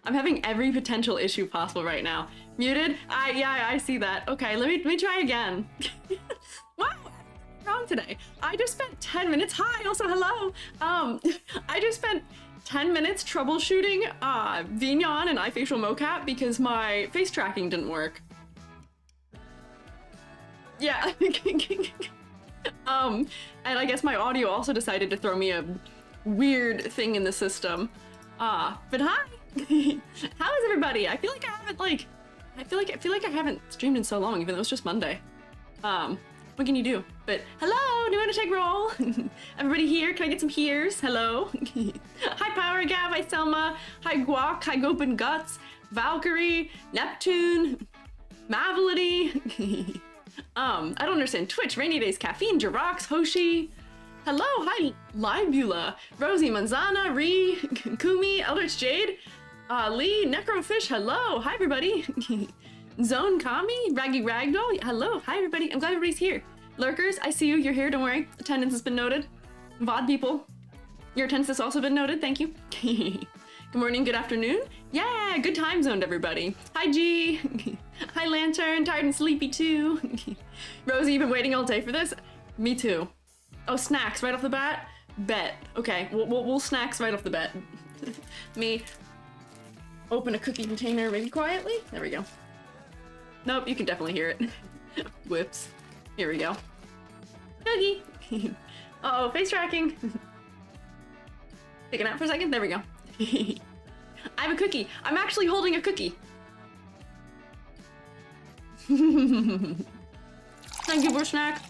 I'm having every potential issue possible right now. Muted? Yeah, I see that. Okay, let me try again. Wow, what's wrong today? I just spent 10 minutes. Hi, also hello. I just spent 10 minutes troubleshooting Vignon and iFacial mocap because my face tracking didn't work. Yeah. And I guess my audio also decided to throw me a weird thing in the system. But hi. How is everybody? I feel like I haven't I feel like I haven't streamed in so long, even though it was just Monday. What can you do? But hello, new Undertake roll. Everybody here, can I get some hears? Hello. Hi Power Gav, hi Selma, hi Guac, hi Gopin Guts, Valkyrie, Neptune, Mavelity. I don't understand. Twitch, Rainy Days, Caffeine, Jirox, Hoshi. Hello, hi Libula, Rosie, Manzana, Ree, Kumi, Eldritch Jade, Lee, Necrofish, hello, hi everybody. Zone Kami, Raggy Ragdoll, hello, hi everybody. I'm glad everybody's here. Lurkers, I see you, you're here, don't worry. Attendance has been noted. VOD people, your attendance has also been noted, thank you. Good morning, good afternoon. Yeah, good time zoned, everybody. Hi G. Hi Lantern, tired and sleepy too. Rosie, you've been waiting all day for this? Me too. Oh, snacks right off the bat? Bet. Okay, we'll snacks right off the bat. Me open a cookie container maybe quietly. There we go. Nope, you can definitely hear it. Whoops. Here we go. Cookie. Uh-oh, face tracking. Take it out for a second. There we go. I have a cookie. I'm actually holding a cookie. Thank you for a snack.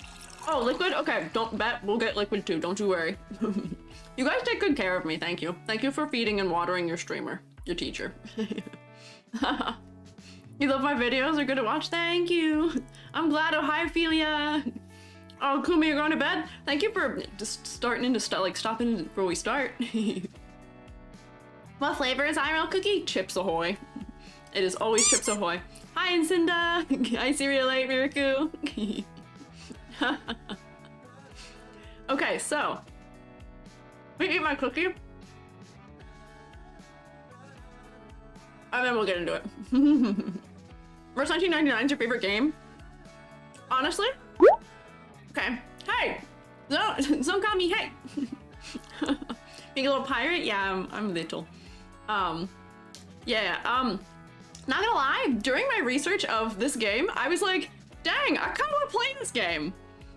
Oh, liquid? Okay, don't bet. We'll get liquid too. Don't you worry. You guys take good care of me. Thank you. Thank you for feeding and watering your streamer, your teacher. You love my videos? They're good to watch. Thank you. I'm glad. Oh, hi, Ophelia. Oh, Kumi, you're going to bed? Thank you for just starting to stopping before we start. What flavor is IRL cookie? Chips Ahoy. It is always Chips Ahoy. Hi, Incinda. Hi, Cereal 8, Miraku. Okay, so we eat my cookie, and then we'll get into it. Verse 1999 is your favorite game? Honestly? Okay. Hey! Don't call me hey! Being a little pirate? Yeah, I'm little. Yeah, not gonna lie, during my research of this game, I was like, dang, I kinda wanna play this game.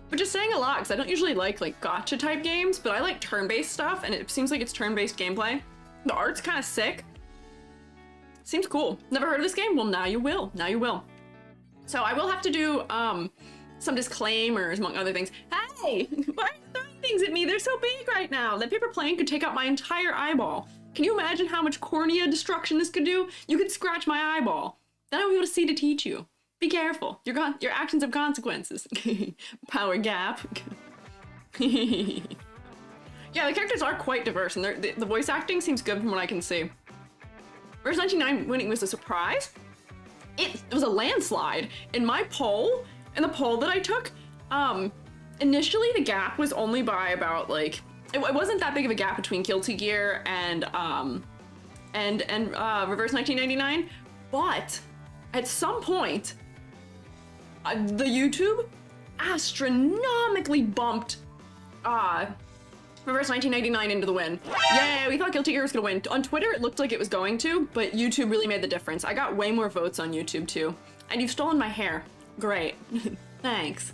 Which is saying a lot, because I don't usually like gotcha type games, but I like turn-based stuff, and it seems like it's turn-based gameplay. The art's kind of sick. Seems cool. Never heard of this game? Well, now you will. Now you will. So I will have to do some disclaimers, among other things. Hey! Why are you throwing things at me? They're so big right now. That paper plane could take out my entire eyeball. Can you imagine how much cornea destruction this could do? You could scratch my eyeball. Then I will be able to see to teach you. Be careful. Your actions have consequences. Power gap. Yeah, the characters are quite diverse, and the voice acting seems good from what I can see. Verse 99 winning was a surprise. It was a landslide. In my poll, in the poll that I took, initially the gap was only by about it wasn't that big of a gap between Guilty Gear and Reverse 1999, but at some point, the YouTube astronomically bumped Reverse 1999 into the win. Yay, we thought Guilty Gear was gonna win. On Twitter, it looked like it was going to, but YouTube really made the difference. I got way more votes on YouTube too. And you've stolen my hair. Great. Thanks.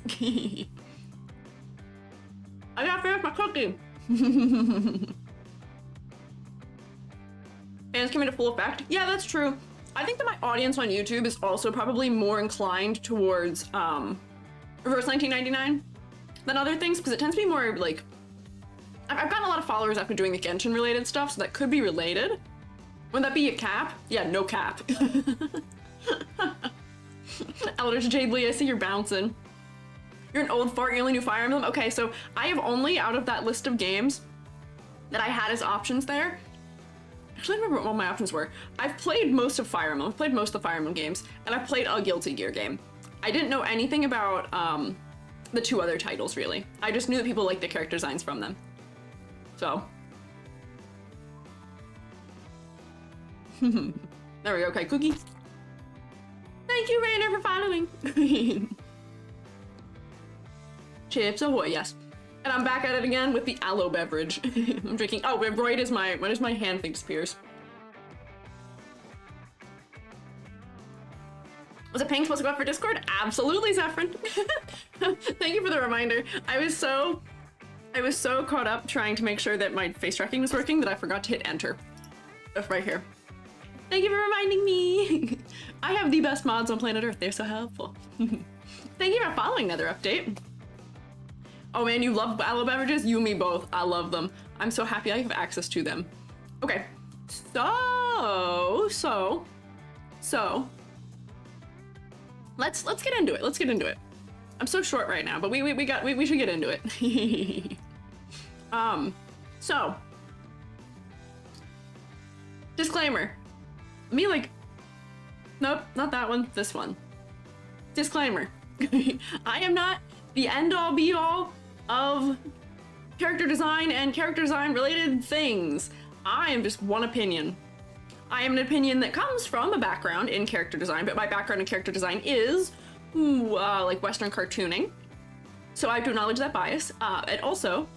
I gotta finish my cookie. And it's coming to full effect. Yeah, that's true. I think that my audience on YouTube is also probably more inclined towards Reverse 1999 than other things, because it tends to be more like, I've gotten a lot of followers after doing the Genshin related stuff, so that could be related. Would that be a cap? Yeah, no cap. Eldritch Jade Lee, I see you're bouncing. You're an old fart, you only knew Fire Emblem? Okay, so I have only, out of that list of games that I had as options there, actually I don't remember what my options were. I've played most of Fire Emblem, I've played most of the Fire Emblem games, and I've played a Guilty Gear game. I didn't know anything about the two other titles, really. I just knew that people liked the character designs from them. So. There we go. Okay, cookie. Thank you, Rainer, for following. Chips ahoy, yes. And I'm back at it again with the aloe beverage. I'm drinking. Oh, right as my hand thing disappears. Was it pink supposed to go up for Discord? Absolutely, Zephyrin. Thank you for the reminder. I was so caught up trying to make sure that my face tracking was working that I forgot to hit enter. Right here. Thank you for reminding me. I have the best mods on planet Earth. They're so helpful. Thank you for following Nether Update. Oh man, you love aloe beverages? You and me both. I love them. I'm so happy I have access to them. Okay, so let's get into it. Let's get into it. I'm so short right now, but we should get into it. So disclaimer. Nope, not that one. This one. Disclaimer. I am not the end-all be-all of character design and character design related things. I am just one opinion. I am an opinion that comes from a background in character design, but my background in character design is like Western cartooning. So I have to acknowledge that bias. And also,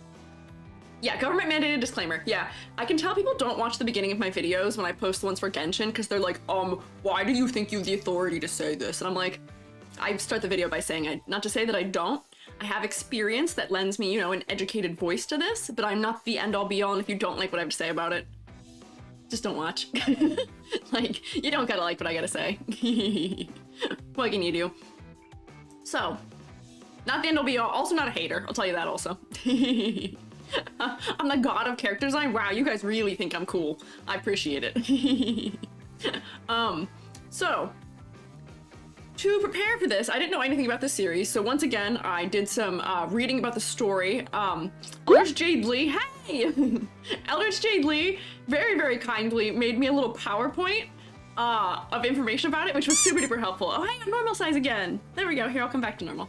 yeah, government mandated disclaimer. Yeah, I can tell people don't watch the beginning of my videos when I post the ones for Genshin because they're like, why do you think you have the authority to say this? And I'm like, I start the video by saying, not to say that I don't. I have experience that lends me, an educated voice to this, but I'm not the end all be all, and if you don't like what I have to say about it, just don't watch. Like, you don't gotta like what I gotta say. What can you do? So, not the end all be all, also not a hater, I'll tell you that also. I'm the god of character design? Wow, you guys really think I'm cool. I appreciate it. So, to prepare for this, I didn't know anything about this series, so once again, I did some reading about the story. Eldritch Jade Lee, hey! Eldritch Jade Lee very, very kindly made me a little PowerPoint of information about it, which was super duper helpful. Oh, hey, I'm normal size again. There we go, here, I'll come back to normal.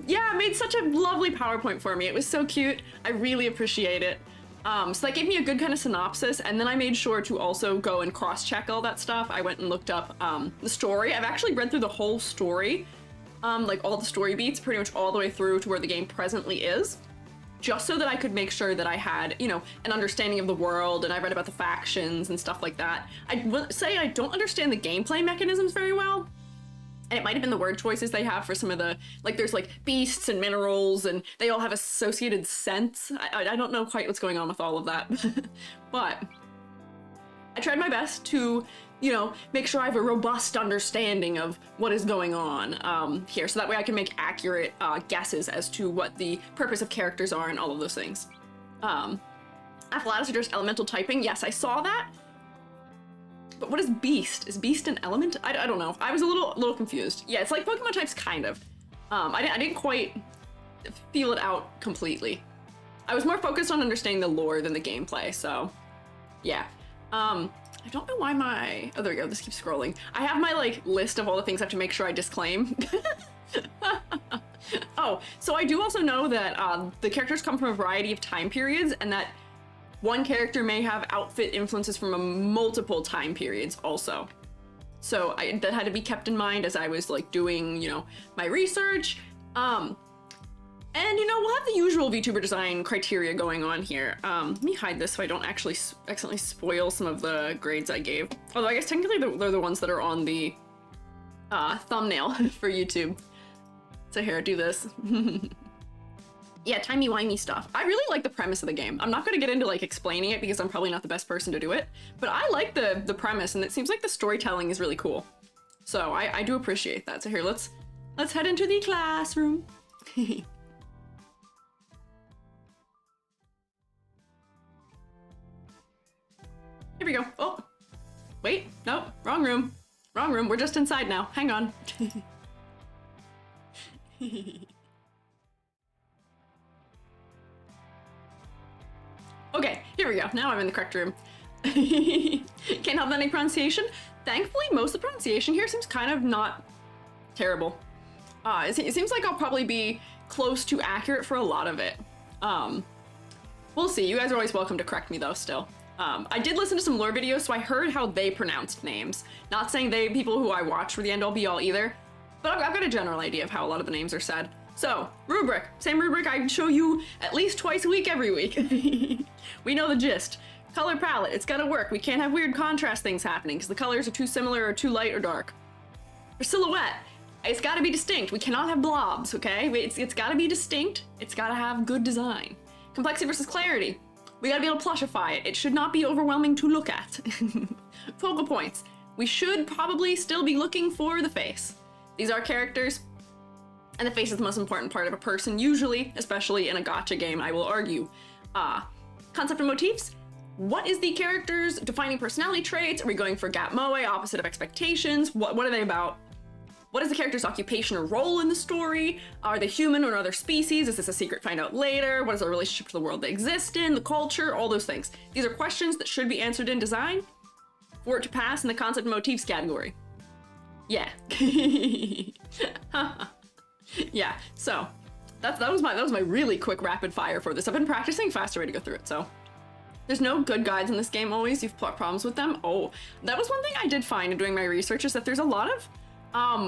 Yeah, it made such a lovely PowerPoint for me. It was so cute. I really appreciate it. So that gave me a good kind of synopsis, and then I made sure to also go and cross-check all that stuff. I went and looked up the story. I've actually read through the whole story, like all the story beats, pretty much all the way through to where the game presently is, just so that I could make sure that I had, an understanding of the world, and I read about the factions and stuff like that. I will say I don't understand the gameplay mechanisms very well. And it might have been the word choices they have for some of the, like there's like beasts and minerals and they all have associated scents. I don't know quite what's going on with all of that. But I tried my best to, make sure I have a robust understanding of what is going on here. So that way I can make accurate guesses as to what the purpose of characters are and all of those things. Athletics are just elemental typing. Yes, I saw that. But what is beast? Is beast an element? I don't know. I was a little confused. Yeah, it's like Pokemon types, kind of. I didn't quite feel it out completely. I was more focused on understanding the lore than the gameplay, so yeah. I don't know why my... Oh, there we go. This keeps scrolling. I have my, list of all the things I have to make sure I disclaim. Oh, so I do also know that the characters come from a variety of time periods, and that one character may have outfit influences from multiple time periods also. So that had to be kept in mind as I was doing, my research. And we'll have the usual VTuber design criteria going on here. Let me hide this so I don't actually accidentally spoil some of the grades I gave. Although I guess technically they're the ones that are on the thumbnail for YouTube. So here, do this. Yeah, timey-wimey stuff. I really like the premise of the game. I'm not going to get into explaining it because I'm probably not the best person to do it, but I like the premise, and it seems like the storytelling is really cool. So I do appreciate that. So here, let's head into the classroom. Here we go. Oh, wait, nope, wrong room. Wrong room, we're just inside now. Hang on. Okay, here we go. Now I'm in the correct room. Can't help any pronunciation. Thankfully, most of the pronunciation here seems kind of not terrible. It seems like I'll probably be close to accurate for a lot of it. We'll see. You guys are always welcome to correct me though, still. I did listen to some lore videos, so I heard how they pronounced names. Not saying they people who I watched were the end all be all either, but I've got a general idea of how a lot of the names are said. So, Rubric. Same Rubric I show you at least twice a week every week. We know the gist. Color palette, it's gotta work. We can't have weird contrast things happening because the colors are too similar or too light or dark. For silhouette, it's gotta be distinct. We cannot have blobs, okay? It's gotta be distinct. It's gotta have good design. Complexity versus clarity. We gotta be able to plushify it. It should not be overwhelming to look at. Focal points. We should probably still be looking for the face. These are characters, and the face is the most important part of a person, usually, especially in a gacha game, I will argue. Concept and motifs. What is the character's defining personality traits? Are we going for gat moe, opposite of expectations? What are they about? What is the character's occupation or role in the story? Are they human or other species? Is this a secret find out later? What is their relationship to the world they exist in, the culture, all those things? These are questions that should be answered in design for it to pass in the concept and motifs category. Yeah. Yeah, so that was my really quick rapid fire for this. I've been practicing faster way to go through it, so. There's no good guides in this game always. You've problems with them. Oh, that was one thing I did find in doing my research is that there's a lot of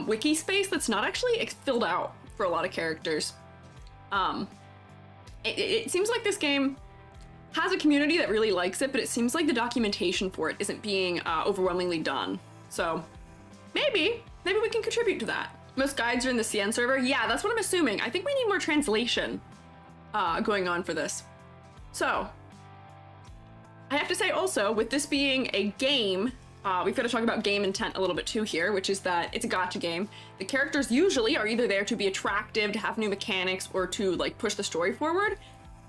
wiki space that's not actually filled out for a lot of characters. It seems like this game has a community that really likes it, but it seems like the documentation for it isn't being overwhelmingly done. So maybe we can contribute to that. Most guides are in the CN server. Yeah, that's what I'm assuming. I think we need more translation going on for this. So I have to say also, with this being a game, we've got to talk about game intent a little bit too here, which is that it's a gacha game. The characters usually are either there to be attractive, to have new mechanics, or to like push the story forward.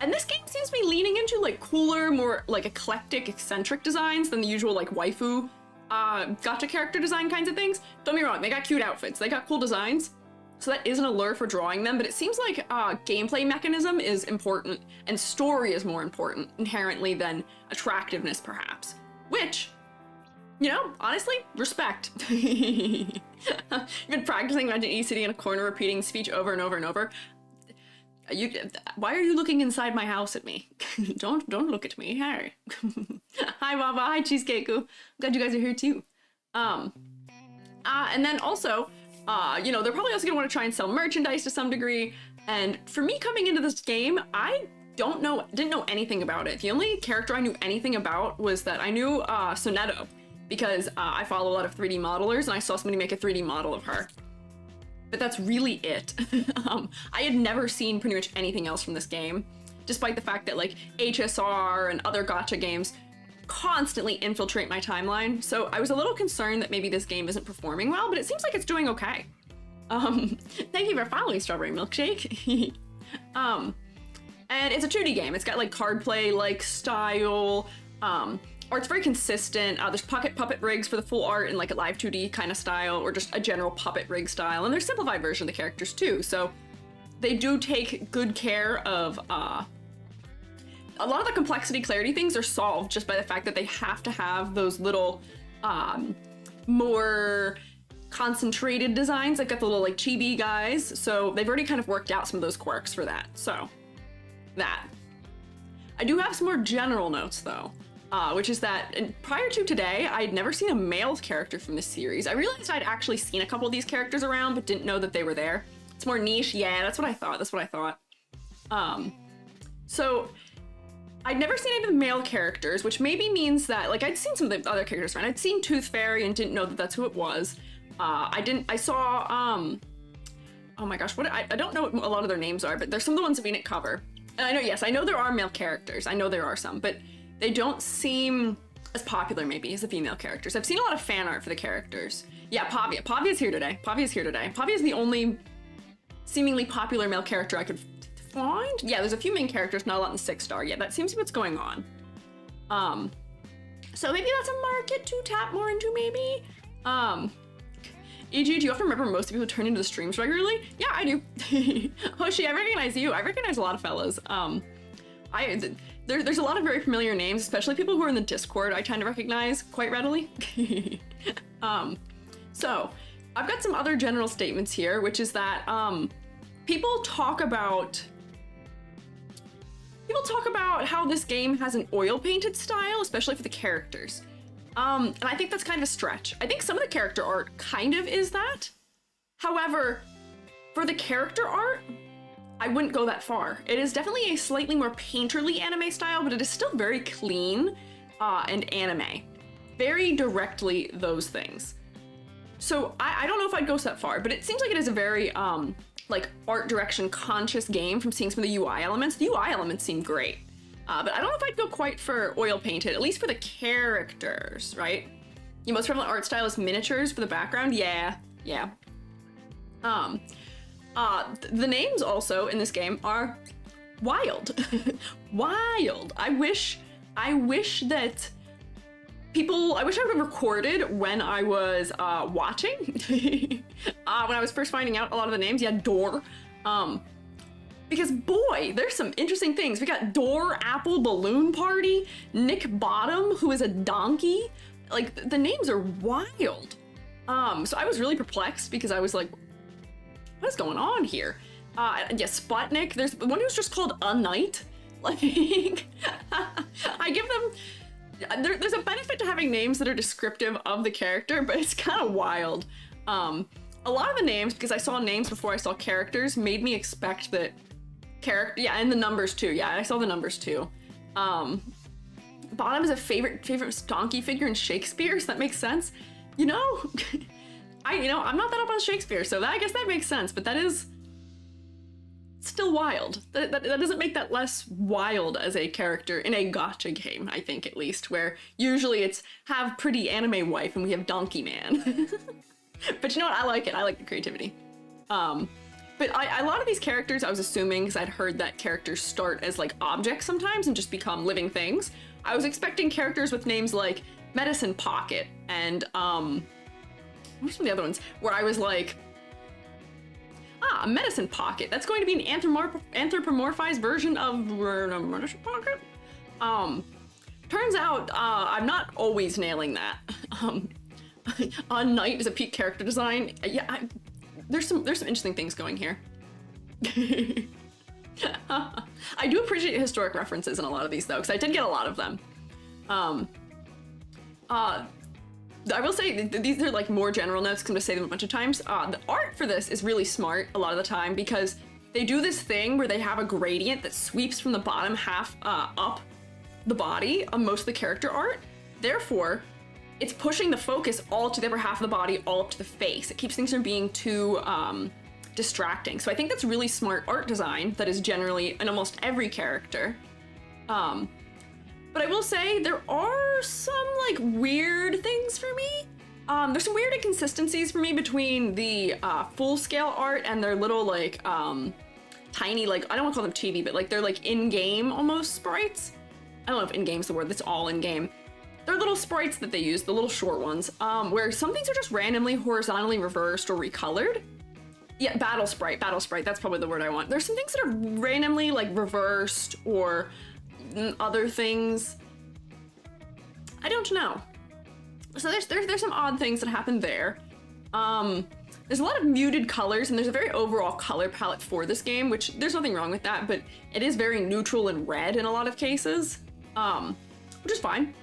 And this game seems to be leaning into like cooler, more like eclectic, eccentric designs than the usual like waifu gacha character design kinds of things. Don't be wrong, they got cute outfits, they got cool designs. So that is an allure for drawing them, but it seems like gameplay mechanism is important and story is more important inherently than attractiveness perhaps. Which, you know, honestly, respect. You've been practicing Imagine E sitting in a corner repeating speech over and over and over. Why are you looking inside my house at me? Don't look at me. Hey. Hi Baba, hi Cheesecake-oo. Glad you guys are here too. And then also, you know, they're probably also gonna want to try and sell merchandise to some degree. And for me coming into this game, I didn't know anything about it. The only character I knew anything about was that I knew Sonetto because I follow a lot of 3D modelers and I saw somebody make a 3D model of her. But that's really it. I had never seen pretty much anything else from this game, despite the fact that like HSR and other gacha games constantly infiltrate my timeline. So I was a little concerned that maybe this game isn't performing well, but it seems like it's doing okay. Thank you for following Strawberry Milkshake. And it's a 2D game. It's got like card play like style, or it's very consistent. There's puppet rigs for the full art in like a live 2D kind of style, or just a general puppet rig style. And there's simplified version of the characters too. So they do take good care of, a lot of the complexity clarity things are solved just by the fact that they have to have those little, more concentrated designs. They've got the little like chibi guys. So they've already kind of worked out some of those quirks for that. So that. I do have some more general notes though. Which is that prior to today, I'd never seen a male character from this series. I realized I'd actually seen a couple of these characters around, but didn't know that they were there. It's more niche. Yeah, that's what I thought. So I'd never seen any of the male characters, which maybe means that, like, I'd seen some of the other characters around. I'd seen Tooth Fairy and didn't know that that's who it was. I saw, oh my gosh, I don't know what a lot of their names are, but there's some of the ones that we didn't cover. And I know, yes, I know there are male characters. I know there are some, but they don't seem as popular maybe as the female characters. I've seen a lot of fan art for the characters. Yeah, Pavia. Pavia's here today. Pavia's the only seemingly popular male character I could find. Yeah, there's a few main characters, not a lot in 6-star. Yeah, that seems to be what's going on. So maybe that's a market to tap more into maybe. E.g., do you often remember most people who turn into the streams regularly? Yeah, I do. Hoshi, I recognize you. I recognize a lot of fellas. There's a lot of very familiar names, especially people who are in the Discord I tend to recognize quite readily. So I've got some other general statements here, which is that people talk about people talk about how this game has an oil painted style, especially for the characters. And I think that's kind of a stretch. I think some of the character art kind of is that. However, for the character art, I wouldn't go that far. It is definitely a slightly more painterly anime style, but it is still very clean and anime. Very directly those things. So I don't know if I'd go so that far, but it seems like it is a very like art direction conscious game from seeing some of the UI elements. The UI elements seem great, but I don't know if I'd go quite for oil painted, at least for the characters, right? The most prevalent art style is miniatures for the background. Yeah. The names also in this game are wild. Wild. I wish that I wish I would have recorded when I was watching. When I was first finding out a lot of the names. Yeah, Door. Because boy, there's some interesting things. We got Door, Apple, Balloon Party, Nick Bottom, who is a donkey. Like, the names are wild. So I was really perplexed because I was like, what is going on here? Yeah, Sputnik. There's one who's just called A Knight. Like, I give them... There's a benefit to having names that are descriptive of the character, but it's kind of wild. A lot of the names, because I saw names before I saw characters, made me expect that yeah, and the numbers too. Yeah, I saw the numbers too. Bottom is a favorite donkey figure in Shakespeare, so that makes sense. You know, I'm not that up on Shakespeare, so I guess that makes sense, but that is still wild. That doesn't make that less wild as a character in a gacha game, I think, at least, where usually it's have pretty anime wife and we have donkey man. But you know what? I like it. I like the creativity. But a lot of these characters, I was assuming, because I'd heard that characters start as like objects sometimes and just become living things. I was expecting characters with names like Medicine Pocket and what are some of the other ones where I was like, a Medicine Pocket. That's going to be an anthropomorphized version of Medicine Pocket. Turns out I'm not always nailing that. On Knight is a peak character design. Yeah, there's some interesting things going here. I do appreciate historic references in a lot of these though, because I did get a lot of them. I will say these are like more general notes because I'm gonna say them a bunch of times. The art for this is really smart a lot of the time because they do this thing where they have a gradient that sweeps from the bottom half up the body on most of the character art. Therefore, it's pushing the focus all to the upper half of the body, all up to the face. It keeps things from being too distracting. So I think that's really smart art design that is generally in almost every character. But I will say there are some like weird things for me. There's some weird inconsistencies for me between the full scale art and their little like tiny, like, I don't want to call them chibi, but like they're like in-game almost sprites. I don't know if in-game's the word, that's all in-game. They're little sprites that they use, the little short ones, where some things are just randomly horizontally reversed or recolored. Yeah, battle sprite, that's probably the word I want. There's some things that are randomly like reversed or other things. I don't know. So there's some odd things that happen there. There's a lot of muted colors and there's a very overall color palette for this game, which there's nothing wrong with that, but it is very neutral and red in a lot of cases, which is fine.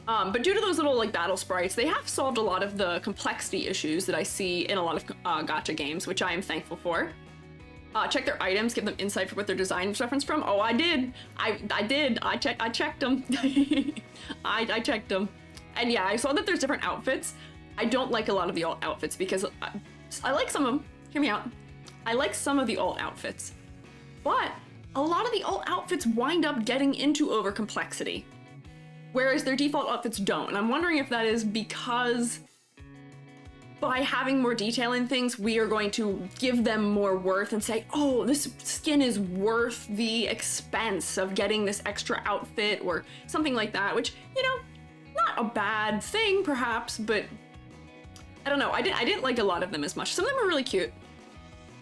But due to those little like battle sprites, they have solved a lot of the complexity issues that I see in a lot of gacha games, which I am thankful for. Check their items, give them insight for what their design is referenced from. Oh, I did. I checked them. I checked them. And yeah, I saw that there's different outfits. I don't like a lot of the alt outfits because I like some of them. Hear me out. I like some of the alt outfits, but a lot of the alt outfits wind up getting into over complexity, whereas their default outfits don't. And I'm wondering if that is because by having more detail in things, we are going to give them more worth and say, oh, this skin is worth the expense of getting this extra outfit or something like that, which, you know, not a bad thing perhaps, but I don't know. I didn't like a lot of them as much. Some of them were really cute,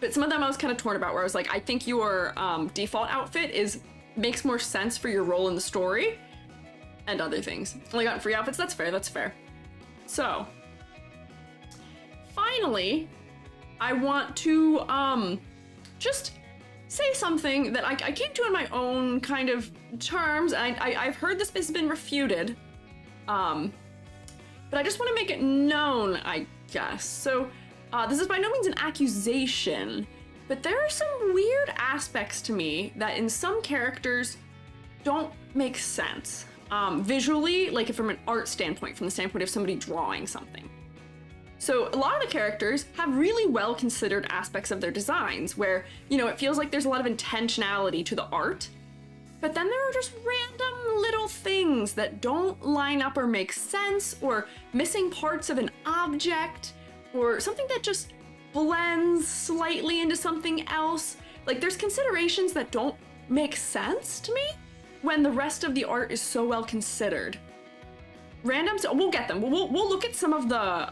but some of them I was kind of torn about, where I was like, I think your default outfit makes more sense for your role in the story and other things. Only gotten free outfits, that's fair, that's fair. So, finally, I want to just say something that I came to in my own kind of terms. I've heard this has been refuted, but I just want to make it known, I guess. So this is by no means an accusation, but there are some weird aspects to me that in some characters don't make sense. Visually, like from an art standpoint, from the standpoint of somebody drawing something. So a lot of the characters have really well considered aspects of their designs where, you know, it feels like there's a lot of intentionality to the art, but then there are just random little things that don't line up or make sense, or missing parts of an object, or something that just blends slightly into something else. Like there's considerations that don't make sense to me when the rest of the art is so well considered. Randoms, we'll get them. We'll look at some of the,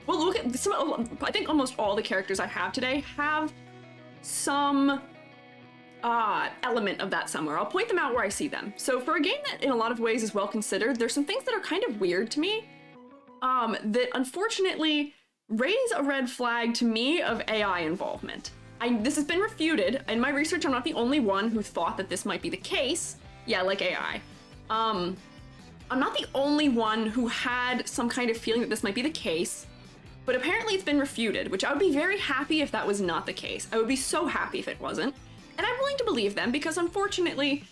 we'll look at some, I think almost all the characters I have today have some element of that somewhere. I'll point them out where I see them. So for a game that in a lot of ways is well considered, there's some things that are kind of weird to me that unfortunately raise a red flag to me of AI involvement. This has been refuted. In my research, I'm not the only one who thought that this might be the case. Yeah, like AI. I'm not the only one who had some kind of feeling that this might be the case, but apparently it's been refuted, which I would be very happy if that was not the case. I would be so happy if it wasn't. And I'm willing to believe them because unfortunately,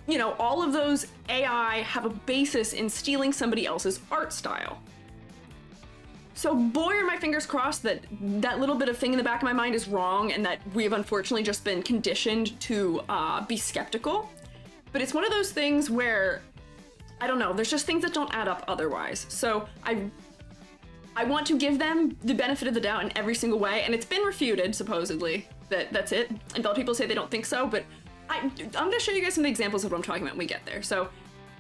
you know, all of those AI have a basis in stealing somebody else's art style. So boy, are my fingers crossed that that little bit of thing in the back of my mind is wrong and that we have unfortunately just been conditioned to be skeptical. But it's one of those things where, I don't know, there's just things that don't add up otherwise. So I want to give them the benefit of the doubt in every single way, and it's been refuted, supposedly, that's it. And other people say they don't think so, but I'm gonna show you guys some examples of what I'm talking about when we get there. So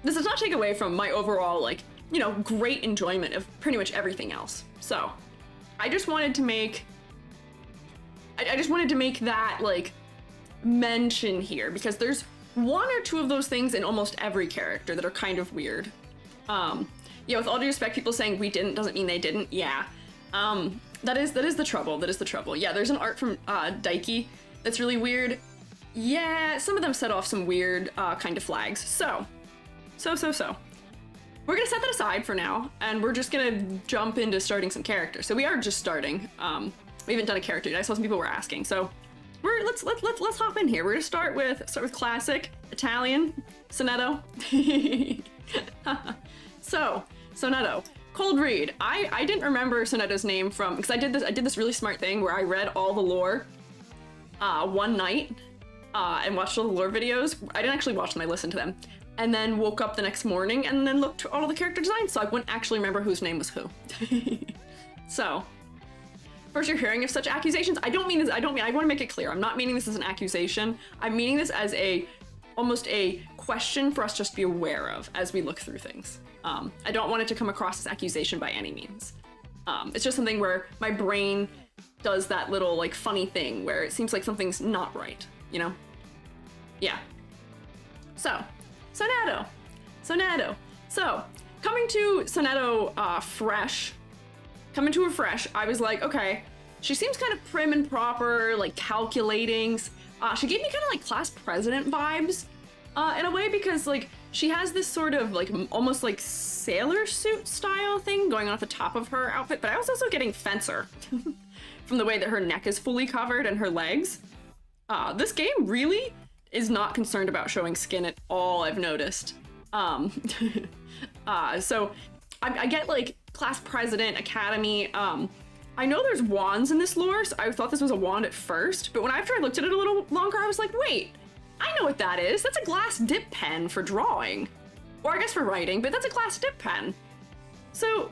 this does not take away from my overall, like, you know, great enjoyment of pretty much everything else. So I just wanted to make, I just wanted to make that, like, mention here, because there's one or two of those things in almost every character that are kind of weird. Yeah, with all due respect, people saying we didn't doesn't mean they didn't. Yeah, that is the trouble. That is the trouble. Yeah, there's an art from Dikke that's really weird. Yeah, some of them set off some weird kind of flags. So, we're gonna set that aside for now, and we're just gonna jump into starting some characters. So we are just starting. We haven't done a character yet. I saw some people were asking. So let's hop in here. We're gonna start with classic Italian Sonetto. So Sonetto, cold read. I didn't remember Sonetto's name from, because I did this really smart thing where I read all the lore one night and watched all the lore videos. I didn't actually watch them, I listened to them, and then woke up the next morning and then looked at all the character designs, so I wouldn't actually remember whose name was who. So first you're hearing of such accusations. I want to make it clear, I'm not meaning this as an accusation. I'm meaning this as almost a question for us just to be aware of as we look through things. I don't want it to come across as accusation by any means. It's just something where my brain does that little, like, funny thing where it seems like something's not right, you know? Yeah. So, Sonetto. So, coming to Sonetto fresh, I was like, okay, she seems kind of prim and proper, like calculating. She gave me kind of like class president vibes in a way, because like she has this sort of like almost like sailor suit style thing going on at the top of her outfit, but I was also getting fencer from the way that her neck is fully covered and her legs. This game really is not concerned about showing skin at all, I've noticed. So I get like class president, academy. I know there's wands in this lore, so I thought this was a wand at first, but after I looked at it a little longer, I was like, wait, I know what that is. That's a glass dip pen for drawing. Or I guess for writing, but that's a glass dip pen. So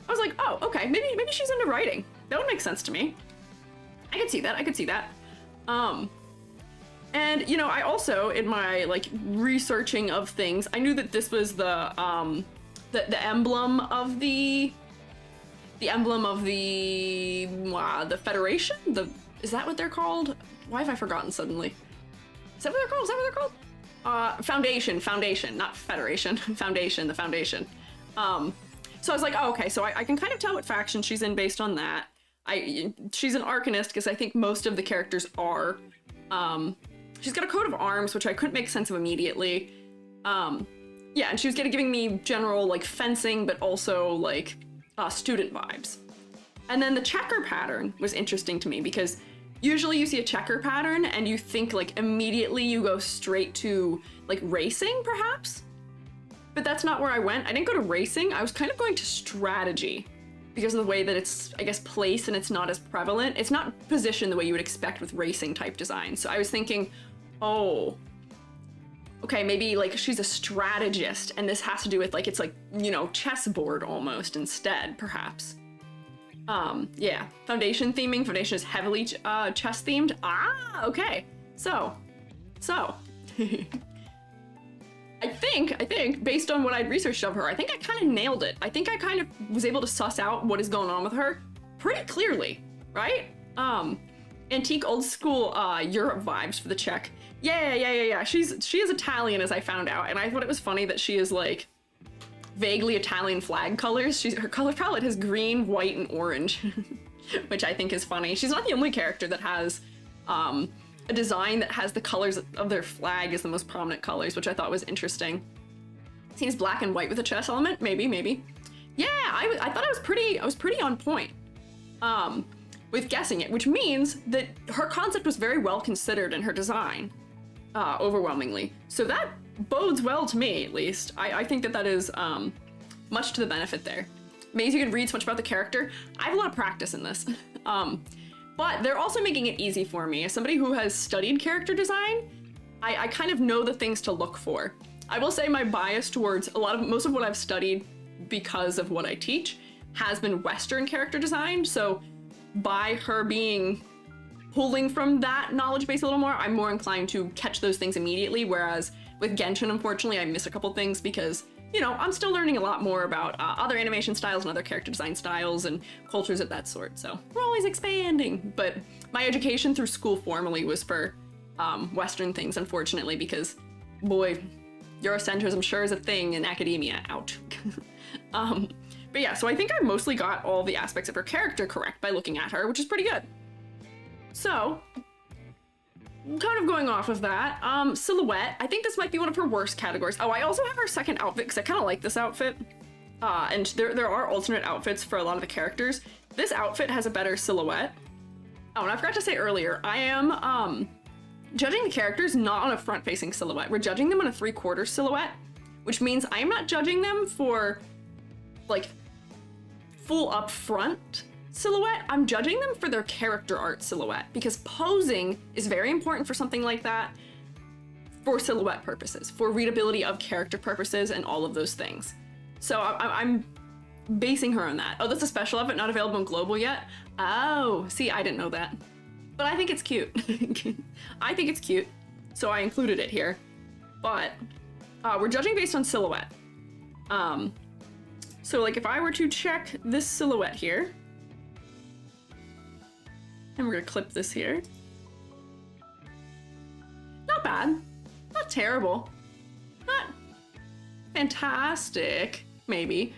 I was like, oh, okay, maybe she's into writing. That would make sense to me. I could see that. And you know, I also, in my like researching of things, I knew that this was the emblem of the Federation? Is that what they're called? Why have I forgotten suddenly? Is that what they're called? Foundation, not Federation. Foundation, the Foundation. So I was like, oh, okay, so I can kind of tell what faction she's in based on that. She's an arcanist because I think most of the characters are. She's got a coat of arms, which I couldn't make sense of immediately. Yeah, and she was giving me general like fencing, but also like student vibes. And then the checker pattern was interesting to me because usually you see a checker pattern and you think like immediately you go straight to like racing perhaps, but that's not where I went. I didn't go to racing. I was kind of going to strategy because of the way that it's, I guess, placed and it's not as prevalent. It's not positioned the way you would expect with racing type design. So I was thinking, oh, okay, maybe like she's a strategist and this has to do with like, it's like, you know, chessboard almost instead, perhaps. Yeah, foundation theming. Foundation is heavily chess themed. Ah, okay. So, I think based on what I'd researched of her, I think I kind of nailed it. I think I kind of was able to suss out what is going on with her pretty clearly, right? Antique old school Europe vibes for the Czech. Yeah. She is Italian, as I found out, and I thought it was funny that she is like vaguely Italian flag colors. Her color palette has green, white, and orange, which I think is funny. She's not the only character that has a design that has the colors of their flag as the most prominent colors, which I thought was interesting. Seems black and white with a chess element, maybe. Yeah, I thought I was pretty on point with guessing it, which means that her concept was very well considered in her design, overwhelmingly. So that bodes well to me, at least. I think that is much to the benefit there. Amazing you can read so much about the character. I have a lot of practice in this. But they're also making it easy for me. As somebody who has studied character design, I kind of know the things to look for. I will say my bias towards most of what I've studied because of what I teach has been Western character design. So by her pulling from that knowledge base a little more, I'm more inclined to catch those things immediately. Whereas with Genshin, unfortunately, I miss a couple things because, you know, I'm still learning a lot more about other animation styles and other character design styles and cultures of that sort. So we're always expanding. But my education through school formally was for Western things, unfortunately, because boy, Eurocentrism sure is a thing in academia. Ouch. But yeah, so I think I mostly got all the aspects of her character correct by looking at her, which is pretty good. So, kind of going off of that, silhouette, I think this might be one of her worst categories. Oh, I also have her second outfit because I kind of like this outfit. And there are alternate outfits for a lot of the characters. This outfit has a better silhouette. Oh, and I forgot to say earlier, I am judging the characters not on a front-facing silhouette. We're judging them on a 3/4 silhouette, which means I'm not judging them for, like, full up front silhouette. I'm judging them for their character art silhouette, because posing is very important for something like that for silhouette purposes, for readability of character purposes and all of those things. So I'm basing her on that. Oh, that's a special outfit, not available in global yet. Oh, see, I didn't know that. But I think it's cute. I think it's cute, so I included it here. But we're judging based on silhouette. So like if I were to check this silhouette here, and we're gonna clip this here. Not bad, not terrible, not fantastic, maybe.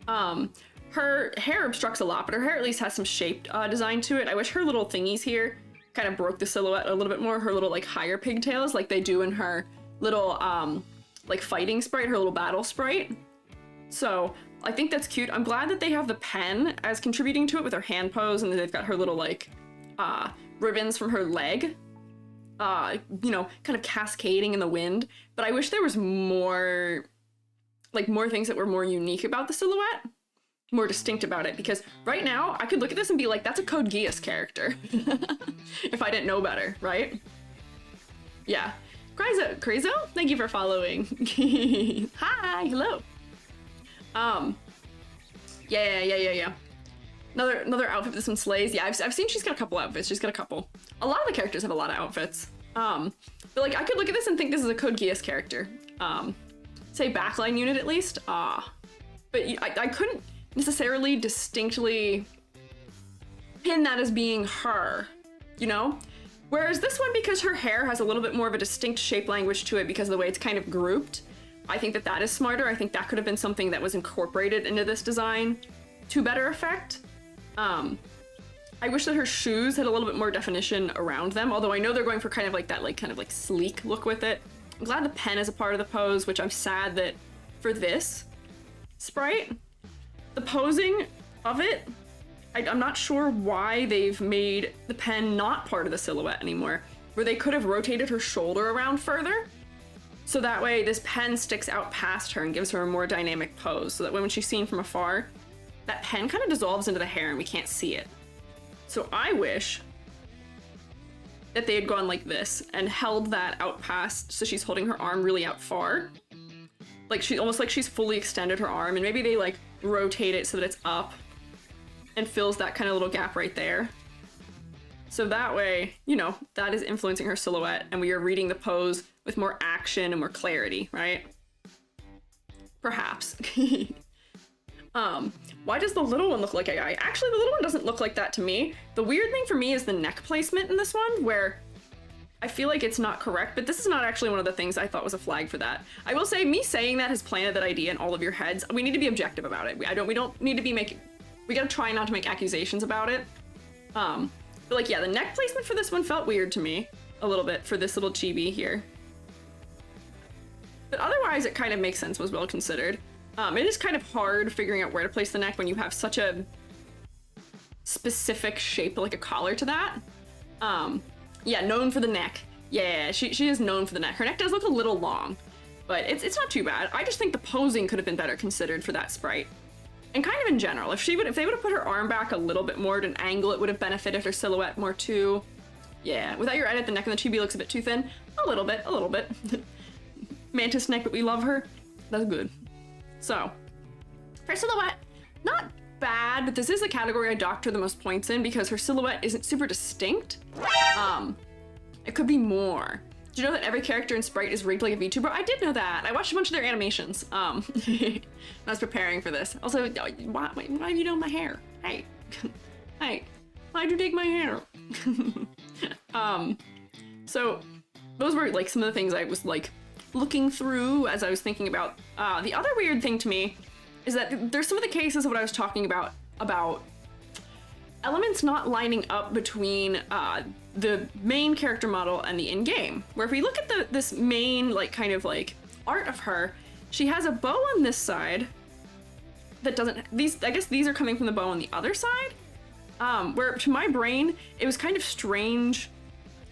Her hair obstructs a lot, but her hair at least has some shaped design to it. I wish her little thingies here kind of broke the silhouette a little bit more. Her little like higher pigtails like they do in her little like fighting sprite, her little battle sprite. So I think that's cute. I'm glad that they have the pen as contributing to it with her hand pose, and they've got her little like ribbons from her leg, you know, kind of cascading in the wind. But I wish there was more, like more things that were more unique about the silhouette, more distinct about it, because right now I could look at this and be like, that's a Code Geass character if I didn't know better, right? Yeah. Krizo, thank you for following. Hi, hello. Yeah. Another outfit. This one slays. Yeah, I've seen she's got a couple outfits. She's got a couple. A lot of the characters have a lot of outfits. But like I could look at this and think this is a Code Geass character. Say backline unit at least. But I couldn't necessarily distinctly pin that as being her, you know? Whereas this one, because her hair has a little bit more of a distinct shape language to it because of the way it's kind of grouped, I think that is smarter. I think that could have been something that was incorporated into this design to better effect. I wish that her shoes had a little bit more definition around them, although I know they're going for kind of like that, like kind of like sleek look with it. I'm glad the pen is a part of the pose, which I'm sad that for this sprite, the posing of it, I'm not sure why they've made the pen not part of the silhouette anymore, where they could have rotated her shoulder around further. So that way this pen sticks out past her and gives her a more dynamic pose, so that when she's seen from afar, that pen kind of dissolves into the hair and we can't see it. So I wish that they had gone like this and held that out past, so she's holding her arm really out far. Like almost like she's fully extended her arm, and maybe they like rotate it so that it's up and fills that kind of little gap right there. So that way, you know, that is influencing her silhouette and we are reading the pose with more action and more clarity, right? Perhaps. Why does the little one look like a guy? Actually, the little one doesn't look like that to me. The weird thing for me is the neck placement in this one, where I feel like it's not correct, but this is not actually one of the things I thought was a flag for that. I will say, me saying that has planted that idea in all of your heads. We need to be objective about it. We don't need to be we gotta try not to make accusations about it. But like, yeah, the neck placement for this one felt weird to me a little bit for this little chibi here. But otherwise, it kind of makes sense, was well considered. It is kind of hard figuring out where to place the neck when you have such a specific shape, like a collar to that. Yeah, known for the neck. Yeah, she is known for the neck. Her neck does look a little long, but it's not too bad. I just think the posing could have been better considered for that sprite. And kind of in general, if they would have put her arm back a little bit more at an angle, it would have benefited her silhouette more too. Yeah, without your edit, the neck and the chibi looks a bit too thin. A little bit. Mantis neck, but we love her. That's good. So, her silhouette, not bad, but this is the category I docked her the most points in because her silhouette isn't super distinct. It could be more. Do you know that every character in Sprite is rigged like a VTuber? I did know that. I watched a bunch of their animations. When I was preparing for this. Also, why have you done my hair? Hey. Hey. Why'd you take my hair? So, those were like some of the things I was like looking through as I was thinking about. The other weird thing to me is that there's some of the cases of what I was talking about elements not lining up between the main character model and the in-game. Where if we look at this main like kind of like art of her, she has a bow on this side that doesn't, I guess these are coming from the bow on the other side. Where to my brain, it was kind of strange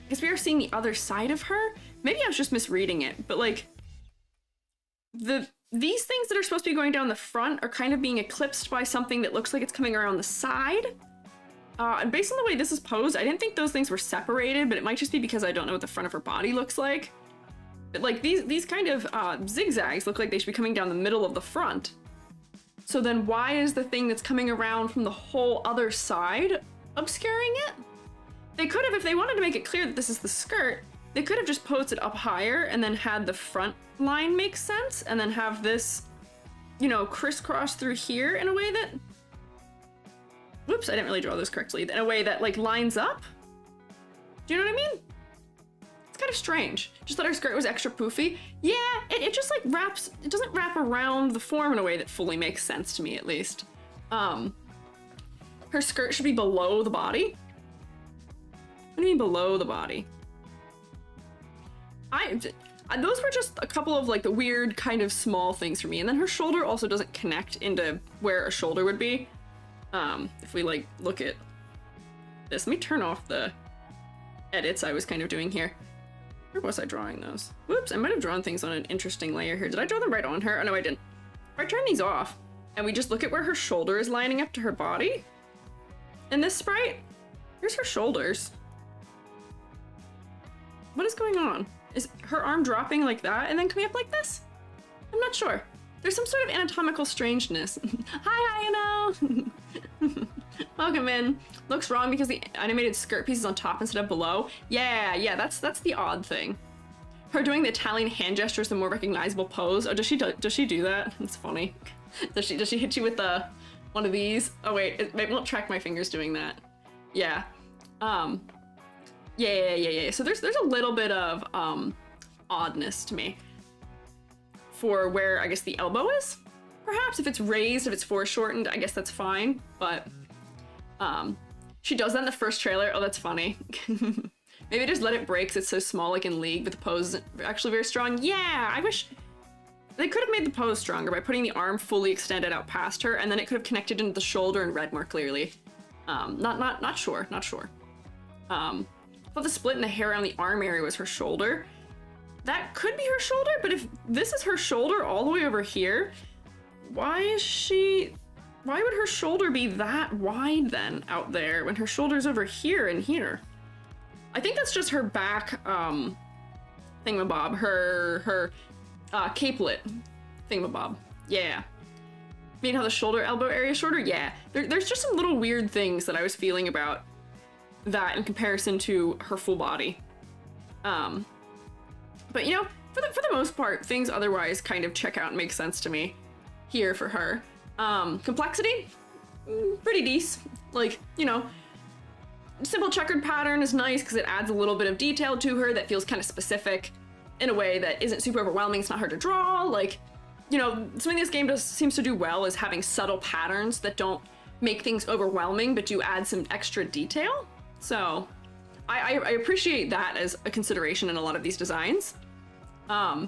because we are seeing the other side of her. Maybe I was just misreading it, but like these things that are supposed to be going down the front are kind of being eclipsed by something that looks like it's coming around the side. And based on the way this is posed, I didn't think those things were separated, but it might just be because I don't know what the front of her body looks like. But like these kind of zigzags look like they should be coming down the middle of the front. So then why is the thing that's coming around from the whole other side obscuring it? They could have, if they wanted to make it clear that this is the skirt, they could have just posed it up higher and then had the front line make sense and then have this, you know, crisscross through here in a way that, whoops, I didn't really draw this correctly, in a way that like lines up. Do you know what I mean? It's kind of strange. Just thought her skirt was extra poofy. Yeah, it just like wraps, it doesn't wrap around the form in a way that fully makes sense to me, at least. Her skirt should be below the body. What do you mean below the body? Those were just a couple of like the weird kind of small things for me. And then her shoulder also doesn't connect into where a shoulder would be. If we like look at this, let me turn off the edits I was kind of doing here. Where was I drawing those? Whoops, I might have drawn things on an interesting layer here. Did I draw them right on her? Oh no, I didn't. If I turn these off and we just look at where her shoulder is lining up to her body in this sprite, here's her shoulders. What is going on? Is her arm dropping like that and then coming up like this? I'm not sure. There's some sort of anatomical strangeness. Hi, Ayano! Welcome in. Looks wrong because the animated skirt piece is on top instead of below. Yeah, that's the odd thing. Her doing the Italian hand gesture is the more recognizable pose. Oh, does she do that? It's funny. Does she hit you with one of these? Oh wait, it won't track my fingers doing that. Yeah. Yeah. So there's a little bit of oddness to me for where I guess the elbow is. Perhaps if it's raised, if it's foreshortened, I guess that's fine. But She does that in the first trailer. Oh, that's funny. Maybe just let it break 'cause it's so small, like in League, but the pose isn't actually very strong. Yeah, I wish they could have made the pose stronger by putting the arm fully extended out past her, and then it could have connected into the shoulder and read more clearly. Not sure. I thought the split in the hair around the arm area was her shoulder. That could be her shoulder, but if this is her shoulder all the way over here, why would her shoulder be that wide then out there when her shoulder's over here and here? I think that's just her back thingamabob, her capelet thingamabob. Yeah. Mean how the shoulder elbow area is shorter? Yeah. There's just some little weird things that I was feeling about that in comparison to her full body. But you know, for the most part, things otherwise kind of check out and make sense to me here for her. Complexity? Pretty decent. Like, you know, simple checkered pattern is nice because it adds a little bit of detail to her that feels kind of specific in a way that isn't super overwhelming. It's not hard to draw. Like, you know, something this game seems to do well is having subtle patterns that don't make things overwhelming but do add some extra detail. So I appreciate that as a consideration in a lot of these designs. So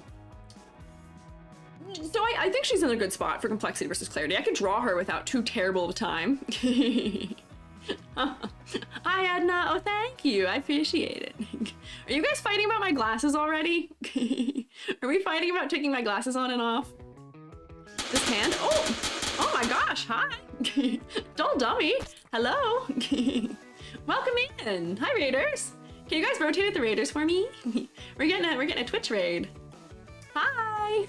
I think she's in a good spot for complexity versus clarity. I could draw her without too terrible of a time. Hi Edna, oh thank you, I appreciate it. Are you guys fighting about my glasses already? Are we fighting about taking my glasses on and off? This hand, oh my gosh, hi. Dull dummy, hello. Welcome in, hi raiders. Can you guys rotate at the raiders for me? We're getting a Twitch raid. Hi.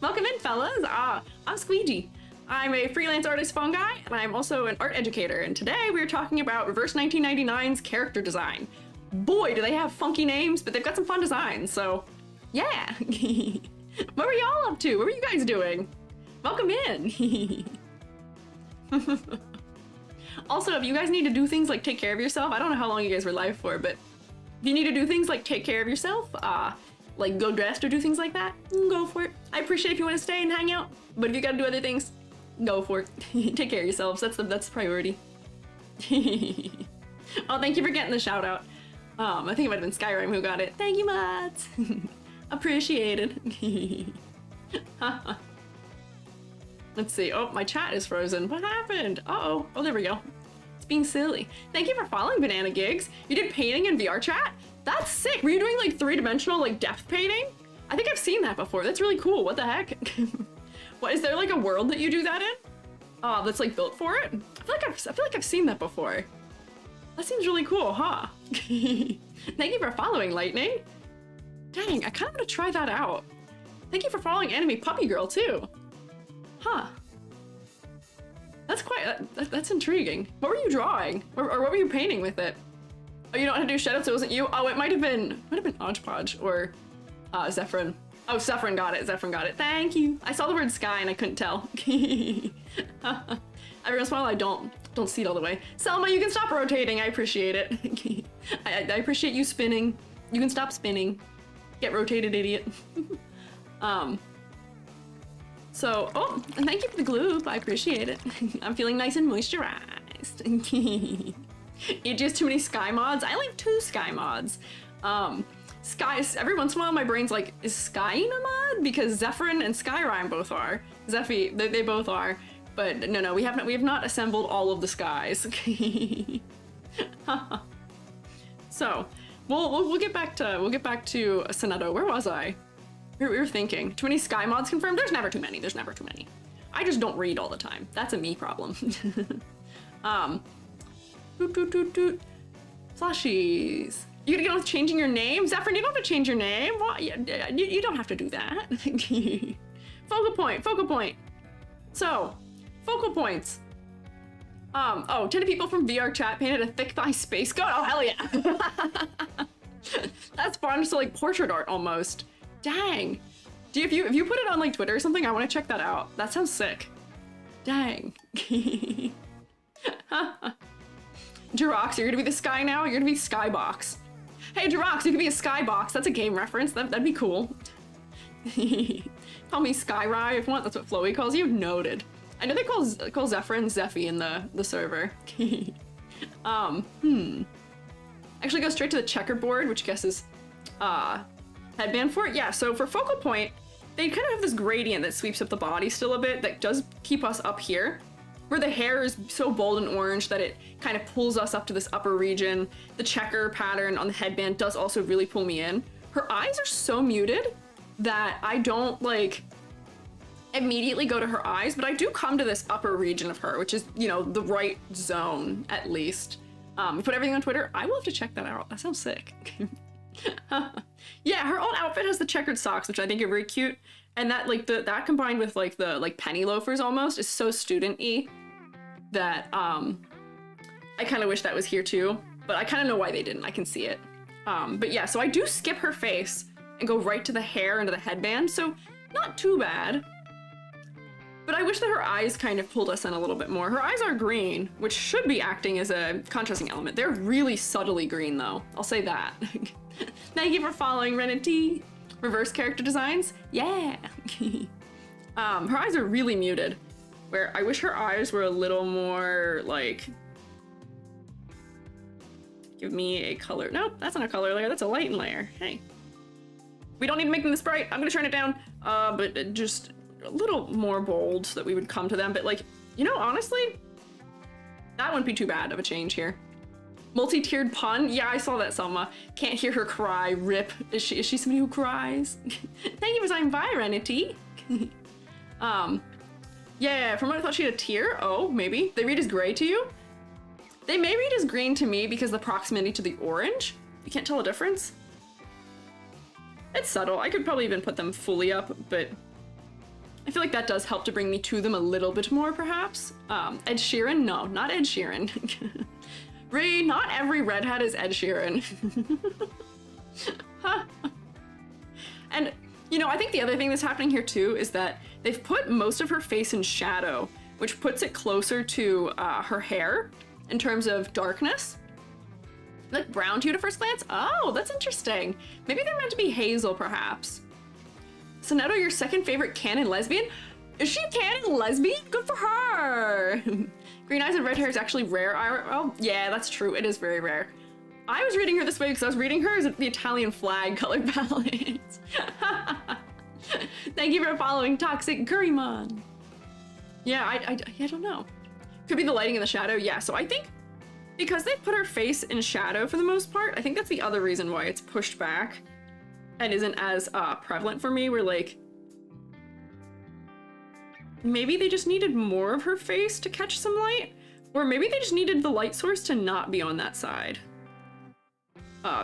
Welcome in fellas. I'm Squiiji. I'm a freelance artist phone guy, and I'm also an art educator, and today we're talking about Reverse 1999's character design. Boy, do they have funky names, but they've got some fun designs, so yeah. What were y'all up to? What were you guys doing? Welcome in. Also, if you guys need to do things like take care of yourself, I don't know how long you guys were live for, but if you need to do things like take care of yourself, like go dressed or do things like that, go for it. I appreciate if you want to stay and hang out, but if you gotta do other things, go for it. Take care of yourselves. That's the priority. Oh, thank you for getting the shout out. I think it might have been Skyrim who got it. Thank you, mods. Appreciated. Let's see. Oh, my chat is frozen. What happened? Uh-oh. Oh, there we go. It's being silly. Thank you for following Banana Gigs. You did painting in VR chat? That's sick. Were you doing like three-dimensional like depth painting? I think I've seen that before. That's really cool. What the heck? What, is there like a world that you do that in? Oh, that's like built for it? I feel like I've seen that before. That seems really cool, huh? Thank you for following, Lightning. Dang, I kind of want to try that out. Thank you for following Anime Puppy Girl too. Huh. That's that's intriguing. What were you drawing? Or what were you painting with it? Oh, you don't know how to do shoutouts, it wasn't you? Oh, it might have been Odgepodge or Zephyrin. Oh, Zephyrin got it. Thank you. I saw the word sky and I couldn't tell. Every once in a while I don't see it all the way. Selma, you can stop rotating. I appreciate it. I appreciate you spinning. You can stop spinning. Get rotated, idiot. So, oh, and thank you for the glue. I appreciate it. I'm feeling nice and moisturized. You just too many sky mods? I like 2 sky mods. Sky, every once in a while my brain's like, is Sky in a mod? Because Zephyrin and Skyrime both are. Zephy, they both are. But no, we have not assembled all of the skies. So, we'll get back to Sonetto. Where was I? We were thinking. Too many sky mods confirmed? There's never too many. I just don't read all the time. That's a me problem. Plushies. You gonna get on with changing your name? Zephyrin, you don't have to change your name. What? You don't have to do that. Focal point. So, focal points. 10 people from VR chat painted a thick thigh space goat. Oh, hell yeah. That's fun. So like portrait art almost. Dang. If you put it on like Twitter or something, I want to check that out. That sounds sick. Dang. Jirox, you're gonna be the sky now? You're gonna be Skybox. Hey Jirox, you could be a Skybox. That's a game reference. That'd be cool. Call me Skyrai if you want. That's what Floey calls you. Noted. I know they call Zephyrin Zephy in the server. Actually go straight to the checkerboard, which I guess is headband for it. Yeah, so for focal point, they kind of have this gradient that sweeps up the body still a bit that does keep us up here, where the hair is so bold and orange that it kind of pulls us up to this upper region. The checker pattern on the headband does also really pull me in. Her eyes are so muted that I don't like immediately go to her eyes, but I do come to this upper region of her, which is, you know, the right zone at least. We put everything on Twitter. I will have to check that out. That sounds sick. Yeah, her old outfit has the checkered socks, which I think are very cute. And that like that combined with like the penny loafers almost is so student-y that I kind of wish that was here too. But I kind of know why they didn't. I can see it. But yeah, so I do skip her face and go right to the hair and to the headband. So not too bad. But I wish that her eyes kind of pulled us in a little bit more. Her eyes are green, which should be acting as a contrasting element. They're really subtly green though. I'll say that. Thank you for following Reddit T. Reverse character designs? Yeah. Her eyes are really muted, where I wish her eyes were a little more like, give me a color. Nope, that's not a color layer, that's a lighten layer. Hey. We don't need to make them this bright. I'm gonna turn it down, but just a little more bold so that we would come to them. But like, you know, honestly, that wouldn't be too bad of a change here. Multi-tiered pun? Yeah, I saw that, Selma. Can't hear her cry. Rip. Is she somebody who cries? Thank you for saying bye, Renity. Yeah, from what I thought she had a tear. Oh, maybe. They read as gray to you? They may read as green to me because of the proximity to the orange. You can't tell a difference. It's subtle. I could probably even put them fully up, but I feel like that does help to bring me to them a little bit more, perhaps. Ed Sheeran? No, not Ed Sheeran. Ree, not every redhead is Ed Sheeran. And, you know, I think the other thing that's happening here too is that they've put most of her face in shadow, which puts it closer to her hair in terms of darkness. Like brown to you at first glance? Oh, that's interesting. Maybe they're meant to be hazel, perhaps. Sonetto, your second favorite canon lesbian? Is she a canon lesbian? Good for her! Green eyes and red hair is actually rare. Oh, yeah, that's true. It is very rare. I was reading her this way because I was reading her as the Italian flag color palette. Thank you for following Toxic Currymon. Yeah, I don't know. Could be the lighting and the shadow. Yeah, so I think because they put her face in shadow for the most part, I think that's the other reason why it's pushed back and isn't as prevalent for me. Where like, maybe they just needed more of her face to catch some light, or maybe they just needed the light source to not be on that side.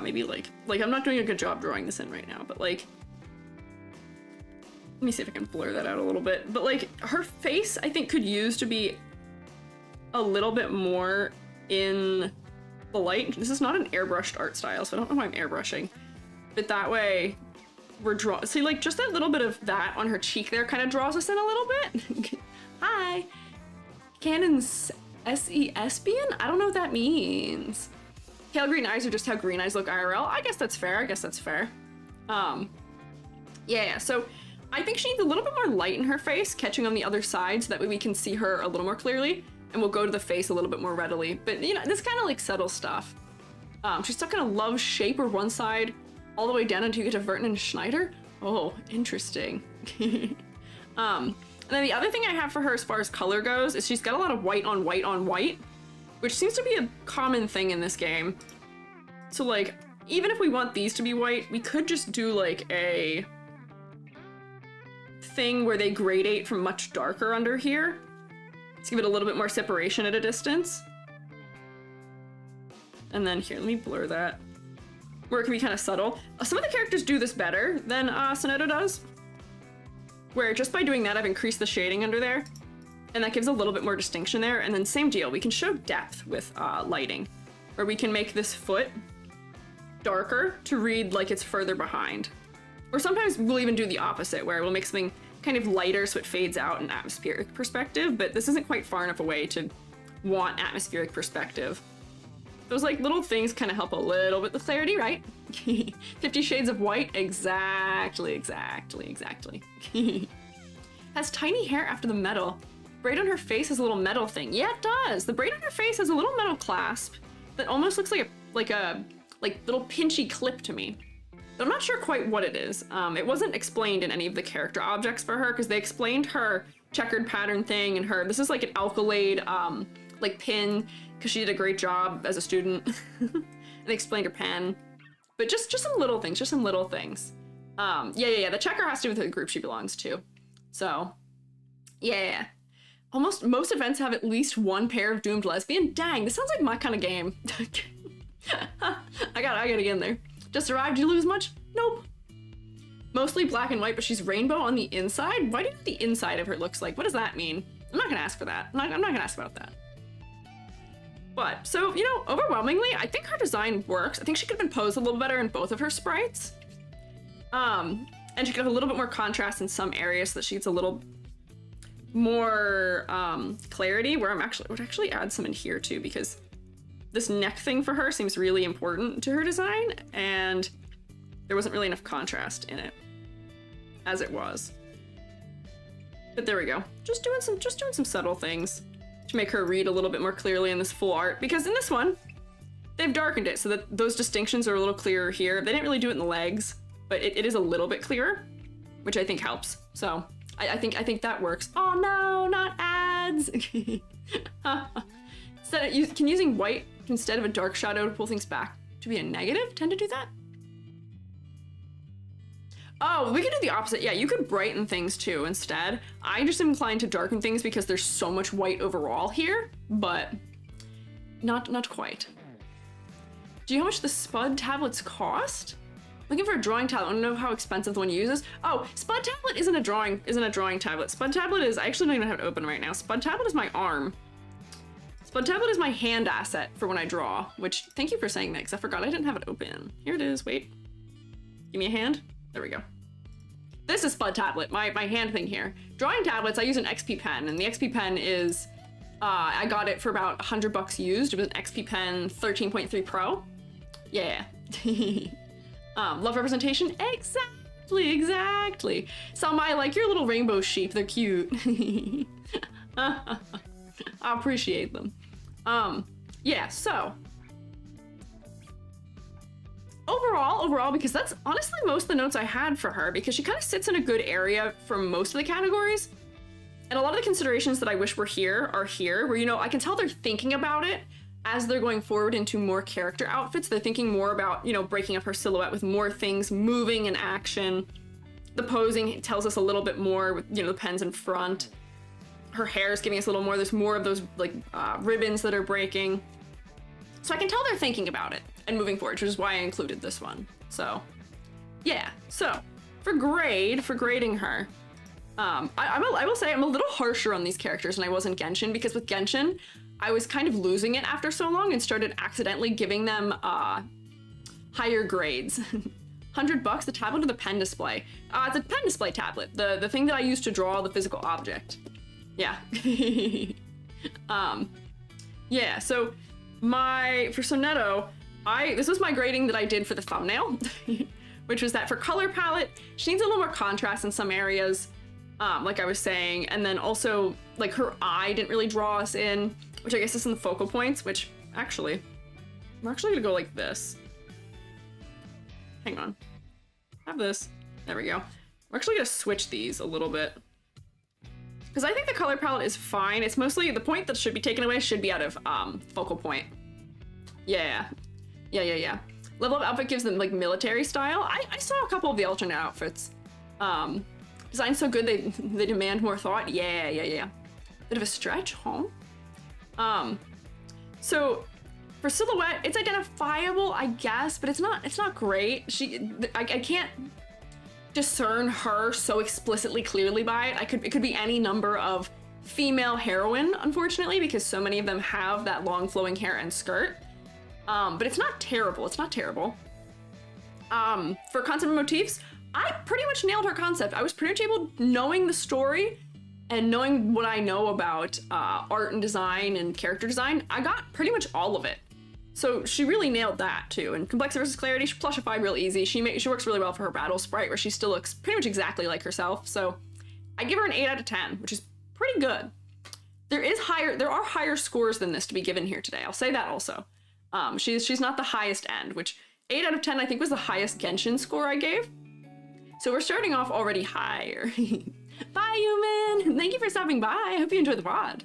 Maybe like I'm not doing a good job drawing this in right now, but like, let me see if I can blur that out a little bit. But like, her face, I think, could use to be a little bit more in the light. This is not an airbrushed art style, so I don't know why I'm airbrushing. But that way, we're drawing. See, like, just that little bit of that on her cheek there kind of draws us in a little bit. Hi. Canon's S-E-S-bian? I don't know what that means. Pale green eyes are just how green eyes look IRL. I guess that's fair. Yeah, so I think she needs a little bit more light in her face, catching on the other side, so that way we can see her a little more clearly, and we'll go to the face a little bit more readily. But, you know, this kind of like subtle stuff. She's stuck in a love shape or one side all the way down until you get to Verton and Schneider. Oh, interesting. And then the other thing I have for her as far as color goes is she's got a lot of white on white on white, which seems to be a common thing in this game. So like, even if we want these to be white, we could just do like a thing where they gradate from much darker under here. Let's give it a little bit more separation at a distance. And then here, let me blur that, where it can be kind of subtle. Some of the characters do this better than Sonetto does, where just by doing that, I've increased the shading under there, and that gives a little bit more distinction there. And then same deal, we can show depth with lighting, where we can make this foot darker to read like it's further behind. Or sometimes we'll even do the opposite, where we'll make something kind of lighter so it fades out in atmospheric perspective, but this isn't quite far enough away to want atmospheric perspective. Those like little things kind of help a little bit with clarity, right? 50 Shades of White, exactly. Has tiny hair after the metal. braid on her face has a little metal thing. Yeah, it does. The braid on her face has a little metal clasp that almost looks like a little pinchy clip to me. But I'm not sure quite what it is. It wasn't explained in any of the character objects for her, because they explained her checkered pattern thing and her, this is like an alkalade like pin, because she did a great job as a student. And they explained her pen. But just some little things, just some little things. Yeah, the checker has to do with the group she belongs to. So, yeah. Most events have at least one pair of doomed lesbian. Dang, this sounds like my kind of game. I gotta get in there. Just arrived, you lose much? Nope. Mostly black and white, but she's rainbow on the inside? Why do you know what the inside of her looks like? What does that mean? I'm not gonna ask for that. I'm not gonna ask about that. But, so, you know, overwhelmingly, I think her design works. I think she could have been posed a little better in both of her sprites. And she could have a little bit more contrast in some areas so that she gets a little more clarity, where would actually add some in here too, because this neck thing for her seems really important to her design, and there wasn't really enough contrast in it as it was. But there we go. Just doing some subtle things to make her read a little bit more clearly in this full art, because in this one they've darkened it so that those distinctions are a little clearer here. They didn't really do it in the legs, but it is a little bit clearer, which I think helps. So I think that works. Oh no, not ads. So can using white instead of a dark shadow to pull things back to be a negative tend to do that? Oh, we could do the opposite. Yeah, you could brighten things too instead. I just am inclined to darken things because there's so much white overall here, but not quite. Do you know how much the Spud tablets cost? Looking for a drawing tablet. I don't know how expensive the one you use is. Oh, Spud tablet isn't a drawing tablet. Spud tablet is, I actually don't even have it open right now. Spud tablet is my arm. Spud tablet is my hand asset for when I draw, which, thank you for saying that, because I forgot I didn't have it open. Here it is, wait. Give me a hand. There we go. This is Spud tablet, my hand thing here. Drawing tablets, I use an XP pen, and the XP pen is, I got it for about $100 used. It was an XP pen 13.3 Pro. Yeah. Love representation? Exactly. Salmai, like your little rainbow sheep, they're cute. I appreciate them. Yeah, so. Overall, because that's honestly most of the notes I had for her, because she kind of sits in a good area for most of the categories. And a lot of the considerations that I wish were here are here, where, you know, I can tell they're thinking about it as they're going forward into more character outfits. They're thinking more about, you know, breaking up her silhouette with more things moving in action. The posing tells us a little bit more with, you know, the pens in front. Her hair is giving us a little more. There's more of those, like, ribbons that are breaking. So I can tell they're thinking about it and moving forward, which is why I included this one. So, yeah. So, for grading her, I will say I'm a little harsher on these characters than I was in Genshin, because with Genshin, I was kind of losing it after so long and started accidentally giving them higher grades. $100, the tablet or the pen display? It's a pen display tablet, the thing that I use to draw the physical object. Yeah. Yeah, so for Sonetto, this was my grading that I did for the thumbnail, which was that for color palette, she needs a little more contrast in some areas, like I was saying, and then also, like, her eye didn't really draw us in, which I guess is in the focal points, which, actually, we're actually gonna go like this. Hang on. Have this. There we go. We're actually gonna switch these a little bit, because I think the color palette is fine. It's mostly the point that should be taken away should be out of focal point. Yeah. Level of outfit gives them, like, military style. I saw a couple of the alternate outfits. Design's so good they demand more thought. Yeah. Bit of a stretch, huh? So for silhouette, it's identifiable, I guess, but it's not great. I can't discern her so explicitly clearly by it. It could be any number of female heroine, unfortunately, because so many of them have that long flowing hair and skirt. But it's not terrible. For concept and motifs, I pretty much nailed her concept. I was pretty much able, knowing the story and knowing what I know about art and design and character design, I got pretty much all of it. So she really nailed that too. And complexity versus clarity, she plushified real easy. She works really well for her battle sprite, where she still looks pretty much exactly like herself. So I give her an 8 out of 10, which is pretty good. there are higher scores than this to be given here today. I'll say that also. She's not the highest end, which 8 out of 10 I think was the highest Genshin score I gave. So we're starting off already higher. Bye, human! Thank you for stopping by. I hope you enjoyed the VOD.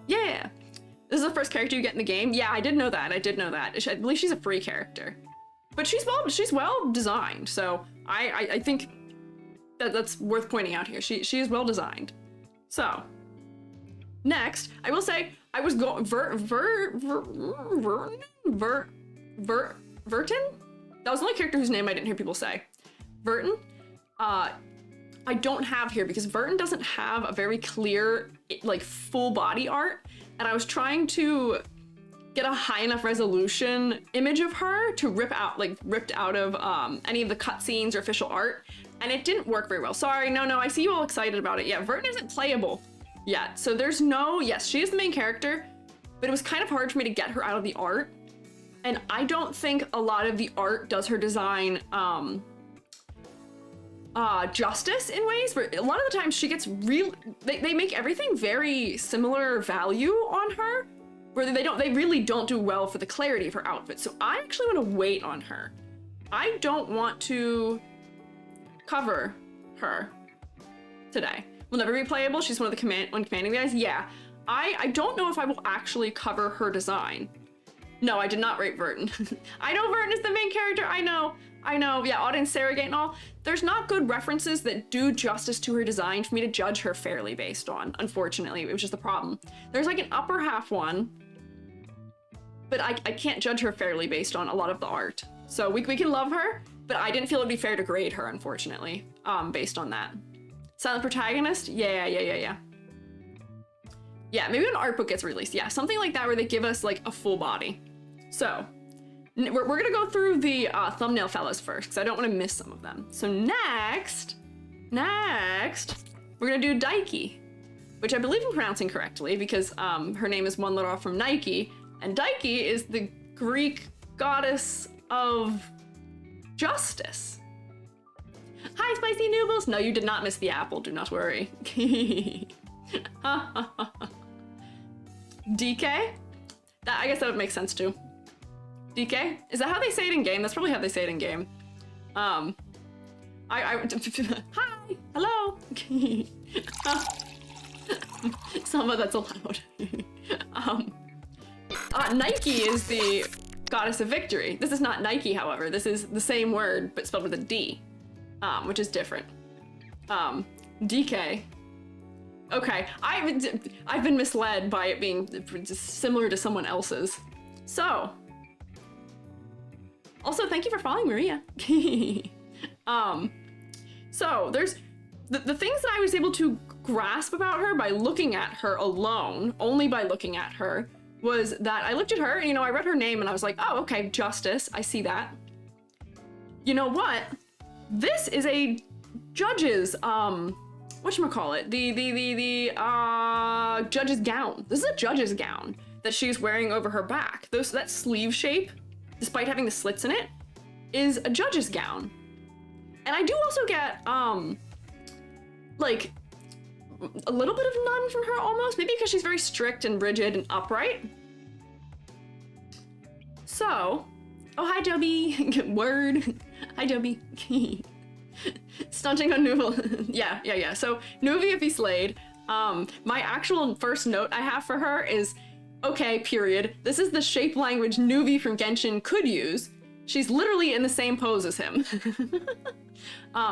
Yeah. This is the first character you get in the game. Yeah, I did know that. I did know that. I believe she's a free character. But she's well designed, so I think that's worth pointing out here. She is well designed. So, next, I will say I was going Vertin? That was the only character whose name I didn't hear people say. Vertin? I don't have here because Vertin doesn't have a very clear, like, full body art, and I was trying to get a high enough resolution image of her to ripped out of any of the cutscenes or official art, and it didn't work very well. Sorry, no, I see you all excited about it. Yeah, Vertin isn't playable yet, so there's no, yes, she is the main character, but it was kind of hard for me to get her out of the art, and I don't think a lot of the art does her design justice in ways where a lot of the time she gets they make everything very similar value on her, where they really don't do well for the clarity of her outfit. So I actually want to wait on her. I don't want to cover her today. Will never be playable. She's one of the commanding guys. Yeah, I don't know if I will actually cover her design. No, I did not rate Vertin. I know Vertin is the main character. I know. Yeah, audience surrogate and all. There's not good references that do justice to her design for me to judge her fairly based on. Unfortunately, it was just the problem. There's like an upper half one, but I can't judge her fairly based on a lot of the art. So we can love her, but I didn't feel it'd be fair to grade her, unfortunately, based on that. Silent protagonist? Yeah. Yeah, maybe an art book gets released. Yeah, something like that where they give us like a full body. So we're gonna go through the thumbnail fellas first because I don't want to miss some of them. So next, we're gonna do Dikke, which I believe I'm pronouncing correctly because her name is one letter off from Nike, and Dikke is the Greek goddess of justice. Hi, spicy noodles. No, you did not miss the apple. Do not worry. Dikke? I guess that would make sense too. Dikke? Is that how they say it in game? That's probably how they say it in game. Hi, hello. Selma, that's allowed. Nike is the goddess of victory. This is not Nike, however. This is the same word, but spelled with a D, which is different. Dikke. Okay, I've been misled by it being similar to someone else's. So, also thank you for following, Maria. So there's the things that I was able to grasp about her by looking at her alone, only by looking at her, was that I looked at her and, I read her name and I was like, oh, okay, justice, I see that. You know what? This is a judge's, whatchamacallit, the judge's gown. This is a judge's gown that she's wearing over her back. That sleeve shape, despite having the slits in it, is a judge's gown. And I do also get, like, a little bit of nun from her almost, maybe because she's very strict and rigid and upright. So, oh, hi, Dobby. Word. Hi, Dobby. Stunting on Nuvi. Yeah. So, Nuvi if he slayed. My actual first note I have for her is, okay, period. This is the shape language Nuvi from Genshin could use. She's literally in the same pose as him.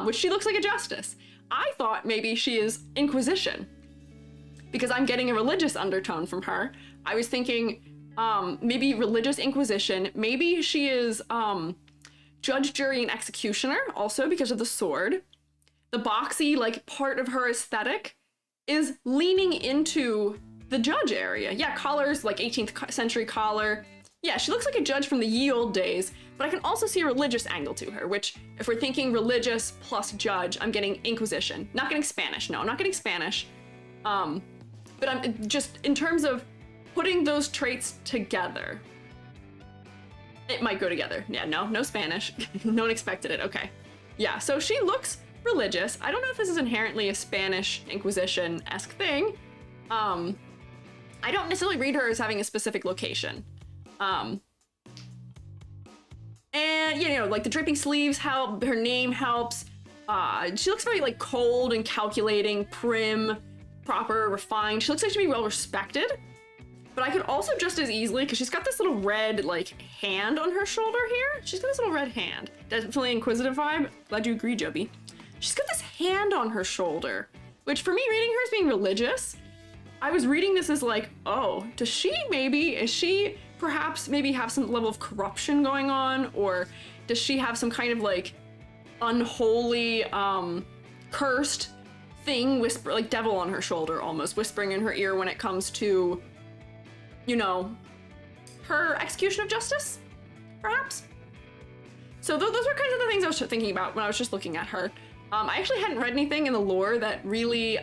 Which she looks like a justice. I thought maybe she is Inquisition, because I'm getting a religious undertone from her. I was thinking maybe religious Inquisition. Maybe she is judge, jury, and executioner, also because of the sword. The boxy, like, part of her aesthetic is leaning into the judge area. Yeah, collars, like 18th century collar. Yeah, she looks like a judge from the ye old days, but I can also see a religious angle to her, which, if we're thinking religious plus judge, I'm getting Inquisition. Not getting Spanish, no, I'm not getting Spanish. But I'm just, in terms of putting those traits together, it might go together. Yeah, no Spanish. No one expected it, okay. Yeah, so she looks religious. I don't know if this is inherently a Spanish Inquisition-esque thing, I don't necessarily read her as having a specific location. And, you know, like the draping sleeves help, her name helps. She looks very like cold and calculating, prim, proper, refined. She looks like she'd be well respected. But I could also just as easily, because she's got this little red like hand on her shoulder here. She's got this little red hand. Definitely inquisitive vibe. Glad you agree, Joby. She's got this hand on her shoulder, which for me reading her as being religious, I was reading this as like, oh, is she perhaps maybe have some level of corruption going on? Or does she have some kind of like unholy, cursed thing, like devil on her shoulder almost, whispering in her ear when it comes to, you know, her execution of justice, perhaps? So those were kind of the things I was thinking about when I was just looking at her. I actually hadn't read anything in the lore that really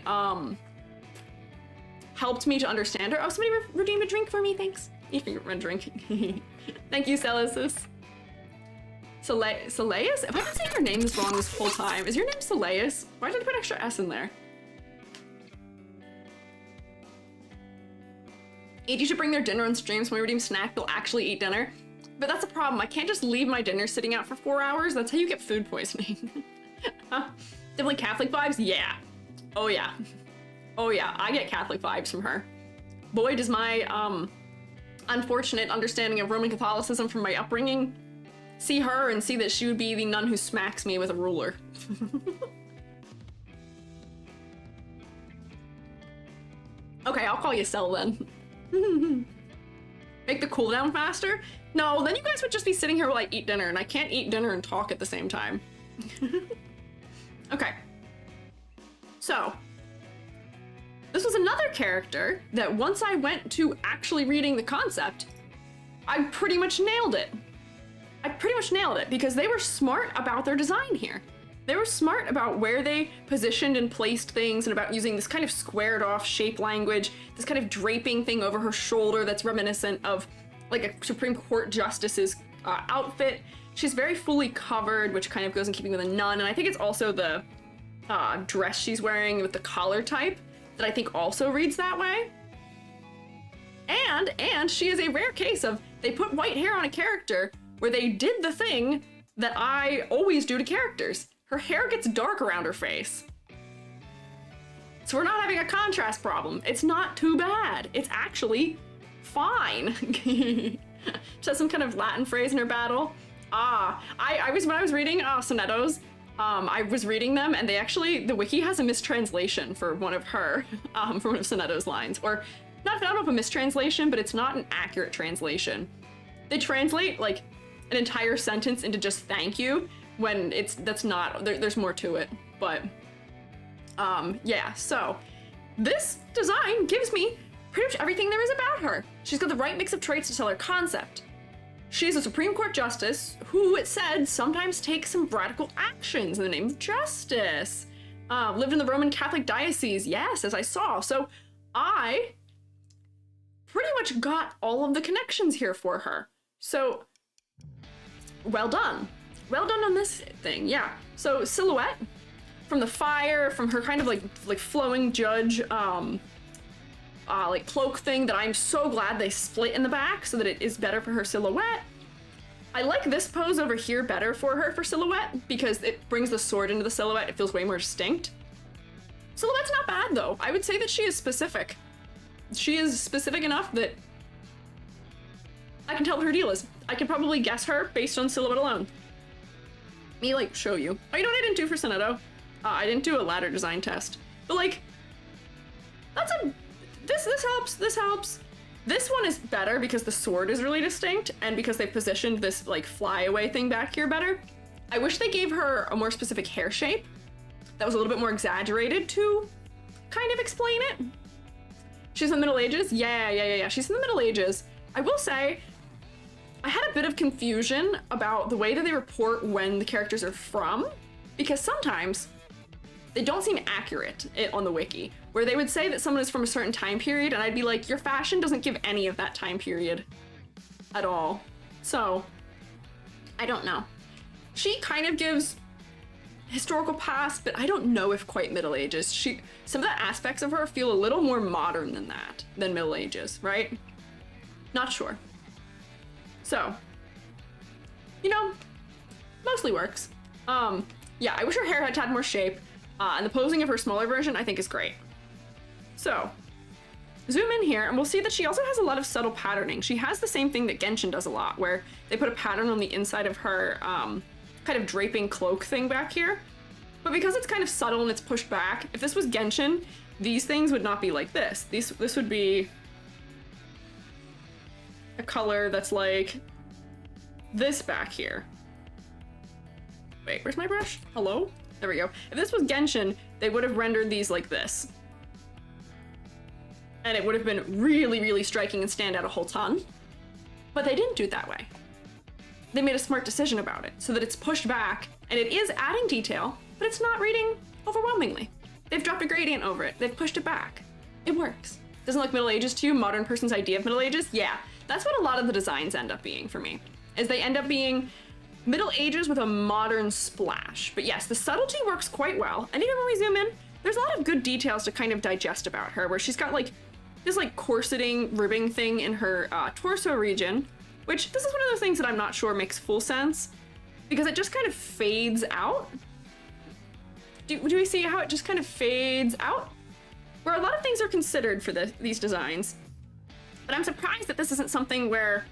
helped me to understand her. Oh, somebody redeemed a drink for me, thanks. If you're drinking. Thank you, Celesis. Soleus? Have I been saying your name this wrong this whole time? Is your name Soleus? Why did I put extra S in there? You should bring their dinner on streams. When we redeem snack, they'll actually eat dinner. But that's a problem. I can't just leave my dinner sitting out for 4 hours. That's how you get food poisoning. Definitely Catholic vibes? Yeah. Oh yeah. Oh yeah, I get Catholic vibes from her. Boy, does my unfortunate understanding of Roman Catholicism from my upbringing see her and see that she would be the nun who smacks me with a ruler. Okay, I'll call you Cel then. Make the cooldown faster? No, then you guys would just be sitting here while I eat dinner, and I can't eat dinner and talk at the same time. Okay. So, this was another character that once I went to actually reading the concept, I pretty much nailed it. I pretty much nailed it because they were smart about their design here. They were smart about where they positioned and placed things and about using this kind of squared off shape language, this kind of draping thing over her shoulder that's reminiscent of like a Supreme Court justice's outfit. She's very fully covered, which kind of goes in keeping with a nun, and I think it's also the dress she's wearing with the collar type that I think also reads that way. And she is a rare case of they put white hair on a character where they did the thing that I always do to characters. Her hair gets dark around her face. So we're not having a contrast problem. It's not too bad. It's actually fine. She has some kind of Latin phrase in her battle. When I was reading Sonettos, I was reading them and they actually, the wiki has a mistranslation for one of her, for one of Sonetto's lines. Or, I don't know if a mistranslation, but it's not an accurate translation. They translate like an entire sentence into just thank you when that's not, there's more to it. But, yeah, so this design gives me pretty much everything there is about her. She's got the right mix of traits to tell her concept. She's a Supreme Court justice who, it said, sometimes takes some radical actions in the name of justice. Lived in the Roman Catholic diocese, yes, as I saw. So I pretty much got all of the connections here for her. So, well done. Well done on this thing, yeah. So silhouette, from the fire, from her kind of like flowing judge, like cloak thing that I'm so glad they split in the back so that it is better for her silhouette. I like this pose over here better for her for silhouette because it brings the sword into the silhouette. It feels way more distinct. Silhouette's not bad though. I would say that she is specific. She is specific enough that I can tell what her deal is. I can probably guess her based on silhouette alone. Me like show you. Oh, you know what I didn't do for Sonetto? I didn't do a ladder design test. But like, that's a, this helps. This one is better because the sword is really distinct and because they positioned this like flyaway thing back here better. I wish they gave her a more specific hair shape that was a little bit more exaggerated to kind of explain it. She's in the Middle Ages? Yeah. She's in the Middle Ages. I will say, I had a bit of confusion about the way that they report when the characters are from, because sometimes they don't seem accurate on the wiki, where they would say that someone is from a certain time period, and I'd be like, your fashion doesn't give any of that time period at all. So, I don't know. She kind of gives historical past, but I don't know if quite Middle Ages. Some of the aspects of her feel a little more modern than that, than Middle Ages, right? Not sure. So, you know, mostly works. Yeah, I wish her hair had more shape, and the posing of her smaller version I think is great. So, zoom in here, and we'll see that she also has a lot of subtle patterning. She has the same thing that Genshin does a lot, where they put a pattern on the inside of her kind of draping cloak thing back here. But because it's kind of subtle and it's pushed back, if this was Genshin, these things would not be like this. This would be a color that's like this back here. Wait, where's my brush? Hello? There we go. If this was Genshin, they would have rendered these like this. And it would have been really, really striking and stand out a whole ton. But they didn't do it that way. They made a smart decision about it, so that it's pushed back, and it is adding detail, but it's not reading overwhelmingly. They've dropped a gradient over it. They've pushed it back. It works. Doesn't look Middle Ages to you? Modern person's idea of Middle Ages? Yeah, that's what a lot of the designs end up being for me, is they end up being Middle Ages with a modern splash. But yes, the subtlety works quite well, and even when we zoom in, there's a lot of good details to kind of digest about her, where she's got like this like corseting ribbing thing in her torso region, which this is one of those things that I'm not sure makes full sense, because it just kind of fades out. Do we see how it just kind of fades out? Where a lot of things are considered for these designs, but I'm surprised that this isn't something where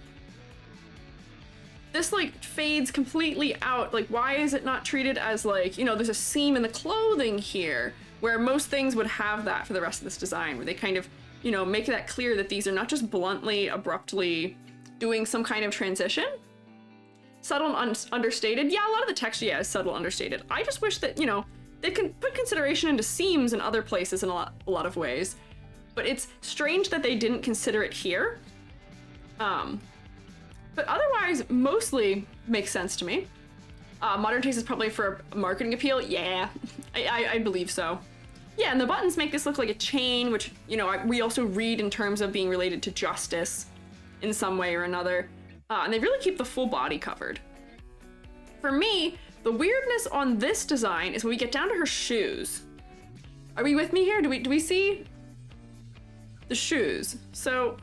this like fades completely out. Like, why is it not treated as like, you know, there's a seam in the clothing here, where most things would have that for the rest of this design, where they kind of, you know, make that clear that these are not just bluntly, abruptly doing some kind of transition. Subtle and understated. Yeah, a lot of the texture, yeah, is subtle, understated. I just wish that, you know, they can put consideration into seams in other places in a lot of ways. But it's strange that they didn't consider it here. But otherwise, mostly makes sense to me. Modern taste is probably for marketing appeal. Yeah, I believe so. Yeah, and the buttons make this look like a chain, which, you know, we also read in terms of being related to justice in some way or another. And they really keep the full body covered. For me, the weirdness on this design is when we get down to her shoes. Are we with me here? Do we see the shoes? So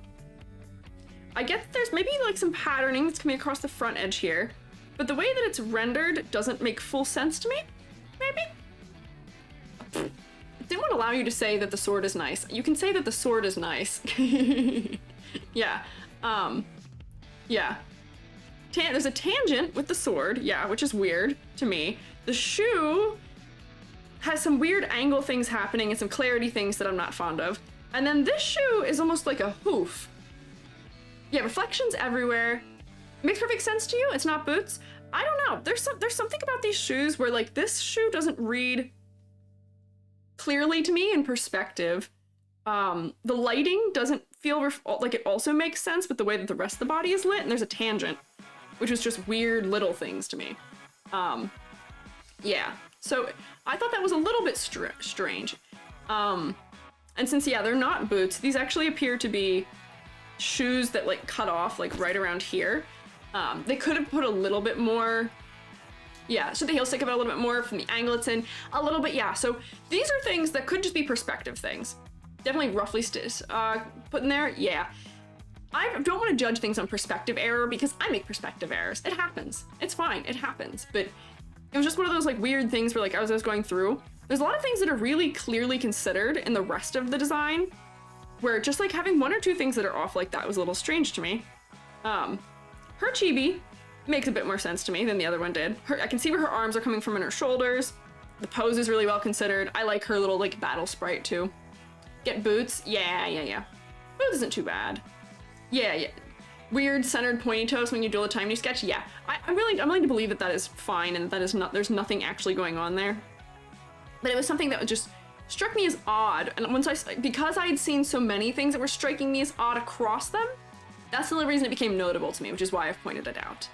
I get that there's maybe like some patterning that's coming across the front edge here, but the way that it's rendered doesn't make full sense to me, maybe? It didn't want to allow you to say that the sword is nice. You can say that the sword is nice. Yeah. Yeah. There's a tangent with the sword, yeah, which is weird to me. The shoe has some weird angle things happening and some clarity things that I'm not fond of. And then this shoe is almost like a hoof. Yeah, reflections everywhere. Makes perfect sense to you? It's not boots? I don't know. There's something about these shoes where like this shoe doesn't read clearly to me in perspective. The lighting doesn't feel like it also makes sense with the way that the rest of the body is lit, and there's a tangent, which was just weird little things to me. Yeah, so I thought that was a little bit strange. And since, yeah, they're not boots, these actually appear to be shoes that like cut off like right around here. They could have put a little bit more, yeah, so the heel stick about a little bit more from the angle it's in, a little bit, yeah. So these are things that could just be perspective things. Definitely roughly put in there, yeah. I don't want to judge things on perspective error because I make perspective errors. It happens. It's fine. It happens. But it was just one of those like weird things where like as I was going through, there's a lot of things that are really clearly considered in the rest of the design, where just like having one or two things that are off like that was a little strange to me. Her chibi makes a bit more sense to me than the other one did. I can see where her arms are coming from in her shoulders. The pose is really well considered. I like her little like battle sprite too. Get boots? Yeah. Boots isn't too bad. Yeah. Weird centered pointy toes when you do all the time you sketch? Yeah. I'm willing to believe that that is fine and that is not, there's nothing actually going on there. But it was something that just struck me as odd. And because I had seen so many things that were striking me as odd across them, that's the only reason it became notable to me, which is why I've pointed it out.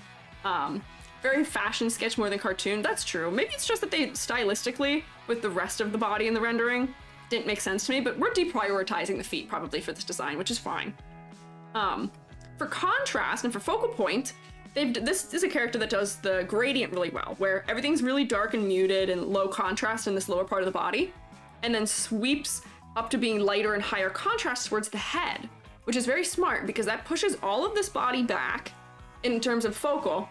Very fashion sketch more than cartoon. That's true. Maybe it's just that they stylistically, with the rest of the body in the rendering, didn't make sense to me, but we're deprioritizing the feet probably for this design, which is fine. For contrast and for focal point, this is a character that does the gradient really well, where everything's really dark and muted and low contrast in this lower part of the body, and then sweeps up to being lighter and higher contrast towards the head, which is very smart because that pushes all of this body back in terms of focal,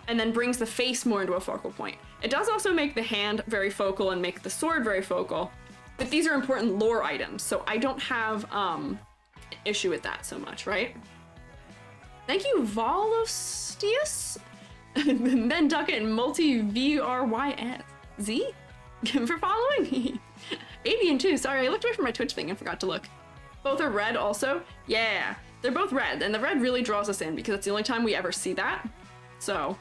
and then brings the face more into a focal point. It does also make the hand very focal and make the sword very focal, but these are important lore items, so I don't have an issue with that so much, right? Thank you, Volostius, Ben Duckett, and Multi-VRYS Z for following. Avian too, sorry, I looked away from my Twitch thing and forgot to look. Both are red also? Yeah, they're both red, and the red really draws us in because it's the only time we ever see that. So,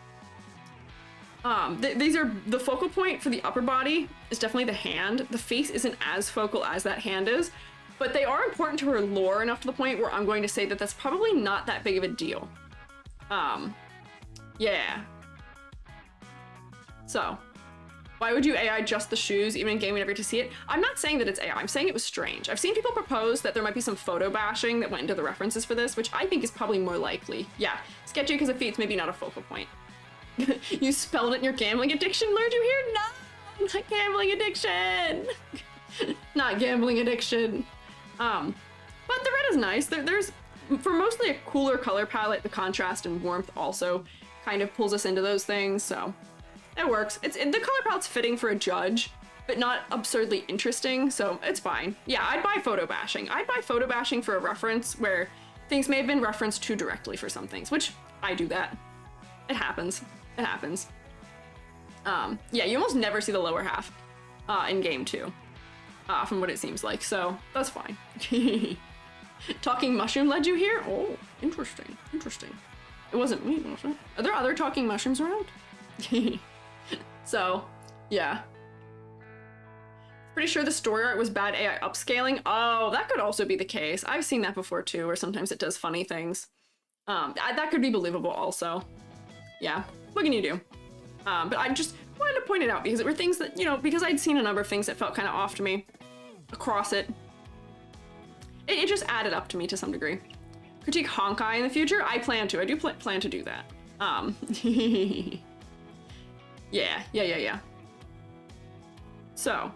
these are, the focal point for the upper body is definitely the hand. The face isn't as focal as that hand is, but they are important to her lore enough to the point where I'm going to say that that's probably not that big of a deal. Yeah. So, why would you AI just the shoes, even in game we never get to see it? I'm not saying that it's AI, I'm saying it was strange. I've seen people propose that there might be some photo bashing that went into the references for this, which I think is probably more likely. Yeah, sketchy because of feet's maybe not a focal point. You spelled it in your gambling addiction, lured you here? No, not gambling addiction. Not gambling addiction. But the red is nice. There's, for mostly a cooler color palette, the contrast and warmth also kind of pulls us into those things, so it works. The color palette's fitting for a judge, but not absurdly interesting, so it's fine. Yeah, I'd buy photo bashing. I'd buy photo bashing for a reference where things may have been referenced too directly for some things, which I do that. It happens. It happens. Yeah, you almost never see the lower half in game 2. From what it seems like, so that's fine. Talking mushroom led you here? Oh, interesting, interesting. It wasn't me, was it? Are there other talking mushrooms around? So, yeah. Pretty sure the story art was bad AI upscaling. Oh, that could also be the case. I've seen that before too, where sometimes it does funny things. That could be believable also. Yeah, what can you do? But I just wanted to point it out because it were things that, you know, because I'd seen a number of things that felt kind of off to me across it. It just added up to me to some degree. Critique Honkai in the future? I plan to. I do plan to do that. Yeah. So,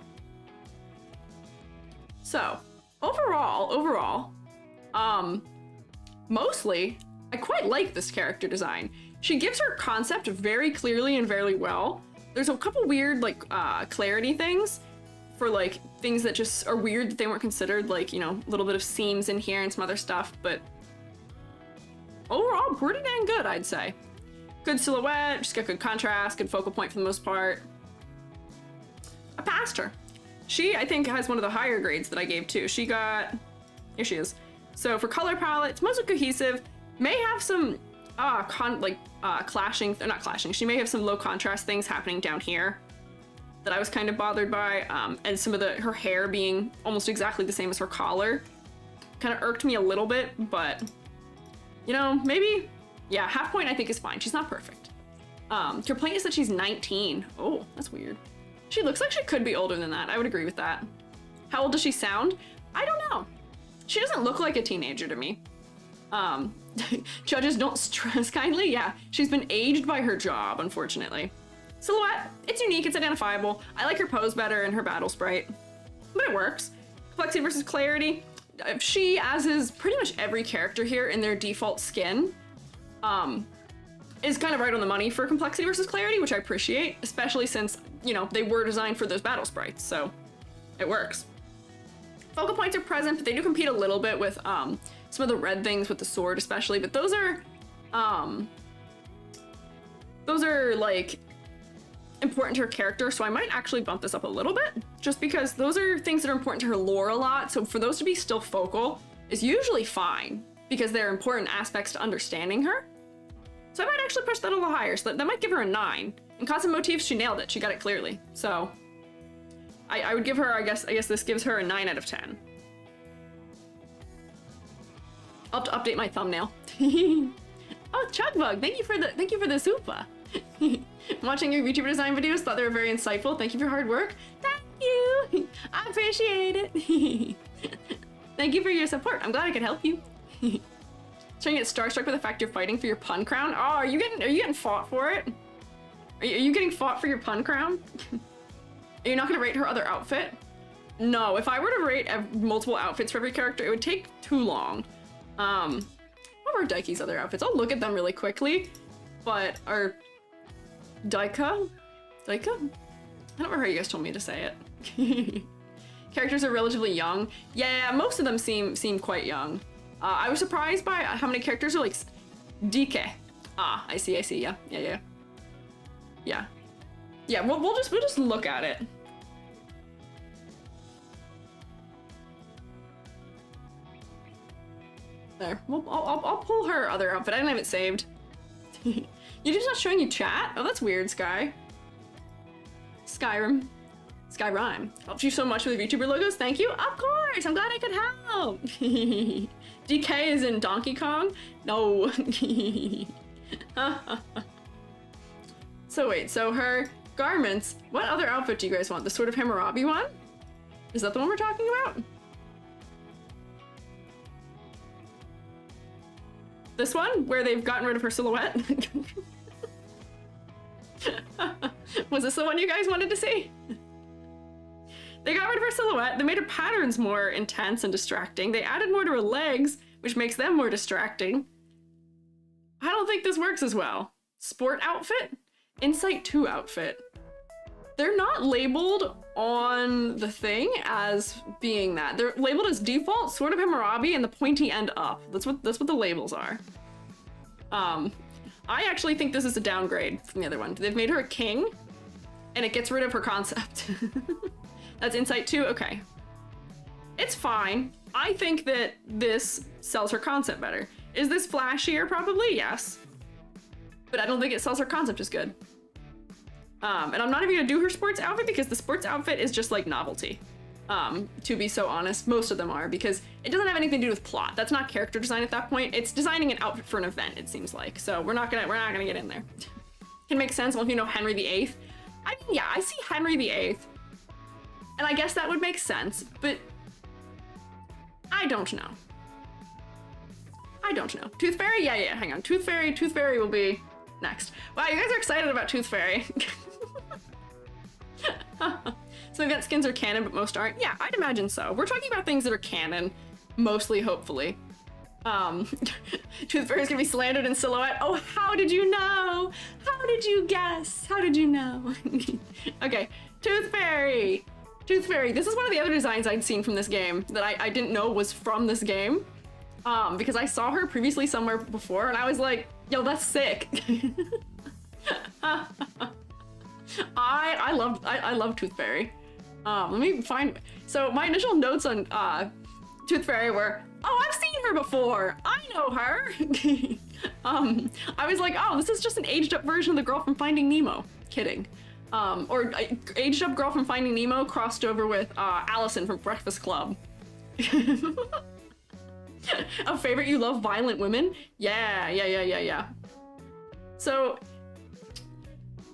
overall, mostly, I quite like this character design. She gives her concept very clearly and very well. There's a couple weird, like, clarity things for, like, things that just are weird that they weren't considered, like, you know, a little bit of seams in here and some other stuff, but overall, pretty dang good, I'd say. Good silhouette, just got good contrast, good focal point for the most part. I passed her. She, I think, has one of the higher grades that I gave too. She got, here she is. So for color palette, it's mostly cohesive, may have some clashing, not clashing, she may have some low contrast things happening down here that I was kind of bothered by, and some of her hair being almost exactly the same as her collar kind of irked me a little bit, but, you know, maybe, yeah, half point I think is fine. She's not perfect. Complaint is that she's 19. Oh, that's weird. She looks like she could be older than that. I would agree with that. How old does she sound? I don't know. She doesn't look like a teenager to me. Judges don't stress kindly. Yeah, she's been aged by her job, unfortunately. Silhouette, it's unique, it's identifiable. I like her pose better and her battle sprite, but it works. Complexity versus clarity. She, as is pretty much every character here in their default skin, is kind of right on the money for complexity versus clarity, which I appreciate, especially since, you know, they were designed for those battle sprites, so it works. Focal points are present, but they do compete a little bit with some of the red things with the sword especially, but those are like important to her character, so I might actually bump this up a little bit, just because those are things that are important to her lore a lot, so for those to be still focal is usually fine, because they're important aspects to understanding her. So I might actually push that a little higher, so that might give her a 9. In Constant Motifs, she nailed it, she got it clearly, so I would give her, I guess this gives her a 9 out of 10. I'll have to update my thumbnail. Oh, Chuckbug, thank you for the super. Watching your YouTuber design videos, thought they were very insightful. Thank you for your hard work. Thank you. I appreciate it. Thank you for your support. I'm glad I could help you. Starting to get starstruck by the fact you're fighting for your pun crown. Oh, are you getting fought for it? Are you getting fought for your pun crown? Are you not gonna rate her other outfit? No, if I were to rate multiple outfits for every character, it would take too long. What were Dike's other outfits? I'll look at them really quickly. But are Dikke? I don't remember how you guys told me to say it. Characters are relatively young. Yeah, most of them seem quite young. I was surprised by how many characters are like Dikke. Ah, I see. Yeah. We'll just look at it. There. I'll pull her other outfit. I didn't have it saved. YouTube's not showing you chat? Oh, that's weird, Sky. Skyrim. Skyrime. Helps you so much with VTuber logos. Thank you. Of course. I'm glad I could help. DK is in Donkey Kong? No. So wait, so her garments. What other outfit do you guys want? The sort of Hammurabi one? Is that the one we're talking about? This one? Where they've gotten rid of her silhouette? Was this the one you guys wanted to see? They got rid of her silhouette, they made her patterns more intense and distracting, they added more to her legs, which makes them more distracting. I don't think this works as well. Sport outfit? Insight 2 outfit. They're not labeled on the thing as being that. They're labeled as default, sort of Hammurabi, and the pointy end up. That's what the labels are. I actually think this is a downgrade from the other one. They've made her a king, and it gets rid of her concept. That's Insight 2? Okay. It's fine. I think that this sells her concept better. Is this flashier? Probably, yes. But I don't think it sells her concept as good. And I'm not even gonna do her sports outfit because the sports outfit is just like novelty. To be so honest, most of them are, because it doesn't have anything to do with plot. That's not character design at that point. It's designing an outfit for an event, it seems like. So we're not gonna get in there. Can make sense once you know Henry VIII. I mean, yeah, I see Henry VIII, and I guess that would make sense, but I don't know. I don't know. Tooth Fairy? Yeah, hang on. Tooth Fairy will be next. Wow, you guys are excited about Tooth Fairy. Some event skins are canon, but most aren't. Yeah, I'd imagine so. We're talking about things that are canon, mostly, hopefully. Tooth Fairy's gonna be slandered in silhouette. Oh, how did you know? How did you guess? How did you know? Okay, Tooth Fairy. Tooth Fairy. This is one of the other designs I'd seen from this game that I didn't know was from this game. Because I saw her previously somewhere before, and I was like, yo, that's sick. I love Tooth Fairy. Let me find. So my initial notes on Tooth Fairy were, oh, I've seen her before. I know her. I was like, oh, this is just an aged up version of the girl from Finding Nemo. Kidding. Or aged up girl from Finding Nemo crossed over with Allison from Breakfast Club. A favorite, you love violent women? Yeah. So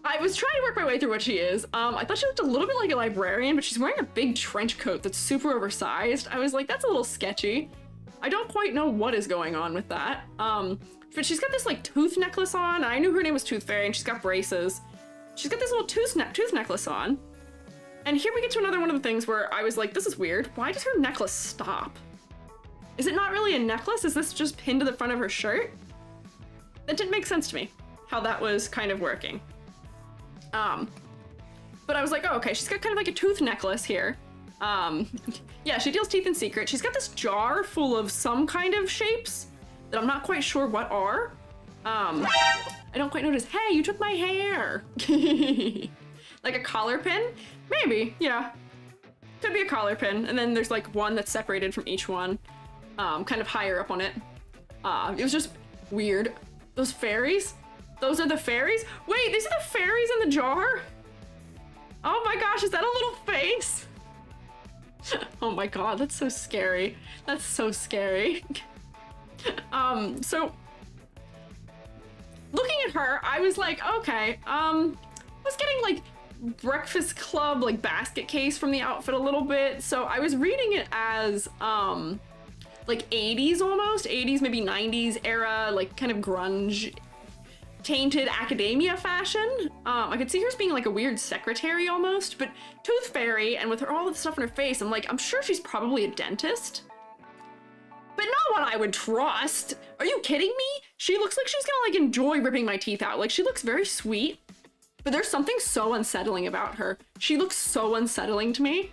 I was trying to work my way through what she is. I thought she looked a little bit like a librarian, but she's wearing a big trench coat that's super oversized. I was like, that's a little sketchy. I don't quite know what is going on with that. But she's got this like tooth necklace on. I knew her name was Tooth Fairy, and she's got braces. She's got this little tooth necklace on. And here we get to another one of the things where I was like, this is weird. Why does her necklace stop? Is it not really a necklace? Is this just pinned to the front of her shirt? That didn't make sense to me, how that was kind of working. But I was like, oh, okay, she's got kind of like a tooth necklace here. Yeah, she deals teeth in secret. She's got this jar full of some kind of shapes that I'm not quite sure what are. I don't quite notice. Hey, you took my hair. Like a collar pin? Maybe, yeah. Could be a collar pin. And then there's like one that's separated from each one. Kind of higher up on it. It was just weird. Those fairies? Those are the fairies? Wait, these are the fairies in the jar? Oh my gosh, is that a little face? Oh my god, that's so scary. That's so scary. So looking at her, I was like, okay, I was getting like Breakfast Club like basket case from the outfit a little bit. So I was reading it as like 80s almost, 80s, maybe 90s era, like kind of grunge tainted academia fashion. I could see her as being like a weird secretary almost, but Tooth Fairy, and with her all the stuff in her face, I'm like, I'm sure she's probably a dentist. But not what I would trust. Are you kidding me? She looks like she's gonna like enjoy ripping my teeth out. Like, she looks very sweet, but there's something so unsettling about her. She looks so unsettling to me.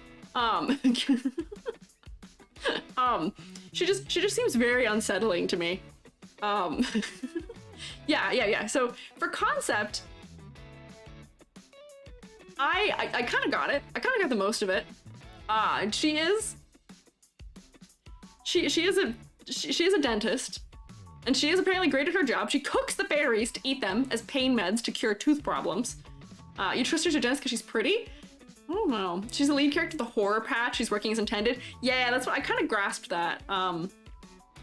She just seems very unsettling to me. Yeah. So for concept, I kind of got it. I kind of got the most of it. She is a dentist, and she is apparently great at her job. She cooks the fairies to eat them as pain meds to cure tooth problems. You trust her as a dentist because she's pretty? I don't know. She's the lead character of the horror patch. She's working as intended. Yeah, that's what I kind of grasped that. I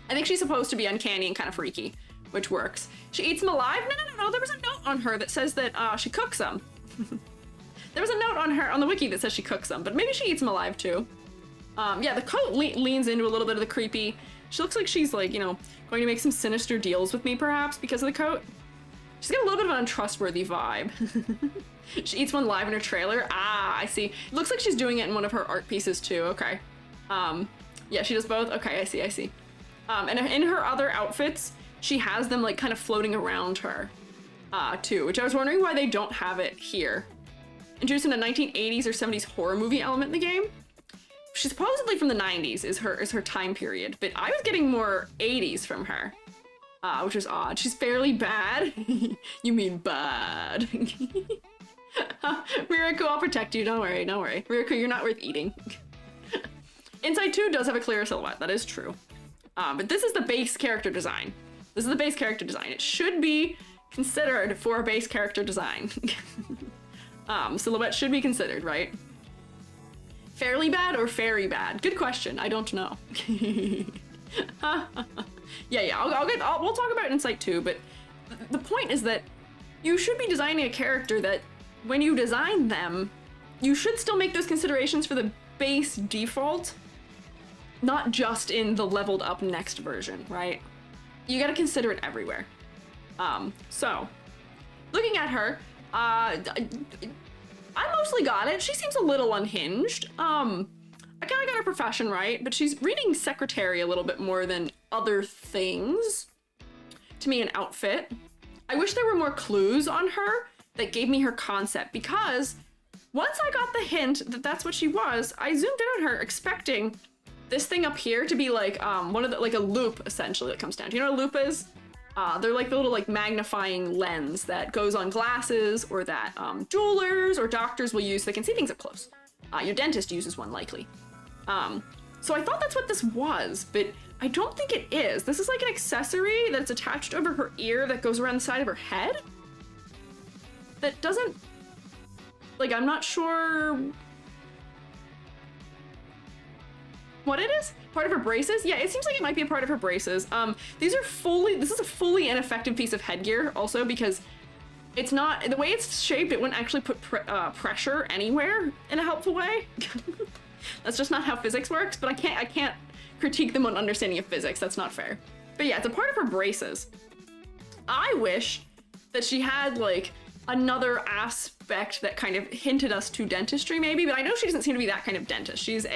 think she's supposed to be uncanny and kind of freaky, which works. She eats them alive? No. There was a note on her that says that she cooks them. There was a note on her on the wiki that says she cooks them, but maybe she eats them alive too. Yeah, the coat leans into a little bit of the creepy. She looks like she's like, you know, going to make some sinister deals with me perhaps because of the coat. She's got a little bit of an untrustworthy vibe. She eats one live in her trailer. Ah, I see. It looks like she's doing it in one of her art pieces too. Okay. Yeah, she does both. Okay, I see. And in her other outfits, she has them like kind of floating around her too, which I was wondering why they don't have it here. Introducing a 1980s or 70s horror movie element in the game. She's supposedly from the 90s is her time period, but I was getting more 80s from her, which is odd. She's fairly bad. You mean bad. Miraku, I'll protect you. Don't worry. Miraku, you're not worth eating. Inside 2 does have a clearer silhouette. That is true. But this is the base character design. It should be considered for a base character design. Silhouette should be considered, right? Fairly bad or fairy bad? Good question. I don't know. Yeah. We'll talk about Insight 2, but the point is that you should be designing a character that when you design them, you should still make those considerations for the base default, not just in the leveled up next version, right? You gotta consider it everywhere. So, looking at her, I mostly got it. She seems a little unhinged. I kind of got her profession right, but she's reading secretary a little bit more than other things. To me, an outfit. I wish there were more clues on her that gave me her concept, because once I got the hint that that's what she was, I zoomed in on her expecting this thing up here to be like one of the, like a loop essentially that comes down. Do you know what a loop is? They're like the little like magnifying lens that goes on glasses, or that jewelers or doctors will use so they can see things up close. Your dentist uses one likely. So I thought that's what this was, but I don't think it is. This is like an accessory that's attached over her ear that goes around the side of her head. That doesn't, like, I'm not sure what it is. Part of her braces? Yeah, it seems like it might be a part of her braces. This is a fully ineffective piece of headgear also, because it's not, the way it's shaped, it wouldn't actually put pressure anywhere in a helpful way. That's just not how physics works, but I can't critique them on understanding of physics. That's not fair. But yeah, it's a part of her braces. I wish that she had like another aspect that kind of hinted us to dentistry maybe, but I know she doesn't seem to be that kind of dentist. She is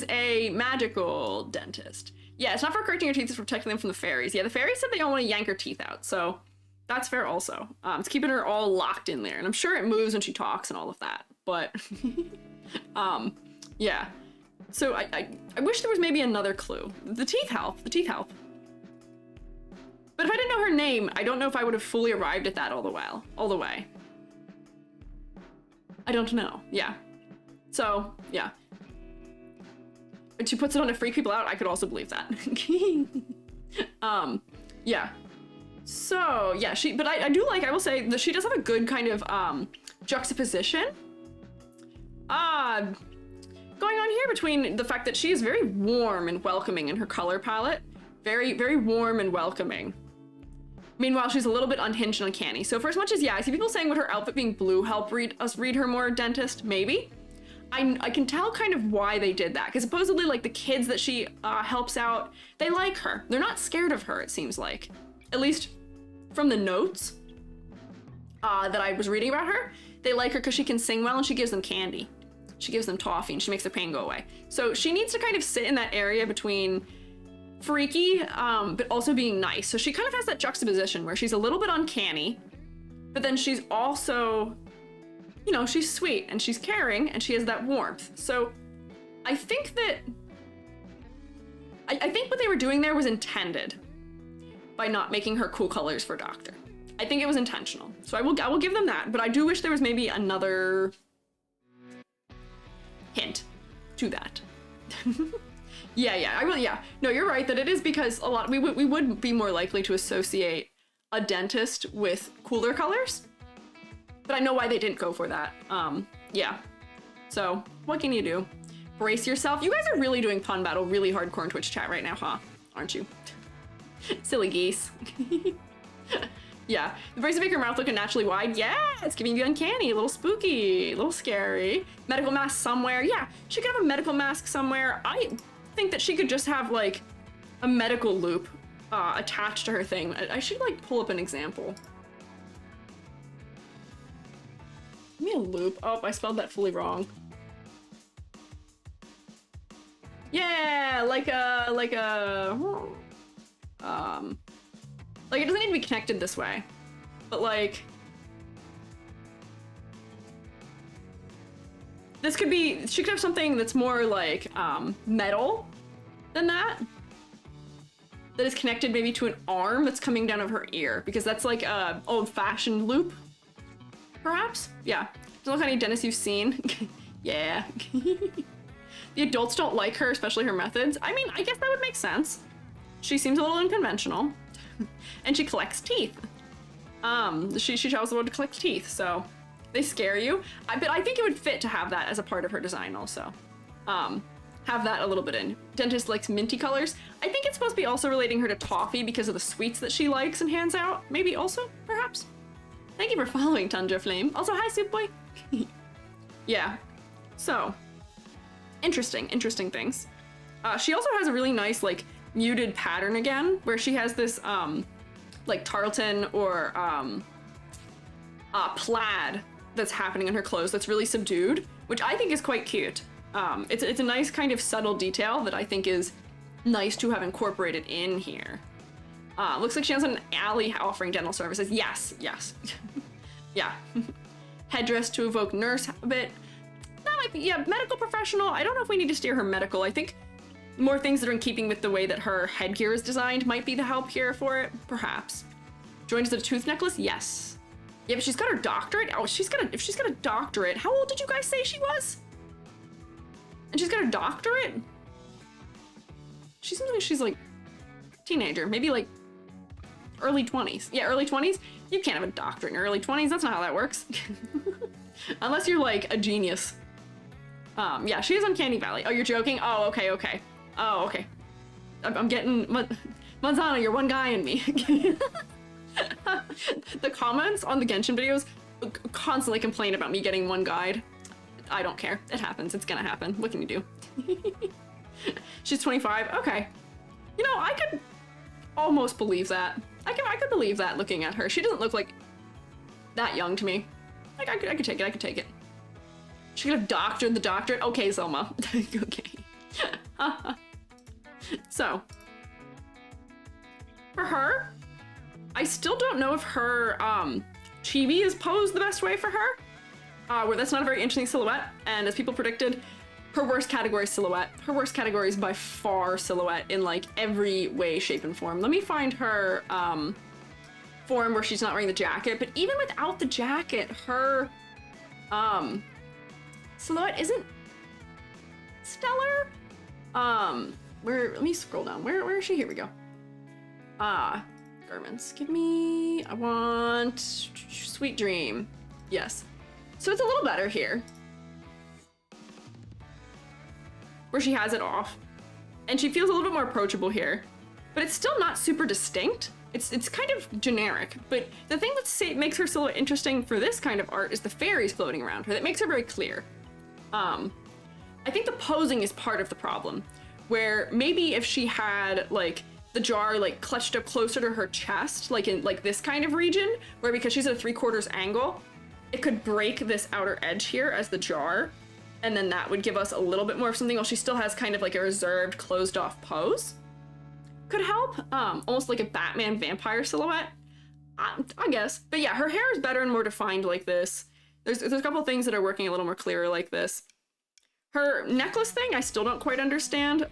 a magical dentist. Yeah, it's not for correcting your teeth, it's for protecting them from the fairies. Yeah, the fairies said they don't want to yank her teeth out, so that's fair also. It's keeping her all locked in there, and I'm sure it moves when she talks and all of that, but yeah. So I wish there was maybe another clue. The teeth help. But if I didn't know her name, I don't know if I would have fully arrived at that all the way. I don't know. Yeah. So, yeah. When she puts it on to freak people out, I could also believe that. Yeah. So, yeah, but I do like, I will say that she does have a good kind of juxtaposition. Going on here between the fact that she is very warm and welcoming in her color palette. Very, very warm and welcoming. Meanwhile, she's a little bit unhinged and uncanny. So for as much as, yeah, I see people saying would her outfit being blue help read her more dentist? Maybe. I can tell kind of why they did that, because supposedly like the kids that she helps out, they like her. They're not scared of her, it seems like. At least from the notes that I was reading about her, they like her because she can sing well and she gives them candy. She gives them toffee and she makes their pain go away. So she needs to kind of sit in that area between freaky, but also being nice. So she kind of has that juxtaposition where she's a little bit uncanny, but then she's also, you know, she's sweet and she's caring and she has that warmth. So I think that, I think what they were doing there was intended by not making her cool colors for Doctor. I think it was intentional. So I will give them that, but I do wish there was maybe another hint to that. Yeah. No, you're right that it is because we would be more likely to associate a dentist with cooler colors. But I know why they didn't go for that. Yeah. So what can you do? Brace yourself. You guys are really doing pun battle really hardcore in Twitch chat right now, huh? Aren't you? Silly geese. Yeah. The brace to make her mouth look unnaturally wide. Yeah, it's giving you uncanny, a little spooky, a little scary. Medical mask somewhere. Yeah, she could have a medical mask somewhere. I think that she could just have like a medical loop attached to her thing. I should like pull up an example. Give me a loop. Oh, I spelled that fully wrong. Yeah, like it doesn't need to be connected this way, but like this could be, she could have something that's more like metal than that is connected maybe to an arm that's coming down of her ear, because that's like a old-fashioned loop, perhaps? Yeah. Don't look how many dentists you've seen. Yeah. The adults don't like her, especially her methods. I mean, I guess that would make sense. She seems a little unconventional. And she collects teeth. She travels the world to collect teeth, so they scare you. But I think it would fit to have that as a part of her design also. Have that a little bit in. Dentist likes minty colors. I think it's supposed to be also relating her to toffee because of the sweets that she likes and hands out. Maybe also, perhaps? Thank you for following, Tundra Flame. Also, hi, Soup Boy. Yeah. So, interesting things. She also has a really nice, like, muted pattern again, where she has this, like, tarlatan or, plaid that's happening in her clothes that's really subdued, which I think is quite cute. It's a nice kind of subtle detail that I think is nice to have incorporated in here. Looks like she has an alley offering dental services. Yes. Yeah. Headdress to evoke nurse habit. That might be, yeah, medical professional. I don't know if we need to steer her medical. I think more things that are in keeping with the way that her headgear is designed might be the help here for it, perhaps. Joined as a tooth necklace? Yes. Yeah, but she's got her doctorate. Oh, if she's got a doctorate. How old did you guys say she was? And she's got a doctorate? She seems like she's like teenager, maybe like early 20s. Yeah, early 20s. You can't have a doctorate in your early 20s. That's not how that works. Unless you're like a genius. Yeah, she is Uncanny Valley. Oh, you're joking? Oh, okay. Oh, okay. I'm getting... Manzana, you're one guy in me. The comments on the Genshin videos constantly complain about me getting one guide. I don't care. It happens. It's gonna happen. What can you do? She's 25. Okay. You know, I could almost believe that. I could believe that looking at her. She doesn't look like that young to me. Like, I could take it. She could have doctored the doctorate. Okay, Selma. Okay. So, for her, I still don't know if her chibi is posed the best way for her. Where that's not a very interesting silhouette, and as people predicted, her worst category is silhouette. Her worst category is by far silhouette in like every way, shape, and form. Let me find her form where she's not wearing the jacket, but even without the jacket, her silhouette isn't stellar. Let me scroll down. Where is she? Here we go. Garments. I want Sweet Dream. Yes. So it's a little better here, where she has it off, and she feels a little bit more approachable here, but it's still not super distinct. It's kind of generic, but the thing that makes her silhouette interesting for this kind of art is the fairies floating around her. That makes her very clear. I think the posing is part of the problem, where maybe if she had like the jar like clutched up closer to her chest, like in like this kind of region, where because she's at a 3/4 angle, it could break this outer edge here as the jar, and then that would give us a little bit more of something while she still has kind of like a reserved, closed off pose. Could help, almost like a Batman vampire silhouette, I guess. But yeah, her hair is better and more defined like this. There's a couple things that are working a little more clear like this. Her necklace thing, I still don't quite understand.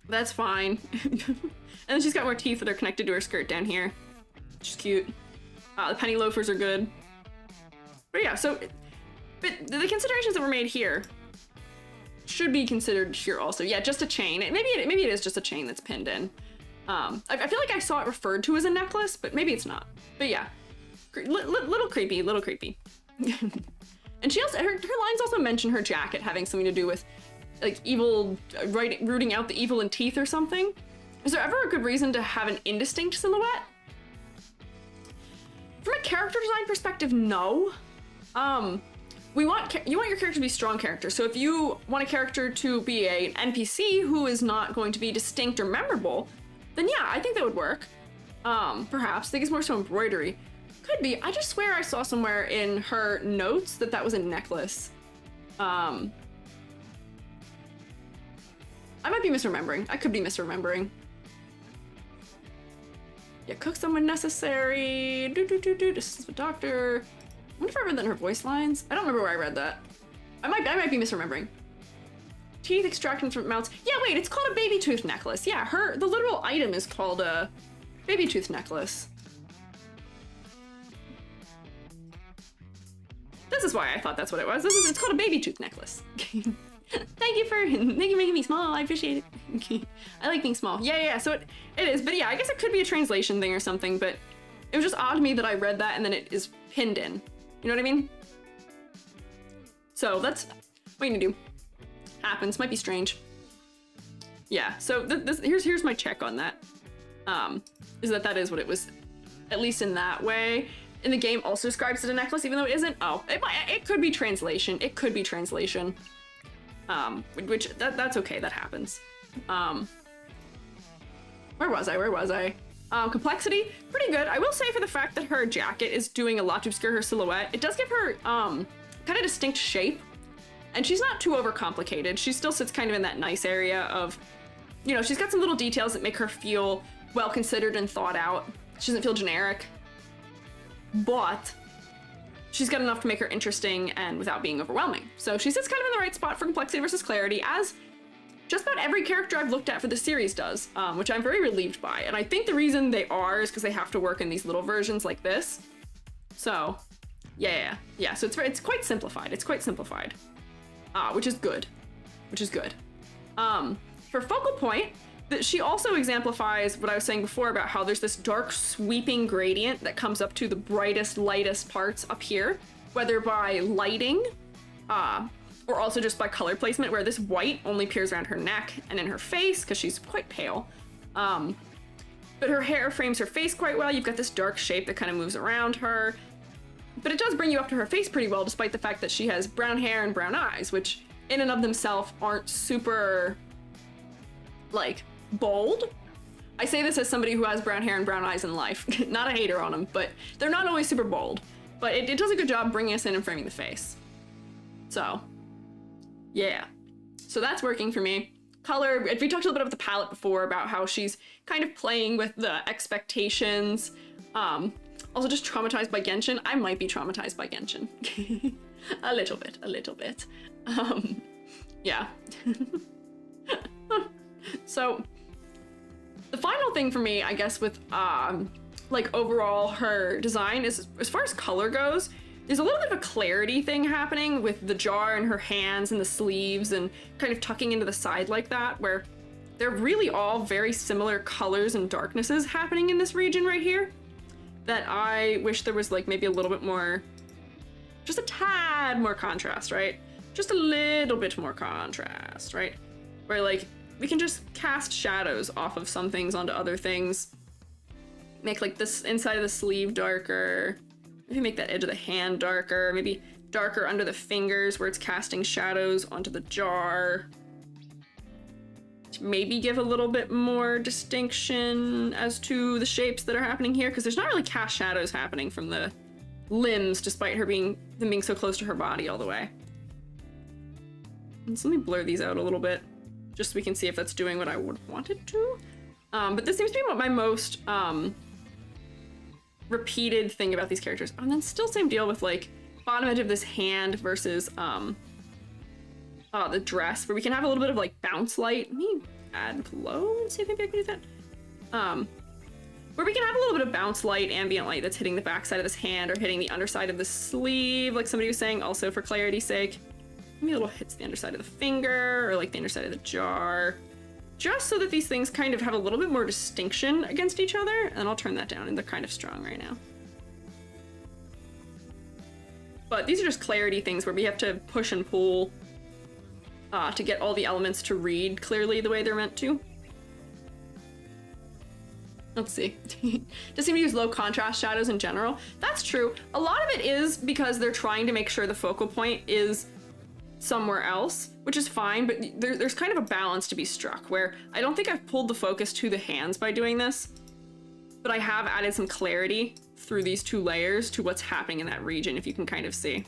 That's fine. And then she's got more teeth that are connected to her skirt down here, which is cute. The penny loafers are good. But yeah, so, but the considerations that were made here should be considered here also. Yeah, just a chain. Maybe it is just a chain that's pinned in. I feel like I saw it referred to as a necklace, but maybe it's not. But yeah, little creepy, little creepy. And she also, her lines also mention her jacket having something to do with like evil, rooting out the evil in teeth or something. Is there ever a good reason to have an indistinct silhouette? From a character design perspective, no. You want your character to be a strong character. So if you want a character to be an NPC who is not going to be distinct or memorable, then yeah, I think that would work. Perhaps. I think it's more so embroidery. Could be. I just swear I saw somewhere in her notes that that was a necklace. I might be misremembering. I could be misremembering. Yeah, cook them when necessary. This is the doctor. I wonder if I read that in her voice lines. I don't remember where I read that. I might be misremembering. Teeth extracted from mouths. Yeah, wait, it's called a baby tooth necklace. Yeah, the literal item is called a baby tooth necklace. This is why I thought that's what it was. It's called a baby tooth necklace. Thank you for making me small. I appreciate it. I like being small. Yeah. So it is. But yeah, I guess it could be a translation thing or something. But it was just odd to me that I read that and then it is pinned in. You know what I mean? So that's what you can do. Happens. Might be strange. Yeah. So here's my check on that. Is that is what it was, at least in that way. And the game also describes it a necklace, even though it isn't. Oh, it could be translation. It could be translation. Which that's okay. That happens. Where was I? Complexity, pretty good. I will say for the fact that her jacket is doing a lot to obscure her silhouette, it does give her kind of distinct shape, and she's not too overcomplicated. She still sits kind of in that nice area of, you know, she's got some little details that make her feel well considered and thought out. She doesn't feel generic, but she's got enough to make her interesting and without being overwhelming. So she sits kind of in the right spot for complexity versus clarity, as just about every character I've looked at for the series does, which I'm very relieved by. And I think the reason they are is because they have to work in these little versions like this. So yeah. So it's quite simplified. It's quite simplified, which is good. For focal point, she also exemplifies what I was saying before about how there's this dark sweeping gradient that comes up to the brightest, lightest parts up here, whether by lighting, or also just by color placement, where this white only appears around her neck and in her face because she's quite pale. But her hair frames her face quite well. You've got this dark shape that kind of moves around her. But it does bring you up to her face pretty well, despite the fact that she has brown hair and brown eyes, which in and of themselves aren't super, like, bold. I say this as somebody who has brown hair and brown eyes in life. Not a hater on them, but they're not always super bold. But it does a good job bringing us in and framing the face. So, yeah. So that's working for me. Color, we talked a little bit about the palette before, about how she's kind of playing with the expectations. Also just traumatized by Genshin. I might be traumatized by Genshin. a little bit. Yeah. So, the final thing for me, I guess, with, like, overall her design is, as far as color goes, there's a little bit of a clarity thing happening with the jar and her hands and the sleeves and kind of tucking into the side like that, where they're really all very similar colors and darknesses happening in this region right here, that I wish there was, like, maybe a little bit more, just a tad more contrast, right? Just a little bit more contrast, right? Where, like, we can just cast shadows off of some things onto other things. Make, like, this inside of the sleeve darker. Maybe make that edge of the hand darker. Maybe darker under the fingers where it's casting shadows onto the jar. To maybe give a little bit more distinction as to the shapes that are happening here, because there's not really cast shadows happening from the limbs, despite them being so close to her body all the way. So let me blur these out a little bit, just so we can see if that's doing what I would want it to. But this seems to be what my most repeated thing about these characters. And then still same deal with like bottom edge of this hand versus the dress, where we can have a little bit of like bounce light. Let me add glow and see if maybe I can do that. Where we can have a little bit of bounce light, ambient light that's hitting the backside of this hand or hitting the underside of the sleeve, like somebody was saying, also for clarity's sake. Maybe a little hits the underside of the finger or like the underside of the jar, just so that these things kind of have a little bit more distinction against each other. And I'll turn that down, and they're kind of strong right now. But these are just clarity things where we have to push and pull to get all the elements to read clearly the way they're meant to. Let's see. Just seem to use low contrast shadows in general. That's true. A lot of it is because they're trying to make sure the focal point is somewhere else, which is fine, but there's kind of a balance to be struck where I don't think I've pulled the focus to the hands by doing this, but I have added some clarity through these two layers to what's happening in that region, if you can kind of see.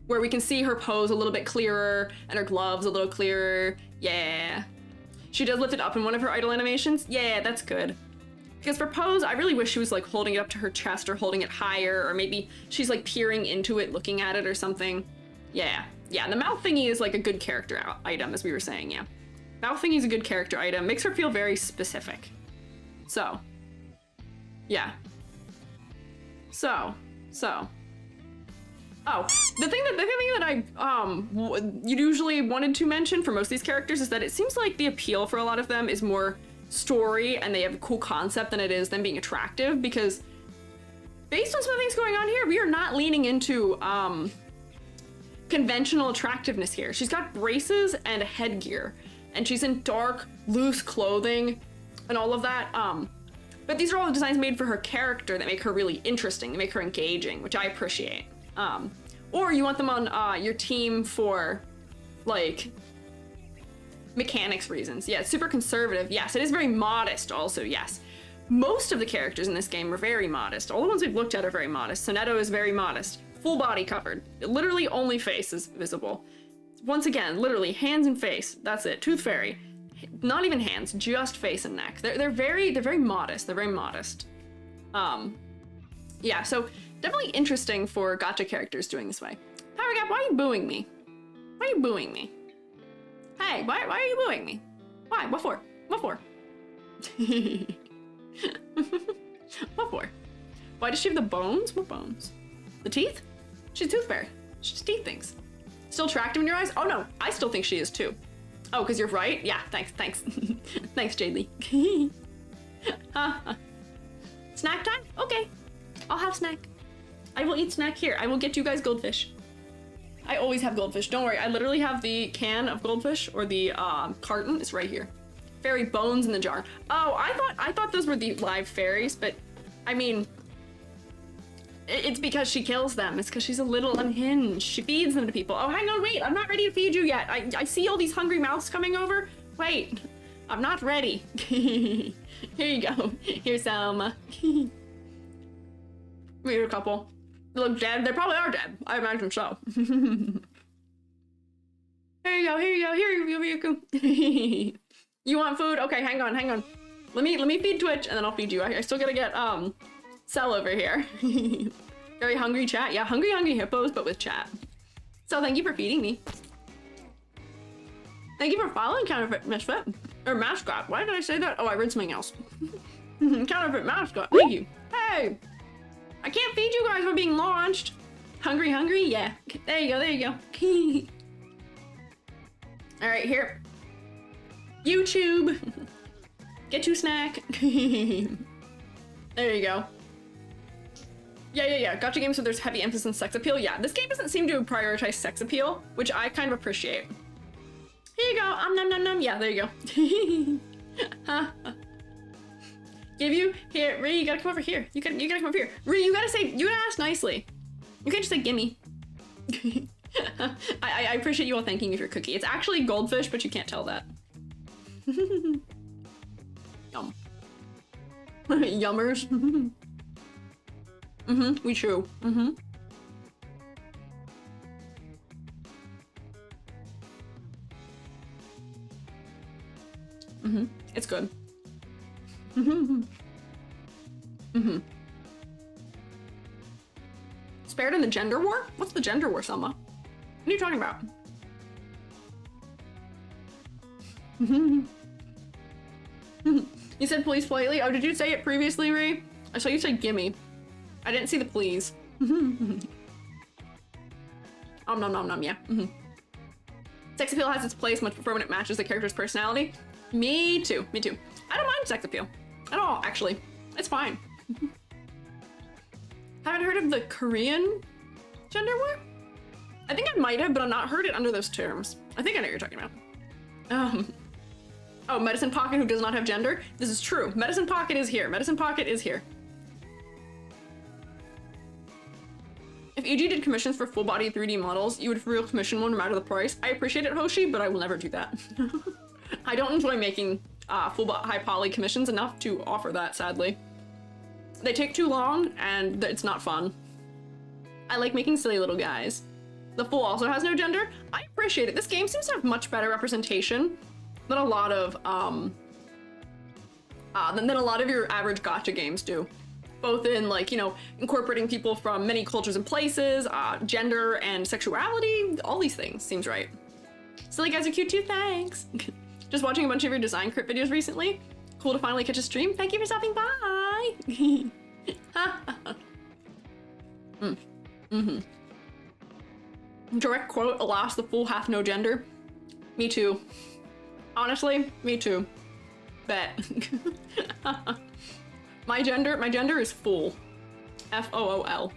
Where we can see her pose a little bit clearer and her gloves a little clearer. Yeah. She does lift it up in one of her idle animations. Yeah, that's good. Because for pose, I really wish she was like holding it up to her chest or holding it higher, or maybe she's like peering into it, looking at it or something. Yeah, the mouth thingy is like a good character item, as we were saying, yeah. Mouth thingy is a good character item, makes her feel very specific. So, yeah. So. Oh, the thing that I usually wanted to mention for most of these characters is that it seems like the appeal for a lot of them is more story and they have a cool concept than it is them being attractive, because based on some of the things going on here, we are not leaning into conventional attractiveness here. She's got braces and headgear, and she's in dark, loose clothing and all of that. But these are all the designs made for her character that make her really interesting, that make her engaging, which I appreciate. Or you want them on your team for like mechanics reasons. Yeah, it's super conservative. Yes, it is very modest also, yes. Most of the characters in this game are very modest. All the ones we've looked at are very modest. Sonetto is very modest. Full body covered. Literally only face is visible. Once again, literally hands and face. That's it. Tooth Fairy. Not even hands, just face and neck. They're very modest. They're very modest. Yeah, so definitely interesting for gacha characters doing this way. Power Gap, why are you booing me? Why are you booing me? Hey, why are you booing me? Why? What for? What for? What for? Why does she have the bones? What bones? The teeth? She's a tooth fairy. She's teeth things. Still attractive in your eyes? Oh no, I still think she is too. Oh, because you're right? Yeah, thanks. Thanks, Jade Lee. Snack time? Okay. I'll have snack. I will eat snack here. I will get you guys goldfish. I always have goldfish. Don't worry. I literally have the can of goldfish, or the carton. It's right here. Fairy bones in the jar. Oh, I thought those were the live fairies, but I mean, it's because she kills them. It's because she's a little unhinged. She feeds them to people. Oh, hang on, wait. I'm not ready to feed you yet. I see all these hungry mouths coming over. Wait, I'm not ready. Here you go. Here's some. Here's a couple. They look dead. They probably are dead. I imagine so. Here you go. Here you go. You want food? Okay, hang on. Let me feed Twitch, and then I'll feed you. I still gotta get Cell over here. Very hungry chat. Yeah, hungry hippos, but with chat. So thank you for feeding me. Thank you for following Counterfeit Misfit. Or Mascot. Why did I say that? Oh, I read something else. Counterfeit Mascot. Thank you. Hey! I can't feed you guys. We're being launched. Hungry? Yeah. There you go. All right, here. YouTube. Get you snack. There you go. Yeah. Gacha games where there's heavy emphasis on sex appeal. Yeah, this game doesn't seem to prioritize sex appeal, which I kind of appreciate. Here you go. Nom nom. Yeah, there you go. Give you here, Ree. You gotta come over here. You gotta come over here. Ree, you gotta ask nicely. You can't just say gimme. I appreciate you all thanking me for cookie. It's actually goldfish, but you can't tell that. Yum. Yummers. We chew. It's good. Spared in the gender war? What's the gender war, Selma? What are you talking about? You said please politely? Oh, did you say it previously, Ree? I saw you say gimme. I didn't see the please. Nom nom nom, yeah. Sex appeal has its place, much prefer when it matches the character's personality. Me too, me too. I don't mind sex appeal at all, actually. It's fine. Haven't heard of the Korean gender war? I think I might have, but I've not heard it under those terms. I think I know what you're talking about. Oh, Medicine Pocket who does not have gender? This is true. Medicine Pocket is here. Medicine Pocket is here. If EG did commissions for full body 3D models, you would for real commission one no matter the price. I appreciate it, Hoshi, but I will never do that. I don't enjoy making full high poly commissions enough to offer that, sadly. They take too long and it's not fun. I like making silly little guys. The full also has no gender. I appreciate it. This game seems to have much better representation than a lot of your average gacha games do. Both in, like, you know, incorporating people from many cultures and places, gender and sexuality, all these things. Seems right. Silly guys are cute too, thanks. Just watching a bunch of your design crit videos recently. Cool to finally catch a stream. Thank you for stopping by. Direct quote, alas, the fool hath no gender. Me too. Honestly, me too. Bet. My gender is fool. F-O-O-L.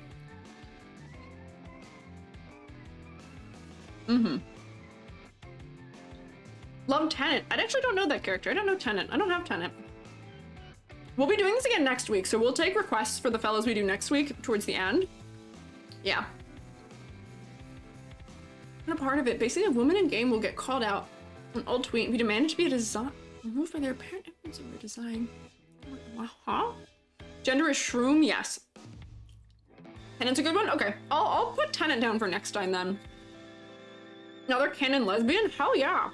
Love Tenant. I actually don't know that character. I don't know Tenant. I don't have Tenant. We'll be doing this again next week, so we'll take requests for the fellows we do next week towards the end. Yeah. And a part of it, basically a woman in game will get called out on old tweet if you demand to be a design removed by their apparent evidence of their design. Huh? Gender is shroom, yes. Tenant's a good one? Okay, I'll put Tenant down for next time then. Another canon lesbian? Hell yeah.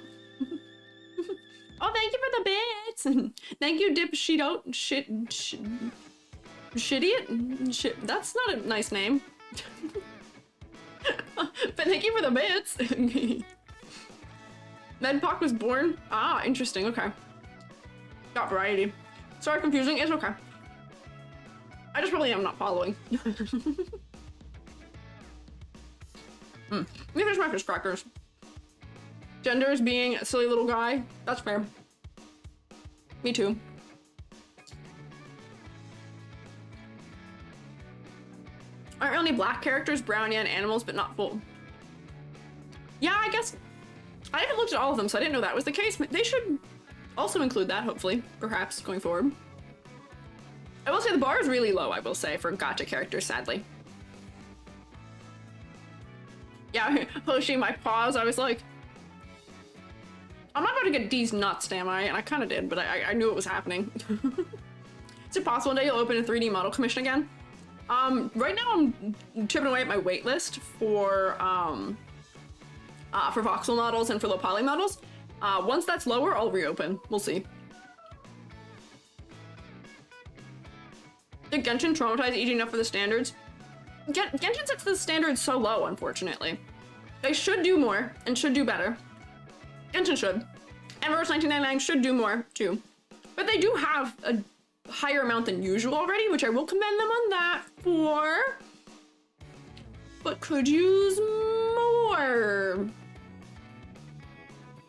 Oh, thank you for the bits. Thank you, Dip Shito. Shit. That's not a nice name. But thank you for the bits. Medpoc was born. Ah, interesting. Okay. Got variety. Sorry, confusing. It's okay. I just really am not following. Let me finish my fish crackers. Gender is being a silly little guy. That's fair. Me too. Aren't really black characters, brown and animals, but not full. Yeah, I guess. I haven't looked at all of them, so I didn't know that was the case. They should also include that, hopefully, perhaps, going forward. I will say the bar is really low, I will say, for gacha characters, sadly. Yeah, Hoshi, my pause, I was like, I'm not about to get D's nuts, am I? And I kind of did, but I knew it was happening. Is it possible one day you'll open a 3D model commission again? Right now I'm chipping away at my wait list for voxel models and for low poly models. Once that's lower, I'll reopen. We'll see. Did Genshin traumatize EG enough for the standards? Genshin sets the standards so low, unfortunately. They should do more and should do better. Genshin should. And Reverse 1999 should do more, too. But they do have a higher amount than usual already, which I will commend them on that for. But could use more.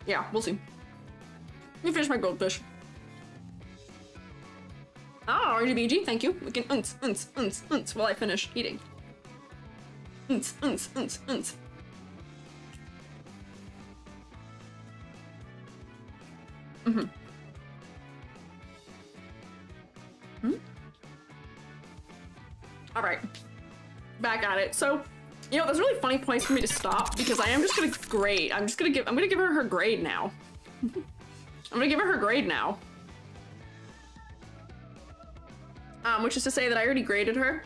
Yeah, we'll see. Let me finish my goldfish. Ah, RGBG, thank you. We can unts while I finish eating. Unts. All right, back at it. So You know, that's a really funny place for me to stop because I am just gonna grade. I'm gonna give her grade now. I'm gonna give her grade now. Which is to say that I already graded her.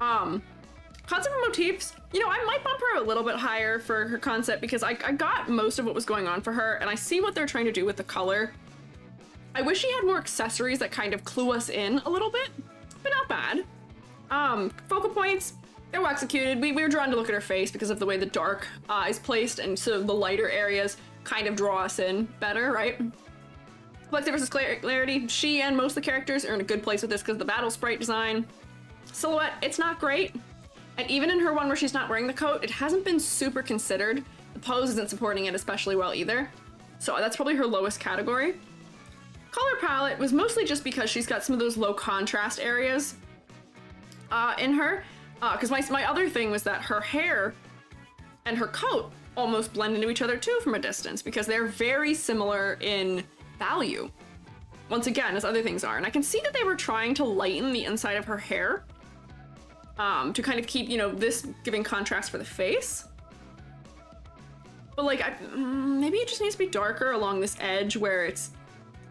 Concept and motifs, you know, I might bump her a little bit higher for her concept because I got most of what was going on for her and I see what they're trying to do with the color. I wish she had more accessories that kind of clue us in a little bit, but not bad. Focal points, they're well executed. We were drawn to look at her face because of the way the dark is placed, and so the lighter areas kind of draw us in better, right? Collective versus clarity, she and most of the characters are in a good place with this because of the battle sprite design. Silhouette, it's not great. And even in her one where she's not wearing the coat, it hasn't been super considered. The pose isn't supporting it especially well either. So that's probably her lowest category. Color palette was mostly just because she's got some of those low contrast areas in her. Because my other thing was that her hair and her coat almost blend into each other too from a distance because they're very similar in value. Once again, as other things are. And I can see that they were trying to lighten the inside of her hair to kind of keep, you know, this giving contrast for the face. But like, maybe it just needs to be darker along this edge where it's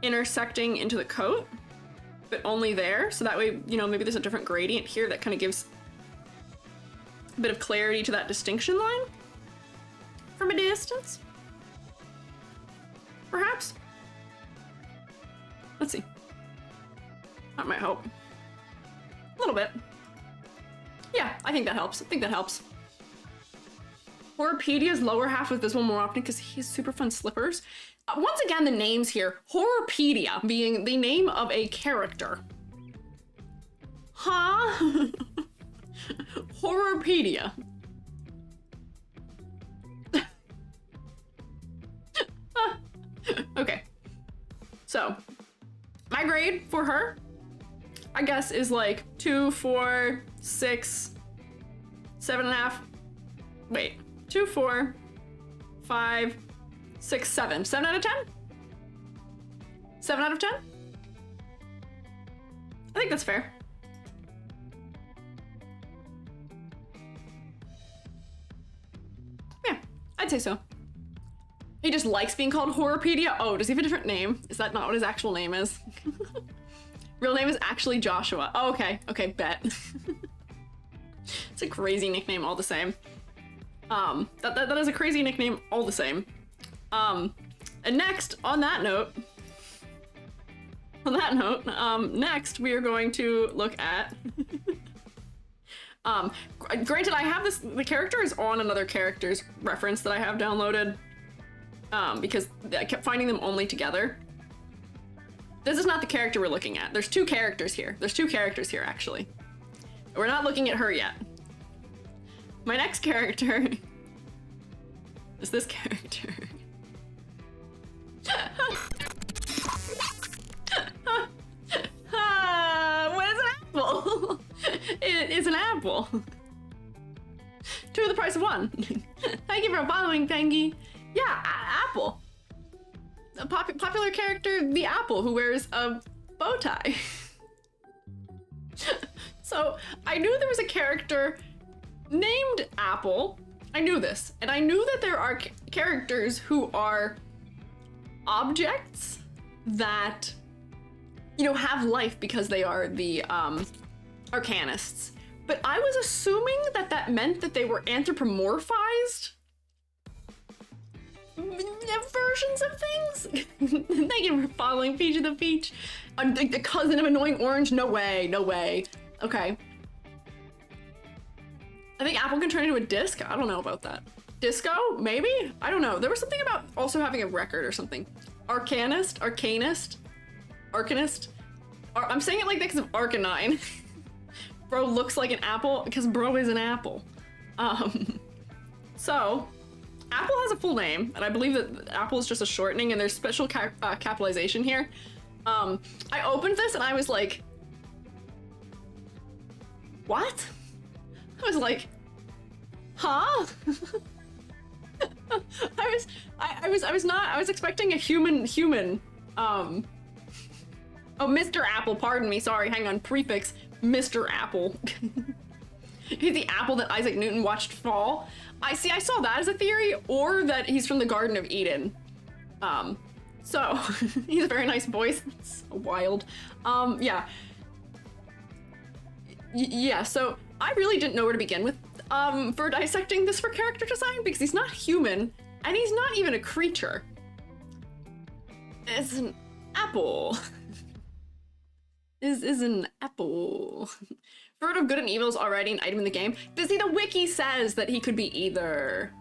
intersecting into the coat, but only there. So that way, you know, maybe there's a different gradient here that kind of gives a bit of clarity to that distinction line from a distance. Perhaps. Let's see. That might help. A little bit. Yeah, I think that helps. I think that helps. Horrorpedia's lower half was visible more often because he has super fun slippers. Once again, the names here. Horrorpedia being the name of a character. Huh? Horrorpedia. Okay. So, my grade for her, I guess, is like 2, 4, 6, 7.5. Wait, 2, 4, 5, 6, 7. 7 out of 10? 7 out of 10? I think that's fair. Yeah, I'd say so. He just likes being called Horrorpedia? Oh, does he have a different name? Is that not what his actual name is? Real name is actually Joshua. Oh, okay. Okay, bet. It's a crazy nickname all the same. That is a crazy nickname all the same. And next, on that note, next we are going to look at... granted, I have this... The character is on another character's reference that I have downloaded. Because I kept finding them only together. This is not the character we're looking at. There's two characters here. There's two characters here, actually. We're not looking at her yet. My next character is this character. What is an apple? It is an apple. 2 at the price of 1. Thank you for following, Pengy. Yeah, Apple. A popular character, the Apple, who wears a bow tie. So, I knew there was a character named Apple. I knew this. And I knew that there are characters who are objects that, you know, have life because they are the arcanists. But I was assuming that that meant that they were anthropomorphized versions of things. Thank you for following Peach of the Peach. The cousin of Annoying Orange? No way, no way. Okay. I think Apple can turn into a disc? I don't know about that. Disco? Maybe? I don't know. There was something about also having a record or something. Arcanist? Arcanist? Arcanist? I'm saying it like that because of Arcanine. Bro looks like an apple because bro is an apple. So, Apple has a full name, and I believe that Apple is just a shortening, and there's special capitalization here. I opened this and I was like, what? I was like, huh? I was expecting a human. Oh, Mr. Apple, pardon me, sorry, hang on, prefix, Mr. Apple. He's the apple that Isaac Newton watched fall. I saw that as a theory, or that he's from the Garden of Eden. So he's a very nice voice. It's so wild. Yeah. Yeah, so I really didn't know where to begin with for dissecting this for character design, because he's not human, and he's not even a creature. It's an apple. is an apple. Fruit of good and evil is already an item in the game. But see, the wiki says that he could be either.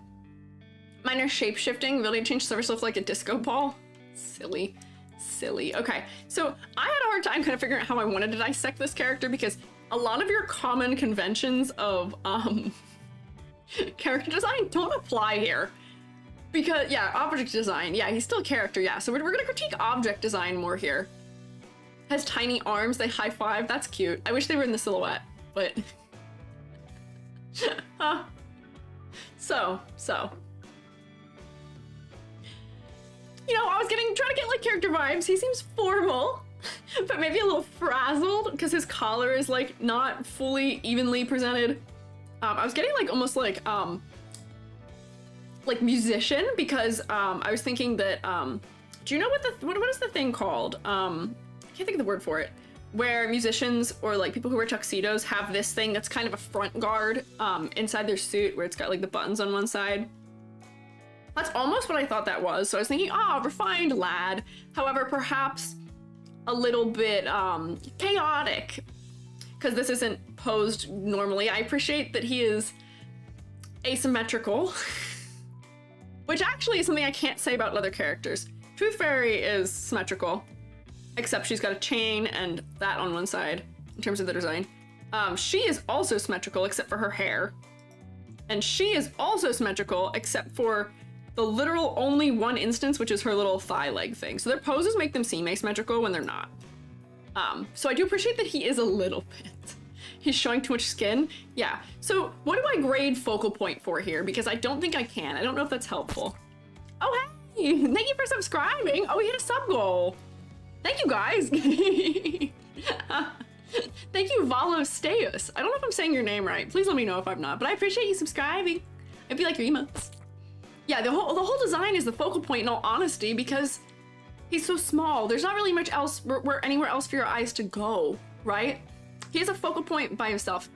Minor shape-shifting, ability to change surface look like a disco ball. Silly. Silly. Okay, so I had a hard time kind of figuring out how I wanted to dissect this character, because a lot of your common conventions of character design don't apply here. Because, yeah, object design. Yeah, he's still a character, yeah. So we're gonna critique object design more here. Has tiny arms, they high five, that's cute. I wish they were in the silhouette, but... So. You know, I was trying to get like character vibes. He seems formal, but maybe a little frazzled because his collar is like not fully evenly presented. I was getting like almost like musician, because I was thinking that do you know what is the thing called? I can't think of the word for it. Where musicians or like people who wear tuxedos have this thing that's kind of a front guard inside their suit, where it's got like the buttons on one side. That's almost what I thought that was. So I was thinking, refined lad. However, perhaps a little bit chaotic, because this isn't posed normally. I appreciate that he is asymmetrical, which actually is something I can't say about other characters. Tooth Fairy is symmetrical, except she's got a chain and that on one side in terms of the design. She is also symmetrical except for her hair. And she is also symmetrical except for the literal only one instance, which is her little thigh leg thing. So their poses make them seem asymmetrical when they're not. So I do appreciate that he is a little bit. He's showing too much skin. Yeah, so what do I grade focal point for here? Because I don't think I can. I don't know if that's helpful. Oh, hey, thank you for subscribing. Oh, we hit a sub goal. Thank you, guys. Thank you, Valosteus. I don't know if I'm saying your name right. Please let me know if I'm not, but I appreciate you subscribing. It'd be like your emotes. Yeah, the whole design is the focal point in all honesty, because he's so small. There's not really much else, anywhere else for your eyes to go, right? He has a focal point by himself.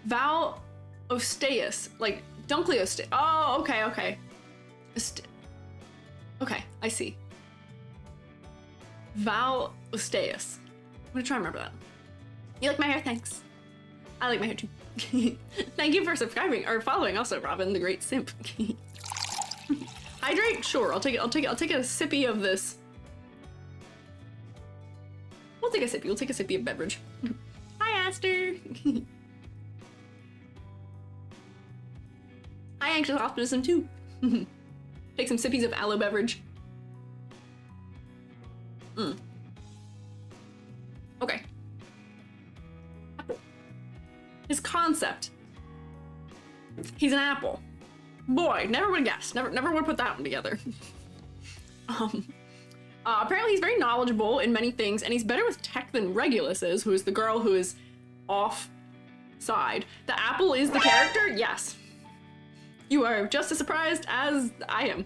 Valosteus, like Dunkleosteus. Oh, okay. Okay, I see. Valosteus. I'm gonna try and remember that. You like my hair? Thanks. I like my hair too. Thank you for subscribing or following also, Robin the Great Simp. Hydrate? Sure, I'll take a sippy of this. We'll take a sippy of beverage. Hi, Aster. Hi, Anxious Optimism too. Take some sippies of aloe beverage. Okay. Apple. His concept. He's an apple. Boy, never would have guessed. Never would have put that one together. Apparently he's very knowledgeable in many things, and he's better with tech than Regulus is, who is the girl who is off side. The apple is the character? Yes. You are just as surprised as I am.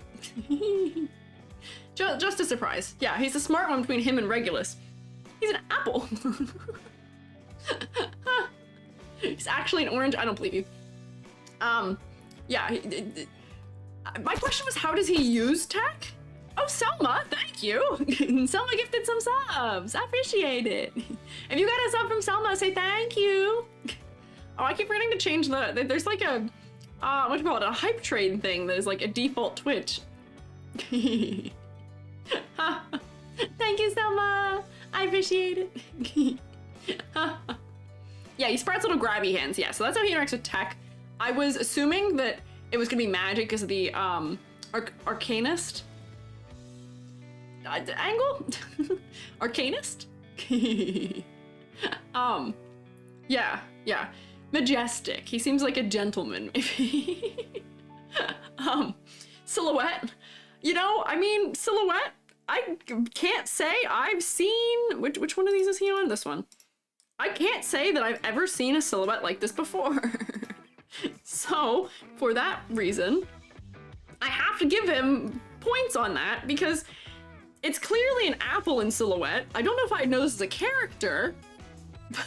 Just as surprised. Yeah, he's the smart one between him and Regulus. He's an apple. He's actually an orange. I don't believe you. Yeah. My question was, how does he use tech? Oh, Selma, thank you. Selma gifted some subs. I appreciate it. If you got a sub from Selma, say thank you. Oh, I keep forgetting to change there's like a, what do you call it? A hype train thing that is like a default Twitch. Thank you, Selma. I appreciate it. Yeah, he sprouts little grabby hands. Yeah, so that's how he interacts with tech. I was assuming that it was gonna be magic because of the arcanist angle. Arcanist. Yeah. Majestic. He seems like a gentleman, maybe. Silhouette. You know, I mean, silhouette. I can't say I've seen which one of these is he on? This one. I can't say that I've ever seen a silhouette like this before. So, for that reason, I have to give him points on that because it's clearly an apple in silhouette. I don't know if I'd know this as a character, but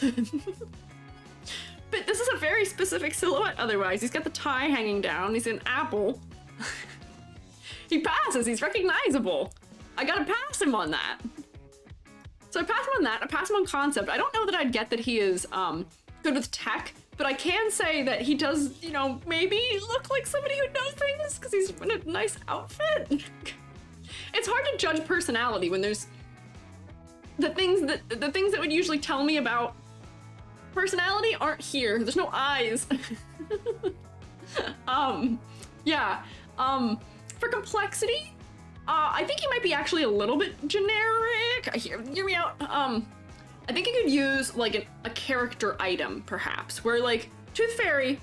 this is a very specific silhouette otherwise. He's got the tie hanging down, he's an apple. He passes, he's recognizable. I gotta pass him on that. So I pass him on that, I pass him on concept. I don't know that I'd get that he is good with tech, but I can say that he does, you know, maybe look like somebody who knows things because he's in a nice outfit. It's hard to judge personality when there's the things that would usually tell me about personality aren't here. There's no eyes. Yeah. For complexity, I think he might be actually a little bit generic. Hear me out. I think you could use like a character item, perhaps, where like Tooth Fairy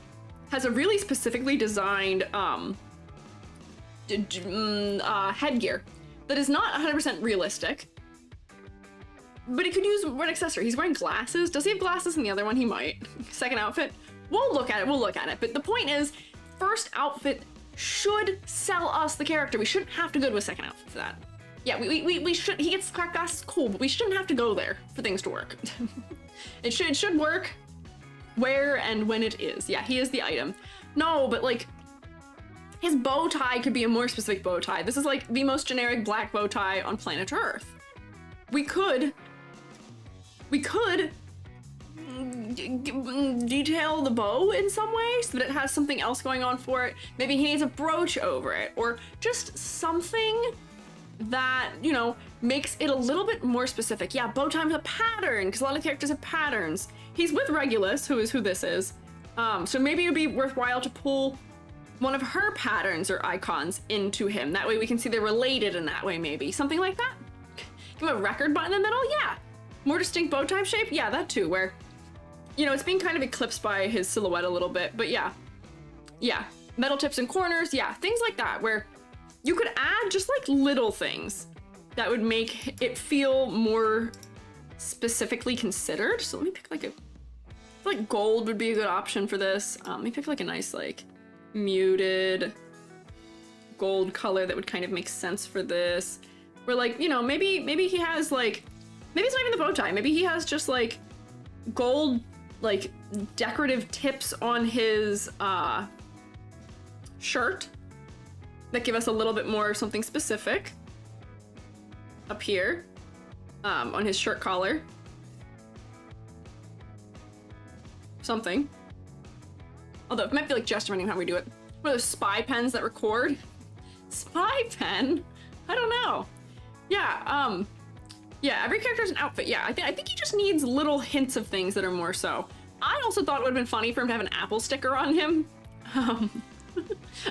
has a really specifically designed headgear that is not 100% realistic, but he could use one accessory. He's wearing glasses. Does he have glasses in the other one? He might. Second outfit. We'll look at it. But the point is, first outfit should sell us the character. We shouldn't have to go to a second outfit for that. Yeah, we should. He gets cracked glasses, cool, but we shouldn't have to go there for things to work. It should work where and when it is. Yeah, he is the item. No, but like his bow tie could be a more specific bow tie. This is like the most generic black bow tie on planet Earth. We could detail the bow in some way so that it has something else going on for it. Maybe he needs a brooch over it, or just something that, you know, makes it a little bit more specific. Yeah, bow tie with a pattern, because a lot of characters have patterns. He's with Regulus, who is who this is. So maybe it would be worthwhile to pull one of her patterns or icons into him. That way we can see they're related in that way, maybe. Something like that. Give him a record button in the middle, yeah. More distinct bow tie shape, yeah, that too, where, you know, it's being kind of eclipsed by his silhouette a little bit, but yeah. Yeah, metal tips and corners, yeah, things like that, where you could add just like little things that would make it feel more specifically considered. So let me pick like I feel like gold would be a good option for this. Let me pick like a nice like muted gold color that would kind of make sense for this. Where like, you know, maybe he has like, maybe it's not even the bow tie. Maybe he has just like gold, like decorative tips on his shirt that give us a little bit more something specific up here on his shirt collar. Something. Although it might be like just depending on how we do it. What are those spy pens that record? Spy pen? I don't know. Yeah, yeah, every character has an outfit. Yeah, I think he just needs little hints of things that are more so. I also thought it would have been funny for him to have an apple sticker on him.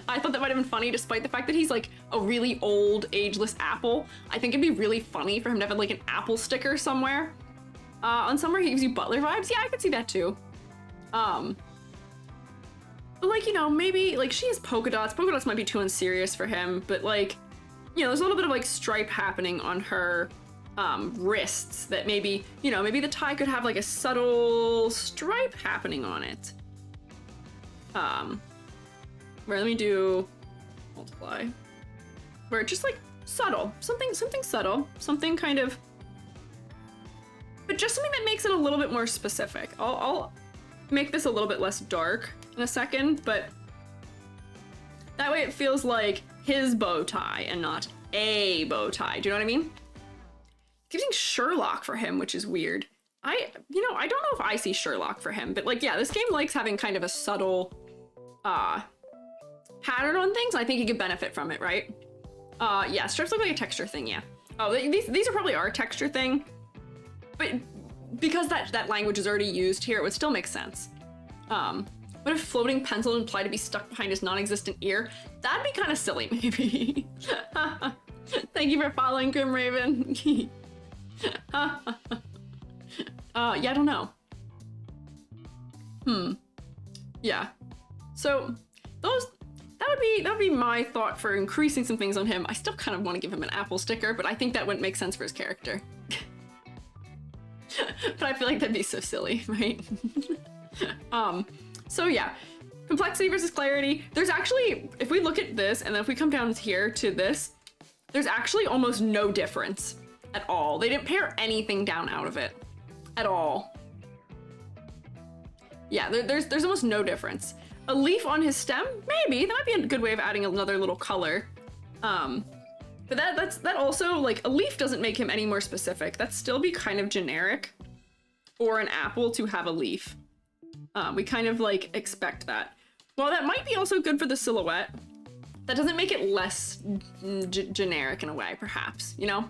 I thought that might have been funny despite the fact that he's like a really old, ageless apple. I think it'd be really funny for him to have like an apple sticker somewhere. On somewhere he gives you Butler vibes. Yeah, I could see that too. But like, you know, maybe like she has polka dots. Polka dots might be too unserious for him, but like, you know, there's a little bit of like stripe happening on her wrists that maybe, you know, maybe the tie could have like a subtle stripe happening on it. Where let me do multiply. Where just like subtle, something subtle, something kind of, but just something that makes it a little bit more specific. I'll make this a little bit less dark in a second, but that way it feels like his bow tie and not a bow tie. Do you know what I mean? Keep using Sherlock for him, which is weird. I don't know if I see Sherlock for him, but like, yeah, this game likes having kind of a subtle pattern on things. I think you could benefit from it, right? Yeah, strips look like a texture thing, yeah. Oh, these are probably our texture thing, but because that language is already used here, it would still make sense. What if floating pencil implied to be stuck behind his non-existent ear? That'd be kind of silly, maybe. Thank you for following, Grim Raven. Yeah, I don't know. Yeah. So that would be my thought for increasing some things on him. I still kind of want to give him an apple sticker, but I think that wouldn't make sense for his character. But I feel like that'd be so silly, right? So yeah, Complexity versus clarity. There's actually, if we look at this and then if we come down here to this, there's actually almost no difference at all. They didn't pare anything down out of it at all. Yeah, there's almost no difference. A leaf on his stem, maybe. That might be a good way of adding another little color. But that also, like, a leaf doesn't make him any more specific. That'd still be kind of generic. Or an apple to have a leaf. We kind of, like, expect that. Well, that might be also good for the silhouette. That doesn't make it less generic in a way, perhaps, you know?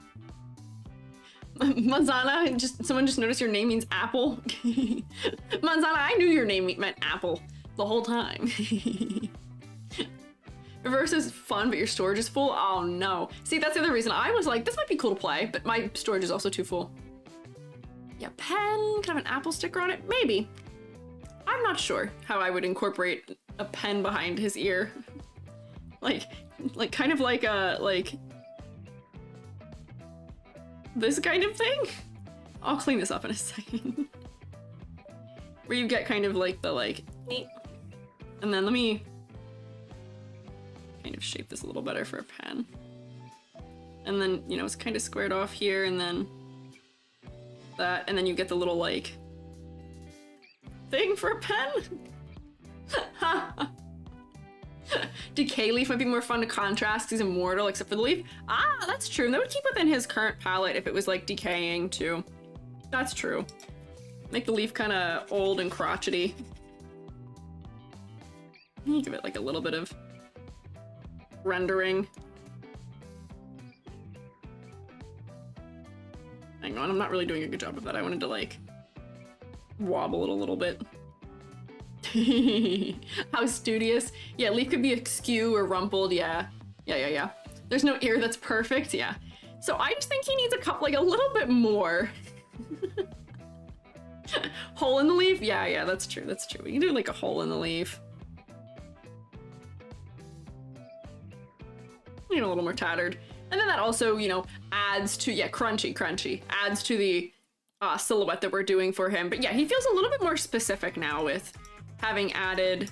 Manzana, someone just noticed your name means apple. Manzana, I knew your name meant apple the whole time. Reverse is fun, but your storage is full? Oh no. See, that's the other reason. I was like, this might be cool to play, but my storage is also too full. Yeah, pen, can have an apple sticker on it? Maybe. I'm not sure how I would incorporate a pen behind his ear. Like kind of like a, this kind of thing? I'll clean this up in a second. Where you get kind of like the neat. And then let me kind of shape this a little better for a pen. And then, you know, it's kind of squared off here and then that, and then you get the little like thing for a pen. Decay leaf might be more fun to contrast. He's immortal except for the leaf. Ah, that's true. That would keep within his current palette if it was like decaying too. That's true. Make the leaf kind of old and crotchety. Give it like a little bit of rendering. Hang on, I'm not really doing a good job of that. I wanted to like wobble it a little bit. How studious. Yeah, leaf could be askew or rumpled. Yeah. There's no ear that's perfect. Yeah. So I just think he needs a little bit more. Hole in the leaf? Yeah, that's true. That's true. We can do like a hole in the leaf. You know, a little more tattered. And then that also, you know, adds to, yeah, crunchy, adds to the silhouette that we're doing for him. But yeah, he feels a little bit more specific now with having added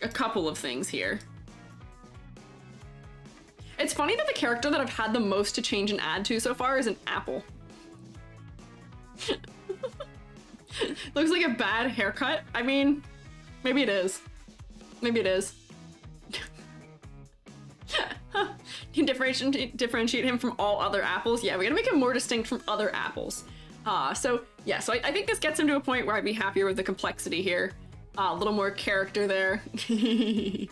a couple of things here. It's funny that the character that I've had the most to change and add to so far is an apple. Looks like a bad haircut. I mean, maybe it is. Maybe it is. You differentiate him from all other apples. Yeah, we gotta make him more distinct from other apples. So I think this gets him to a point where I'd be happier with the complexity here. A little more character there. Feel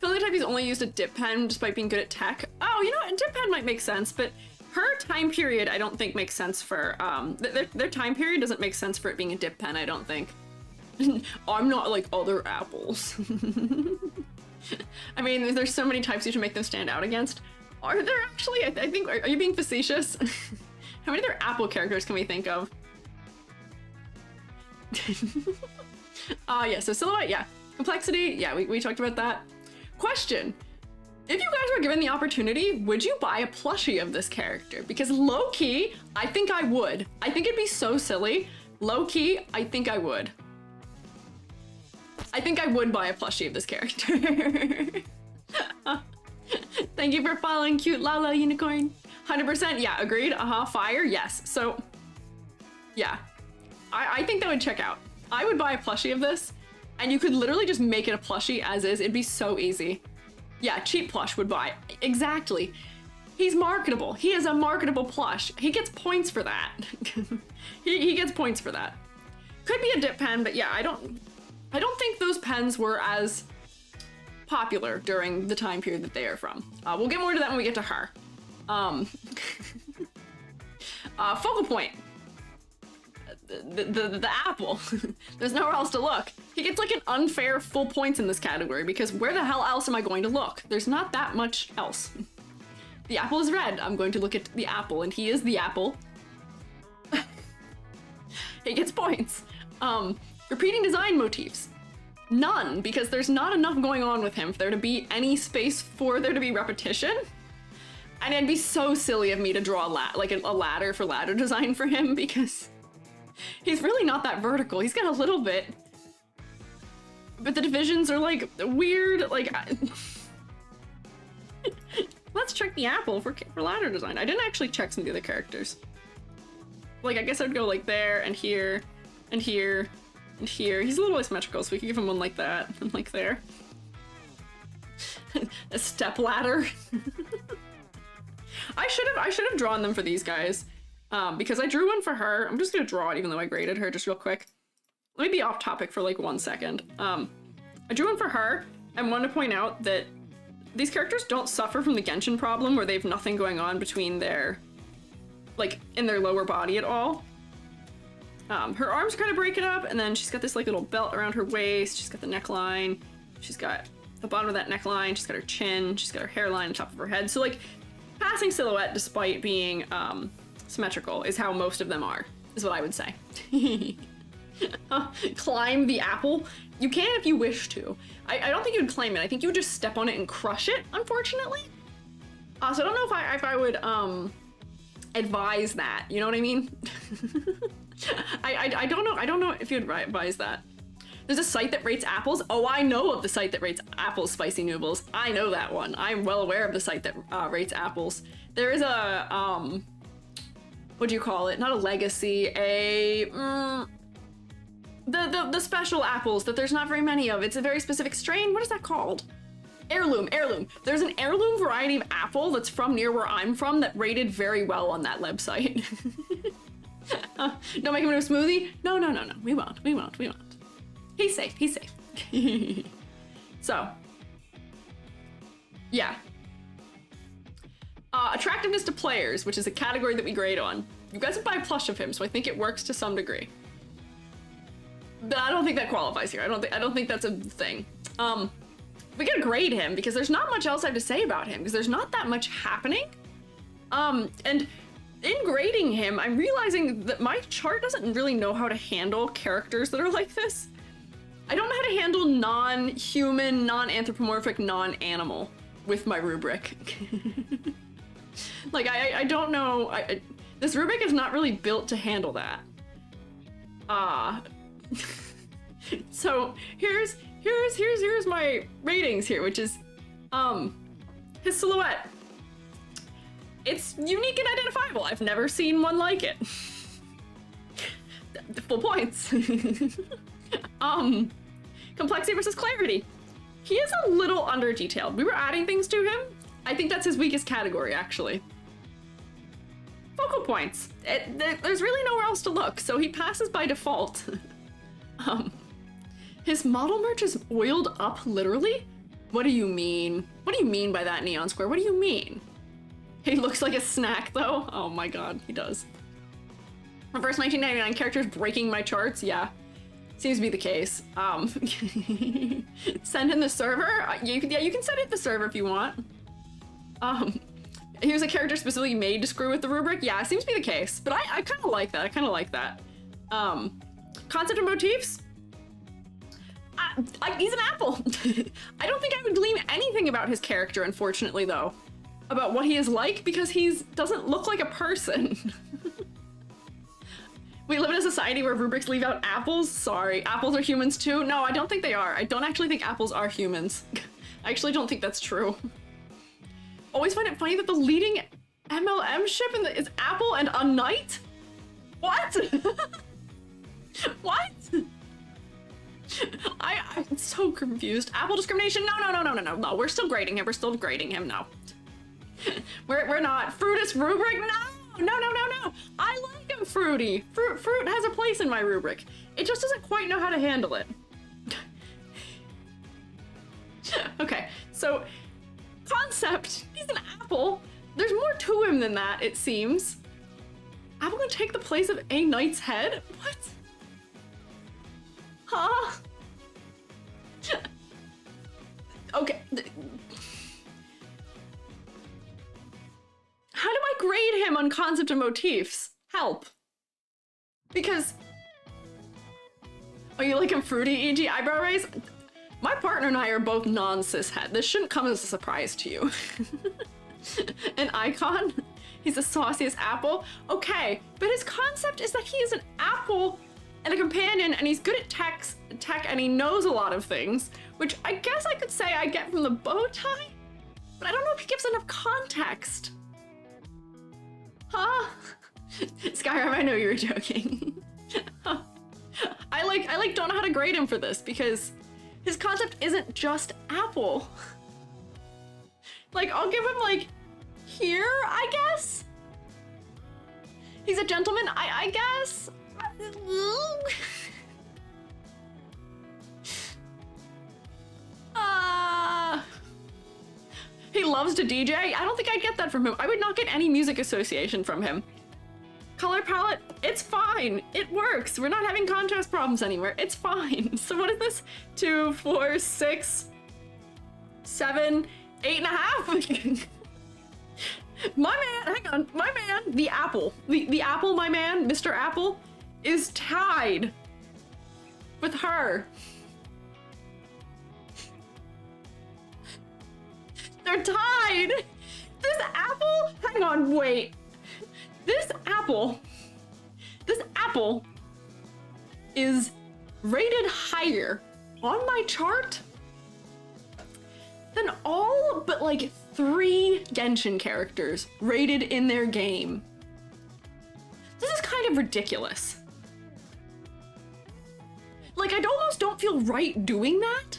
the type he's only used a dip pen despite being good at tech. Oh, you know what? A dip pen might make sense, but her time period I don't think makes sense for, their time period doesn't make sense for it being a dip pen, I don't think. I'm not like other apples. I mean, there's so many types you should make them stand out against. Are there actually? I think, are you being facetious? How many other apple characters can we think of? Yeah, so silhouette, yeah. Complexity, yeah, we talked about that. Question, if you guys were given the opportunity, would you buy a plushie of this character? Because low-key, I think I would. I think it'd be so silly. Low-key, I think I would. I think I would buy a plushie of this character. Thank you for following Cute Lala Unicorn. 100%, yeah, agreed. Fire, yes. So, yeah. I think that would check out. I would buy a plushie of this, and you could literally just make it a plushie as is. It'd be so easy. Yeah, cheap plush would buy. Exactly. He's marketable. He is a marketable plush. He gets points for that. he gets points for that. Could be a dip pen, but yeah, I don't think those pens were as popular during the time period that they are from. We'll get more to that when we get to her. Focal point. The apple. There's nowhere else to look. He gets like an unfair full points in this category because where the hell else am I going to look? There's not that much else. The apple is red. I'm going to look at the apple and he is the apple. He gets points. Repeating design motifs. None, because there's not enough going on with him for there to be any space for there to be repetition. And it'd be so silly of me to draw a ladder for ladder design for him because He's really not that vertical. He's got a little bit. But the divisions are like weird, like... Let's check the apple for ladder design. I didn't actually check some of the other characters. Like, I guess I'd go like there, and here, and here, and here. He's a little asymmetrical, so we could give him one like that, and like there. A step ladder. I should have drawn them for these guys. Because I drew one for her. I'm just gonna draw it even though I graded her just real quick. Let me be off topic for like 1 second. I drew one for her and wanted to point out that these characters don't suffer from the Genshin problem where they have nothing going on between their, like, in their lower body at all. Her arms kind of break it up, and then she's got this like little belt around her waist. She's got the neckline. She's got the bottom of that neckline. She's got her chin. She's got her hairline on top of her head. So like, passing silhouette despite being symmetrical is how most of them are, is what I would say. Climb the apple? You can if you wish to. I don't think you would climb it. I think you would just step on it and crush it, unfortunately. So I don't know if I would advise that. You know what I mean? I don't know if you'd advise that. There's a site that rates apples. Oh, I know of the site that rates apples, Spicy Noobles. I know that one. I'm well aware of the site that rates apples. There is a what do you call it? Not a legacy, the special apples that there's not very many of. It's a very specific strain. What is that called? Heirloom. There's an heirloom variety of apple that's from near where I'm from that rated very well on that website. Don't make him into a smoothie? No. We won't. He's safe. So, yeah. Attractiveness to players, which is a category that we grade on. You guys would buy a plush of him, so I think it works to some degree. But I don't think that qualifies here. I don't think that's a thing. We gotta grade him because there's not much else I have to say about him because there's not that much happening. And in grading him, I'm realizing that my chart doesn't really know how to handle characters that are like this. I don't know how to handle non-human, non-anthropomorphic, non-animal with my rubric. Like, I don't know. This rubric is not really built to handle that. So here's my ratings here, which is his silhouette. It's unique and identifiable. I've never seen one like it. Full points. Complexity versus clarity. He is a little under detailed. We were adding things to him. I think that's his weakest category, actually. Focal points. There's really nowhere else to look, so he passes by default. His model merch is oiled up, literally? What do you mean? What do you mean by that, Neon Square? What do you mean? He looks like a snack, though. Oh my god, he does. Reverse 1999 characters breaking my charts? Yeah, seems to be the case. Send in the server? You can send it the server if you want. He was a character specifically made to screw with the rubric? Yeah, it seems to be the case, but I kind of like that. Concept and motifs? He's an apple. I don't think I would glean anything about his character, unfortunately, though. About what he is like, because he doesn't look like a person. We live in a society where rubrics leave out apples? Sorry, apples are humans too? No, I don't think they are. I don't actually think apples are humans. I actually don't think that's true. Always find it funny that the leading MLM ship is Apple and a knight? What? What? I'm so confused. Apple discrimination? No. We're still grading him. No. We're not. Fruitus rubric? No. I like him fruity. Fruit has a place in my rubric. It just doesn't quite know how to handle it. Okay, so concept. He's an apple. There's more to him than that, it seems. Apple gonna take the place of a knight's head? What? Huh? Okay. How do I grade him on concept and motifs? Help. Because... Oh, you like him fruity, e.g. eyebrow raise? My partner and I are both non-cis het. This shouldn't come as a surprise to you. An icon? He's the sauciest apple. Okay, but his concept is that he is an apple and a companion, and he's good at tech, and he knows a lot of things, which I guess I could say I get from the bow tie, but I don't know if he gives enough context. Huh? Skyrim, I know you were joking. I don't know how to grade him for this because his concept isn't just apple. Like, I'll give him like here, I guess. He's a gentleman, I guess. He loves to DJ. I don't think I'd get that from him. I would not get any music association from him. Color palette, it's fine. It works. We're not having contrast problems anywhere. It's fine. So what is this? 2, 4, 6, 7, 8.5? My man, hang on. My man, the apple. The apple, my man, Mr. Apple, is tied with her. They're tied. This apple, hang on, wait. This apple is rated higher on my chart than all but like 3 Genshin characters rated in their game. This is kind of ridiculous. Like, I almost don't feel right doing that.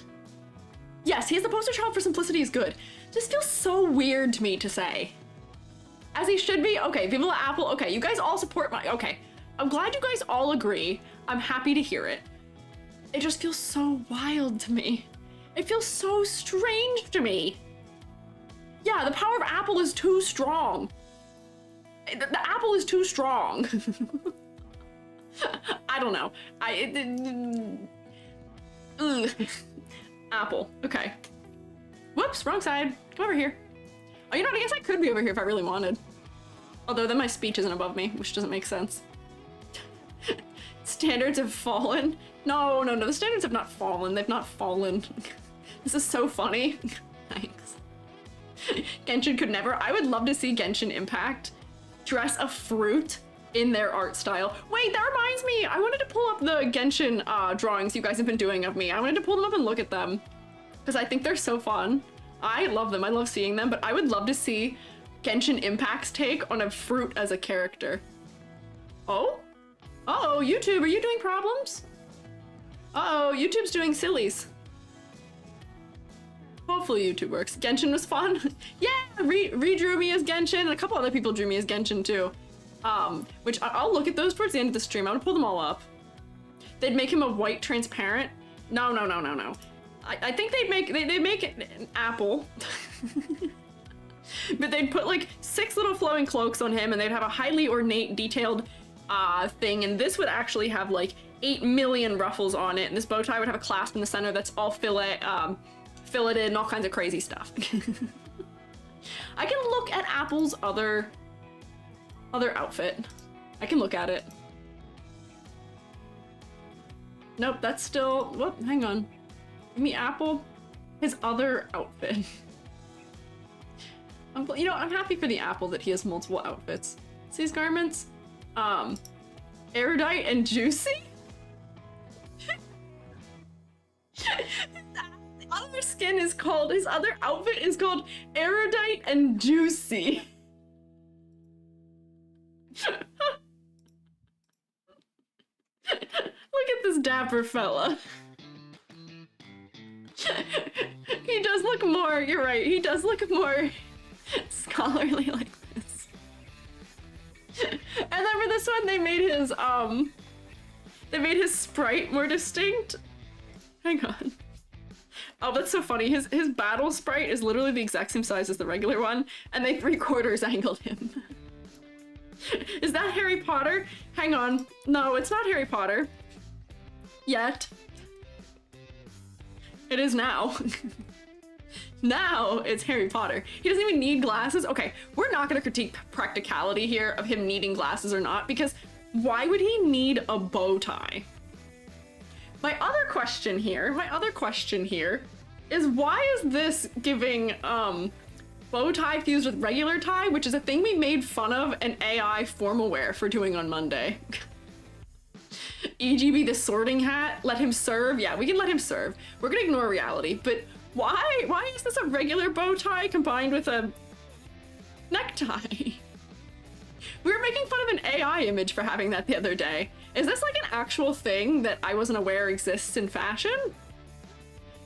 Yes, he's the poster child for simplicity is good. Just feels so weird to me to say. As he should be. Okay, Viva la Apple. Okay, you guys all support my... Okay, I'm glad you guys all agree. I'm happy to hear it. It just feels so wild to me. It feels so strange to me. Yeah, the power of Apple is too strong. The apple is too strong. I don't know. Apple. Okay. Whoops, wrong side. Come over here. Oh, you know what? I guess I could be over here if I really wanted. Although then my speech isn't above me, which doesn't make sense. Standards have fallen. No, the standards have not fallen. They've not fallen. This is so funny. Thanks. Genshin could never. I would love to see Genshin Impact dress a fruit in their art style. Wait, that reminds me. I wanted to pull up the Genshin drawings you guys have been doing of me. I wanted to pull them up and look at them because I think they're so fun. I love them. I love seeing them, but I would love to see Genshin Impact's take on a fruit as a character. Oh? Uh-oh, YouTube, are you doing problems? Uh-oh, YouTube's doing sillies. Hopefully YouTube works. Genshin was fun. Yeah, redrew me as Genshin, and a couple other people drew me as Genshin too. Which I'll look at those towards the end of the stream. I'm gonna pull them all up. They'd make him a white transparent. No. I think they'd make it an apple. But they'd put like 6 little flowing cloaks on him, and they'd have a highly ornate, detailed thing, and this would actually have like 8 million ruffles on it, and this bow tie would have a clasp in the center that's all filleted and all kinds of crazy stuff. I can look at Apple's other outfit. I can look at it. Nope, that's still... Whoop, hang on. Give me Apple. His other outfit. You know, I'm happy for the Apple that he has multiple outfits. See his garments? Erudite and juicy? The other skin is called... His other outfit is called Erudite and Juicy. Look at this dapper fella. He does look more, you're right, he does look more scholarly like this. And then for this one, they made his sprite more distinct. Hang on. Oh, that's so funny. His battle sprite is literally the exact same size as the regular one, and they 3/4 angled him. Is that Harry Potter? Hang on. No, it's not Harry Potter. Yet. It is now. Now it's Harry Potter. He doesn't even need glasses. Okay, we're not gonna critique practicality here of him needing glasses or not, because why would he need a bow tie? My other question here is why is this giving bow tie fused with regular tie, which is a thing we made fun of an AI formal wear for doing on Monday. EGB the sorting hat, let him serve. Yeah, we can let him serve. We're gonna ignore reality, but why is this a regular bow tie combined with a necktie? We were making fun of an AI image for having that the other day. Is this like an actual thing that I wasn't aware exists in fashion?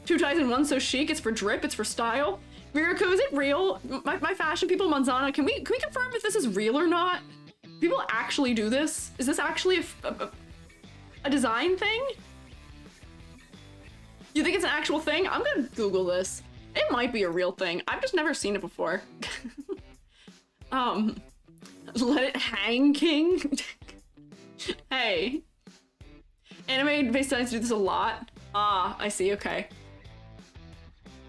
2 ties in one, so chic, it's for drip, it's for style. Miraku, is it real? My fashion people, Manzana, can we confirm if this is real or not? People actually do this? Is this actually a design thing? You think it's an actual thing? I'm gonna Google this. It might be a real thing. I've just never seen it before. Let it hang, king. Hey. Anime-based designs do this a lot. Ah, I see, okay.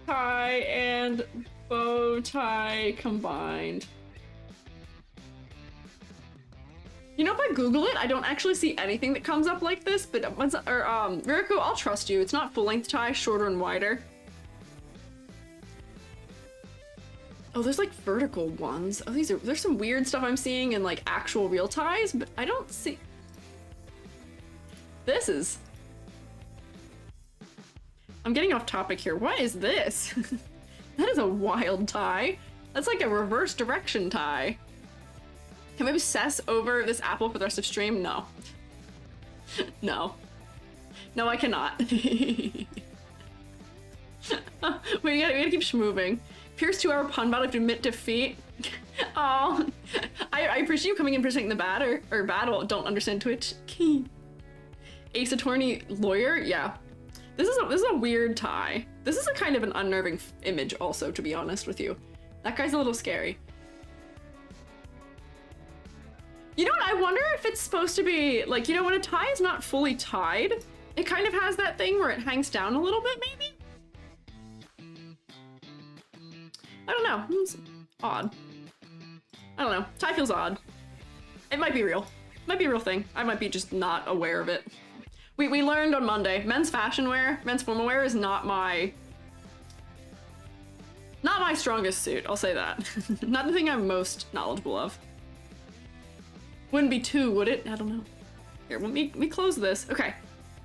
Tie and bow tie combined. You know, if I Google it, I don't actually see anything that comes up like this, but Miraku, I'll trust you. It's not full-length tie, shorter and wider. Oh, there's like vertical ones. Oh, there's some weird stuff I'm seeing in like actual real ties, but I don't see. This is. I'm getting off topic here. What is this? That is a wild tie. That's like a reverse direction tie. Can we obsess over this apple for the rest of stream? No. No. No, I cannot. We gotta keep schmoving. Pierce 2-hour pun battle to admit defeat. Oh, I appreciate you coming in presenting the battle. Don't understand Twitch. Ace attorney lawyer. Yeah, this is a weird tie. This is a kind of an unnerving image, also, to be honest with you. That guy's a little scary. You know what? I wonder if it's supposed to be like, you know, when a tie is not fully tied, it kind of has that thing where it hangs down a little bit, maybe. I don't know. It's odd. I don't know. Tie feels odd. It might be real. Might be a real thing. I might be just not aware of it. We learned on Monday, men's fashion wear, men's formal wear is not my strongest suit. I'll say that. Not the thing I'm most knowledgeable of. Wouldn't be 2, would it? I don't know. Here, let me close this. Okay,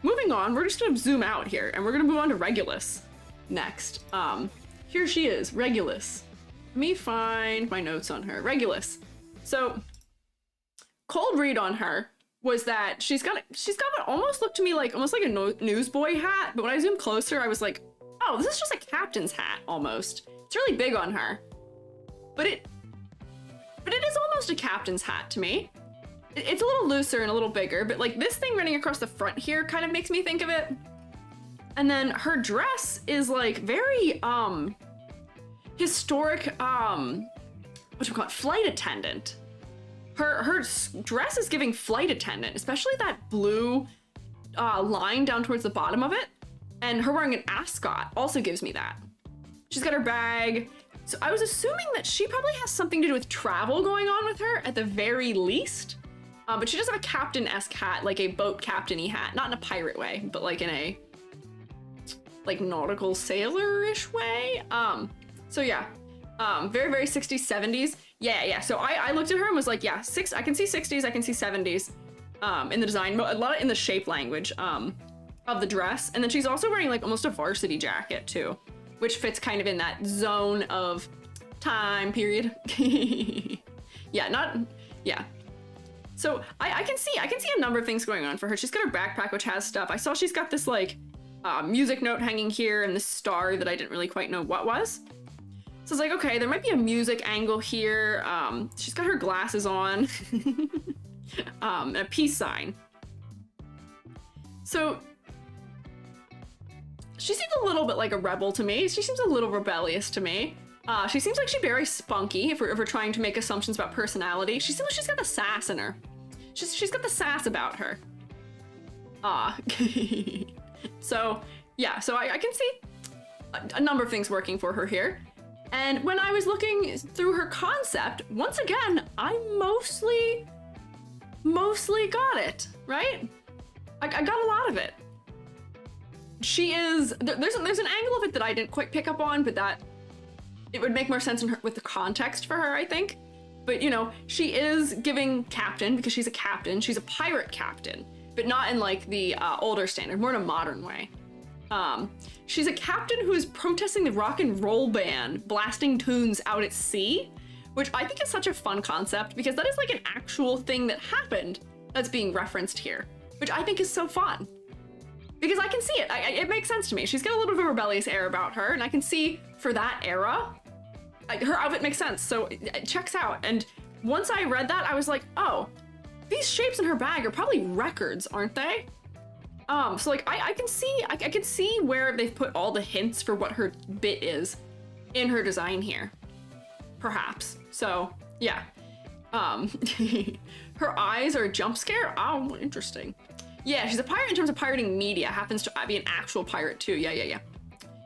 moving on. We're just gonna zoom out here, and we're gonna move on to Regulus next. Here she is, Regulus. Let me find my notes on her. Regulus. So, cold read on her was that she's got what almost looked to me like almost like a newsboy hat, but when I zoomed closer, I was like, oh, this is just a captain's hat almost. It's really big on her, but it is almost a captain's hat to me. It's a little looser and a little bigger, but like this thing running across the front here kind of makes me think of it. And then her dress is like very historic, what you call it, flight attendant. Her dress is giving flight attendant, especially that blue line down towards the bottom of it. And her wearing an ascot also gives me that. She's got her bag. So I was assuming that she probably has something to do with travel going on with her at the very least. But she does have a captain-esque hat, like a boat captain-y hat. Not in a pirate way, but like in a like nautical sailor-ish way. So yeah, very, very 60s, 70s. Yeah. So I looked at her and was like, yeah, I can see 60s, I can see 70s in the design, a lot in the shape language of the dress. And then she's also wearing like almost a varsity jacket too, which fits kind of in that zone of time period. Yeah. So I can see a number of things going on for her. She's got her backpack, which has stuff. I saw she's got this like music note hanging here and this star that I didn't really quite know what was. So it's like, okay, there might be a music angle here. She's got her glasses on, and a peace sign. So she seems a little bit like a rebel to me. She seems a little rebellious to me. She seems like she's very spunky if we're trying to make assumptions about personality. She seems like she's got the sass in her. She's got the sass about her. So yeah, so I can see a number of things working for her here. And when I was looking through her concept, once again, I mostly got it, right? I got a lot of it. She is, there's an angle of it that I didn't quite pick up on, but that it would make more sense in her, with the context for her, I think. But, you know, she is giving captain because she's a captain. She's a pirate captain, but not in like the older standard, more in a modern way. She's a captain who is protesting the rock and roll ban, blasting tunes out at sea, which I think is such a fun concept because that is like an actual thing that happened that's being referenced here, which I think is so fun. Because I can see it. It makes sense to me. She's got a little bit of a rebellious air about her, and I can see for that era, her outfit makes sense, so it checks out. And once I read that, I was like, oh, these shapes in her bag are probably records, aren't they? So like I can see where they've put all the hints for what her bit is in her design here, perhaps. So yeah, her eyes are a jump scare. Oh, interesting. Yeah, she's a pirate in terms of pirating media. Happens to be an actual pirate too. Yeah.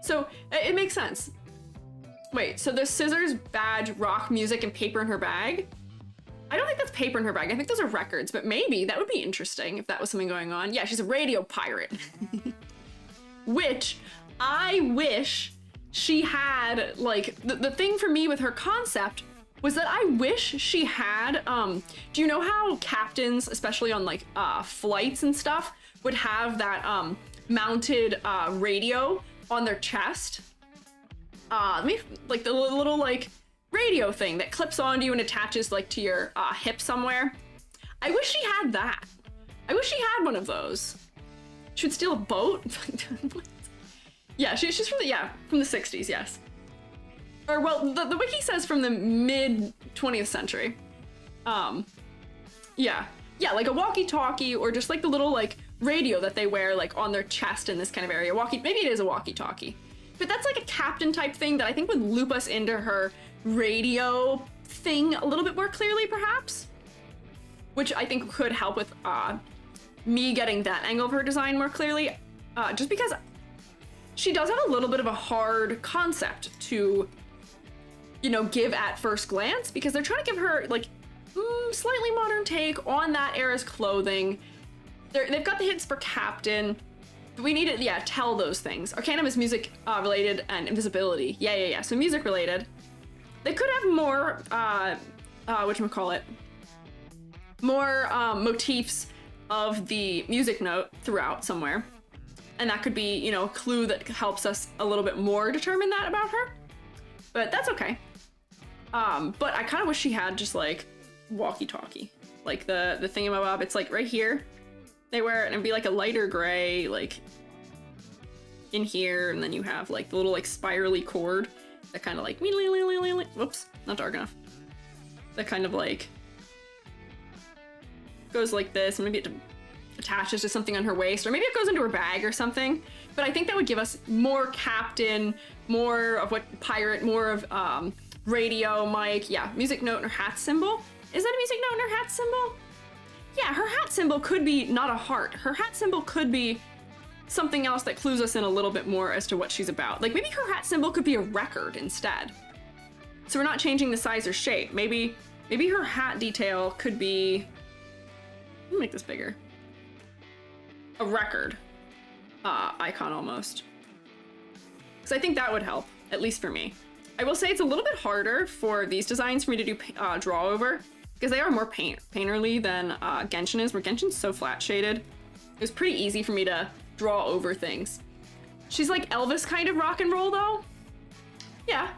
So it makes sense. Wait, so there's scissors, badge, rock, music, and paper in her bag? I don't think that's paper in her bag. I think those are records, but maybe that would be interesting if that was something going on. Yeah, she's a radio pirate. Which I wish she had, like, the thing for me with her concept was that I wish she had, do you know how captains, especially on like flights and stuff, would have that mounted radio on their chest? Like the little like radio thing that clips onto you and attaches like to your hip somewhere. I wish she had that. I wish she had one of those. She would steal a boat? Yeah, she's from the 60s, yes. Or well, the wiki says from the mid 20th century. Yeah, like a walkie-talkie or just like the little like radio that they wear like on their chest in this kind of area. Maybe it is a walkie-talkie. But that's like a captain type thing that I think would loop us into her radio thing a little bit more clearly, perhaps. Which I think could help with me getting that angle of her design more clearly. Just because she does have a little bit of a hard concept to, you know, give at first glance, because they're trying to give her like slightly modern take on that era's clothing. They've got the hints for captain. We need to, tell those things. Arcanum is music related and invisibility. Yeah. So music related. They could have more, whatchamacallit, more motifs of the music note throughout somewhere. And that could be, you know, a clue that helps us a little bit more determine that about her. But that's okay. But I kind of wish she had just like walkie-talkie. Like the thingamabob, it's like right here. They wear it and it'd be like a lighter gray, like in here, and then you have like the little like spirally cord that kind of like, whoops, not dark enough. That kind of like goes like this, and maybe it attaches to something on her waist, or maybe it goes into her bag or something. But I think that would give us more captain, more of what pirate, more of radio, mic, music note, and her hat symbol. Is that a music note in her hat symbol? Yeah, her hat symbol could be not a heart. Her hat symbol could be something else that clues us in a little bit more as to what she's about. Like maybe her hat symbol could be a record instead. So we're not changing the size or shape. Maybe her hat detail could be, let me make this bigger. A record icon almost. Because I think that would help, at least for me. I will say it's a little bit harder for these designs for me to do draw over, because they are more painterly than Genshin is, where Genshin's so flat shaded. It was pretty easy for me to draw over things. She's like Elvis kind of rock and roll though. Yeah,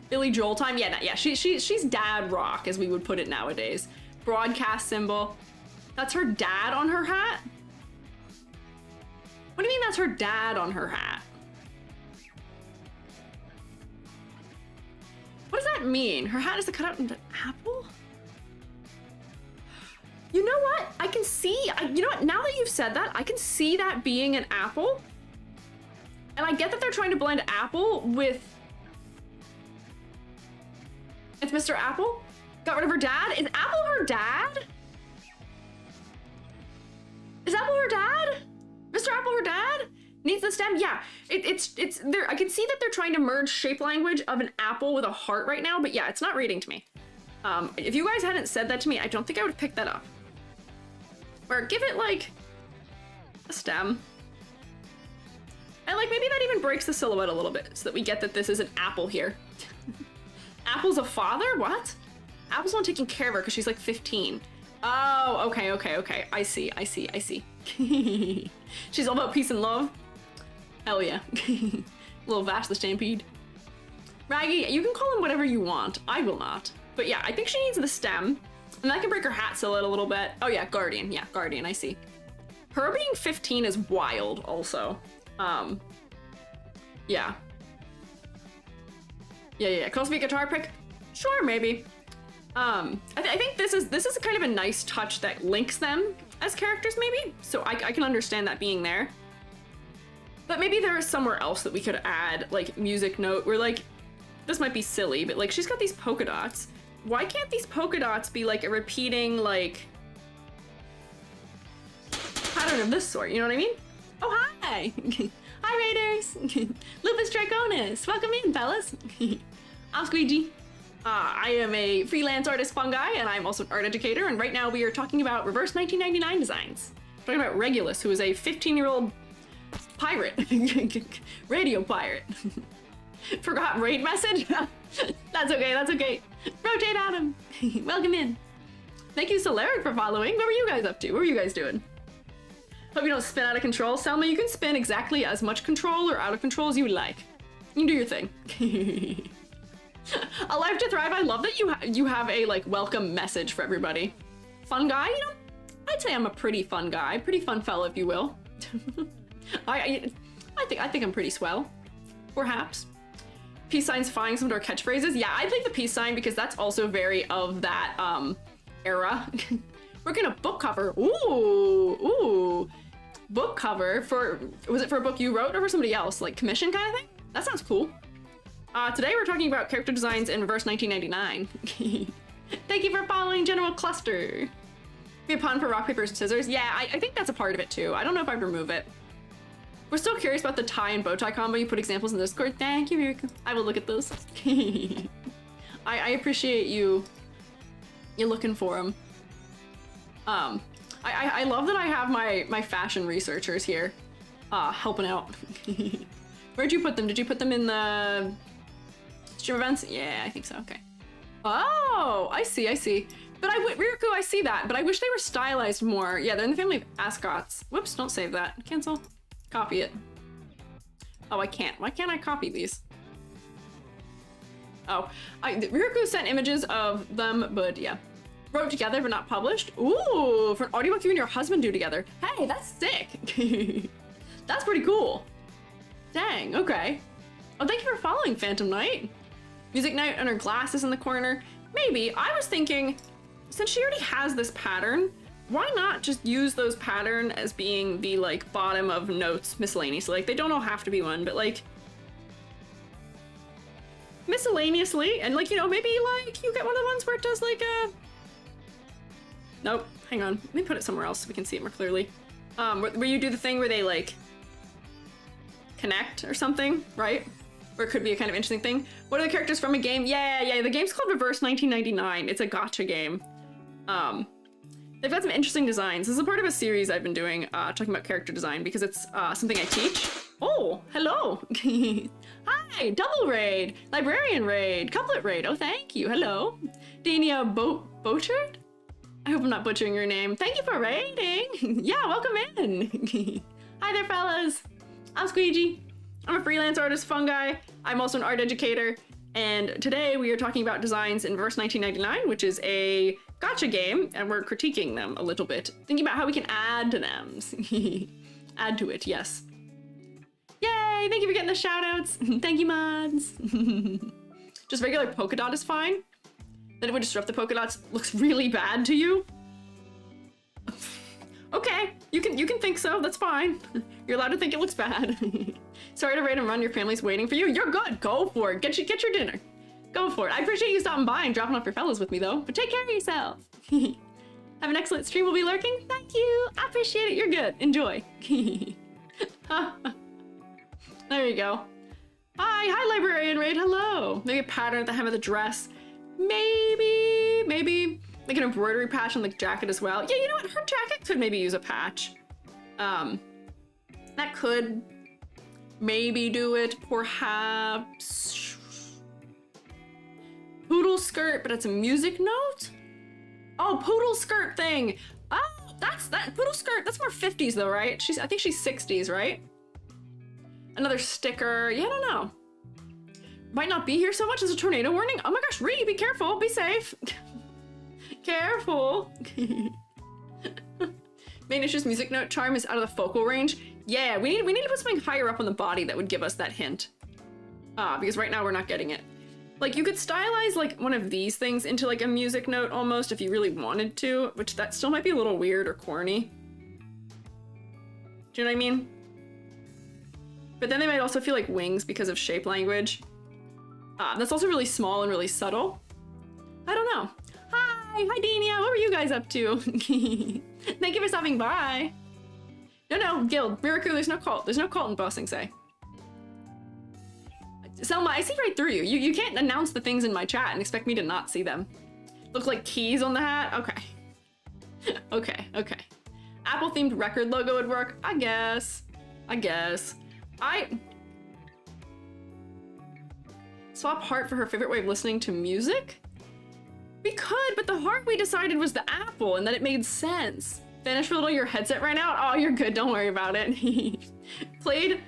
Billy Joel time. Yeah, she's dad rock, as we would put it nowadays. Broadcast symbol. That's her dad on her hat? What do you mean that's her dad on her hat? What does that mean? Her hat is cut out into apple? You know what? I can see, you know what? Now that you've said that, I can see that being an apple. And I get that they're trying to blend apple with... It's Mr. Apple? Got rid of her dad? Is Apple her dad? Is Apple her dad? Mr. Apple her dad? Needs the stem? Yeah, it's there. I can see that they're trying to merge shape language of an apple with a heart right now, but yeah, it's not reading to me. If you guys hadn't said that to me, I don't think I would have picked that up. Or give it like a stem. And like maybe that even breaks the silhouette a little bit so that we get that this is an apple here. Apple's a father? What? Apple's not taking care of her because she's like 15. Oh, okay, okay, okay. I see, I see, I see. She's all about peace and love. Hell yeah. Little Vash the Stampede. Raggy, you can call him whatever you want. I will not. But yeah, I think she needs the stem. And that can break her hat silhouette a little bit. Oh yeah, Guardian. Yeah, Guardian, I see. Her being 15 is wild also. Yeah. Yeah. Can also be a guitar pick? Sure, maybe. I think this is kind of a nice touch that links them as characters, maybe. So I can understand that being there. But maybe there is somewhere else that we could add, like, music note where, like, this might be silly, but, like, she's got these polka dots. Why can't these polka dots be, like, a repeating, like, pattern of this sort, you know what I mean? Oh, hi! Hi, Raiders! Lupus Draconis! Welcome in, fellas! I'm Squiiji. I am a freelance artist fungi, and I'm also an art educator, and right now we are talking about reverse 1999 designs. We're talking about Regulus, who is a 15-year-old pirate. Radio pirate. Forgot raid message? That's okay, that's okay. Rotate Adam. Welcome in. Thank you, Solaric, for following. What were you guys up to? What were you guys doing? Hope you don't spin out of control. Selma, you can spin exactly as much control or out of control as you would like. You can do your thing. Alive to Thrive, I love that you have a, like, welcome message for everybody. Fun guy, you know? I'd say I'm a pretty fun guy. Pretty fun fella, if you will. I think I'm pretty swell. Perhaps. Peace sign's fine, some of our catchphrases. Yeah, I think the peace sign because that's also very of that era. We're gonna book cover. Ooh. Book cover for, was it for a book you wrote or for somebody else? Like commission kind of thing? That sounds cool. Today we're talking about character designs in reverse 1999. Thank you for following General Cluster. Be a pun for rock, paper, scissors. Yeah, I think that's a part of it too. I don't know if I'd remove it. We're still curious about the tie and bow tie combo. You put examples in Discord. Thank you, Miracle. I will look at those. I appreciate you looking for them. I love that I have my fashion researchers here helping out. Where'd you put them? Did you put them in the stream events? Yeah, I think so. Okay. Oh, I see. But Riku, I see that, but I wish they were stylized more. Yeah, they're in the family of ascots. Whoops, don't save that. Cancel. Copy it. Oh, I can't. Why can't I copy these? Oh, Riku sent images of them, but yeah. Wrote together, but not published. Ooh, for an audiobook you and your husband do together. Hey, that's sick. That's pretty cool. Dang, okay. Oh, thank you for following, Phantom Knight. Music Night and her glasses in the corner. Maybe, I was thinking, since she already has this pattern, why not just use those pattern as being the, like, bottom of notes miscellaneously? Like, they don't all have to be one, but, like, miscellaneously, and, like, you know, maybe, like, you get one of the ones where it does, like, a... Nope, hang on. Let me put it somewhere else so we can see it more clearly. Where you do the thing where they, like, connect or something, right? Or it could be a kind of interesting thing. What are the characters from a game? Yeah, the game's called Reverse 1999. It's a gatcha game. They've got some interesting designs. This is a part of a series I've been doing, talking about character design because it's something I teach. Oh, hello. Hi, double raid, librarian raid, couplet raid. Oh, thank you. Hello. Dania Bochard? I hope I'm not butchering your name. Thank you for raiding. Yeah, welcome in. Hi there, fellas. I'm Squiiji. I'm a freelance artist fungi. I'm also an art educator. And today we are talking about designs in Reverse 1999, which is a gacha game, and we're critiquing them a little bit. Thinking about how we can add to them. Add to it, yes. Yay! Thank you for getting the shout outs. Thank you, mods. Just regular polka dot is fine. Then it would disrupt the polka dots. Looks really bad to you. Okay, you can think so. That's fine. You're allowed to think it looks bad. Sorry to raid and run. Your family's waiting for you. You're good. Go for it. Get your dinner. Go for it. I appreciate you stopping by and dropping off your fellas with me though. But take care of yourself. Have an excellent stream. We'll be lurking. Thank you. I appreciate it. You're good. Enjoy. There you go. Hi, librarian raid. Hello. Maybe a pattern at the hem of the dress. Maybe like an embroidery patch on the jacket as well. Yeah, you know what? Her jacket could maybe use a patch. That could maybe do it, perhaps. Poodle skirt, but it's a music note? Oh, poodle skirt thing. Oh, that's that poodle skirt. That's more 50s though, right? I think she's 60s, right? Another sticker. Yeah, I don't know. Might not be here so much as a tornado warning. Oh my gosh, Ree, be careful, be safe. Careful. Main issue's music note charm is out of the focal range. Yeah, we need to put something higher up on the body that would give us that hint. Because right now we're not getting it. Like, you could stylize like one of these things into like a music note almost if you really wanted to, which that still might be a little weird or corny. Do you know what I mean? But then they might also feel like wings because of shape language. That's also really small and really subtle. I don't know. Hi Dania, what were you guys up to? Thank you for stopping by. No, guild, Miracle, there's no cult. There's no cult in Bossing Say. Selma, I see right through you. You can't announce the things in my chat and expect me to not see them. Look like keys on the hat? Okay. Okay. Apple-themed record logo would work? I guess. Swap heart for her favorite way of listening to music? We could, but the heart we decided was the apple and that it made sense. Vanish Riddle, your headset ran out? Oh, you're good, don't worry about it. Played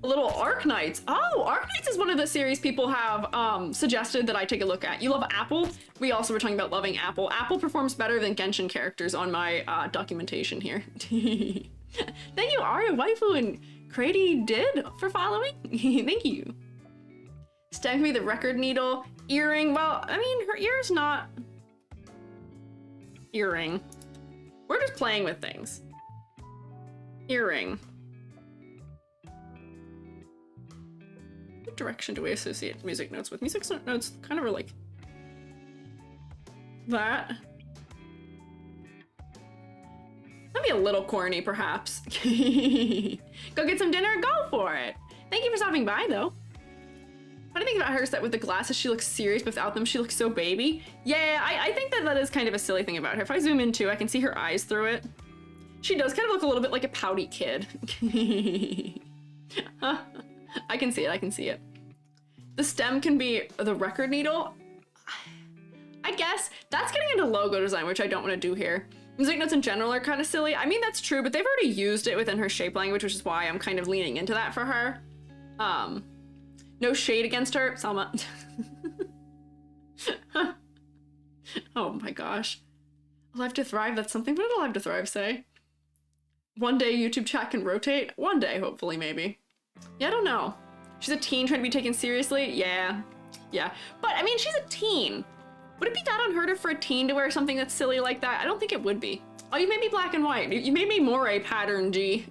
a little Arknights. Oh, Arknights is one of the series people have suggested that I take a look at. You love Apple? We also were talking about loving Apple. Apple performs better than Genshin characters on my documentation here. Thank you, Aria Waifu and Crady did for following. Thank you. Stem can be the record needle. Earring, well, I mean, her ear's not... Earring. We're just playing with things. Earring. What direction do we associate music notes with? Music notes kind of are like... that. That'd be a little corny, perhaps. Go get some dinner? Go for it! Thank you for stopping by, though. Funny thing about her is that with the glasses, she looks serious, but without them, she looks so baby. Yeah, I think that is kind of a silly thing about her. If I zoom in too, I can see her eyes through it. She does kind of look a little bit like a pouty kid. I can see it. The stem can be the record needle. I guess that's getting into logo design, which I don't want to do here. Music notes in general are kind of silly. I mean, that's true, but they've already used it within her shape language, which is why I'm kind of leaning into that for her. No shade against her, Salma. Oh my gosh. Alive to Thrive, that's something. What did Alive to Thrive say? One day YouTube chat can rotate? One day, hopefully, maybe. Yeah, I don't know. She's a teen trying to be taken seriously? Yeah. But, I mean, she's a teen. Would it be that unheard of for a teen to wear something that's silly like that? I don't think it would be. Oh, you made me black and white. You made me moire pattern G.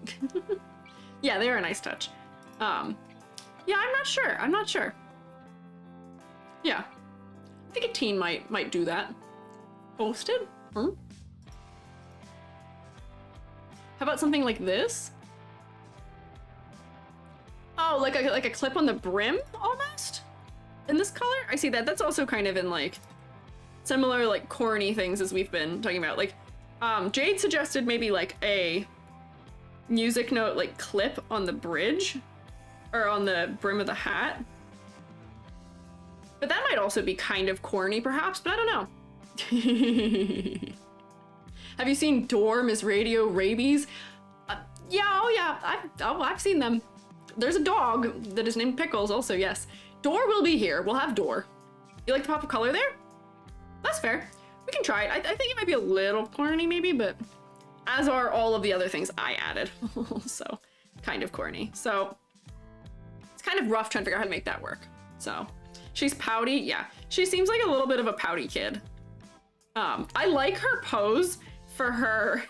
Yeah, they are a nice touch. Yeah, I'm not sure. Yeah. I think a teen might do that. Posted? How about something like this? Oh, like a clip on the brim, almost? In this color? I see that. That's also kind of in, like, similar, like, corny things as we've been talking about. Like, Jade suggested maybe, like, a music note, like, clip on the bridge. Or on the brim of the hat. But that might also be kind of corny, perhaps, but I don't know. Have you seen Dorm is Radio Rabies? Yeah, oh yeah, I've seen them. There's a dog that is named Pickles also, yes. Door will be here, we'll have Door. You like the pop of color there? That's fair. We can try it. I think it might be a little corny maybe, but as are all of the other things I added. So, kind of corny. So, it's kind of rough trying to figure out how to make that work. So, she's pouty. Yeah, she seems like a little bit of a pouty kid. I like her pose for her.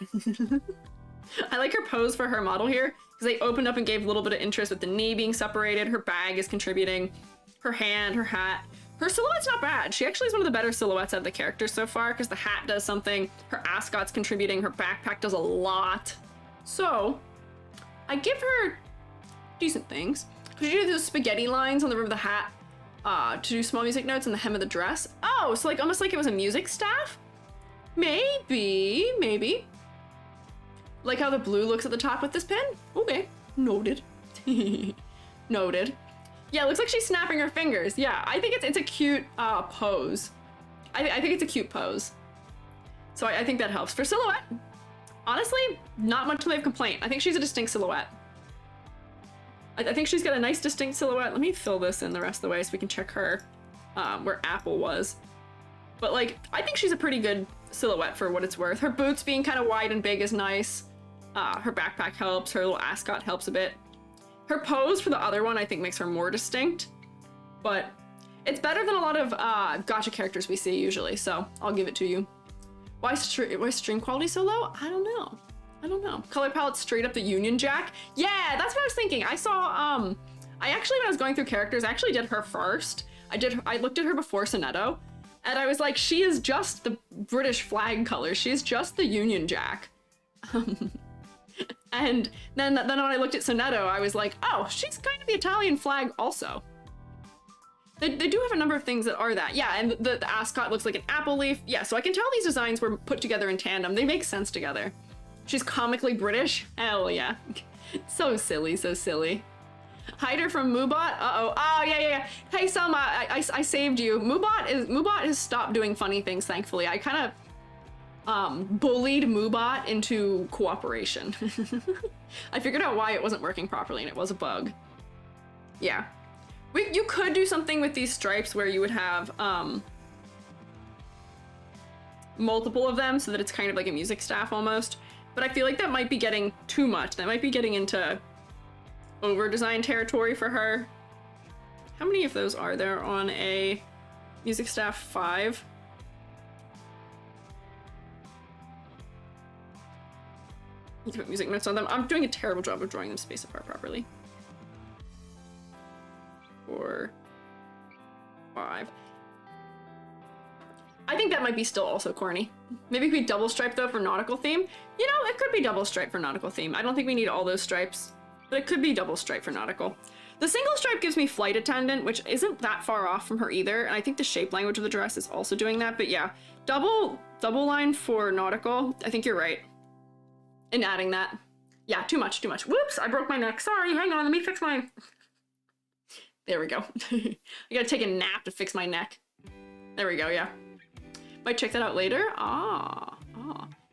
I like her pose for her model here because they opened up and gave a little bit of interest with the knee being separated. Her bag is contributing. Her hand, her hat. Her silhouette's not bad. She actually is one of the better silhouettes out of the characters so far because the hat does something. Her ascot's contributing. Her backpack does a lot. So, I give her decent things. Could you do those spaghetti lines on the rim of the hat to do small music notes in the hem of the dress? Oh, so like almost like it was a music staff? Maybe. Like how the blue looks at the top with this pen? Okay, noted. Noted. Yeah, it looks like she's snapping her fingers. Yeah, I think it's a cute pose. I think it's a cute pose. So I think that helps. For silhouette, honestly, not much of a complaint. I think she's a distinct silhouette. I think she's got a nice distinct silhouette. Let me fill this in the rest of the way so we can check her where Apple was. But like, I think she's a pretty good silhouette for what it's worth. Her boots being kind of wide and big is nice. Her backpack helps. Her little ascot helps a bit. Her pose for the other one, I think, makes her more distinct. But it's better than a lot of gacha characters we see usually, so I'll give it to you. Why stream quality so low? I don't know. I don't know. Color palette straight up the Union Jack. Yeah, that's what I was thinking. I saw, I actually, when I was going through characters, I actually did her first. I looked at her before Sonetto, and I was like, she is just the British flag color. She's just the Union Jack. And then when I looked at Sonetto, I was like, oh, she's kind of the Italian flag also. They do have a number of things that are that. Yeah, and the ascot looks like an apple leaf. Yeah, so I can tell these designs were put together in tandem. They make sense together. She's comically British. Hell yeah. So silly, so silly. Hide her from Moobot. Uh-oh. Oh, yeah. Hey, Selma, I saved you. Moobot has stopped doing funny things, thankfully. I kind of bullied Moobot into cooperation. I figured out why it wasn't working properly, and it was a bug. Yeah. You could do something with these stripes where you would have multiple of them so that it's kind of like a music staff almost. But I feel like that might be getting too much. That might be getting into over-design territory for her. How many of those are there on a music staff 5? You can put music notes on them. I'm doing a terrible job of drawing them spaced apart properly. 4, 5. I think that might be still also corny. Maybe it could be double stripe though for nautical theme. You know, it could be double stripe for nautical theme. I don't think we need all those stripes, but it could be double stripe for nautical. The single stripe gives me flight attendant, which isn't that far off from her either. And I think the shape language of the dress is also doing that. But yeah, double line for nautical. I think you're right in adding that. Yeah, too much. Whoops, I broke my neck. Sorry, hang on, let me fix my... There we go. I gotta take a nap to fix my neck. There we go, yeah. Might check that out later.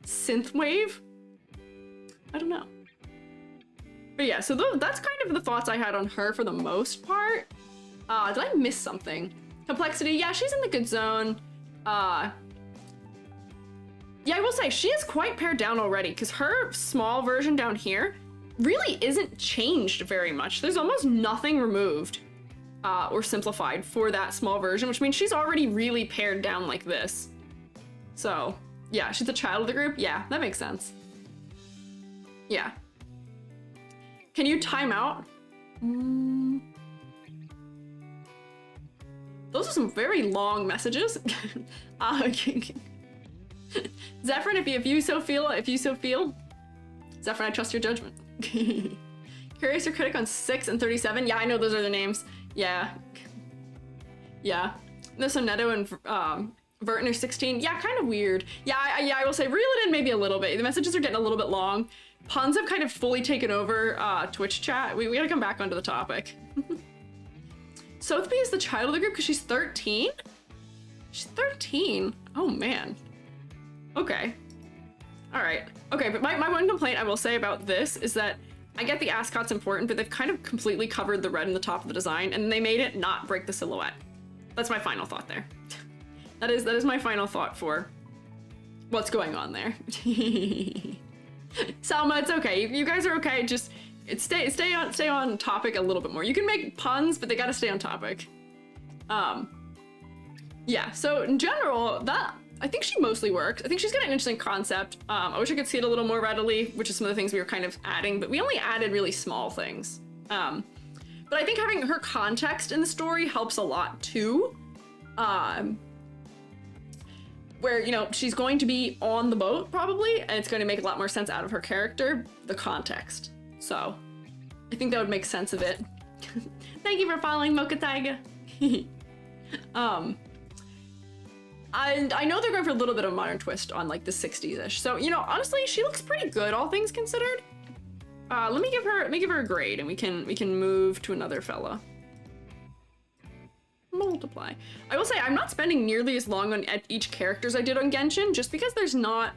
Synthwave? I don't know. But yeah, so that's kind of the thoughts I had on her for the most part. Did I miss something? Complexity, yeah, she's in the good zone. Yeah, I will say, she is quite pared down already, because her small version down here really isn't changed very much. There's almost nothing removed or simplified for that small version, which means she's already really pared down like this. So, yeah, she's a child of the group. Yeah, that makes sense. Yeah. Can you time out? Those are some very long messages. Zephyrin, if you so feel, Zephyrin, I trust your judgment. Curious or critic on 6 and 37? Yeah, I know those are their names. Yeah. Yeah. No, Sonetto and Vertin are 16. Yeah, kind of weird. Yeah, I will say reel it in maybe a little bit. The messages are getting a little bit long. Puns have kind of fully taken over Twitch chat. We gotta come back onto the topic. Sotheby is the child of the group because she's 13? She's 13? Oh, man. Okay. All right. Okay, but my one complaint I will say about this is that I get the ascot's important, but they've kind of completely covered the red in the top of the design, and they made it not break the silhouette. That's my final thought there. That is my final thought for what's going on there. Salma, it's okay. You guys are okay. Just stay on topic a little bit more. You can make puns, but they gotta stay on topic. Yeah. So in general, I think she mostly works. I think she's got an interesting concept. I wish I could see it a little more readily, which is some of the things we were kind of adding, but we only added really small things. But I think having her context in the story helps a lot too. Where, you know, she's going to be on the boat probably, and it's going to make a lot more sense out of her character, the context. So I think that would make sense of it. Thank you for following Mocha Taiga. And I know they're going for a little bit of a modern twist on like the 60s-ish. So, you know, honestly, she looks pretty good, all things considered. Let me give her a grade, and we can move to another fella. multiply. I will say I'm not spending nearly as long on each character as I did on Genshin, just because there's not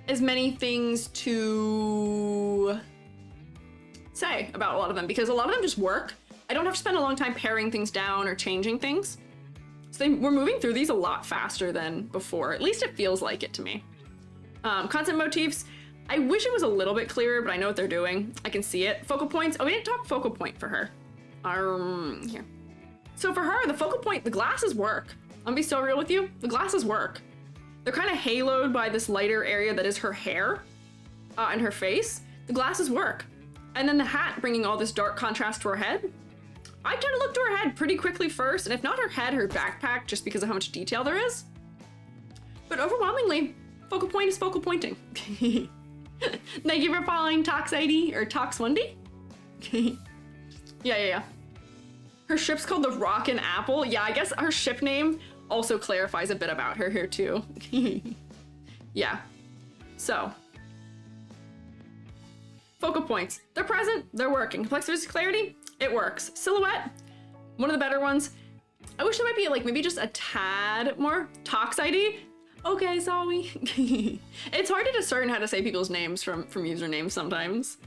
as many things to say about a lot of them, because a lot of them just work. I don't have to spend a long time paring things down or changing things. So we're moving through these a lot faster than before. At least it feels like it to me. Concept motifs. I wish it was a little bit clearer, but I know what they're doing. I can see it. Focal points. Oh, we didn't talk focal point for her. Here. So for her, the focal point, the glasses work. I'll be so real with you. The glasses work. They're kind of haloed by this lighter area that is her hair and her face. The glasses work. And then the hat bringing all this dark contrast to her head. I tend to look to her head pretty quickly first, and if not her head, her backpack, just because of how much detail there is. But overwhelmingly, focal point is focal pointing. Thank you for following Tox80 or Tox1D. Yeah. Her ship's called the Rockin' Apple. Yeah, I guess her ship name also clarifies a bit about her here too. Yeah. So. Focal points. They're present, they're working. Complex versus clarity, it works. Silhouette, one of the better ones. I wish there might be like maybe just a tad more. Tox ID. Okay, sorry. It's hard to discern how to say people's names from usernames sometimes.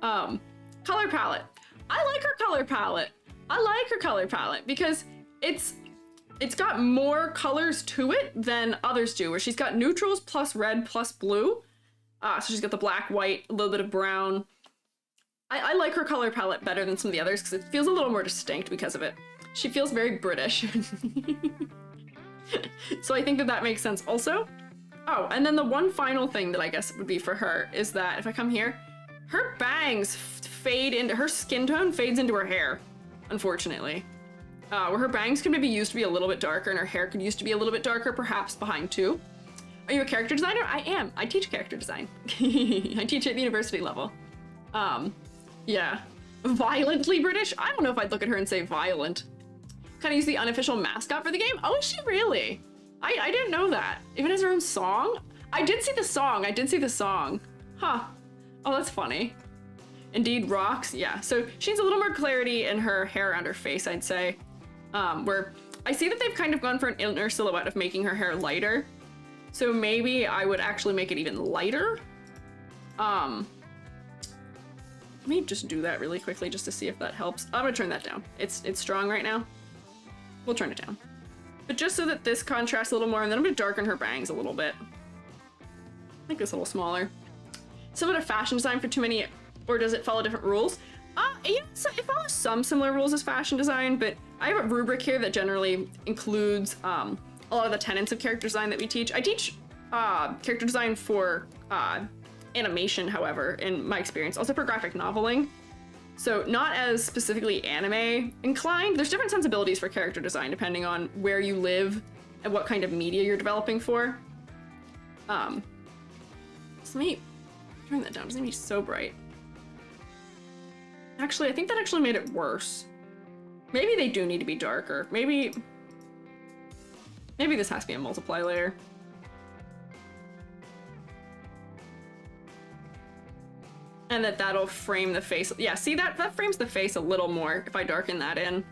Color palette. I like her color palette. I like her color palette because it's got more colors to it than others do, where she's got neutrals plus red plus blue. So she's got the black, white, a little bit of brown. I like her color palette better than some of the others because it feels a little more distinct because of it. She feels very British. So I think that makes sense also. Oh, and then the one final thing that I guess would be for her is that if I come here, her bangs fade into, her skin tone fades into her hair, unfortunately. Where her bangs could maybe used to be a little bit darker and her hair could used to be a little bit darker, perhaps behind too. Are you a character designer? I am. I teach character design. I teach at the university level. Yeah. Violently British? I don't know if I'd look at her and say violent. Kind of use the unofficial mascot for the game? Oh, is she really? I didn't know that. Even has her own song? I did see the song. Huh. Oh, that's funny. Indeed rocks. Yeah. So she needs a little more clarity in her hair around her face, I'd say. Where I see that they've kind of gone for an inner silhouette of making her hair lighter. So maybe I would actually make it even lighter. Let me just do that really quickly just to see if that helps. I'm gonna turn that down. It's strong right now. We'll turn it down. But just so that this contrasts a little more, and then I'm gonna darken her bangs a little bit. Make this a little smaller. Similar to fashion design for too many, or does it follow different rules? Yeah, so it follows some similar rules as fashion design, but I have a rubric here that generally includes a lot of the tenets of character design that we teach. I teach character design for animation, however, in my experience, also for graphic noveling. So not as specifically anime inclined. There's different sensibilities for character design depending on where you live and what kind of media you're developing for. So let me turn that down. It's gonna be so bright. Actually, I think that actually made it worse. Maybe they do need to be darker. Maybe this has to be a multiply layer. And that'll frame the face. Yeah, see that frames the face a little more if I darken that in.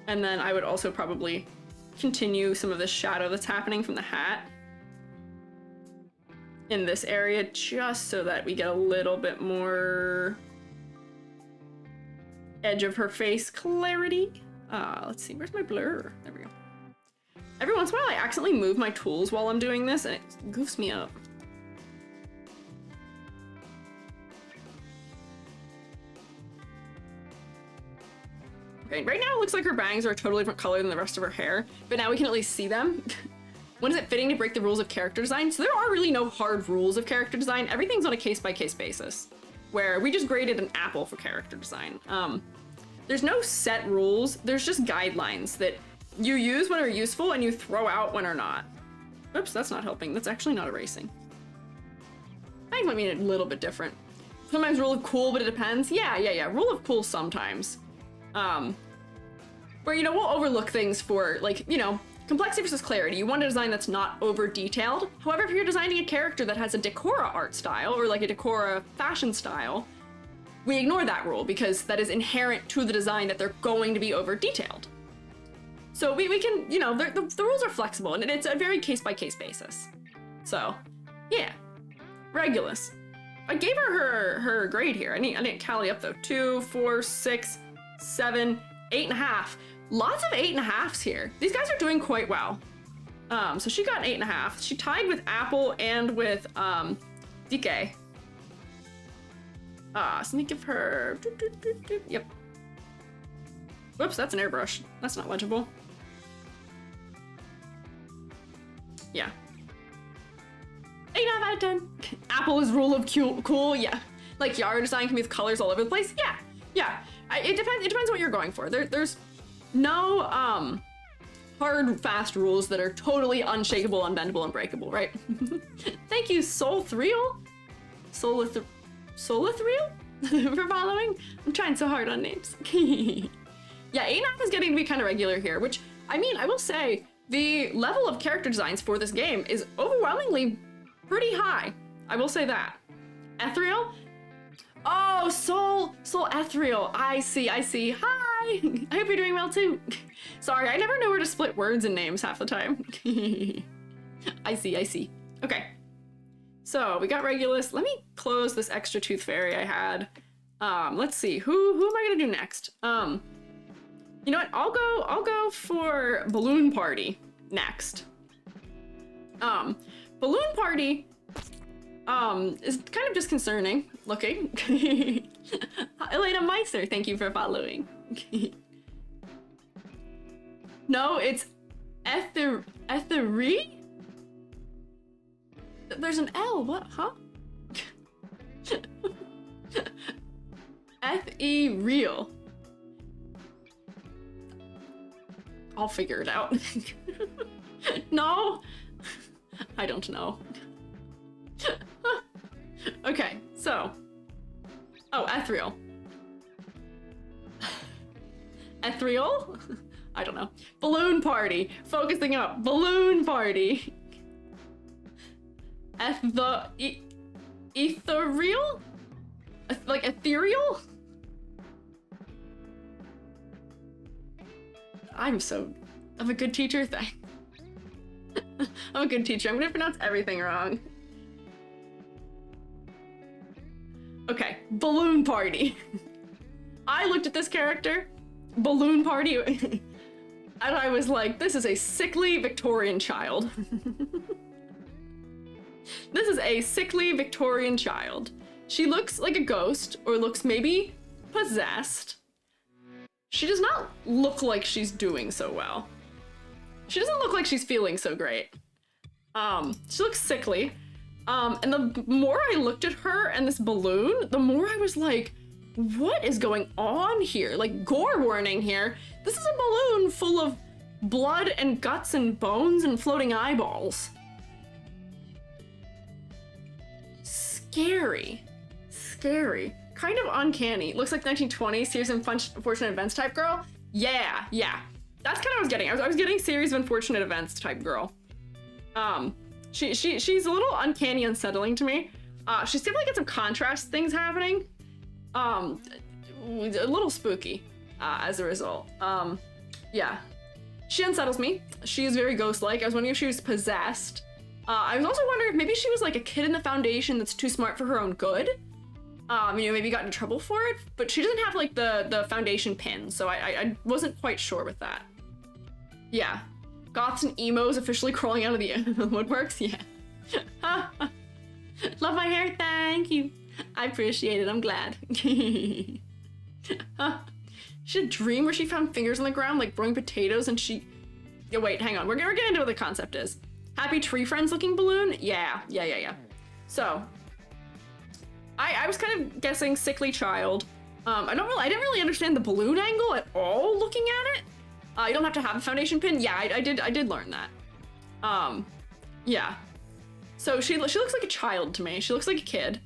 And then I would also probably continue some of the shadow that's happening from the hat in this area just so that we get a little bit more edge of her face clarity. Let's see, where's my blur? There we go. Every once in a while I accidentally move my tools while I'm doing this and it goofs me up. Okay, right now it looks like her bangs are a totally different color than the rest of her hair, but now we can at least see them. When is it fitting to break the rules of character design? So there are really no hard rules of character design. Everything's on a case-by-case basis, where we just graded an apple for character design. There's no set rules, there's just guidelines that you use when are useful and you throw out when are not. Oops, that's not helping. That's actually not erasing. I think might mean a little bit different. Sometimes rule of cool, but it depends. Yeah. Rule of cool sometimes. Where, you know, we'll overlook things for, like, you know, complexity versus clarity. You want a design that's not over detailed. However, if you're designing a character that has a Decora art style or like a Decora fashion style, we ignore that rule because that is inherent to the design that they're going to be over detailed. So we can, you know, the rules are flexible, and it's a very case-by-case basis. So, yeah. Regulus. I gave her grade here. I didn't tally up though. 2, 4, 6, 7, 8.5. Lots of 8.5s here. These guys are doing quite well. So she got 8.5. She tied with Apple and with Dikke. So let me give her. Yep. Whoops, that's an airbrush. That's not legible. Yeah. 8.5 out of 10. Apple is rule of cool. Yeah. Like Yara design can be with colors all over the place. Yeah. Yeah. It depends what you're going for. There's no hard fast rules that are totally unshakable, unbendable, unbreakable, right? Thank you, Solithriel for following. I'm trying so hard on names. Yeah, 8.5 is getting to be kind of regular here, which, I mean, I will say the level of character designs for this game is overwhelmingly pretty high. I will say that. Ethereal? Oh, Soul Ethereal. I see. Hi. I hope you're doing well too. Sorry, I never know where to split words and names half the time. I see. Okay. So we got Regulus. Let me close this extra tooth fairy I had. Let's see. Who am I gonna do next? You know what? I'll go for Balloon Party next. Balloon Party is kind of disconcerting looking. Elena Meister, thank you for following. No, it's Ethery? There's an L, what, huh? Real. I'll figure it out. No, I don't know. Okay, so. Oh, Ethereal. Ethereal? I don't know. Balloon Party. Focusing up. Balloon Party. Ethereal? Like ethereal? I'm a good teacher. I'm a good teacher. I'm gonna pronounce everything wrong. Okay, Balloon Party. I looked at this character, Balloon Party, and I was like, this is a sickly Victorian child. This is a sickly Victorian child. She looks like a ghost, or looks maybe possessed. She does not look like she's doing so well. She doesn't look like she's feeling so great. She looks sickly. And the more I looked at her and this balloon, the more I was like, what is going on here? Like, gore warning here. This is a balloon full of blood and guts and bones and floating eyeballs. Scary. Kind of uncanny. Looks like 1920s Series of Unfortunate Events type girl. Yeah. That's kind of what I was getting. I was getting Series of Unfortunate Events type girl. She's a little uncanny, unsettling to me. She's definitely got some contrast things happening. A little spooky, as a result. Yeah. She unsettles me. She is very ghost-like. I was wondering if she was possessed. I was also wondering if maybe she was like a kid in the Foundation that's too smart for her own good. You know, maybe got in trouble for it, but she doesn't have like the Foundation pin, so I wasn't quite sure with that. Yeah. Goths and emos officially crawling out of the woodworks, yeah. Love my hair, thank you. I appreciate it, I'm glad. She had a dream where she found fingers on the ground like growing potatoes and she... Yeah, wait, hang on, we're getting into what the concept is. Happy Tree Friends looking balloon? Yeah. So, I was kind of guessing sickly child. I didn't really understand the balloon angle at all looking at it. You don't have to have a foundation pin. Yeah, I did learn that. Yeah. So she looks like a child to me. She looks like a kid.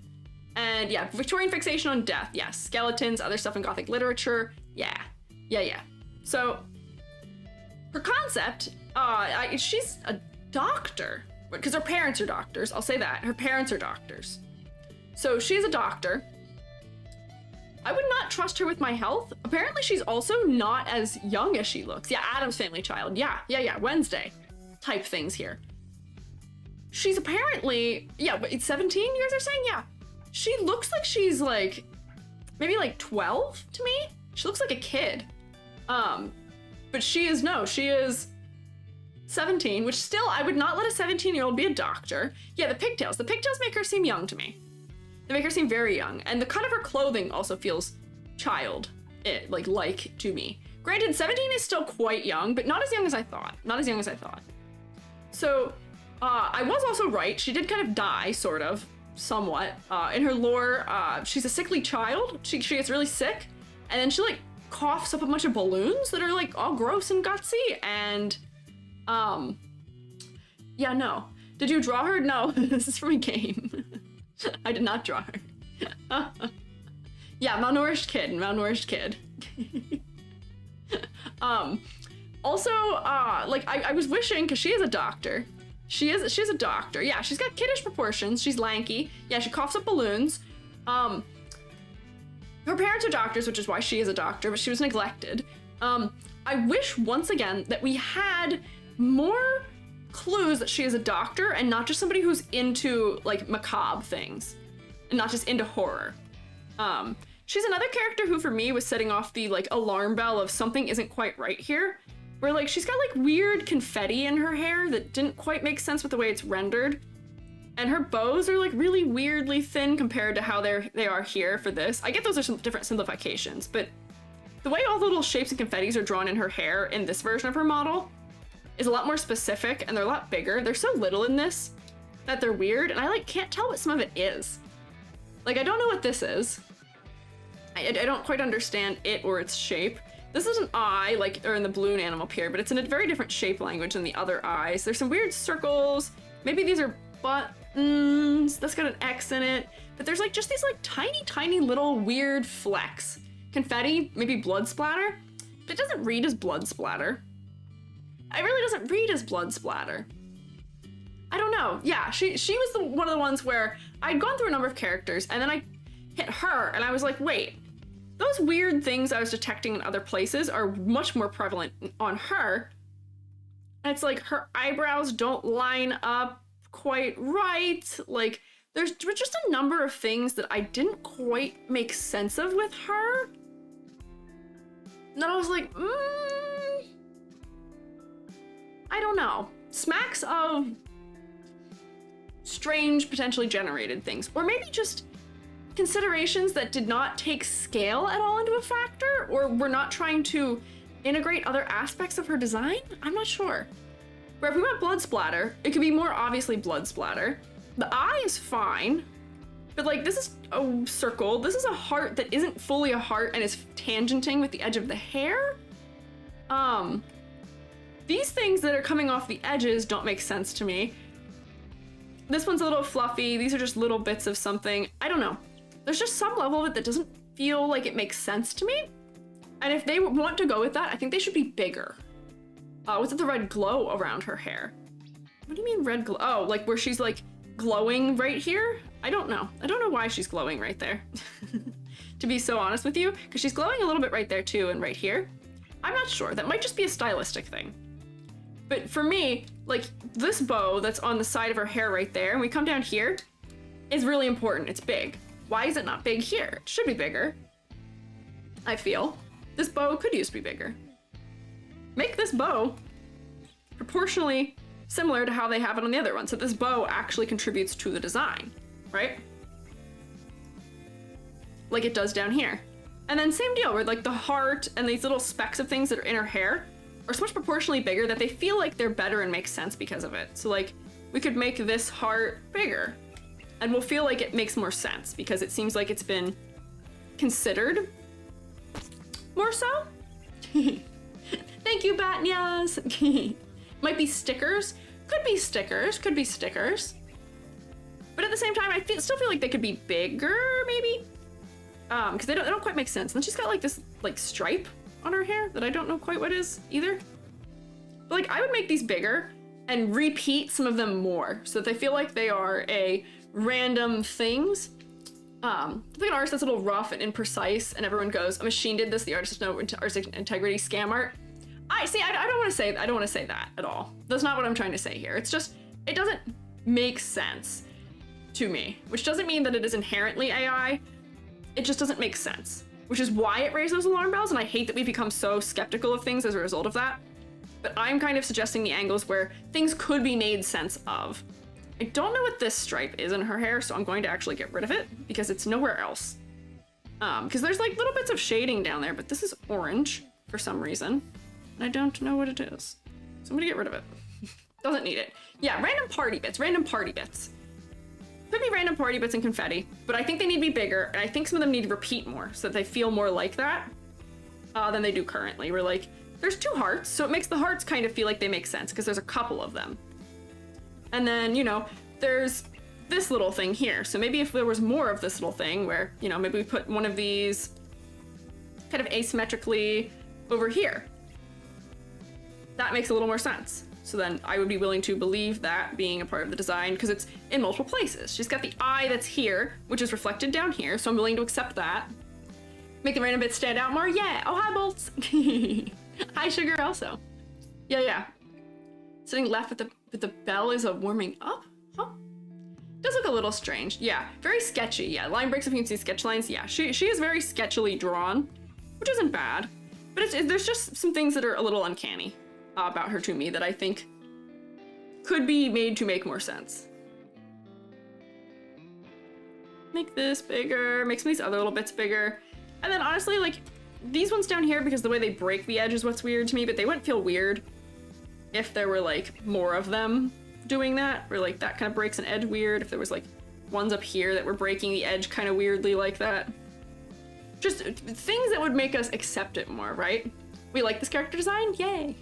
And yeah, Victorian fixation on death. Yes, skeletons, other stuff in Gothic literature. Yeah. So her concept, she's a doctor because her parents are doctors. I'll say that. Her parents are doctors. So she's a doctor. I would not trust her with my health. Apparently she's also not as young as she looks. Yeah, Adam's family child. Yeah, Wednesday type things here. She's apparently, yeah, but it's 17, you guys are saying? Yeah. She looks like she's like, maybe like 12 to me. She looks like a kid. But she is 17, which still, I would not let a 17-year-old be a doctor. Yeah, the pigtails. The pigtails make her seem young to me. They make her seem very young. And the cut of her clothing also feels like to me. Granted, 17 is still quite young, but not as young as I thought. Not as young as I thought. So, I was also right. She did kind of die, sort of, somewhat. In her lore, she's a sickly child. She gets really sick, and then she, like, coughs up a bunch of balloons that are, like, all gross and gutsy, and, yeah, no. Did you draw her? No, this is from a game. I did not draw her. Yeah, malnourished kid. Also, like, I was wishing, because she is a doctor. She's a doctor. Yeah, she's got kiddish proportions. She's lanky. Yeah, she coughs up balloons. Her parents are doctors, which is why she is a doctor, but she was neglected. I wish, once again, that we had more clues that she is a doctor and not just somebody who's into, like, macabre things. And not just into horror. She's another character who, for me, was setting off the, like, alarm bell of something isn't quite right here. Where, like, she's got, like, weird confetti in her hair that didn't quite make sense with the way it's rendered. And her bows are, like, really weirdly thin compared to how they are here for this. I get those are some different simplifications, but the way all the little shapes and confettis are drawn in her hair in this version of her model is a lot more specific, and they're a lot bigger. They're so little in this that they're weird, and I, like, can't tell what some of it is. Like, I don't know what this is. I don't quite understand it or its shape. This is an eye, like, or in the balloon animal pier, but it's in a very different shape language than the other eyes. There's some weird circles. Maybe these are buttons. That's got an X in it. But there's, like, just these, like, tiny little weird flecks. Confetti, maybe blood splatter. But it doesn't read as blood splatter. It really doesn't read as blood splatter. I don't know. Yeah, she was one of the ones where I'd gone through a number of characters, and then I hit her, and I was like, wait. Those weird things I was detecting in other places are much more prevalent on her. And it's like her eyebrows don't line up quite right. Like, there's just a number of things that I didn't quite make sense of with her. And then I was like, I don't know. Smacks of strange, potentially generated things. Or maybe just considerations that did not take scale at all into a factor, or were not trying to integrate other aspects of her design? I'm not sure. Where if we want blood splatter, it could be more obviously blood splatter. The eye is fine, but, like, this is a circle. This is a heart that isn't fully a heart and is tangenting with the edge of the hair. These things that are coming off the edges don't make sense to me. This one's a little fluffy. These are just little bits of something. I don't know. There's just some level of it that doesn't feel like it makes sense to me. And if they want to go with that, I think they should be bigger. With the red glow around her hair. What do you mean red glow? Oh, like where she's, like, glowing right here? I don't know. I don't know why she's glowing right there. To be so honest with you, because she's glowing a little bit right there too and right here. I'm not sure. That might just be a stylistic thing. But for me, like, this bow that's on the side of her hair right there, and we come down here, is really important. It's big. Why is it not big here? It should be bigger. I feel. This bow could use to be bigger. Make this bow proportionally similar to how they have it on the other one, so this bow actually contributes to the design, right? Like it does down here. And then same deal, where, like, the heart and these little specks of things that are in her hair are so much proportionally bigger that they feel like they're better and make sense because of it. So, like, we could make this heart bigger, and we'll feel like it makes more sense because it seems like it's been considered more so. Thank you, Batnias. Might be stickers. Could be stickers. Could be stickers. But at the same time, I still feel like they could be bigger, maybe. Because they don't quite make sense. And then she's got, like, this, like, stripe on her hair that I don't know quite what is either. But, like, I would make these bigger and repeat some of them more so that they feel like they are a random things. It's like an artist that's a little rough and imprecise, and everyone goes, "A machine did this. The artist has no artistic integrity. Scam art." I don't want to say that at all. That's not what I'm trying to say here. It's just it doesn't make sense to me, which doesn't mean that it is inherently AI. It just doesn't make sense, which is why it raised those alarm bells. And I hate that we've become so skeptical of things as a result of that. But I'm kind of suggesting the angles where things could be made sense of. I don't know what this stripe is in her hair, so I'm going to actually get rid of it because it's nowhere else. Because there's like little bits of shading down there, but this is orange for some reason. And I don't know what it is. So I'm gonna get rid of it. Doesn't need it. Yeah, random party bits. Could be random party bits and confetti, but I think they need to be bigger, and I think some of them need to repeat more so that they feel more like that than they do currently. We're like, there's 2 hearts, so it makes the hearts kind of feel like they make sense because there's a couple of them. And then, you know, there's this little thing here. So maybe if there was more of this little thing where, you know, maybe we put one of these kind of asymmetrically over here. That makes a little more sense. So then I would be willing to believe that being a part of the design because it's in multiple places. She's got the eye that's here, which is reflected down here. So I'm willing to accept that. Make the random bits stand out more. Yeah. Oh, hi, Bolts. Hi, Sugar also. Yeah. Sitting left with the bell is a warming up? Huh? Does look a little strange. Yeah, very sketchy. Yeah, line breaks if you can see sketch lines. Yeah, she is very sketchily drawn, which isn't bad. But there's just some things that are a little uncanny about her to me that I think could be made to make more sense. Make this bigger, make some of these other little bits bigger. And then honestly, like these ones down here, because the way they break the edge is what's weird to me, but they wouldn't feel weird if there were like more of them doing that, or like that kind of breaks an edge weird. If there was like ones up here that were breaking the edge kind of weirdly like that. Just things that would make us accept it more, right? We like this character design, yay.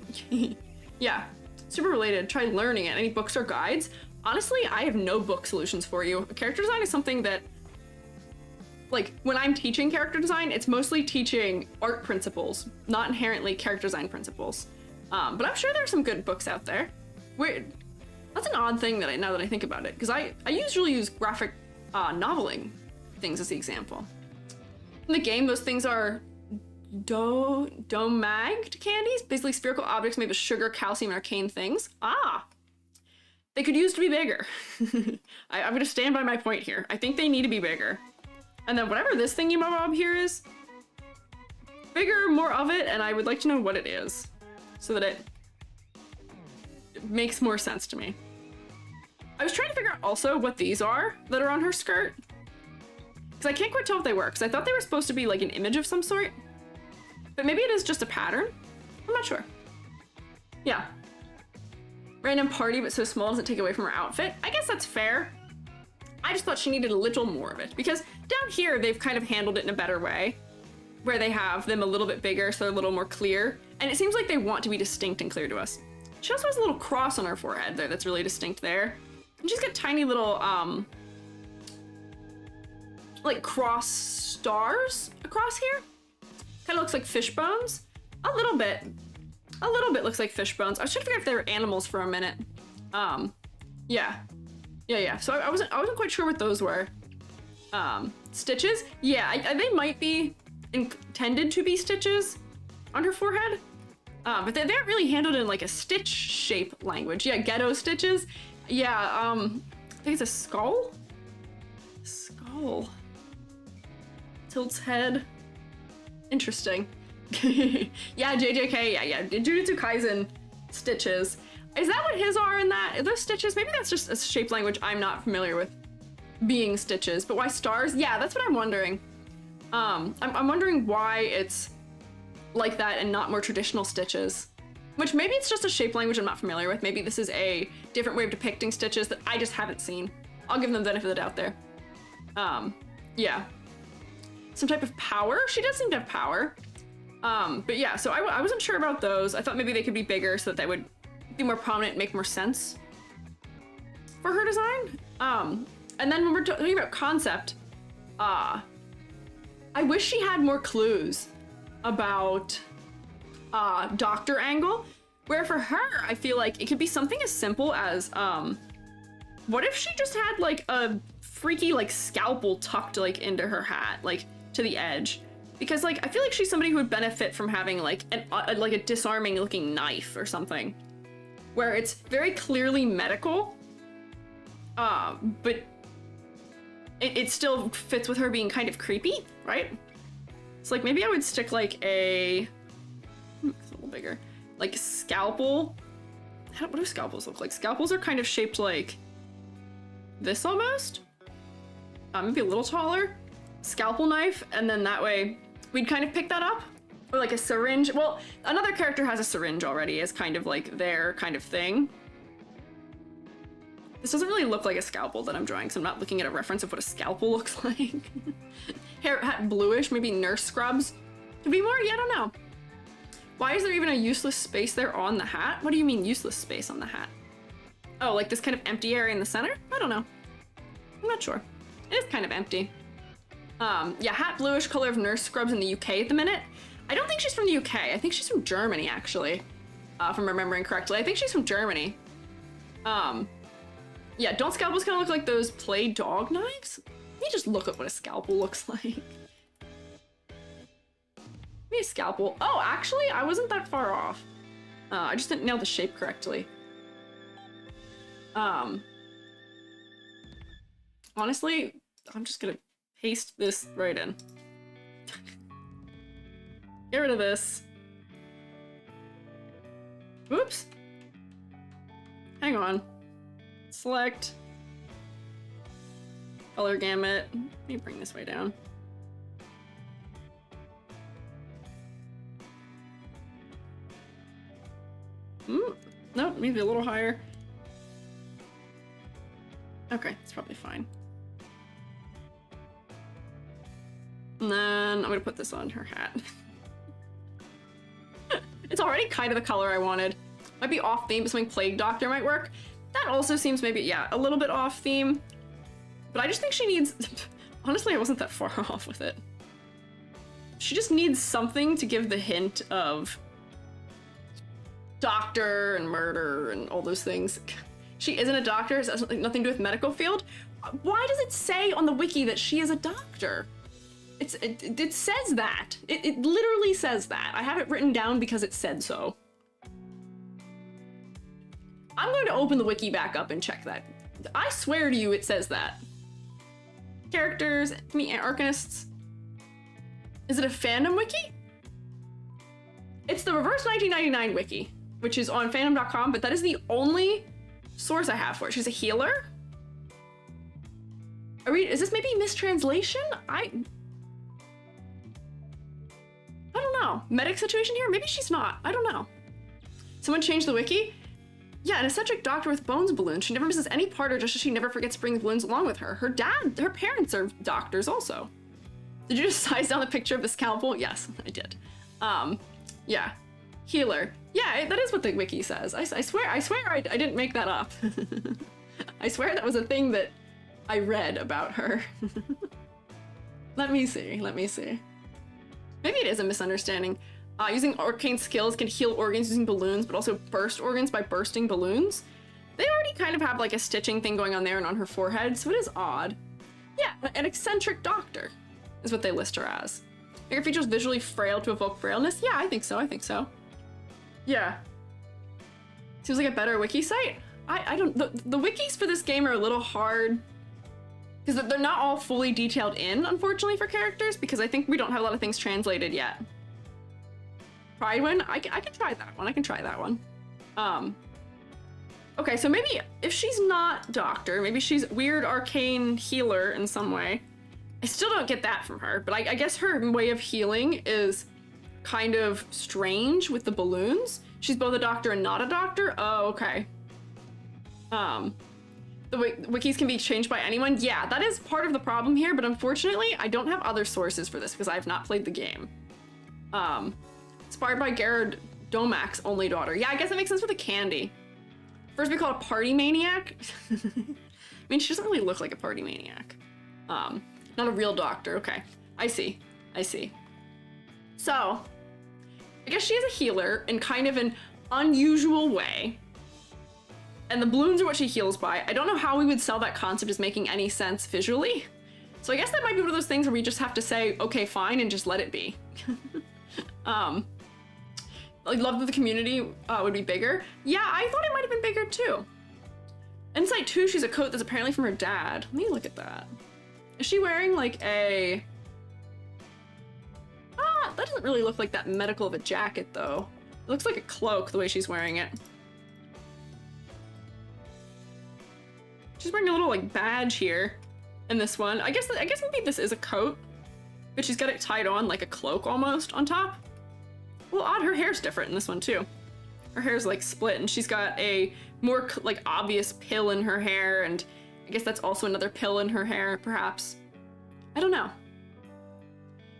Yeah, super related, try learning it. Any books or guides? Honestly, I have no book solutions for you. Character design is something that, like, when I'm teaching character design, it's mostly teaching art principles, not inherently character design principles. But I'm sure there's some good books out there. Weird. That's an odd thing that now that I think about it, because I usually use graphic noveling things as the example. In the game, those things are domagged candies, basically spherical objects made with sugar, calcium, and arcane things. They could use to be bigger. I'm gonna stand by my point here. I think they need to be bigger. And then whatever this thingy bob here is, bigger, more of it, and I would like to know what it is so that it makes more sense to me. I was trying to figure out also what these are that are on her skirt, because I can't quite tell what they were, because I thought they were supposed to be like an image of some sort, but maybe it is just a pattern. I'm not sure. Yeah. Random party, but so small doesn't take away from her outfit. I guess that's fair. I just thought she needed a little more of it, because down here they've kind of handled it in a better way, where they have them a little bit bigger so they're a little more clear, and it seems like they want to be distinct and clear to us. She also has a little cross on her forehead there that's really distinct there. And she's got tiny little, like cross stars across here. Kind of looks like fish bones. A little bit looks like fish bones. I was trying to figure out if they were animals for a minute. Yeah. So I wasn't quite sure what those were. Stitches? Yeah, they might be intended to be stitches on her forehead. But they aren't really handled in like a stitch shape language. Yeah, ghetto stitches. Yeah, I think it's a skull? Skull. Tilts head. Interesting. Yeah, JJK, yeah. Jujutsu Kaisen stitches. Is that what his are in that? Are those stitches? Maybe that's just a shape language I'm not familiar with being stitches, but why stars? Yeah, that's what I'm wondering. I'm wondering why it's like that and not more traditional stitches, which maybe it's just a shape language I'm not familiar with. Maybe this is a different way of depicting stitches that I just haven't seen. I'll give them the benefit of the doubt there. Yeah. Some type of power? She does seem to have power. But yeah, so I wasn't sure about those. I thought maybe they could be bigger so that they would be more prominent, make more sense for her design. And then when we're talking about concept, I wish she had more clues about doctor angle, where for her I feel like it could be something as simple as What if she just had like a freaky like scalpel tucked like into her hat, like to the edge? Because like I feel like she's somebody who would benefit from having like like a disarming looking knife or something, where it's very clearly medical, but it still fits with her being kind of creepy, right? So like maybe I would stick like a it's a little bigger, like scalpel. What do scalpels look like? Scalpels are kind of shaped like this almost. Maybe a little taller. Scalpel knife, and then that way we'd kind of pick that up. Or like a syringe. Well, another character has a syringe already as kind of like their kind of thing. This doesn't really look like a scalpel that I'm drawing, so I'm not looking at a reference of what a scalpel looks like. Hair hat bluish, maybe nurse scrubs. Could be more? Yeah, I don't know. Why is there even a useless space there on the hat? What do you mean useless space on the hat? Oh, like this kind of empty area in the center? I don't know. I'm not sure. It is kind of empty. Yeah, hat bluish, color of nurse scrubs in the UK at the minute. I don't think she's from the UK. I think she's from Germany, actually. If I'm remembering correctly. I think she's from Germany. Yeah, don't scalpels kind of look like those play dog knives? Let me just look at what a scalpel looks like. Maybe a scalpel. Oh, actually, I wasn't that far off. I just didn't nail the shape correctly. Honestly, I'm just gonna paste this right in. Get rid of this. Whoops. Hang on. Select. Color gamut. Let me bring this way down. Nope, maybe a little higher. Okay, it's probably fine. And then I'm gonna put this on her hat. It's already kind of the color I wanted. Might be off theme, but something Plague Doctor might work. That also seems maybe, yeah, a little bit off theme. But I just think she needs... Honestly, I wasn't that far off with it. She just needs something to give the hint of doctor and murder and all those things. She isn't a doctor, it has nothing to do with medical field. Why does it say on the wiki that she is a doctor? It says that. It literally says that. I have it written down because it said so. I'm going to open the wiki back up and check that. I swear to you it says that. Characters, me arcanists. Is it a fandom wiki? It's the reverse 1999 wiki, which is on fandom.com, but that is the only source I have for it. She's a healer? Is this maybe mistranslation? I don't know. Medic situation here? Maybe she's not. I don't know. Someone changed the wiki? Yeah, an eccentric doctor with bones balloons. She never misses any part, or just as she never forgets to bring the balloons along with her. Her parents are doctors also. Did you just size down the picture of the scalpel? Yes, I did. Yeah. Healer. Yeah, that is what the wiki says. I swear I didn't make that up. I swear that was a thing that I read about her. Let me see. Maybe it is a misunderstanding. Using arcane skills can heal organs using balloons, but also burst organs by bursting balloons. They already kind of have like a stitching thing going on there and on her forehead, so it is odd. Yeah, an eccentric doctor is what they list her as. Make her features visually frail to evoke frailness? Yeah, I think so. Yeah. Seems like a better wiki site. I don't, the wikis for this game are a little hard because they're not all fully detailed in, unfortunately, for characters, because I think we don't have a lot of things translated yet. Pride one? I can try that one. Okay, so maybe if she's not doctor, maybe she's weird arcane healer in some way. I still don't get that from her, but I guess her way of healing is kind of strange with the balloons. She's both a doctor and not a doctor? Oh, okay. The wikis can be changed by anyone? Yeah, that is part of the problem here, but unfortunately, I don't have other sources for this because I have not played the game. Inspired by Garrod Domac's only daughter. Yeah, I guess that makes sense for the candy. First we call it a party maniac. I mean, she doesn't really look like a party maniac. Not a real doctor. Okay, I see. So, I guess she is a healer in kind of an unusual way. And the balloons are what she heals by. I don't know how we would sell that concept as making any sense visually. So I guess that might be one of those things where we just have to say, okay, fine, and just let it be. Like, love that the community would be bigger. Yeah, I thought it might have been bigger too. Insight 2, she's a coat that's apparently from her dad. Let me look at that. Is she wearing like a... that doesn't really look like that medical of a jacket though. It looks like a cloak the way she's wearing it. She's wearing a little like badge here in this one. I guess maybe this is a coat, but she's got it tied on like a cloak almost on top. Well, odd, her hair's different in this one too. Her hair's like split and she's got a more like obvious pill in her hair, and I guess that's also another pill in her hair, perhaps. I don't know.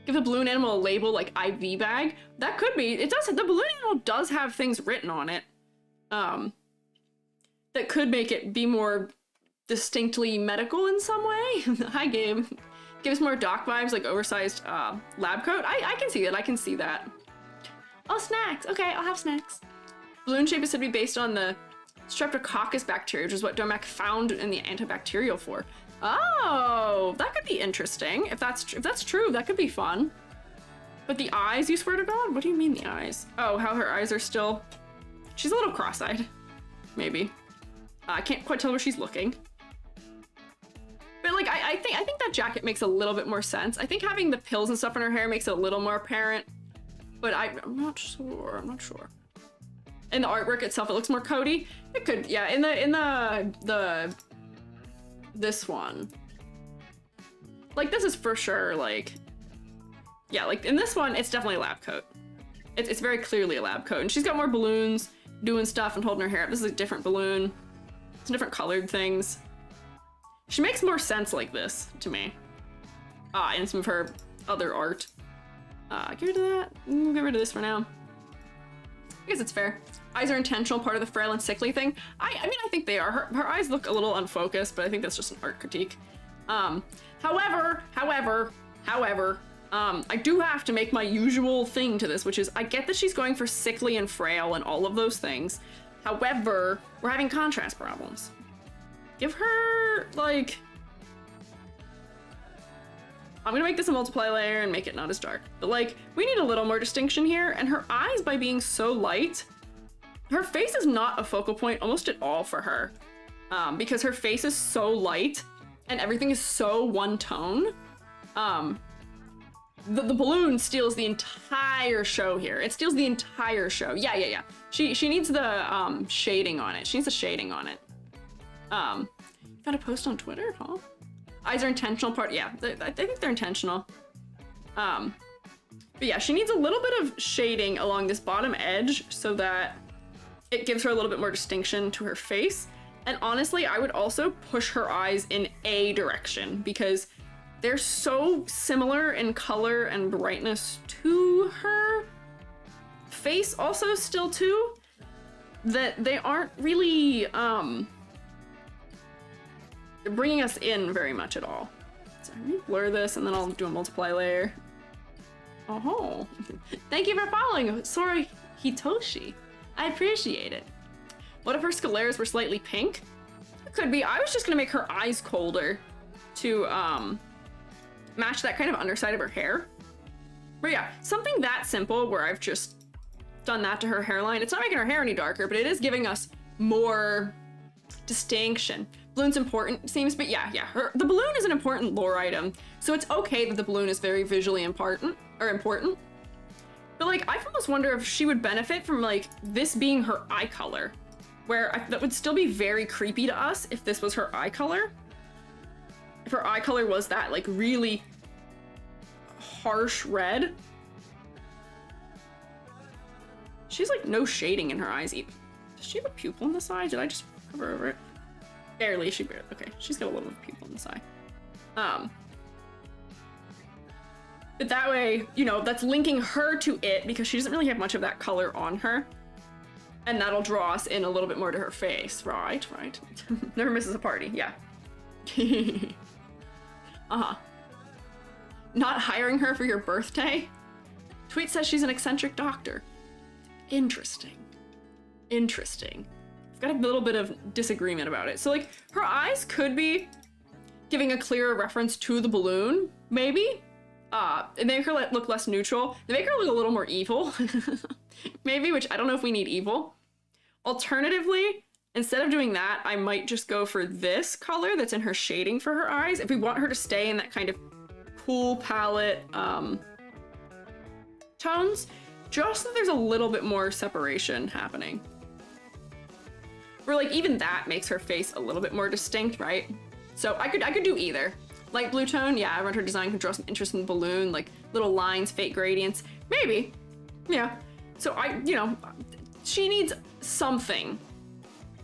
Give the balloon animal a label like IV bag. That could be. It does. The balloon animal does have things written on it. That could make it be more distinctly medical in some way. Hi, game. Gives more doc vibes, like oversized lab coat. I can see that. I can see that. Oh, snacks. Okay, I'll have snacks. Balloon shape is said to be based on the Streptococcus bacteria, which is what Domac found in the antibacterial for. Oh, that could be interesting. If that's true, that could be fun. But the eyes, you swear to God? What do you mean the eyes? Oh, how her eyes are still... She's a little cross-eyed. Maybe. I can't quite tell where she's looking. But like, I think that jacket makes a little bit more sense. I think having the pills and stuff in her hair makes it a little more apparent. But I'm not sure. I'm not sure. In the artwork itself, it looks more coaty. It could, yeah. In the this one, like this is for sure like, yeah, like in this one, it's definitely a lab coat. It's very clearly a lab coat, and she's got more balloons doing stuff and holding her hair up. This is a different balloon. It's different colored things. She makes more sense like this to me. And some of her other art. Get rid of that. Get rid of this for now. I guess it's fair. Eyes are intentional, part of the frail and sickly thing. I mean, I think they are. Her eyes look a little unfocused, but I think that's just an art critique. However, I do have to make my usual thing to this, which is I get that she's going for sickly and frail and all of those things. However, we're having contrast problems. Give her, like... I'm gonna make this a multiply layer and make it not as dark. But like, we need a little more distinction here, and her eyes, by being so light, her face is not a focal point almost at all for her. Because her face is so light and everything is so one tone. The balloon steals the entire show here. It steals the entire show. Yeah. She needs the shading on it. She needs the shading on it. You found a post on Twitter, huh? Eyes are intentional part. Yeah, I think they're intentional. But yeah, she needs a little bit of shading along this bottom edge so that it gives her a little bit more distinction to her face. And honestly, I would also push her eyes in a direction because they're so similar in color and brightness to her face also still too, that they aren't really bringing us in very much at all. So let me blur this and then I'll do a multiply layer. Oh, thank you for following, Sora Hitoshi. I appreciate it. What if her scalars were slightly pink? It could be. I was just gonna make her eyes colder to match that kind of underside of her hair. But yeah, something that simple where I've just done that to her hairline. It's not making her hair any darker, but it is giving us more distinction. Balloon's important, it seems, but yeah, the balloon is an important lore item, so it's okay that the balloon is very visually important. But like, I almost wonder if she would benefit from like this being her eye color, where that would still be very creepy to us if this was her eye color. If her eye color was that like really harsh red. She's like no shading in her eyes even. Does she have a pupil in the side? Did I just cover over it? Barely, okay, she's got a little bit of pupil in the side. But that way, you know, that's linking her to it because she doesn't really have much of that color on her. And that'll draw us in a little bit more to her face, right? Never misses a party, yeah. Not hiring her for your birthday? Tweet says she's an eccentric doctor. Interesting. got a little bit of disagreement about it. So like her eyes could be giving a clearer reference to the balloon, maybe. They make her look less neutral. They make her look a little more evil, maybe, which I don't know if we need evil. Alternatively, instead of doing that, I might just go for this color that's in her shading for her eyes. If we want her to stay in that kind of cool palette tones, just so that there's a little bit more separation happening. Or like even that makes her face a little bit more distinct, right? So I could do either. Light blue tone, yeah, I want her design to draw some interest in the balloon, like little lines, fake gradients, maybe, yeah. So you know, she needs something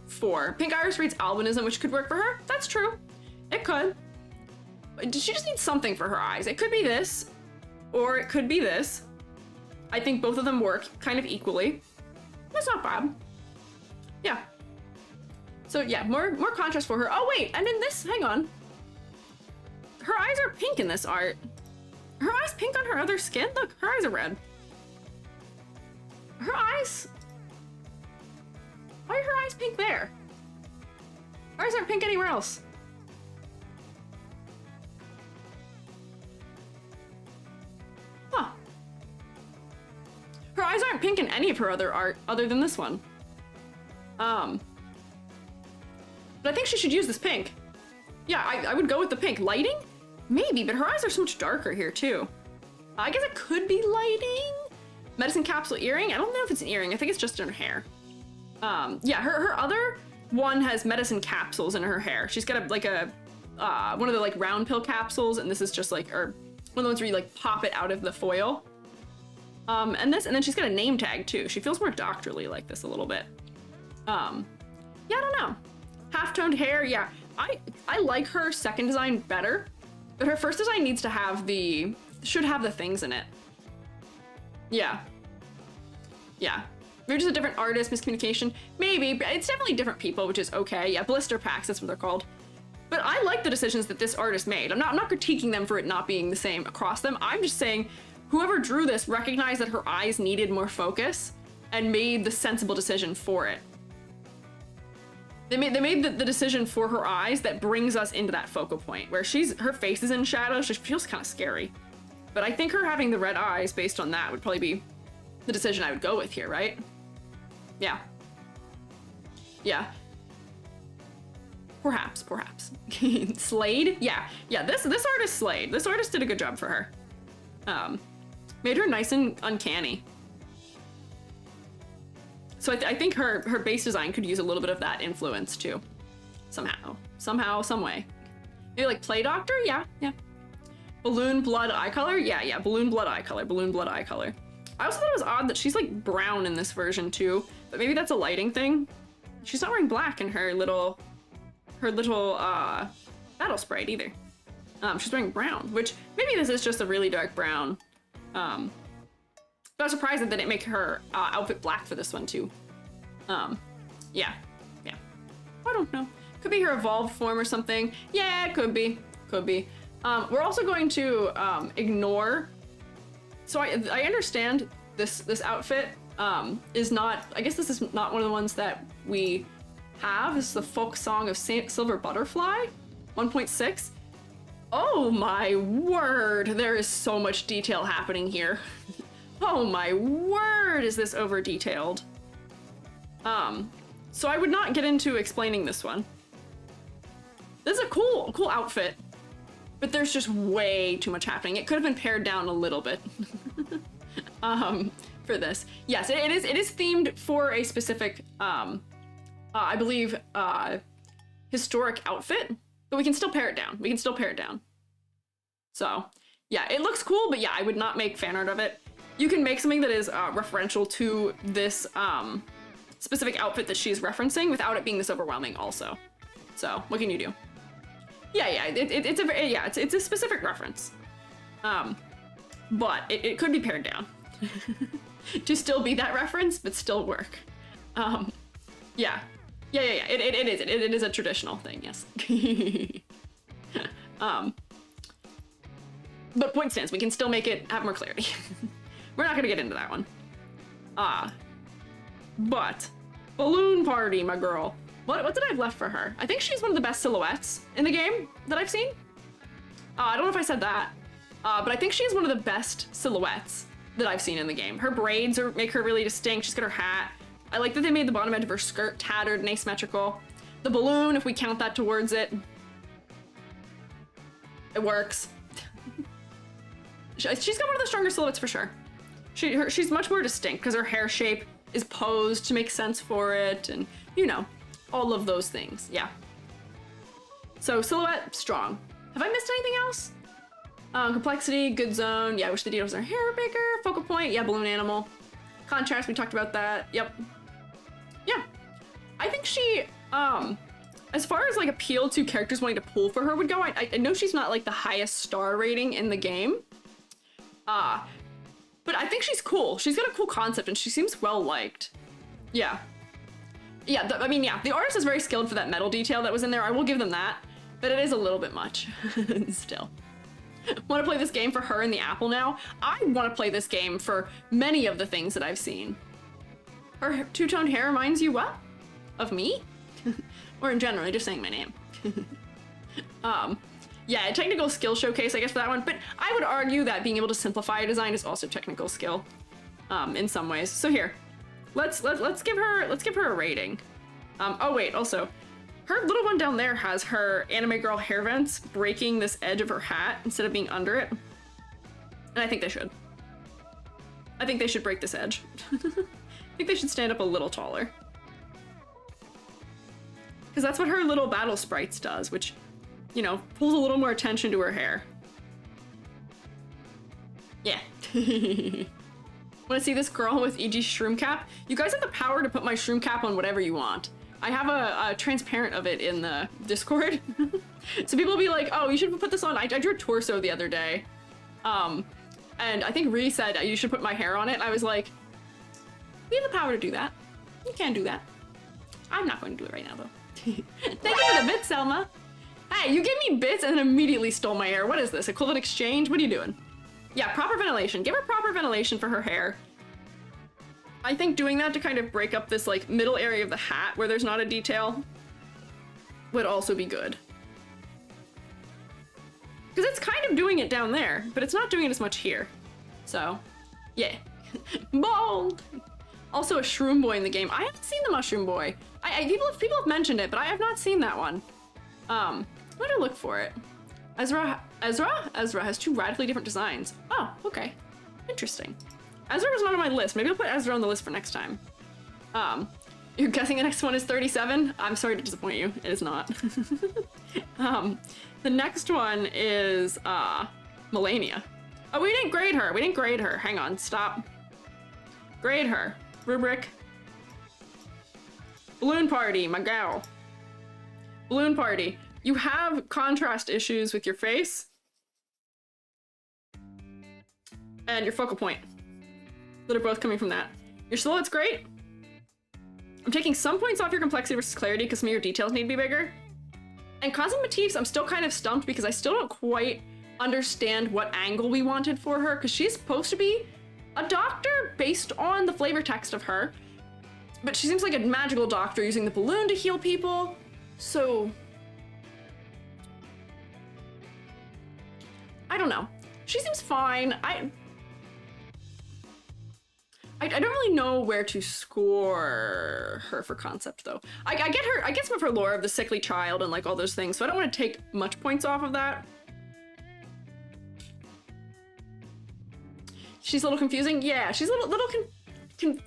for pink iris reads albinism, which could work for her. That's true, it could. She just needs something for her eyes. It could be this, or it could be this. I think both of them work kind of equally. That's not bad. Yeah. So yeah, more contrast for her. Oh wait, and in this, hang on. Her eyes are pink in this art. Her eyes pink on her other skin? Look, her eyes are red. Her eyes... Why are her eyes pink there? Her eyes aren't pink anywhere else. Huh. Her eyes aren't pink in any of her other art other than this one. But I think she should use this pink. Yeah, I would go with the pink. Lighting? Maybe, but her eyes are so much darker here too. I guess it could be lighting. Medicine capsule earring? I don't know if it's an earring. I think it's just in her hair. Yeah, her other one has medicine capsules in her hair. She's got one of the like round pill capsules, and this is just like, or one of the ones where you like pop it out of the foil. And then she's got a name tag too. She feels more doctorally like this a little bit. Yeah, I don't know. Half-toned hair, yeah. I like her second design better, but her first design needs to have should have the things in it. Yeah. Yeah. Maybe just a different artist, miscommunication. Maybe, but it's definitely different people, which is okay. Yeah, blister packs, that's what they're called. But I like the decisions that this artist made. I'm not critiquing them for it not being the same across them. I'm just saying whoever drew this recognized that her eyes needed more focus and made the sensible decision for it. They made the decision for her eyes that brings us into that focal point where her face is in shadow, so she feels kind of scary. But I think her having the red eyes based on that would probably be the decision I would go with here, right? Yeah. Yeah. Perhaps. Slade? Yeah, this artist slayed. This artist did a good job for her. Made her nice and uncanny. So I think her base design could use a little bit of that influence too. Somehow, some way. Maybe like Play Doctor? Yeah. Balloon blood eye color? Yeah, balloon blood eye color. I also thought it was odd that she's like brown in this version too, but maybe that's a lighting thing. She's not wearing black in her little battle sprite either. She's wearing brown, which maybe this is just a really dark brown. But I was surprised that they didn't make her outfit black for this one too. Yeah. I don't know. Could be her evolved form or something. Yeah, it could be. We're also going to ignore. So I understand this outfit is not. I guess this is not one of the ones that we have. This is the folk song of Silver Butterfly, 1.6. Oh my word! There is so much detail happening here. Oh my word, is this over detailed? So I would not get into explaining this one. This is a cool outfit, but there's just way too much happening. It could have been pared down a little bit for this. Yes, it is themed for a specific, I believe, historic outfit, but we can still pare it down. So yeah, it looks cool, but yeah, I would not make fan art of it. You can make something that is referential to this specific outfit that she's referencing without it being this overwhelming also. So what can you do? Yeah, it's a specific reference. But it could be pared down to still be that reference, but still work. Yeah, it is a traditional thing, yes. But point stands, we can still make it have more clarity. We're not gonna get into that one. But Balloon party, my girl. What did I have left for her? I think she's one of the best silhouettes in the game that I've seen. I don't know if I said that, but I think she's one of the best silhouettes that I've seen in the game. Her braids make her really distinct. She's got her hat. I like that they made the bottom edge of her skirt tattered and asymmetrical. The balloon, if we count that towards it, it works. She's got one of the stronger silhouettes for sure. She's much more distinct because her hair shape is posed to make sense for it, and you know, all of those things. Yeah. So silhouette, strong. Have I missed anything else? Complexity, good zone. Yeah, I wish the details in her hair were bigger. Focal point, yeah, balloon animal. Contrast, we talked about that. Yep. Yeah. I think she, as far as like appeal to characters wanting to pull for her would go, I know she's not like the highest star rating in the game. But I think she's cool. She's got a cool concept and she seems well liked. Yeah. Yeah, I mean, yeah, the artist is very skilled for that metal detail that was in there. I will give them that, but it is a little bit much still. Want to play this game for her and the apple now? I want to play this game for many of the things that I've seen. Her two-toned hair reminds you what? Of me? Or in general, just saying my name. Yeah, a technical skill showcase, I guess, for that one, but I would argue that being able to simplify a design is also technical skill, in some ways. So here, let's give her a rating. Oh wait, also, her little one down there has her anime girl hair vents breaking this edge of her hat instead of being under it. And I think they should. I think they should break this edge. I think they should stand up a little taller. Because that's what her little battle sprites does, which, you know, pulls a little more attention to her hair. Yeah. Want to see this girl with EG's shroom cap? You guys have the power to put my shroom cap on whatever you want. I have a transparent of it in the Discord. So people will be like, oh, you should put this on. I drew a torso the other day. And I think Ree said you should put my hair on it. I was like, we have the power to do that. You can do that. I'm not going to do it right now though. Thank you for the bits, Selma. Hey, you gave me bits and then immediately stole my hair. What is this? Equivalent exchange? What are you doing? Yeah, proper ventilation. Give her proper ventilation for her hair. I think doing that to kind of break up this like middle area of the hat where there's not a detail would also be good. Because it's kind of doing it down there, but it's not doing it as much here. So, yeah. Bold! Also a shroom boy in the game. I haven't seen the mushroom boy. People have mentioned it, but I have not seen that one. Where to look for it? Ezra has two radically different designs. Oh, okay. Interesting. Ezra was not on my list. Maybe I'll put Ezra on the list for next time. You're guessing the next one is 37? I'm sorry to disappoint you. It is not. The next one is, Malenia. Oh, we didn't grade her. We didn't grade her. Hang on, stop. Grade her. Rubric. Balloon party, my gal. Balloon party. You have contrast issues with your face and your focal point that are both coming from that. Your silhouette's great. I'm taking some points off your complexity versus clarity because some of your details need to be bigger. And constant motifs, I'm still kind of stumped because I still don't quite understand what angle we wanted for her because she's supposed to be a doctor based on the flavor text of her, but she seems like a magical doctor using the balloon to heal people. So I don't know. She seems fine. I don't really know where to score her for concept though. I get some of her lore of the sickly child and like all those things, so I don't want to take much points off of that. She's a little confusing. Yeah, she's a little I'm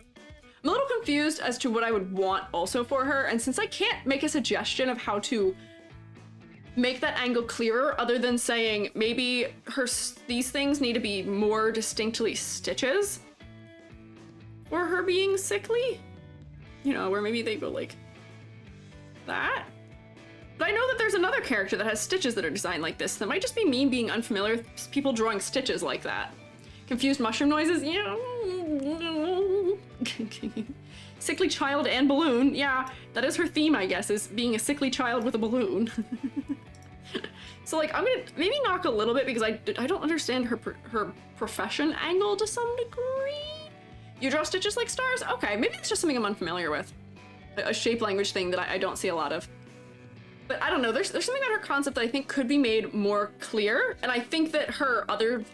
a little confused as to what I would want also for her, and since I can't make a suggestion of how to make that angle clearer other than saying maybe these things need to be more distinctly stitches or her being sickly, you know, where maybe they go like that. But I know that there's another character that has stitches that are designed like this. That might just be me being unfamiliar with people drawing stitches like that. Confused mushroom noises, yeah. Sickly child and balloon, yeah, that is her theme, I guess, is being a sickly child with a balloon. So like, I'm gonna maybe knock a little bit because I don't understand her profession angle to some degree. You draw stitches like stars? Okay, maybe it's just something I'm unfamiliar with. a shape language thing that I don't see a lot of. But I don't know, there's something about her concept that I think could be made more clear, and I think that her other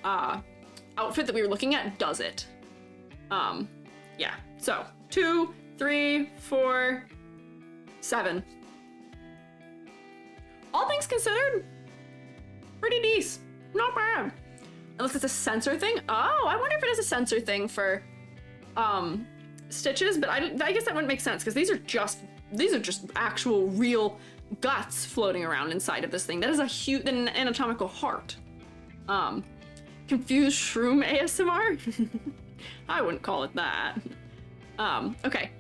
outfit that we were looking at does it. Yeah, so 2, 3, 4, 7. All things considered, pretty decent. Not bad. Unless it's a sensor thing. Oh, I wonder if it is a sensor thing for stitches, but I guess that wouldn't make sense because these are just actual real guts floating around inside of this thing. That is a huge an anatomical heart. Confused shroom ASMR? I wouldn't call it that. Okay.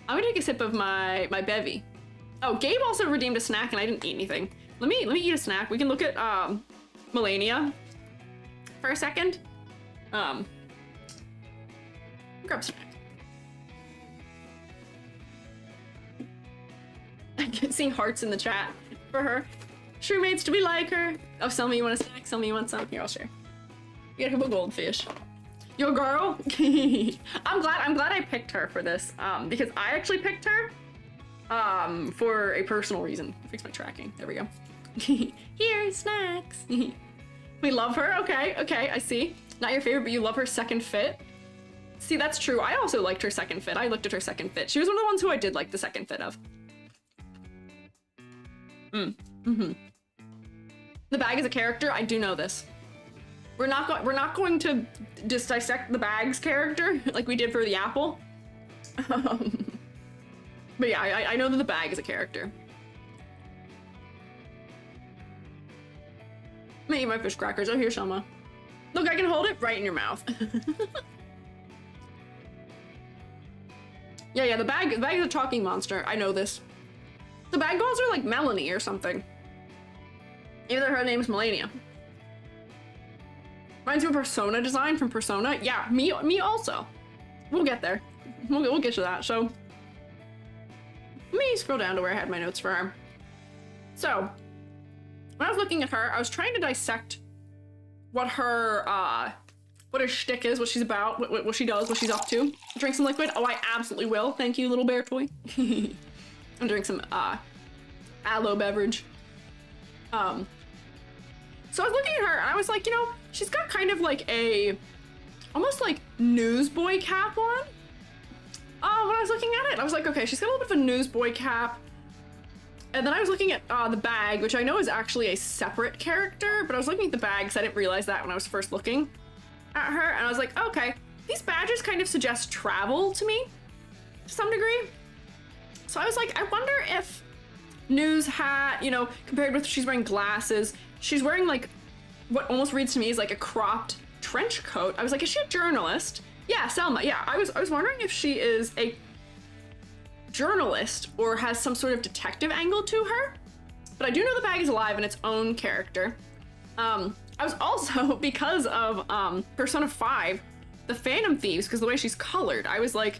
I'm gonna take a sip of my bevy. Oh, Gabe also redeemed a snack and I didn't eat anything. Let me eat a snack. We can look at Malenia for a second. Grab a snack. I can see hearts in the chat for her. Shroommates, do we like her? Oh, Selma, you want a snack? Selma, you want some? Here, I'll share. You got a couple goldfish. Your girl? I'm glad I picked her for this, because I actually picked her for a personal reason. Fix my tracking. There we go. Here, snacks. We love her. Okay, I see. Not your favorite, but you love her second fit. See, that's true. I also liked her second fit. I looked at her second fit. She was one of the ones who I did like the second fit of. The bag is a character. I do know this. We're not going to just dissect the bag's character like we did for the apple. But yeah, I know that the bag is a character. I'm gonna eat my fish crackers. Oh, here, Selma. Look, I can hold it right in your mouth. Yeah, the bag is a talking monster. I know this. The bag calls her like Melanie or something. Either her name's Malenia. Reminds me of Persona design from Persona. Yeah, me also. We'll get there. We'll get to that. So let me scroll down to where I had my notes for her. So when I was looking at her, I was trying to dissect what her shtick is, what she's about, what she does, what she's up to. Drink some liquid? Oh, I absolutely will. Thank you, little bear toy. I'm doing some aloe beverage. So I was looking at her and I was like, you know, she's got kind of like a almost like newsboy cap on. When I was looking at it, I was like, okay, she's got a little bit of a newsboy cap. And then I was looking at the bag, which I know is actually a separate character, but I was looking at the bag because I didn't realize that when I was first looking at her, and I was like, okay, these badges kind of suggest travel to me to some degree. So I was like, I wonder if news hat, you know, compared with she's wearing glasses, she's wearing like what almost reads to me as like a cropped trench coat. I was like, is she a journalist? Yeah, Selma. Yeah, I was wondering if she is a journalist or has some sort of detective angle to her. But I do know the bag is alive in its own character. I was also, because of Persona 5, the Phantom Thieves, because the way she's colored, I was like,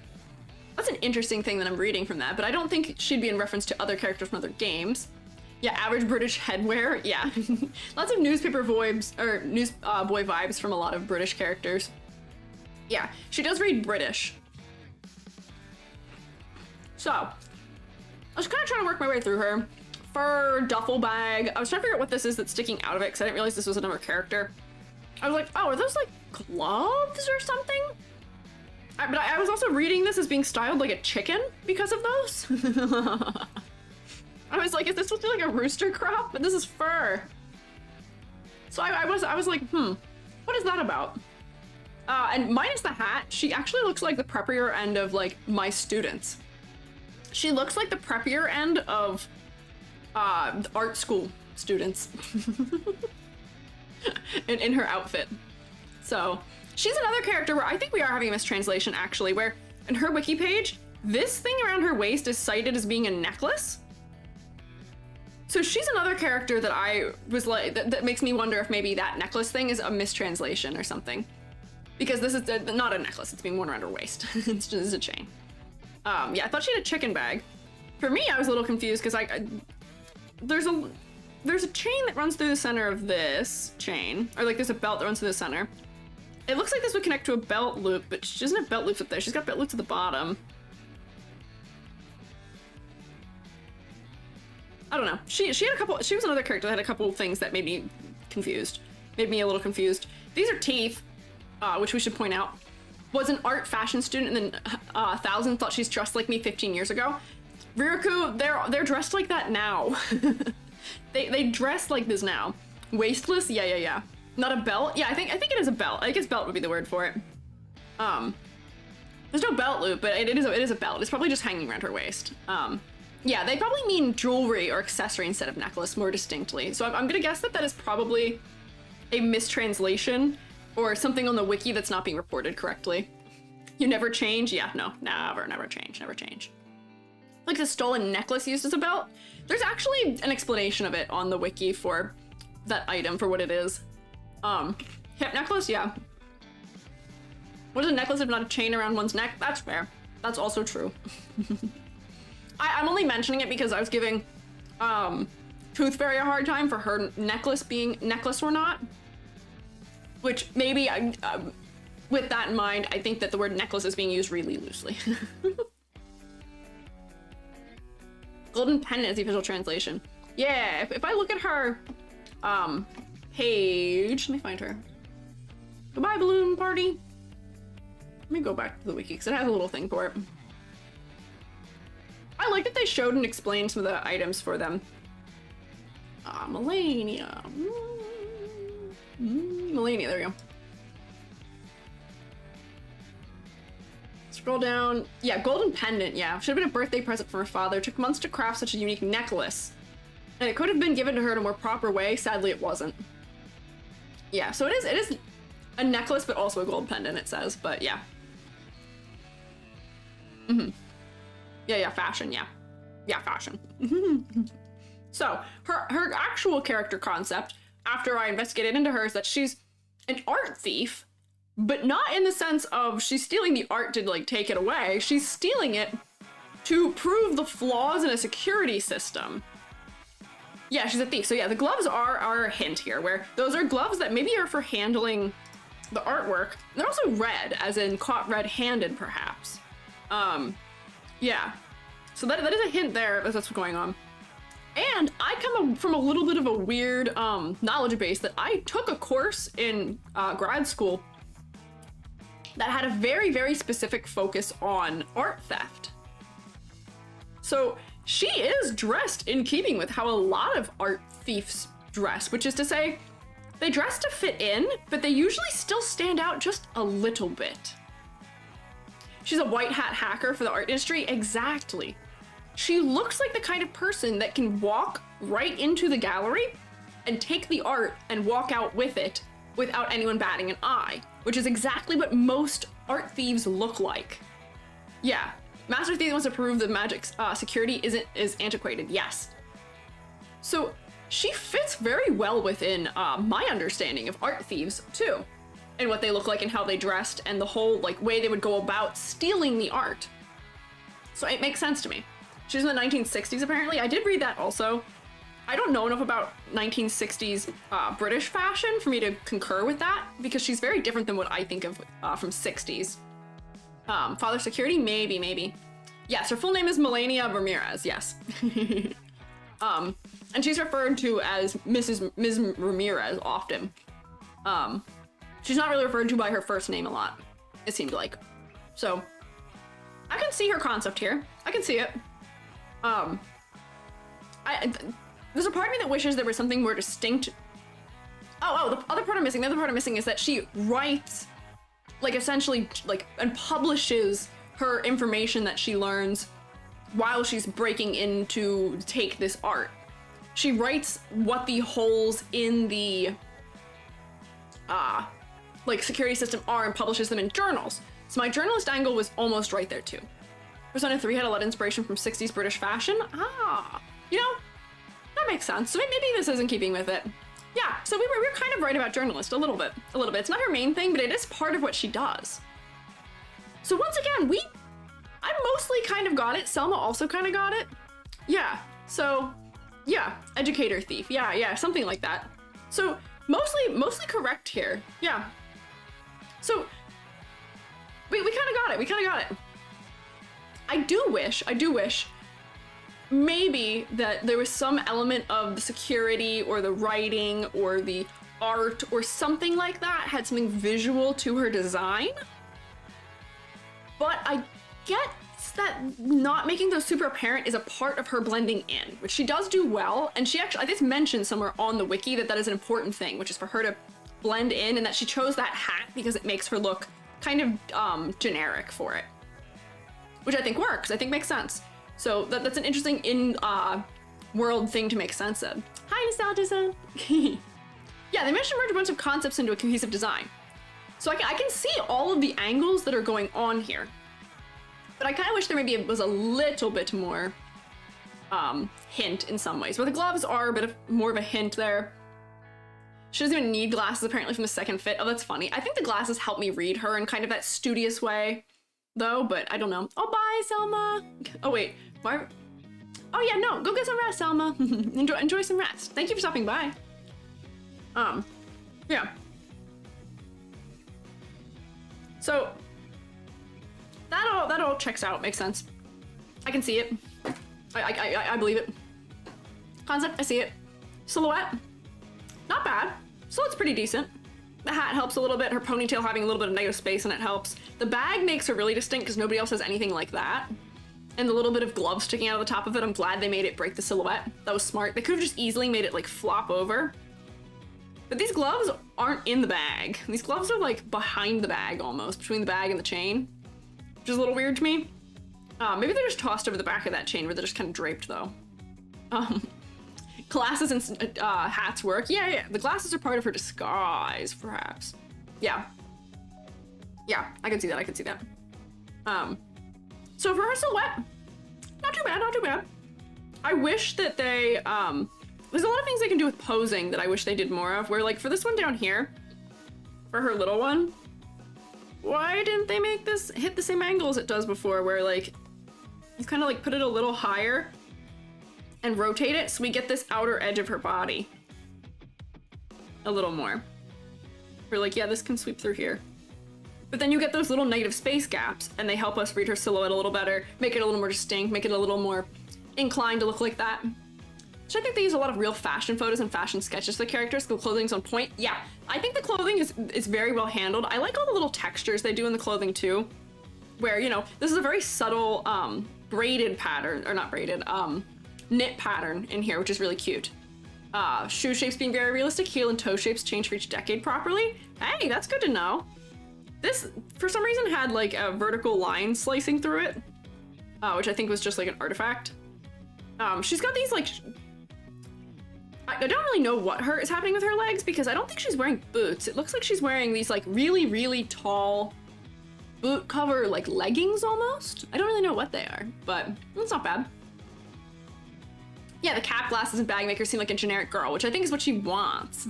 that's an interesting thing that I'm reading from that, but I don't think she'd be in reference to other characters from other games. Yeah, average British headwear. Yeah, lots of newspaper vibes or boy vibes from a lot of British characters. Yeah, she does read British. So I was kind of trying to work my way through her. Fur duffel bag. I was trying to figure out what this is that's sticking out of it because I didn't realize this was another character. I was like, oh, are those like gloves or something? But I was also reading this as being styled like a chicken because of those. I was like, is this supposed to be like a rooster crop? But this is fur. So I was like, what is that about? And minus the hat, she actually looks like the preppier end of like my students. She looks like the preppier end of art school students in her outfit. So she's another character where I think we are having a mistranslation actually, where in her wiki page, this thing around her waist is cited as being a necklace. So she's another character that I was like, that makes me wonder if maybe that necklace thing is a mistranslation or something. Because this is not a necklace, it's being worn around her waist. It's just a chain. Yeah, I thought she had a chicken bag. For me, I was a little confused because there's a chain that runs through the center of this chain, or like there's a belt that runs through the center. It looks like this would connect to a belt loop, but she doesn't have belt loops up there. She's got belt loops at the bottom. I don't know. She had a couple, she was another character that had a couple of things that made me confused. Made me a little confused. These are teeth, which we should point out. Was an art fashion student, and then 1000 thought she's dressed like me 15 years ago. Riraku, they're dressed like that now. they dress like this now. Waistless, yeah. Not a belt? Yeah, I think it is a belt. I guess belt would be the word for it. There's no belt loop, but it is a belt. It's probably just hanging around her waist. Yeah, they probably mean jewelry or accessory instead of necklace more distinctly. So I'm gonna guess that is probably a mistranslation or something on the wiki that's not being reported correctly. You never change? Yeah, no, never change. Like a stolen necklace used as a belt? There's actually an explanation of it on the wiki for that item, for what it is. Hip necklace? Yeah. What is a necklace if not a chain around one's neck? That's fair. That's also true. I'm only mentioning it because I was giving Tooth Fairy a hard time for her necklace being necklace or not. Which maybe, with that in mind, I think that the word necklace is being used really loosely. Golden pendant is the official translation. Yeah, if I look at her page, let me find her. Goodbye, balloon party. Let me go back to the wiki because it has a little thing for it. I like that they showed and explained some of the items for them. Malenia. Malenia, there we go. Scroll down. Yeah, golden pendant, yeah. Should have been a birthday present from her father. Took months to craft such a unique necklace. And it could have been given to her in a more proper way. Sadly, it wasn't. Yeah, so it is a necklace, but also a gold pendant, it says, but yeah. Yeah, fashion, yeah. Yeah, fashion. So, her actual character concept, after I investigated into her, is that she's an art thief, but not in the sense of she's stealing the art to, like, take it away. She's stealing it to prove the flaws in a security system. Yeah, she's a thief. So yeah, the gloves are a hint here, where those are gloves that maybe are for handling the artwork. They're also red, as in caught red-handed, perhaps. Yeah. So that is a hint there that that's what's going on. And I come from a little bit of a weird knowledge base that I took a course in grad school that had a very, very specific focus on art theft. So she is dressed in keeping with how a lot of art thieves dress, which is to say, they dress to fit in, but they usually still stand out just a little bit. She's a white hat hacker for the art industry. Exactly. She looks like the kind of person that can walk right into the gallery and take the art and walk out with it without anyone batting an eye, which is exactly what most art thieves look like. Yeah, Master Thief wants to prove that magic's security is antiquated, yes. So she fits very well within my understanding of art thieves too, and what they look like and how they dressed and the whole like way they would go about stealing the art. So it makes sense to me. She's in the 1960s apparently. I did read that also. I don't know enough about 1960s British fashion for me to concur with that, because she's very different than what I think of from 60s. Father security? Maybe. Yes, her full name is Malenia Ramirez, yes. And she's referred to as Ms. Ramirez often. She's not really referred to by her first name a lot, it seemed like. So, I can see her concept here. I can see it. There's a part of me that wishes there was something more distinct. Oh, the other part I'm missing, the other part I'm missing is that she writes, like, essentially, like, and publishes her information that she learns while she's breaking in to take this art. She writes what the holes in the, like, security system are and publishes them in journals. So my journalist angle was almost right there, too. Persona 3 had a lot of inspiration from 60s British fashion. You know, that makes sense. So maybe this is in keeping with it. Yeah, so we were kind of right about journalist, a little bit. It's not her main thing, but it is part of what she does. So once again, I mostly kind of got it. Selma also kind of got it. Yeah, so yeah, educator thief. Yeah, something like that. So mostly correct here. Yeah. So we kind of got it. I do wish maybe that there was some element of the security or the writing or the art or something like that had something visual to her design. But I get that not making those super apparent is a part of her blending in, which she does do well. And she actually, I think, mentioned somewhere on the wiki that that is an important thing, which is for her to blend in, and that she chose that hat because it makes her look kind of generic for it, which I think works. I think makes sense. So that's an interesting world thing to make sense of. Hi, Nostalgia-san. Yeah, they managed to merge a bunch of concepts into a cohesive design. So I can see all of the angles that are going on here. But I kind of wish there maybe was a little bit more hint in some ways. But the gloves are a bit more of a hint there. She doesn't even need glasses apparently from the second fit. Oh, that's funny. I think the glasses help me read her in kind of that studious way, though, but I don't know. Oh, bye, Selma. Oh, wait. Why? Oh, yeah, no. Go get some rest, Selma. enjoy some rest. Thank you for stopping by. Yeah. So that all checks out. Makes sense. I can see it. I believe it. Concept, I see it. Silhouette, not bad. Silhouette's pretty decent. The hat helps a little bit. Her ponytail having a little bit of negative space in it helps. The bag makes her really distinct because nobody else has anything like that. And the little bit of glove sticking out of the top of it, I'm glad they made it break the silhouette. That was smart. They could have just easily made it like flop over. But these gloves aren't in the bag. These gloves are like behind the bag almost, between the bag and the chain, which is a little weird to me. Maybe they're just tossed over the back of that chain where they're just kind of draped though. Glasses and hats work. Yeah, the glasses are part of her disguise, perhaps. Yeah, I can see that. So for her silhouette, not too bad. I wish that they, there's a lot of things they can do with posing that I wish they did more of, where like for this one down here, for her little one, why didn't they make this hit the same angle as it does before, where like, you kind of like put it a little higher and rotate it so we get this outer edge of her body a little more. We're like, yeah, this can sweep through here. But then you get those little negative space gaps and they help us read her silhouette a little better, make it a little more distinct, make it a little more inclined to look like that. So I think they use a lot of real fashion photos and fashion sketches for the characters. The clothing's on point. Yeah, I think the clothing is very well handled. I like all the little textures they do in the clothing too, where, you know, this is a very subtle braided pattern, or not braided, knit pattern in here, which is really cute. Shoe shapes being very realistic, heel and toe shapes change for each decade properly. Hey, that's good to know. This, for some reason, had like a vertical line slicing through it, which I think was just like an artifact. She's got these like, I don't really know what is happening with her legs because I don't think she's wearing boots. It looks like she's wearing these like really, really tall boot cover like leggings almost. I don't really know what they are, but it's not bad. Yeah, the cap, glasses, and bag make her seem like a generic girl, which I think is what she wants.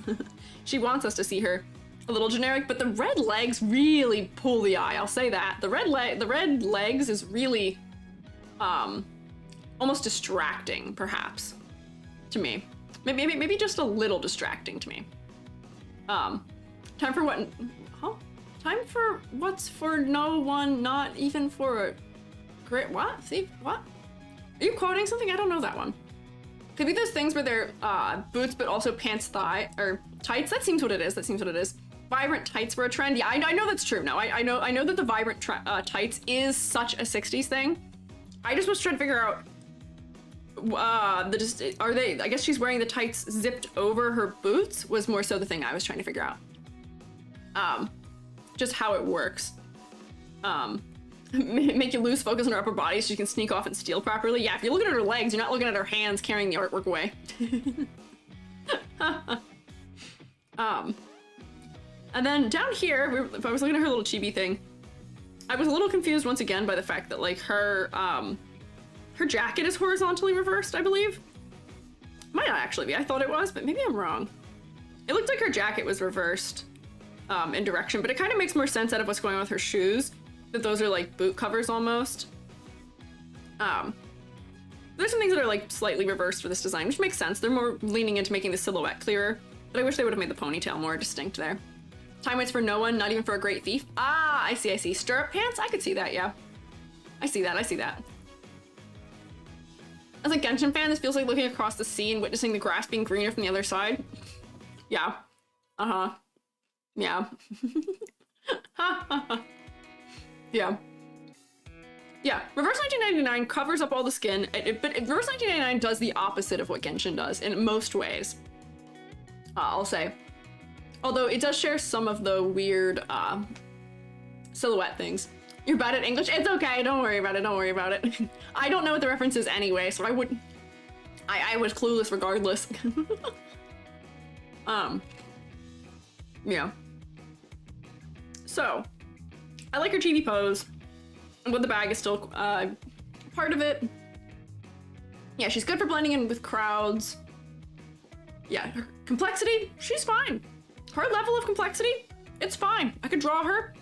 She wants us to see her a little generic, but the red legs really pull the eye, I'll say that. The red legs is really almost distracting, perhaps, to me. Maybe just a little distracting to me. Time for what? Huh? Time for what's for no one, not even for a great what? See, what? Are you quoting something? I don't know that one. Could be those things where they're boots, but also pants, thigh, or tights. That seems what it is. Vibrant tights were a trend. Yeah, I know that's true. No, I know that the vibrant tights is such a 60s thing. I just was trying to figure out are they? I guess she's wearing the tights zipped over her boots. Was more so the thing I was trying to figure out. Just how it works. Make you lose focus on her upper body so you can sneak off and steal properly. Yeah, if you're looking at her legs, you're not looking at her hands carrying the artwork away. And then down here, if I was looking at her little chibi thing, I was a little confused once again by the fact that like her jacket is horizontally reversed, I believe. Might not actually be, I thought it was, but maybe I'm wrong. It looked like her jacket was reversed in direction, but it kind of makes more sense out of what's going on with her shoes. That those are like boot covers almost. There's some things that are like slightly reversed for this design, which makes sense. They're more leaning into making the silhouette clearer, but I wish they would have made the ponytail more distinct there. Time waits for no one, not even for a great thief. Ah, I see. Stirrup pants? I could see that, yeah. I see that. As a Genshin fan, this feels like looking across the sea and witnessing the grass being greener from the other side. Yeah. Uh-huh. Yeah. Yeah. Yeah, Reverse 1999 covers up all the skin, but Reverse 1999 does the opposite of what Genshin does in most ways. I'll say. Although it does share some of the weird silhouette things. You're bad at English? It's okay, don't worry about it, don't worry about it. I don't know what the reference is anyway, so I wouldn't... I was clueless regardless. Yeah. So, I like her chibi pose, but the bag is still part of it. Yeah, she's good for blending in with crowds. Yeah, her complexity, she's fine. Her level of complexity, it's fine. I could draw her,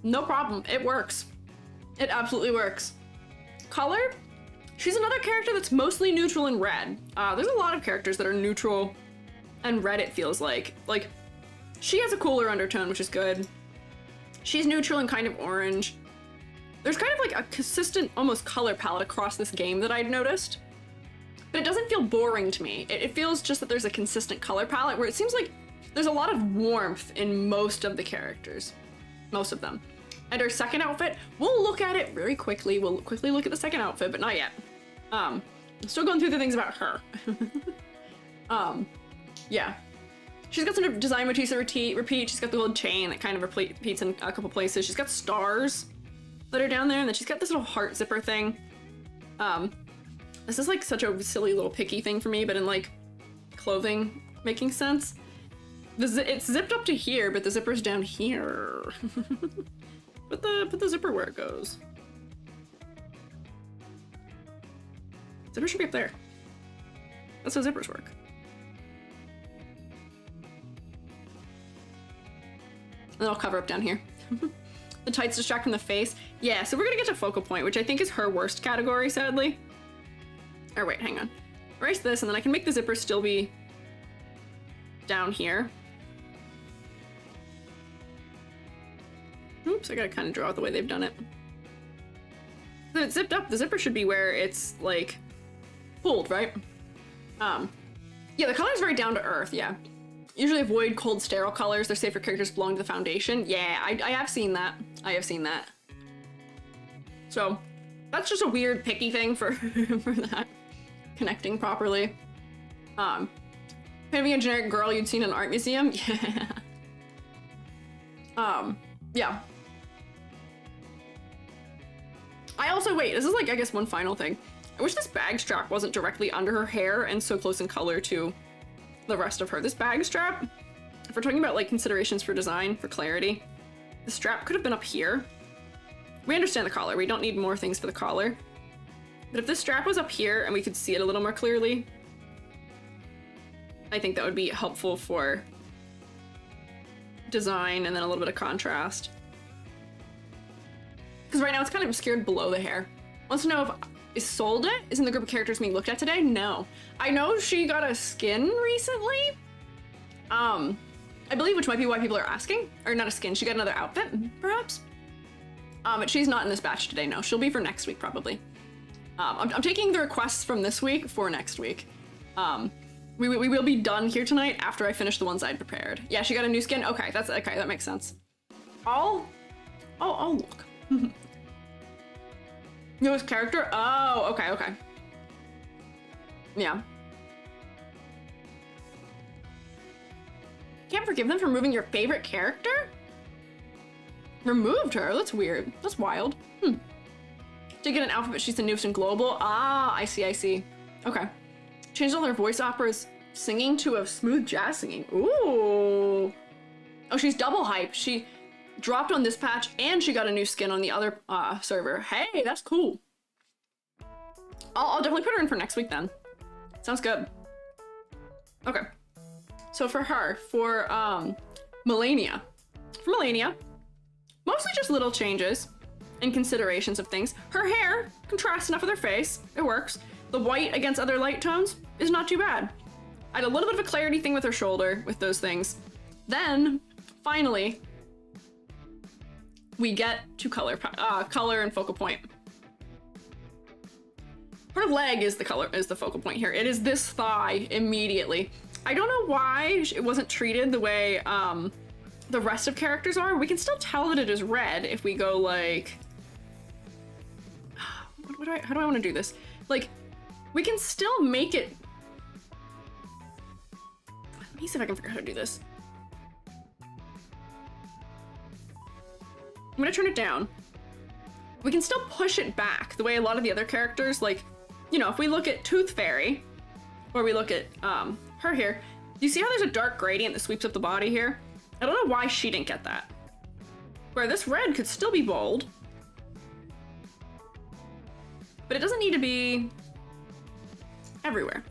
no problem, it works. It absolutely works. Color, she's another character that's mostly neutral and red. There's a lot of characters that are neutral and red, it feels like. Like, she has a cooler undertone, which is good. She's neutral and kind of orange. There's kind of like a consistent, almost color palette across this game that I'd noticed. But it doesn't feel boring to me. It feels just that there's a consistent color palette where it seems like there's a lot of warmth in most of the characters. Most of them. And her second outfit, we'll look at it very quickly. We'll quickly look at the second outfit, but not yet. I'm still going through the things about her. Yeah. She's got some design motifs that repeat. She's got the little chain that kind of repeats in a couple places. She's got stars that are down there, and then she's got this little heart zipper thing. This is like such a silly little picky thing for me, but in like clothing making sense. It's zipped up to here, but the zipper's down here. Put the zipper where it goes. Zipper should be up there. That's how zippers work. And then I'll cover up down here. The tights distract from the face. Yeah, so we're gonna get to focal point, which I think is her worst category, sadly. Or wait, hang on. Erase this, and then I can make the zipper still be down here. Oops, I gotta kind of draw it the way they've done it. So it's zipped up. The zipper should be where it's like pulled, right? Yeah, the color is very down to earth. Yeah, usually avoid cold, sterile colors. They're safe for characters belonging to the foundation. Yeah, I have seen that. I have seen that. So that's just a weird picky thing for for that connecting properly. Having a generic girl you'd seen in an art museum. Yeah. Yeah. I also, wait, this is like, I guess one final thing. I wish this bag strap wasn't directly under her hair and so close in color to the rest of her. This bag strap, if we're talking about like considerations for design, for clarity, the strap could have been up here. We understand the collar, we don't need more things for the collar. But if this strap was up here and we could see it a little more clearly, I think that would be helpful for design and then a little bit of contrast. Because right now it's kind of obscured below the hair. Wants to know if Isolde is in the group of characters being looked at today? No. I know she got a skin recently. I believe, which might be why people are asking. Or not a skin, she got another outfit, perhaps? But she's not in this batch today, no. She'll be for next week, probably. I'm taking the requests from this week for next week. We will be done here tonight after I finish the ones I'd prepared. Yeah, she got a new skin? Okay, that's okay, that makes sense. I'll look. Newest character? Oh, okay, okay. Yeah. Can't forgive them for removing your favorite character? Removed her? That's weird. That's wild. To get an outfit, but she's the newest in global. Ah, I see, I see. Okay. Changed all her voice operas singing to a smooth jazz singing. Ooh. Oh, she's double hype. She dropped on this patch and she got a new skin on the other server. Hey, that's cool. I'll definitely put her in for next week then. Sounds good. Okay. So for her, for Malenia. For Malenia, mostly just little changes and considerations of things. Her hair contrasts enough with her face. It works. The white against other light tones is not too bad. I had a little bit of a clarity thing with her shoulder with those things. Then, finally, we get to color and focal point. her leg is the color, is the focal point here. It is this thigh immediately. I don't know why it wasn't treated the way the rest of characters are. We can still tell that it is red if we go like, how do I want to do this? Like, we can still make it. Let me see if I can figure out how to do this. I'm gonna turn it down. We can still push it back the way a lot of the other characters, like, you know, if we look at Tooth Fairy, or we look at her here, you see how there's a dark gradient that sweeps up the body here? I don't know why she didn't get that. Where this red could still be bold, but it doesn't need to be everywhere.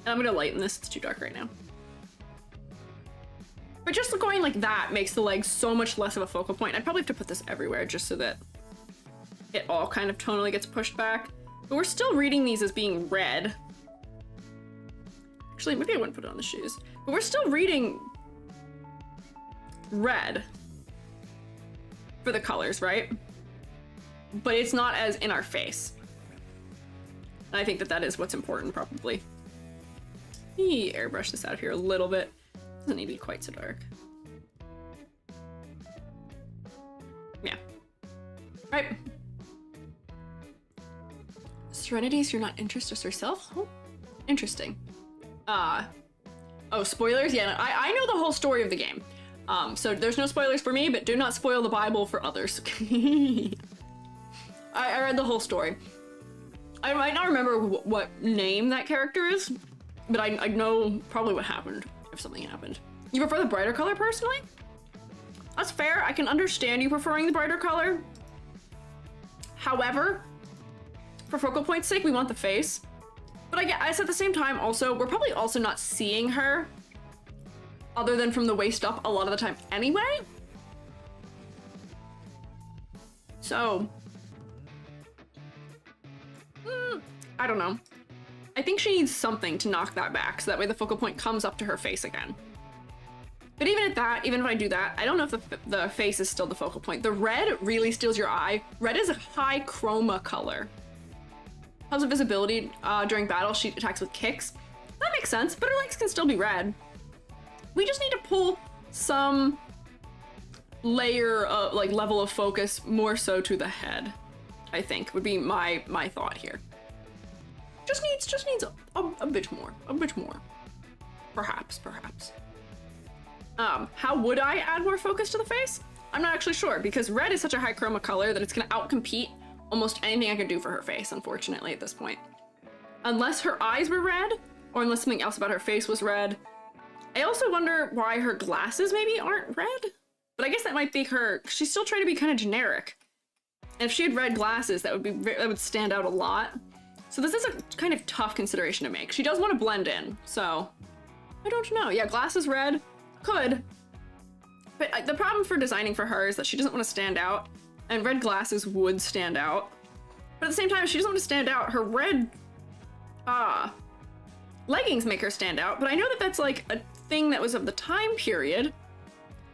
And I'm gonna lighten this, it's too dark right now. But just going like that makes the legs so much less of a focal point. I'd probably have to put this everywhere just so that it all kind of tonally gets pushed back. But we're still reading these as being red. Actually, maybe I wouldn't put it on the shoes. But we're still reading red for the colors, right? But it's not as in our face. And I think that that is what's important, probably. Let me airbrush this out of here a little bit. Doesn't need to be quite so dark. Yeah. Right. Serenity's you're not interested herself? Oh, interesting. Oh, spoilers? Yeah, I know the whole story of the game. So there's no spoilers for me, but do not spoil the Bible for others. I read the whole story. I might not remember what name that character is, but I know probably what happened if something happened. You prefer the brighter color personally? That's fair. I can understand you preferring the brighter color. However, for focal point's sake, we want the face. But I guess at the same time also, we're probably also not seeing her other than from the waist up a lot of the time anyway. So, I don't know. I think she needs something to knock that back so that way the focal point comes up to her face again. But even at that, even if I do that, I don't know if the face is still the focal point. The red really steals your eye. Red is a high chroma color. Helps with visibility during battle. She attacks with kicks. That makes sense, but her legs can still be red. We just need to pull some layer of, like, level of focus more so to the head, I think, would be my thought here. Just needs a bit more. Perhaps. How would I add more focus to the face? I'm not actually sure, because red is such a high chroma color that it's gonna outcompete almost anything I could do for her face, unfortunately, at this point. Unless her eyes were red, or unless something else about her face was red. I also wonder why her glasses maybe aren't red, but I guess that might be her, she's still trying to be kind of generic. And if she had red glasses, that would stand out a lot. So this is a kind of tough consideration to make. She does want to blend in, so I don't know. Yeah, glasses red, could. But the problem for designing for her is that she doesn't want to stand out, and red glasses would stand out. But at the same time, if she doesn't want to stand out, her red leggings make her stand out, but I know that that's like a thing that was of the time period.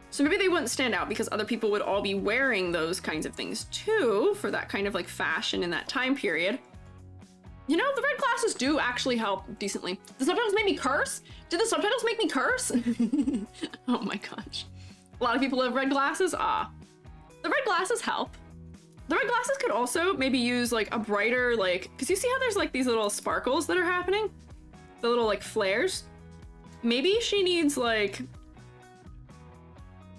So maybe they wouldn't stand out because other people would all be wearing those kinds of things too for that kind of like fashion in that time period. You know, the red glasses do actually help decently. The subtitles made me curse? Did the subtitles make me curse? Oh my gosh. A lot of people have red glasses? The red glasses help. The red glasses could also maybe use like a brighter, like, because you see how there's like these little sparkles that are happening? The little like flares? Maybe she needs like,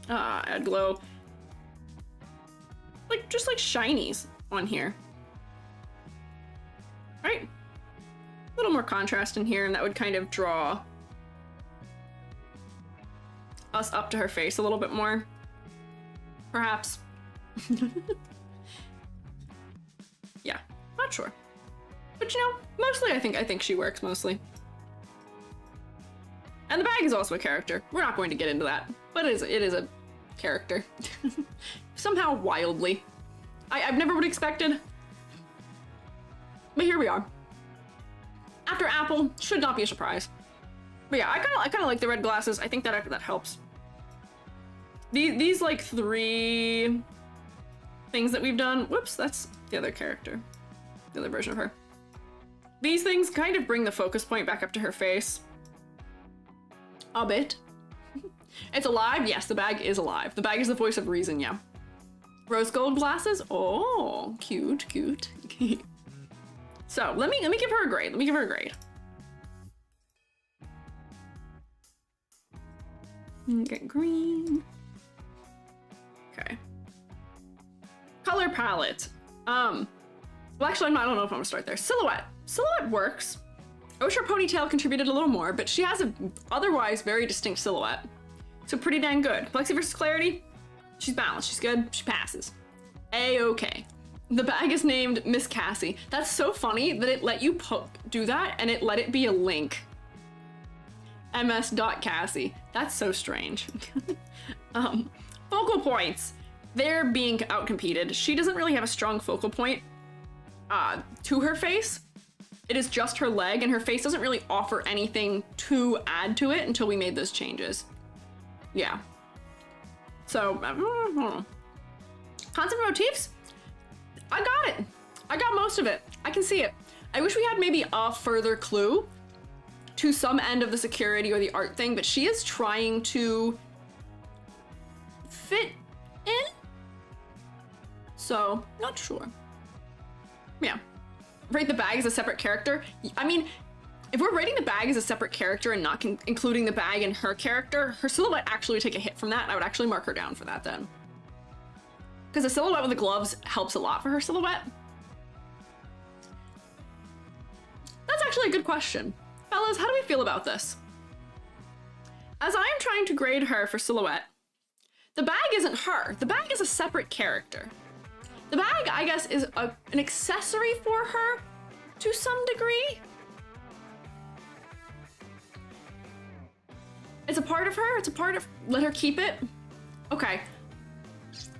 add glow. Like, just like shinies on here. Right? A little more contrast in here, and that would kind of draw us up to her face a little bit more. Perhaps. Yeah, not sure. But you know, mostly I think she works mostly. And the bag is also a character. We're not going to get into that, but it is a character. Somehow wildly. I've never would have expected. But here we are. After Apple, should not be a surprise. But yeah, I kind of like the red glasses. I think that helps. These like 3 things that we've done. Whoops, that's the other character, the other version of her. These things kind of bring the focus point back up to her face. A bit. It's alive? Yes, the bag is alive. The bag is the voice of reason, yeah. Rose gold glasses? Oh, cute, cute. So, let me give her a grade. Let me give her a grade. Get green. Okay. Color palette. Well, actually, I don't know if I'm gonna start there. Silhouette. Silhouette works. I wish her ponytail contributed a little more, but she has an otherwise very distinct silhouette. So pretty dang good. Plexi versus clarity. She's balanced. She's good. She passes. A-okay. The bag is named Miss Cassie. That's so funny that it let you do that and it let it be a link. ms.cassie. That's so strange. Focal points. They're being outcompeted. She doesn't really have a strong focal point to her face. It is just her leg, and her face doesn't really offer anything to add to it until we made those changes. Yeah. So, concept motifs? I got it. I got most of it. I can see it. I wish we had maybe a further clue to some end of the security or the art thing, but she is trying to fit in. So, not sure. Yeah. Rate the bag as a separate character. I mean, if we're rating the bag as a separate character and not including the bag in her character, her silhouette actually would take a hit from that, and I would actually mark her down for that then. Because the silhouette with the gloves helps a lot for her silhouette. That's actually a good question. Fellas, how do we feel about this? As I am trying to grade her for silhouette, the bag isn't her. The bag is a separate character. The bag, I guess, is an accessory for her to some degree. It's a part of her. It's a part of... Let her keep it. Okay.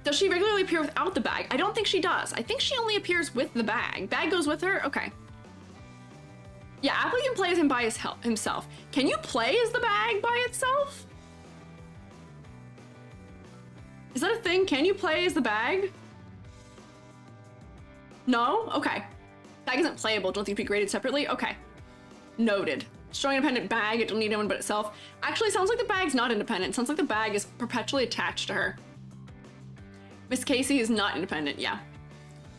Does she regularly appear without the bag? I don't think she does. I think she only appears with the bag. Bag goes with her? Okay. Yeah, Apple can play as him by himself. Can you play as the bag by itself? Is that a thing? Can you play as the bag? No? Okay. Bag isn't playable. Don't think to be graded separately? Okay. Noted. Strong independent bag. It don't need anyone but itself. Actually, sounds like the bag's not independent. It sounds like the bag is perpetually attached to her. Miss Casey is not independent. Yeah.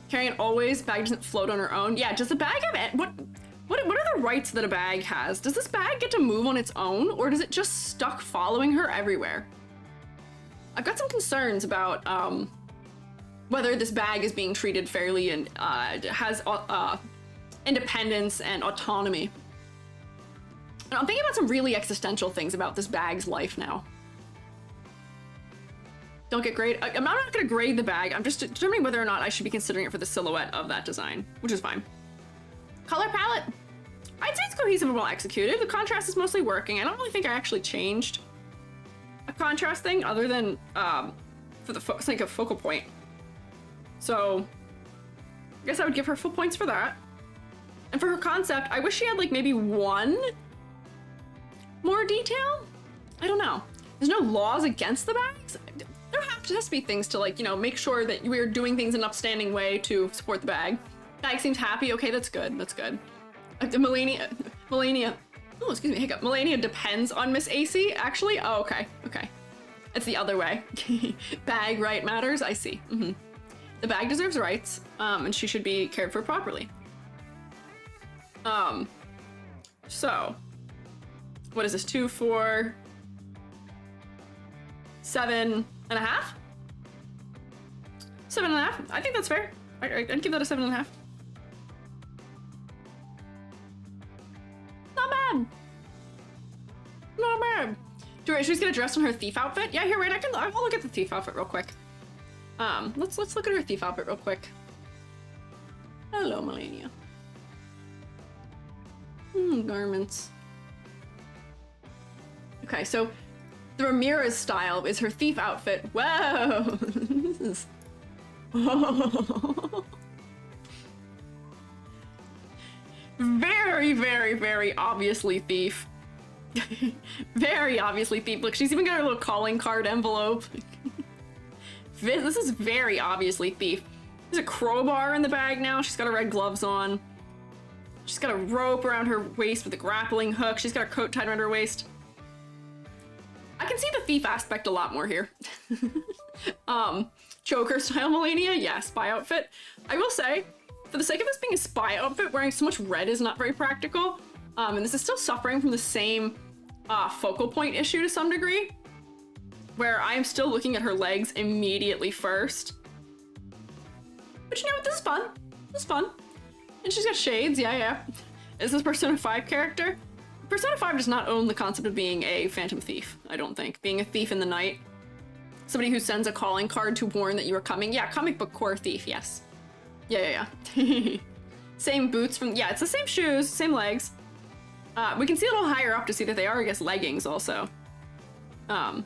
Carrying it always. Bag doesn't float on her own. Yeah, does the bag have... What are the rights that a bag has? Does this bag get to move on its own, or does it just stuck following her everywhere? I've got some concerns about whether this bag is being treated fairly and has independence and autonomy. And I'm thinking about some really existential things about this bag's life now. Don't get grade. I'm not gonna grade the bag. I'm just determining whether or not I should be considering it for the silhouette of that design, which is fine. Color palette. I'd say it's cohesive and well executed. The contrast is mostly working. I don't really think I actually changed a contrast thing other than for the sake of focal point. So I guess I would give her full points for that. And for her concept, I wish she had like maybe one more detail. I don't know. There's no laws against the bags. There has to be things to like, you know, make sure that we're doing things in an upstanding way to support the bag. Bag seems happy. Okay, that's good. That's good. Malenia. Oh, excuse me, hiccup. Malenia depends on Miss AC, actually? Oh, okay. Okay. It's the other way. Bag right matters. I see. Mm-hmm. The bag deserves rights, and she should be cared for properly. So, what is this? 2, 4, 7.5? 7.5? I think that's fair. I'd give that a 7.5. Not bad. Not bad. Should we get dressed in her thief outfit? Yeah, here, right. I'll look at the thief outfit real quick. Let's look at her thief outfit real quick. Hello, Malenia. Garments. Okay, so the Ramirez style is her thief outfit. Whoa! This is... Very, very, very obviously thief. Very obviously thief. Look, she's even got her little calling card envelope. This is very obviously thief. There's a crowbar in the bag now. She's got her red gloves on. She's got a rope around her waist with a grappling hook. She's got her coat tied around her waist. I can see the thief aspect a lot more here. Joker style Malenia, yeah, spy outfit. I will say, for the sake of this being a spy outfit, wearing so much red is not very practical. And this is still suffering from the same focal point issue to some degree, where I am still looking at her legs immediately first. But you know what, this is fun. This is fun. And she's got shades, yeah. Is this Persona 5 character? Persona 5 does not own the concept of being a phantom thief, I don't think. Being a thief in the night. Somebody who sends a calling card to warn that you are coming. Yeah, comic book core thief, yes. Yeah. Same boots from, yeah, it's the same shoes, same legs. We can see a little higher up to see that they are, I guess, leggings also. We're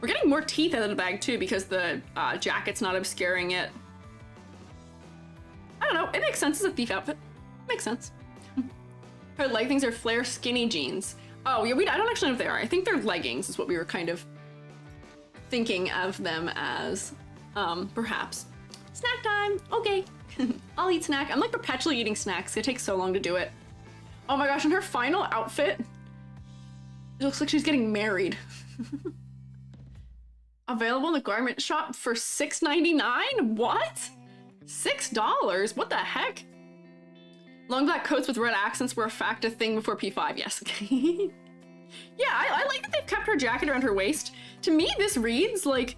getting more teeth out of the bag too because the jacket's not obscuring it. I don't know, it makes sense as a thief outfit. Makes sense. Her leggings are flare skinny jeans. Oh yeah, I don't actually know if they are. I think they're leggings is what we were kind of thinking of them as, perhaps. Snack time, okay. I'll eat snack. I'm like perpetually eating snacks. It takes so long to do it. Oh my gosh, and her final outfit, it looks like she's getting married. Available in the garment shop for $6.99? What? $6? What the heck? Long black coats with red accents were a fact a thing before P5, yes. Yeah, I like that they've kept her jacket around her waist. To me, this reads like,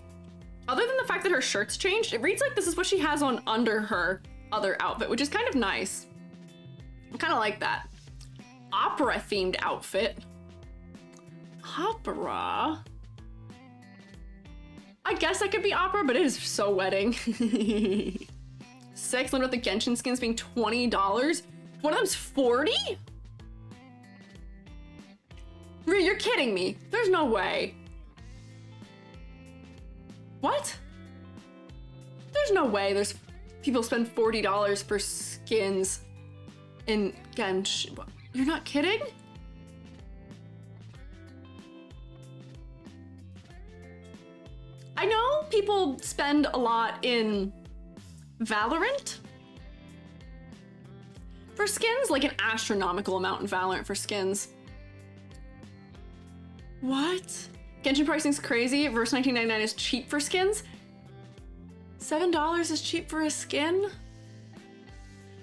other than the fact that her shirt's changed, it reads like this is what she has on under her other outfit, which is kind of nice. I kind of like that. Opera-themed outfit. Opera? I guess that could be opera, but it is so wedding. 6, learned about the Genshin skins being $20. One of them's 40? You're kidding me. There's no way. What? There's no way there's people spend $40 for skins in Genshin. You're not kidding? I know people spend a lot in Valorant for skins, like an astronomical amount in Valorant for skins. What? Genshin pricing's crazy. Verse 1999 is cheap for skins. $7 is cheap for a skin?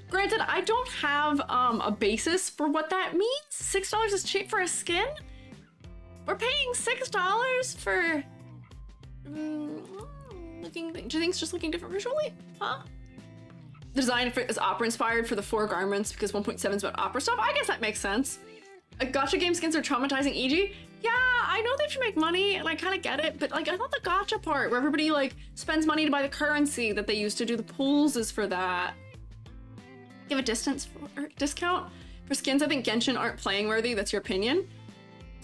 Granted, I don't have a basis for what that means. $6 is cheap for a skin? We're paying $6 for... do things just looking different visually? Huh? The design is opera inspired for the 4 garments because 1.7 is about opera stuff. I guess that makes sense. Gacha game skins are traumatizing, e.g. Yeah, I know they have to make money and I kind of get it, but like I thought the gacha part where everybody like spends money to buy the currency that they used to do the pools is for that. Give a discount for skins. I think Genshin aren't playing worthy. That's your opinion.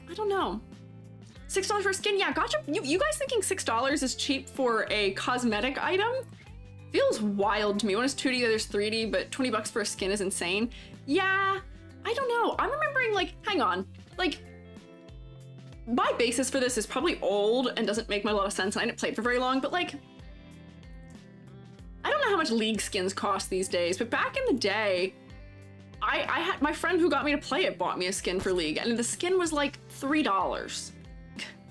I don't know. $6 for a skin? Yeah, gacha. You guys thinking $6 is cheap for a cosmetic item? Feels wild to me. One is 2D, the other's 3D, but $20 for a skin is insane. Yeah, I don't know. I'm remembering like, hang on, like my basis for this is probably old and doesn't make a lot of sense. I didn't play it for very long, but like, I don't know how much League skins cost these days, but back in the day, I had my friend who got me to play it bought me a skin for League, and the skin was like $3.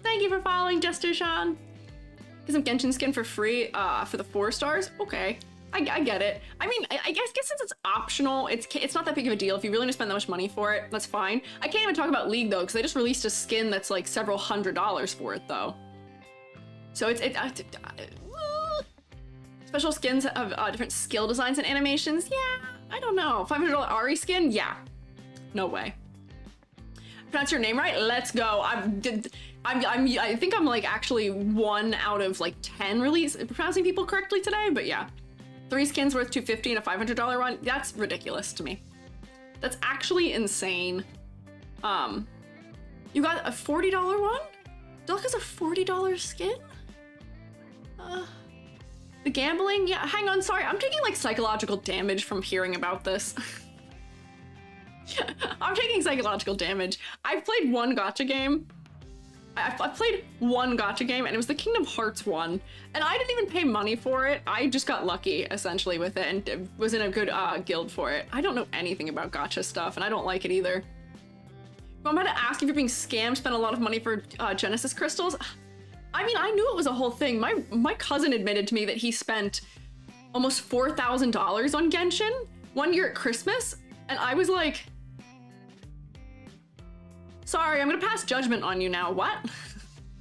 Thank you for following, Jester Sean. Get some Genshin skin for free for the 4 stars. Okay, I get it. I mean, I guess since it's optional, it's not that big of a deal. If you really want to spend that much money for it, that's fine. I can't even talk about League though, because they just released a skin that's like several $100s for it though. So special skins of different skill designs and animations. Yeah, I don't know. $500 Ari skin? Yeah, no way. Pronounce your name right? Let's go. I think I'm like actually 1 out of like 10 pronouncing people correctly today, but yeah. 3 skins worth $250 and a $500 one. That's ridiculous to me. That's actually insane. You got a $40 one? Duck is a $40 skin? The gambling? Yeah, hang on, sorry. I'm taking like psychological damage from hearing about this. I'm taking psychological damage. I've played one gacha game I played one gacha game, and it was the Kingdom Hearts one, and I didn't even pay money for it. I just got lucky, essentially, with it, and was in a good guild for it. I don't know anything about gacha stuff, and I don't like it either. But I'm about to ask if you're being scammed, spent a lot of money for Genesis crystals. I mean, I knew it was a whole thing. My cousin admitted to me that he spent almost $4,000 on Genshin one year at Christmas, and I was like, sorry, I'm gonna pass judgment on you now. What?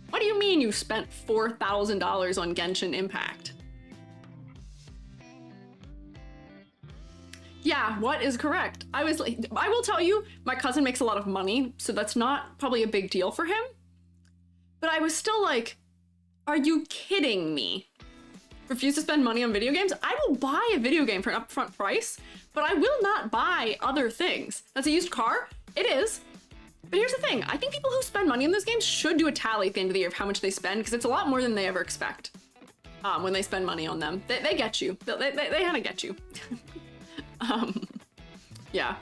What do you mean you spent $4,000 on Genshin Impact? Yeah, what is correct? I was like, I will tell you, my cousin makes a lot of money, so that's not probably a big deal for him. But I was still like, are you kidding me? Refuse to spend money on video games? I will buy a video game for an upfront price, but I will not buy other things. That's a used car? It is. But here's the thing, I think people who spend money on those games should do a tally at the end of the year of how much they spend, because it's a lot more than they ever expect when they spend money on them. They get you. They kind of get you. Yeah.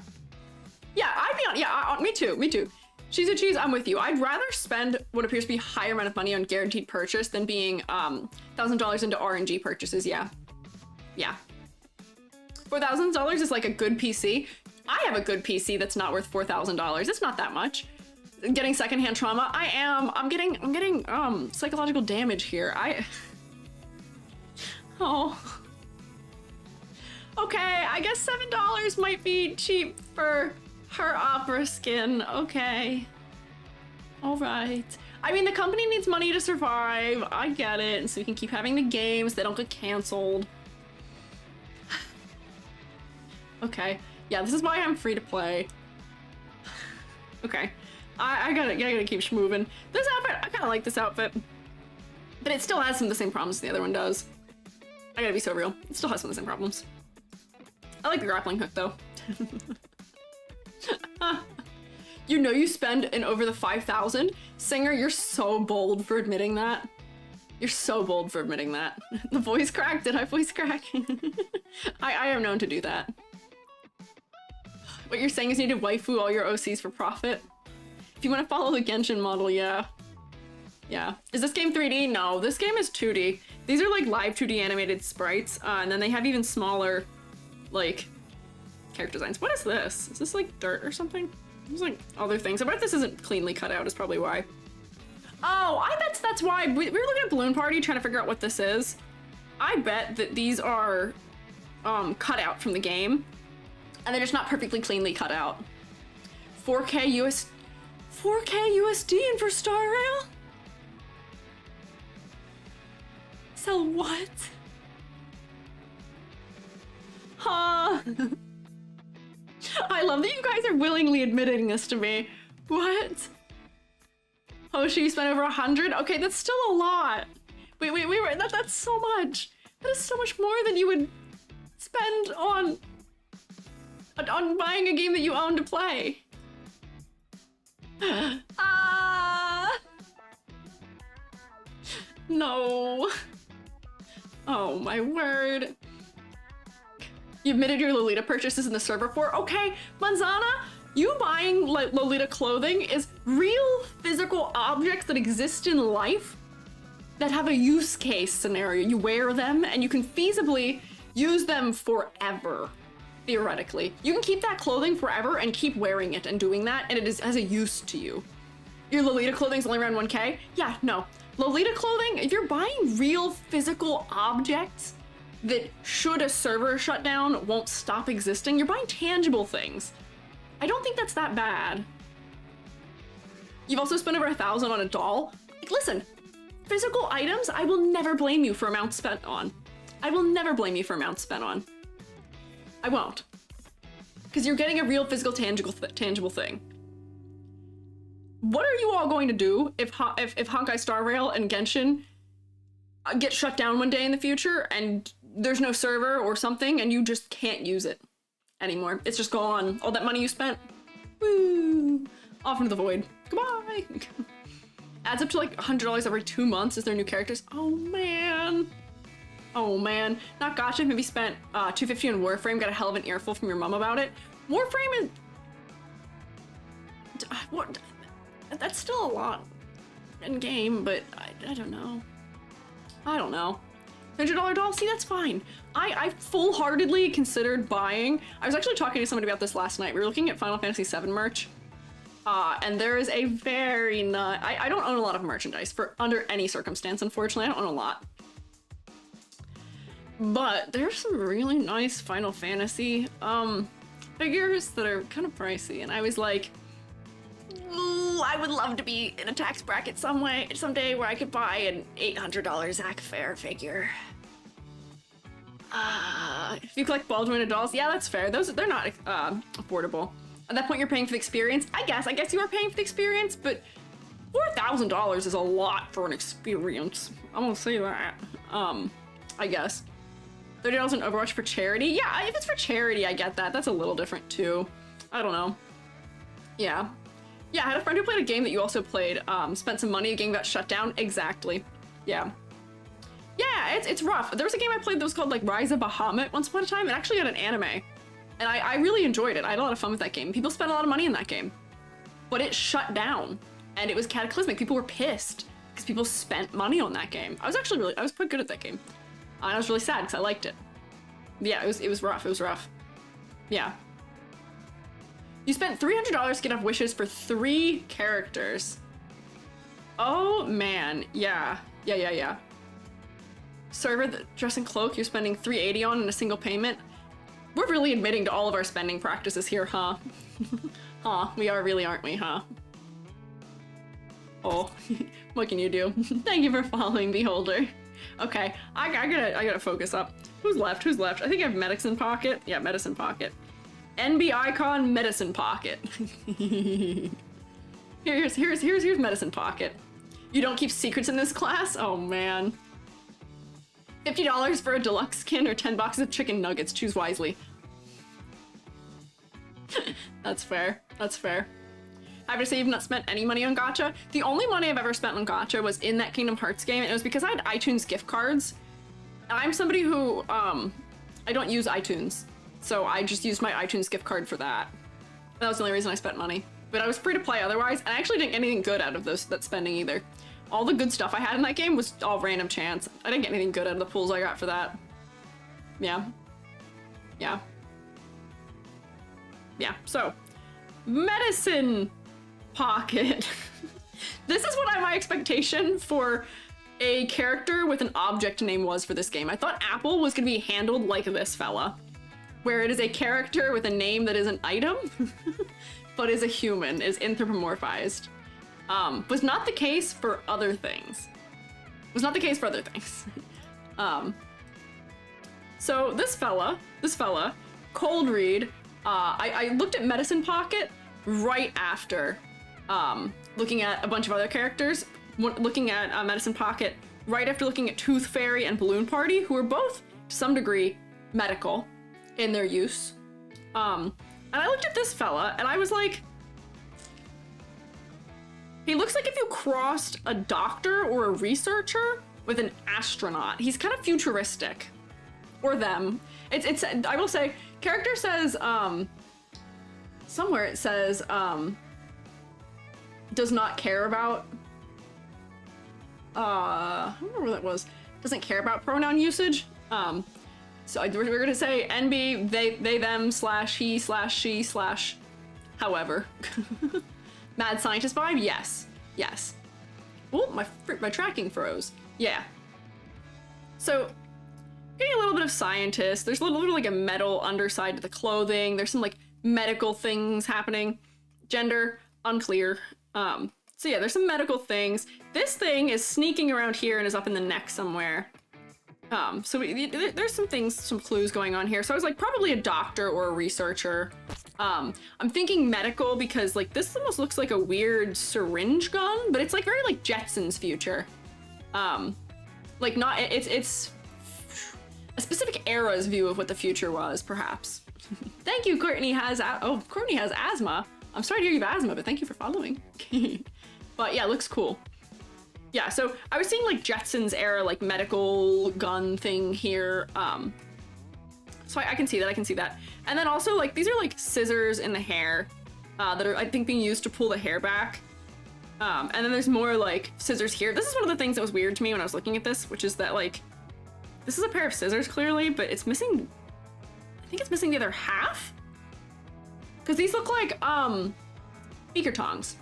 Yeah, I'd be on, yeah, me too. Cheese or cheese, I'm with you. I'd rather spend what appears to be a higher amount of money on guaranteed purchase than being $1,000 into RNG purchases, yeah. Yeah. $4,000 is like a good PC. I have a good PC that's not worth $4,000. It's not that much. Getting secondhand trauma. I'm getting psychological damage here. Oh. Okay, I guess $7 might be cheap for her opera skin. Okay. All right. I mean, the company needs money to survive. I get it. And so we can keep having the games. They don't get canceled. Okay. Yeah, this is why I'm free to play. Okay. I gotta keep schmoving. This outfit, I kinda like this outfit. But it still has some of the same problems the other one does. I gotta be so real. It still has some of the same problems. I like the grappling hook though. You know you spend in over the 5,000? Singer, you're so bold for admitting that. You're so bold for admitting that. The voice crack? Did I voice crack? I am known to do that. What you're saying is you need to waifu all your OCs for profit? If you want to follow the Genshin model, yeah. Yeah. Is this game 3D? No, this game is 2D. These are like live 2D animated sprites, and then they have even smaller, like, character designs. What is this? Is this like dirt or something? There's like other things. I bet this isn't cleanly cut out is probably why. Oh, I bet that's why. We were looking at Balloon Party trying to figure out what this is. I bet that these are cut out from the game. And they're just not perfectly cleanly cut out. 4K USD and for Star Rail? Sell what? Huh? I love that you guys are willingly admitting this to me. What? Hoshi, you spent over 100? Okay, that's still a lot. Wait, that's so much. That is so much more than you would spend on buying a game that you own to play. No. Oh my word. You admitted your Lolita purchases in the server for? Okay, Manzana, you buying Lolita clothing is real physical objects that exist in life that have a use case scenario. You wear them and you can feasibly use them forever. Theoretically. You can keep that clothing forever and keep wearing it and doing that, and it is as a use to you. Your Lolita clothing's only around 1K? Yeah, no. Lolita clothing, if you're buying real physical objects that should a server shut down won't stop existing, you're buying tangible things. I don't think that's that bad. You've also spent over 1,000 on a doll. Like, listen, physical items, I will never blame you for amounts spent on. I will never blame you for amounts spent on. I won't. Because you're getting a real physical tangible thing. What are you all going to do if Honkai Star Rail and Genshin get shut down one day in the future and there's no server or something and you just can't use it anymore? It's just gone. All that money you spent, woo, off into the void. Goodbye. Adds up to like $100 every 2 months as their new characters. Oh man. Oh man, not gotcha. Maybe spent $250 on Warframe. Got a hell of an earful from your mom about it. Warframe is what? That's still a lot. in game, but I don't know. I don't know. $100 doll? See, that's fine. I full-heartedly considered buying. I was actually talking to somebody about this last night. We were looking at Final Fantasy VII merch. And there is a very nice... I don't own a lot of merchandise for under any circumstance, unfortunately. I don't own a lot. But there's some really nice Final Fantasy figures that are kind of pricey. And I was like, ooh, I would love to be in a tax bracket someday where I could buy an $800 Zack Fair figure. If you collect ball jointed dolls, yeah, that's fair. They're not affordable. At that point, you're paying for the experience. I guess you are paying for the experience, but $4,000 is a lot for an experience. I'm gonna say that. I guess. $30 in Overwatch for charity. Yeah, if it's for charity, I get that. That's a little different too. I don't know. Yeah. Yeah, I had a friend who played a game that you also played. Spent some money, a game got shut down. Exactly. Yeah. Yeah, it's rough. There was a game I played that was called like Rise of Bahamut once upon a time. It actually had an anime. And I really enjoyed it. I had a lot of fun with that game. People spent a lot of money in that game. But it shut down. And it was cataclysmic. People were pissed because people spent money on that game. I was quite good at that game. And I was really sad because I liked it. Yeah, it was rough. It was rough. Yeah. You spent $300 to get enough wishes for 3 characters. Oh, man. Yeah. Yeah. Server that dress and cloak you're spending $380 on in a single payment. We're really admitting to all of our spending practices here, huh? Huh, we are really, aren't we, huh? Oh, what can you do? Thank you for following, Beholder. Okay, I gotta focus up. Who's left? I think I have Medicine Pocket. Yeah, Medicine Pocket. NB Icon, Medicine Pocket. Here's Medicine Pocket. You don't keep secrets in this class? Oh, man. $50 for a deluxe skin or 10 boxes of chicken nuggets. Choose wisely. That's fair. That's fair. I have to say you've not spent any money on gacha. The only money I've ever spent on gacha was in that Kingdom Hearts game, and it was because I had iTunes gift cards. And I'm somebody who, I don't use iTunes. So I just used my iTunes gift card for that. That was the only reason I spent money. But I was free to play otherwise, and I actually didn't get anything good out of that spending either. All the good stuff I had in that game was all random chance. I didn't get anything good out of the pools I got for that. Yeah. Yeah. Yeah, so. Medicine Pocket. This is what my expectation for a character with an object name was for this game. I thought Apple was gonna be handled like this fella, where it is a character with a name that is an item, but is a human, is anthropomorphized. Was not the case for other things. So this fella, Cold Read, I looked at Medicine Pocket right after looking at a bunch of other characters, looking at Medicine Pocket right after looking at Tooth Fairy and Balloon Party, who are both, to some degree, medical in their use. And I looked at this fella, and I was like, he looks like if you crossed a doctor or a researcher with an astronaut. He's kind of futuristic. Or them. It's I will say, character says, somewhere it says, does not care about, I don't remember what that was. Doesn't care about pronoun usage. So we're gonna say NB, they, them, / he, / she, / however. Mad scientist vibe? Yes. Oh, my tracking froze. Yeah. So, getting a little bit of scientist. There's a little bit of like a metal underside to the clothing. There's some like medical things happening. Gender, unclear. So yeah, there's some medical things. This thing is sneaking around here and is up in the neck somewhere. So there's some clues going on here. So I was like, probably a doctor or a researcher. I'm thinking medical because like this almost looks like a weird syringe gun, but it's like very like Jetsons future. Like not, it's a specific era's view of what the future was, perhaps. Thank you, Courtney has asthma. I'm sorry to hear you have asthma, but thank you for following. But yeah, it looks cool. Yeah, so I was seeing like Jetsons era, like medical gun thing here. So I can see that, And then also like, these are like scissors in the hair that are, I think, being used to pull the hair back. And then there's more like scissors here. This is one of the things that was weird to me when I was looking at this, which is that like, this is a pair of scissors clearly, but it's missing, I think it's missing the other half. Cause these look like, beaker tongs.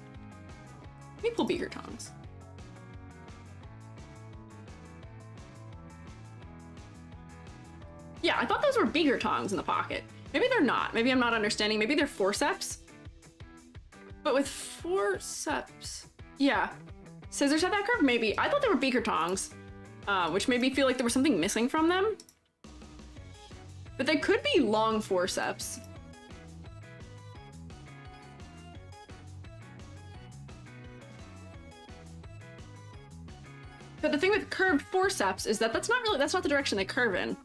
Let me pull beaker tongs. Yeah, I thought those were beaker tongs in the pocket. Maybe they're not. Maybe I'm not understanding. Maybe they're forceps. But with forceps, yeah. Scissors have that curve? Maybe. I thought they were beaker tongs, which made me feel like there was something missing from them. But they could be long forceps. But the thing with curved forceps is that that's not the direction they curve in.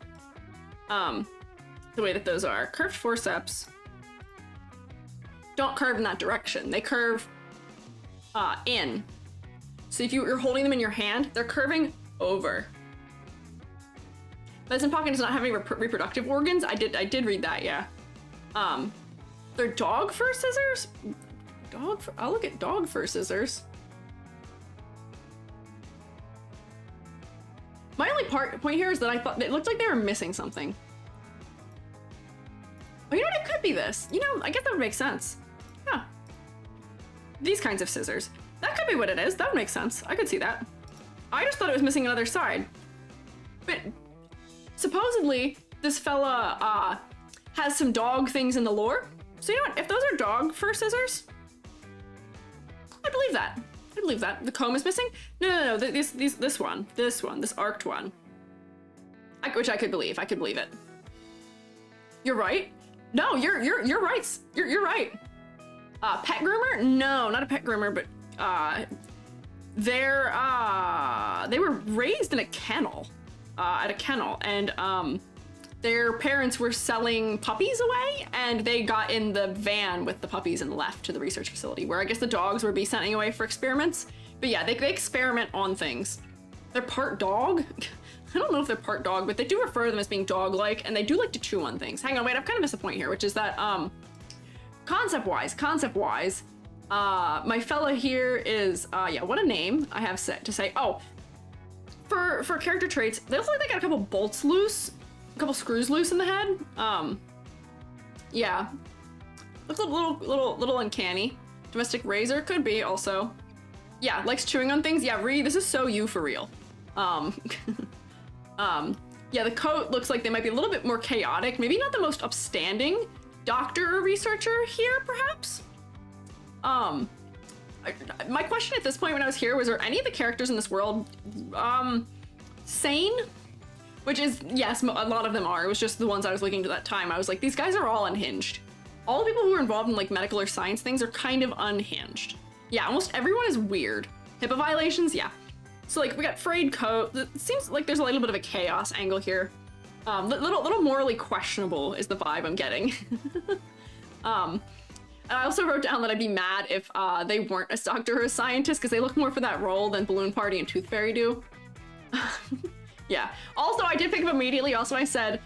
The way that those are. Curved forceps don't curve in that direction. They curve in. So if you're holding them in your hand, they're curving over. Medicine Pocket does not have any reproductive organs. I did read that, yeah. They're dog fur scissors? I'll look at dog fur scissors. My only point here is that I thought it looked like they were missing something. Oh, you know what? It could be this. You know, I guess that would make sense. Yeah. These kinds of scissors. That could be what it is. That would make sense. I could see that. I just thought it was missing another side. But supposedly, this fella has some dog things in the lore. So you know what? If those are dog fur scissors, I believe that. I believe that. The comb is missing? No. This one, this arced one. Which I could believe. I could believe it. You're right. No, you're right. You're right. Pet groomer? No, not a pet groomer, but they were raised in a kennel, at a kennel, and their parents were selling puppies away, and they got in the van with the puppies and left to the research facility, where I guess the dogs would be sent away for experiments. But yeah, they experiment on things. They're part dog. I don't know if they're part dog, but they do refer to them as being dog-like, and they do like to chew on things. Hang on, wait, I've kind of missed a point here, which is that, concept-wise, my fella here is, yeah, what a name I have set to say. Oh, for character traits, they look like they got a couple bolts loose, a couple screws loose in the head. Yeah, looks a little uncanny. Domestic razor could be also. Yeah, likes chewing on things. Yeah, this is so you for real. Yeah, the coat looks like they might be a little bit more chaotic. Maybe not the most upstanding doctor or researcher here, perhaps? My question at this point when I was here was, are any of the characters in this world, sane? Which is, yes, a lot of them are. It was just the ones I was looking at that time. I was like, these guys are all unhinged. All the people who are involved in like medical or science things are kind of unhinged. Yeah, almost everyone is weird. HIPAA violations, yeah. So like we got frayed coat. It seems like there's a little bit of a chaos angle here. Little morally questionable is the vibe I'm getting. And I also wrote down that I'd be mad if they weren't a doctor or a scientist, because they look more for that role than Balloon Party and Tooth Fairy do. Yeah. Also, I did pick up immediately. Also, I said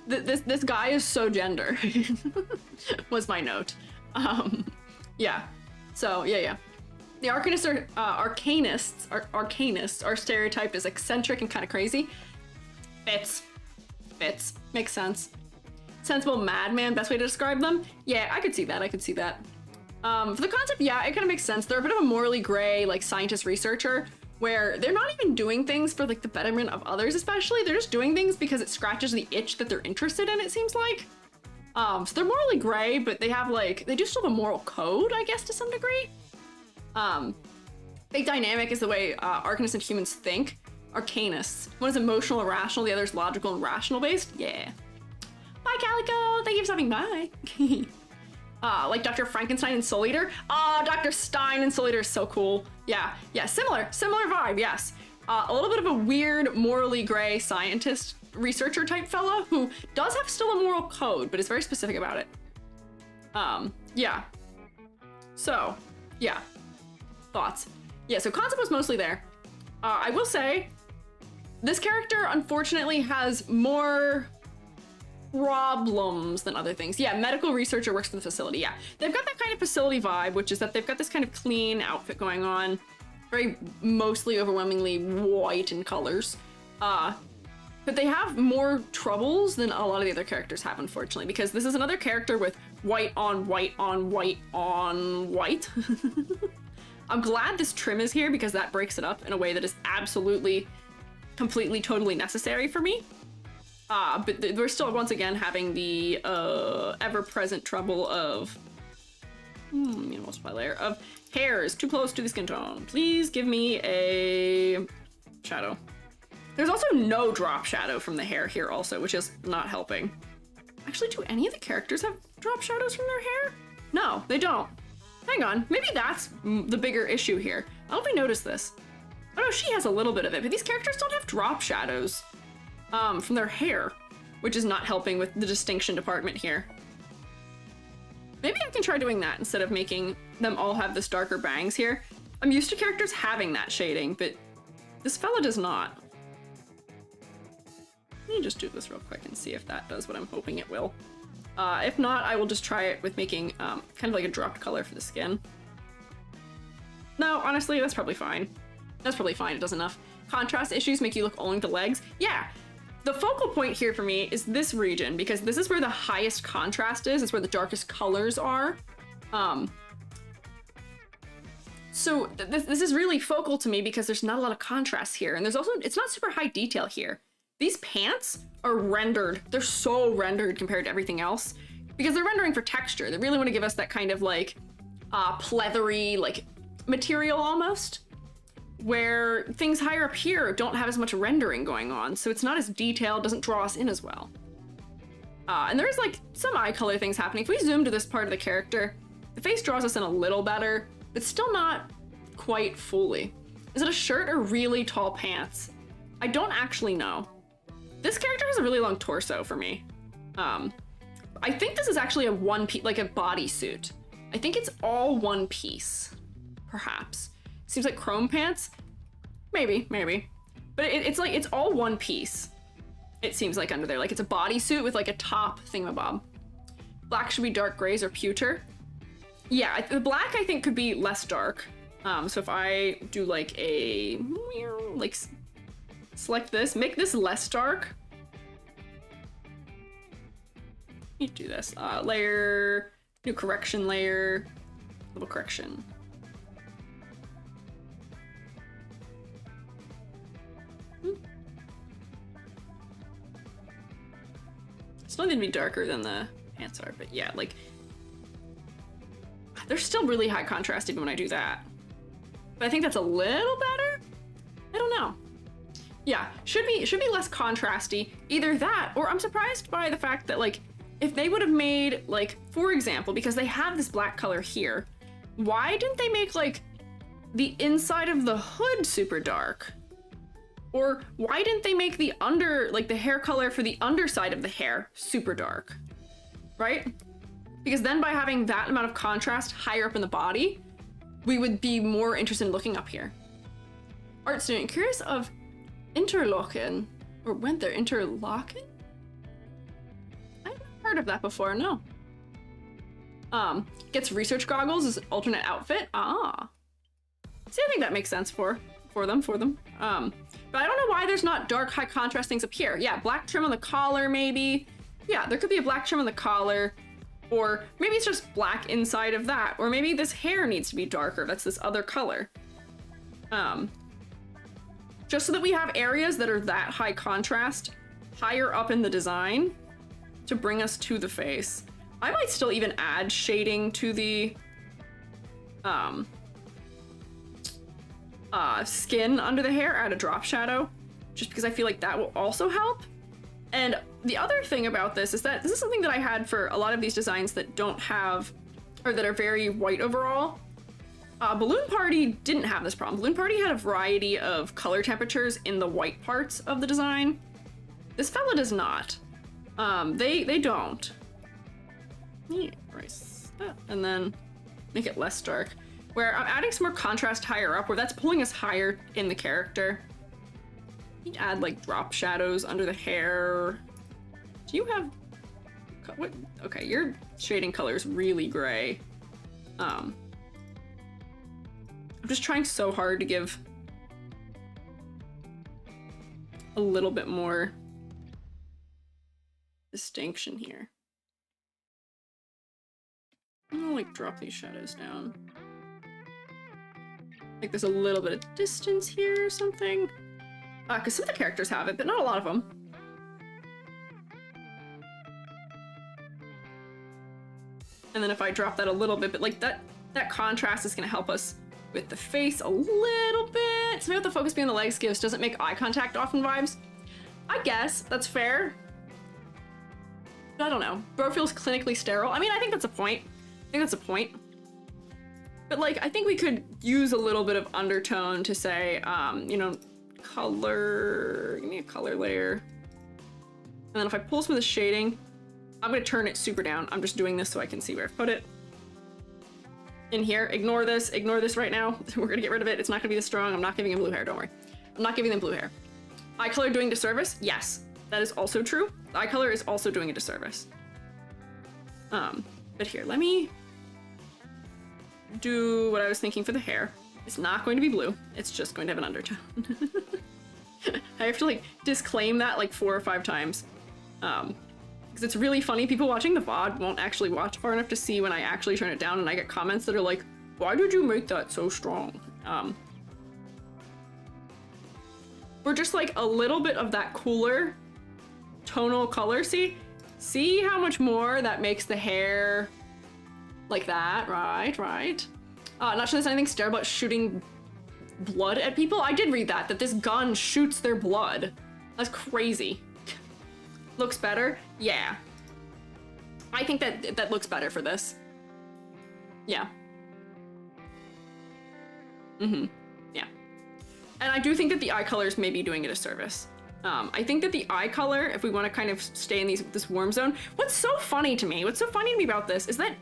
this guy is so gender. Was my note. Yeah. So yeah. The arcanists are stereotyped as eccentric and kind of crazy. Fits. Makes sense. Sensible madman, best way to describe them? Yeah, I could see that. For the concept, yeah, it kind of makes sense. They're a bit of a morally gray, like, scientist researcher, where they're not even doing things for, like, the betterment of others, especially. They're just doing things because it scratches the itch that they're interested in, it seems like. So they're morally gray, but they have, like, they do still have a moral code, I guess, to some degree. Big dynamic is the way arcanists and humans think. Arcanists. One is emotional and rational, the other is logical and rational based. Yeah. Bye, Calico! Thank you for stopping by. Like Dr. Frankenstein and Soul Eater. Dr. Stein and Soul Eater is so cool. Yeah, similar vibe, yes. A little bit of a weird, morally gray scientist researcher type fella who does have still a moral code, but is very specific about it. Yeah. So, yeah. Thoughts. Yeah, so concept was mostly there. I will say, this character unfortunately has more problems than other things. Yeah, medical researcher works for the facility. Yeah, they've got that kind of facility vibe, which is that they've got this kind of clean outfit going on, very mostly overwhelmingly white in colors. But they have more troubles than a lot of the other characters have, unfortunately, because this is another character with white on white on white on white. I'm glad this trim is here because that breaks it up in a way that is absolutely, completely, totally necessary for me. But we're still, once again, having the ever-present trouble of, multiply layer, of hair is too close to the skin tone. Please give me a shadow. There's also no drop shadow from the hair here also, which is not helping. Actually, do any of the characters have drop shadows from their hair? No, they don't. Hang on, maybe that's the bigger issue here. I don't know if I noticed this. Oh no, she has a little bit of it, but these characters don't have drop shadows from their hair, which is not helping with the distinction department here. Maybe I can try doing that instead of making them all have this darker bangs here. I'm used to characters having that shading, but this fella does not. Let me just do this real quick and see if that does what I'm hoping it will. If not, I will just try it with making kind of like a dropped color for the skin. No, honestly, that's probably fine. That's probably fine, it does enough. Contrast issues make you look only the legs. Yeah, the focal point here for me is this region, because this is where the highest contrast is. It's where the darkest colors are. So this is really focal to me because there's not a lot of contrast here. And there's also, it's not super high detail here. These pants are rendered. They're so rendered compared to everything else because they're rendering for texture. They really want to give us that kind of like pleathery like material almost, where things higher up here don't have as much rendering going on. So it's not as detailed, doesn't draw us in as well. And there's like some eye color things happening. If we zoom to this part of the character, the face draws us in a little better, but still not quite fully. Is it a shirt or really tall pants? I don't actually know. This character has a really long torso for me. I think this is actually a one piece, like a bodysuit. I think it's all one piece, perhaps. Seems like chrome pants. Maybe. But it's like, it's all one piece. It seems like under there, like it's a bodysuit with like a top thingamabob. Black should be dark grays or pewter. Yeah, the black I think could be less dark. So if I do like a, like, select this, make this less dark. Let me do this. Layer, new correction layer, little correction. Still need to be darker than the pants are, but yeah, like, they're still really high contrast even when I do that. But I think that's a little better? I don't know. Yeah, should be less contrasty. Either that, or I'm surprised by the fact that, like, if they would have made, like, for example, because they have this black color here, why didn't they make, like, the inside of the hood super dark? Or why didn't they make the the hair color for the underside of the hair super dark, right? Because then by having that amount of contrast higher up in the body, we would be more interested in looking up here. Art student, curious of interlocking, or went there, interlocking? I haven't heard of that before, no. Gets research goggles as an alternate outfit. Ah. See, I think that makes sense for them. But I don't know why there's not dark, high contrast things up here. Yeah, black trim on the collar, maybe. Yeah, there could be a black trim on the collar. Or maybe it's just black inside of that. Or maybe this hair needs to be darker. That's this other color. Just so that we have areas that are that high contrast, higher up in the design, to bring us to the face. I might still even add shading to the skin under the hair, add a drop shadow, just because I feel like that will also help. And the other thing about this is that this is something that I had for a lot of these designs that don't have, or that are very white overall. Balloon Party didn't have this problem. Balloon Party had a variety of color temperatures in the white parts of the design. This fella does not. They don't. Erase that, and then make it less dark. Where I'm adding some more contrast higher up, where that's pulling us higher in the character. You add like drop shadows under the hair. Do you have What? Okay, your shading color is really gray. I'm just trying so hard to give a little bit more distinction here. I'm gonna like drop these shadows down. Like there's a little bit of distance here or something. Because some of the characters have it, but not a lot of them. And then if I drop that a little bit, but like that contrast is gonna help us with the face a little bit. So maybe with the focus being the legs gives doesn't make eye contact often vibes. I guess that's fair. But I don't know. Bro feels clinically sterile. I mean, I think that's a point. I think that's a point. But like, I think we could use a little bit of undertone to say, you know, color, give me a color layer. And then if I pull some of the shading, I'm gonna turn it super down. I'm just doing this so I can see where I've put it. In here, ignore this right now. We're gonna get rid of it. It's not gonna be this strong. I'm not giving him blue hair, don't worry. I'm not giving them blue hair. Eye color doing disservice? Yes, that is also true. The eye color is also doing a disservice. But here, let me do what I was thinking for the hair. It's not going to be blue. It's just going to have an undertone. I have to like disclaim that like 4 or 5 times. Because it's really funny. People watching the VOD won't actually watch far enough to see when I actually turn it down, and I get comments that are like, why did you make that so strong? We're just like a little bit of that cooler tonal color. See how much more that makes the hair like that, right? Not sure there's anything sterile about shooting blood at people. I did read that this gun shoots their blood. That's crazy. Looks better? Yeah. I think that looks better for this. Yeah. Yeah. And I do think that the eye color is maybe doing it a service. I think that the eye color, if we want to kind of stay in this warm zone, what's so funny to me about this is that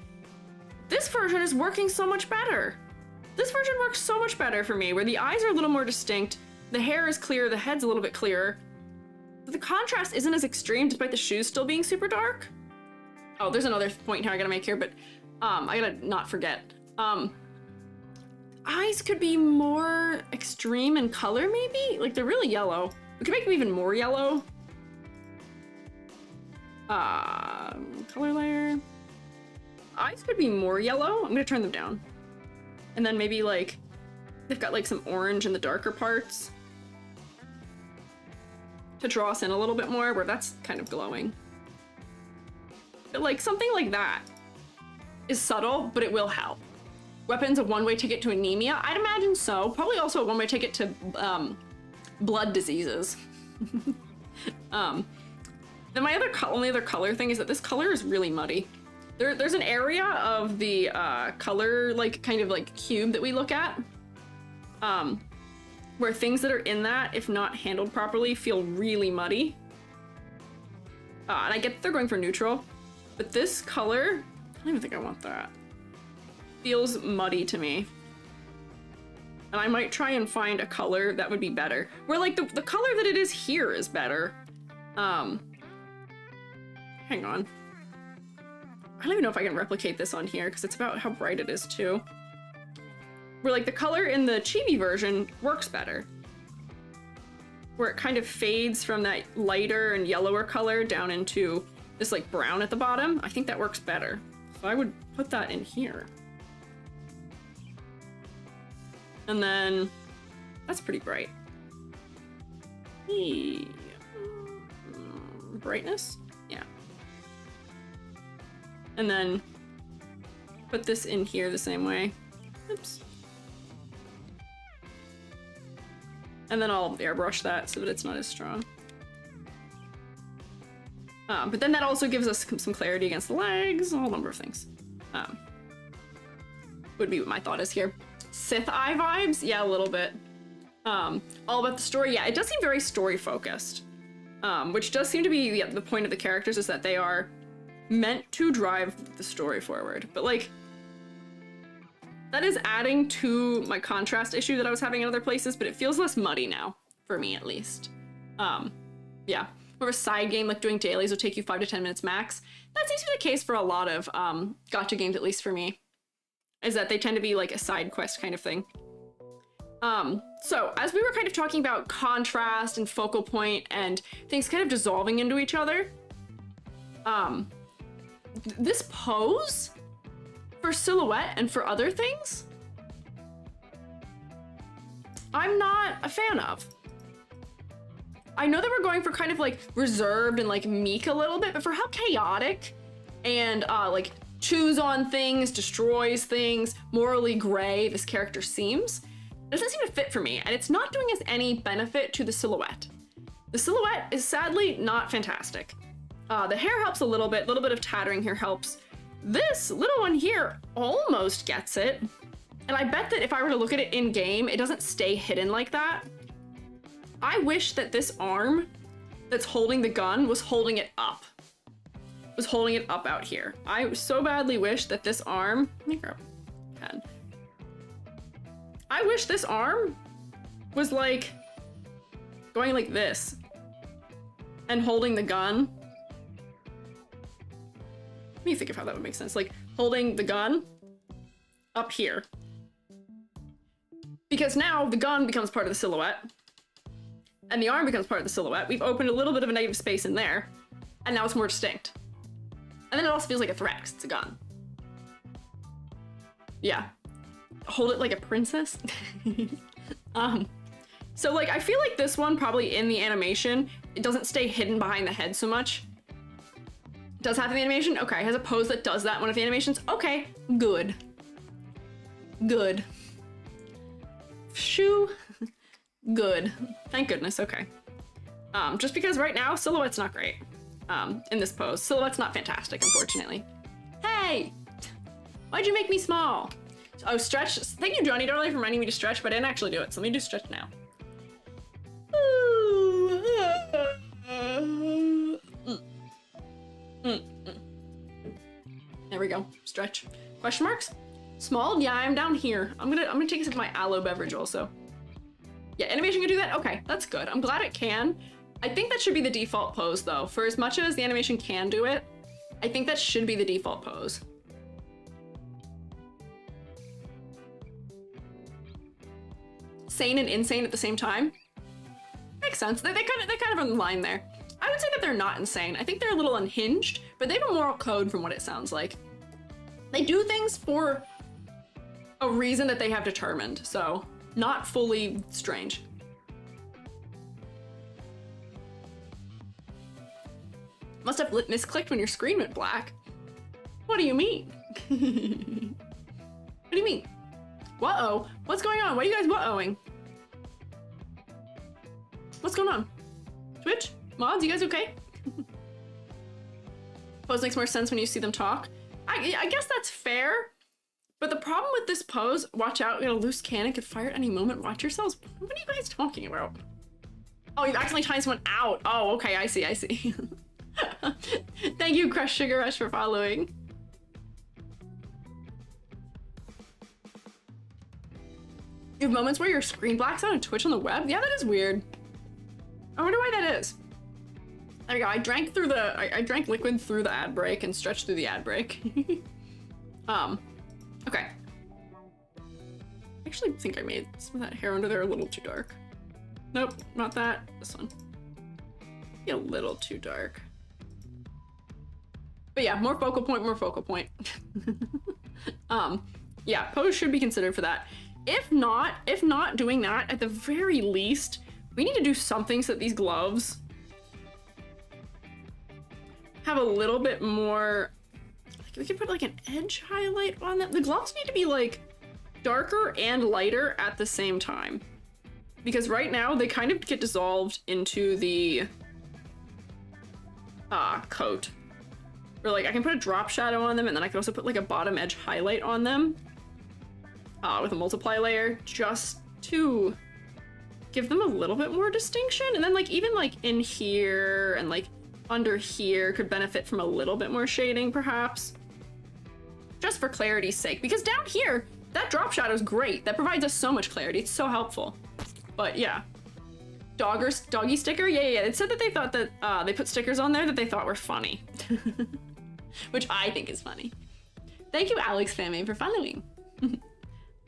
this version is working so much better. This version works so much better for me, where the eyes are a little more distinct, the hair is clear, the head's a little bit clearer. But the contrast isn't as extreme despite the shoes still being super dark. Oh, there's another point here I gotta make here, but I gotta not forget. Eyes could be more extreme in color, maybe? Like, they're really yellow. We could make them even more yellow. Color layer. Eyes could be more yellow. I'm gonna turn them down. And then maybe like, they've got like some orange in the darker parts to draw us in a little bit more, where that's kind of glowing. But like something like that is subtle, but it will help. Weapons, a one-way ticket to anemia? I'd imagine so. Probably also a one-way ticket to blood diseases. Then my only other color thing is that this color is really muddy. There's an area of the color, like kind of like cube that we look at, where things that are in that, if not handled properly, feel really muddy. And I get that they're going for neutral, but this color, I don't even think I want that. Feels muddy to me. And I might try and find a color that would be better. Where like the color that it is here is better. Hang on. I don't even know if I can replicate this on here because it's about how bright it is too. Where like the color in the chibi version works better. Where it kind of fades from that lighter and yellower color down into this like brown at the bottom. I think that works better. So I would put that in here. And then that's pretty bright. Brightness? Yeah. And then put this in here the same way. Oops. And then I'll airbrush that so that it's not as strong. But then that also gives us some clarity against the legs, a whole number of things. Would be what my thought is here. Sith eye vibes? Yeah, a little bit. All about the story? Yeah, it does seem very story focused. Which does seem to be the point of the characters, is that they are meant to drive the story forward. But like, that is adding to my contrast issue that I was having in other places, but it feels less muddy now, for me at least. Yeah. more of a side game, like doing dailies will take you 5 to 10 minutes max. That seems to be the case for a lot of gacha games, at least for me, is that they tend to be like a side quest kind of thing. So as we were kind of talking about contrast and focal point and things kind of dissolving into each other, this pose for silhouette and for other things, I'm not a fan of. I know that we're going for kind of like reserved and like meek a little bit, but for how chaotic and like chews on things, destroys things, morally gray this character seems, it doesn't seem to fit for me, and it's not doing us any benefit to the silhouette. The silhouette is sadly not fantastic. The hair helps a little bit of tattering here helps. This little one here almost gets it, and I bet that if I were to look at it in game, it doesn't stay hidden like that. I wish that this arm that's holding the gun was holding it up. Was holding it up out here. I so badly wish that this arm, let me grab a pen. I wish this arm was like going like this and holding the gun. Let me think of how that would make sense. Like holding the gun up here. Because now the gun becomes part of the silhouette and the arm becomes part of the silhouette. We've opened a little bit of a negative space in there, and now it's more distinct. And then it also feels like a threat because it's a gun. Yeah. Hold it like a princess. So like I feel like this one probably in the animation, it doesn't stay hidden behind the head so much. It does have the animation? Okay, has a pose that does that one of the animations? Okay, good. Good. Shoo. Good. Thank goodness, okay. Just because right now, silhouette's not great. In this pose. Silhouette's not fantastic, unfortunately. Hey! Why'd you make me small? Oh, stretch. Thank you, Johnny Darley, for reminding me to stretch, but I didn't actually do it, so let me do stretch now. There we go. Stretch. Question marks? Small? Yeah, I'm down here. I'm gonna take a sip of my aloe beverage also. Yeah, animation can do that? Okay, that's good. I'm glad it can. I think that should be the default pose though. For as much as the animation can do it, I think that should be the default pose. Sane and insane at the same time. Makes sense. They kind of in line there. I would say that they're not insane. I think they're a little unhinged, but they have a moral code from what it sounds like. They do things for a reason that they have determined, so not fully strange. Must have misclicked when your screen went black. What do you mean? What do you mean? Whoa, what's going on? What are you guys whoa-ohing? What's going on? Twitch? Mods, you guys okay? Pose makes more sense when you see them talk. I guess that's fair, but the problem with this pose, watch out, we got a loose cannon, could fire at any moment, watch yourselves. What are you guys talking about? Oh, you've accidentally timed someone out. Oh, okay, I see. Thank you, Crush Sugar Rush, for following. You have moments where your screen blacks out on Twitch on the web? Yeah, that is weird. I wonder why that is. There we go. I drank liquid through the ad break and stretched through the ad break. Okay. I actually think I made some of that hair under there a little too dark. Nope, not that. This one. Be a little too dark. But yeah, more focal point. Yeah, pose should be considered for that. If not doing that, at the very least, we need to do something so that these gloves have a little bit more, like we could put like an edge highlight on them. The gloves need to be like darker and lighter at the same time. Because right now they kind of get dissolved into the coat. Or like I can put a drop shadow on them, and then I can also put like a bottom edge highlight on them with a multiply layer just to give them a little bit more distinction. And then like even like in here and like under here could benefit from a little bit more shading perhaps. Just for clarity's sake, because down here, that drop shadow is great. That provides us so much clarity. It's so helpful. But yeah, doggy sticker? Yeah. It said that they thought that they put stickers on there that they thought were funny. Which I think is funny. Thank you, Alex Fame, for following.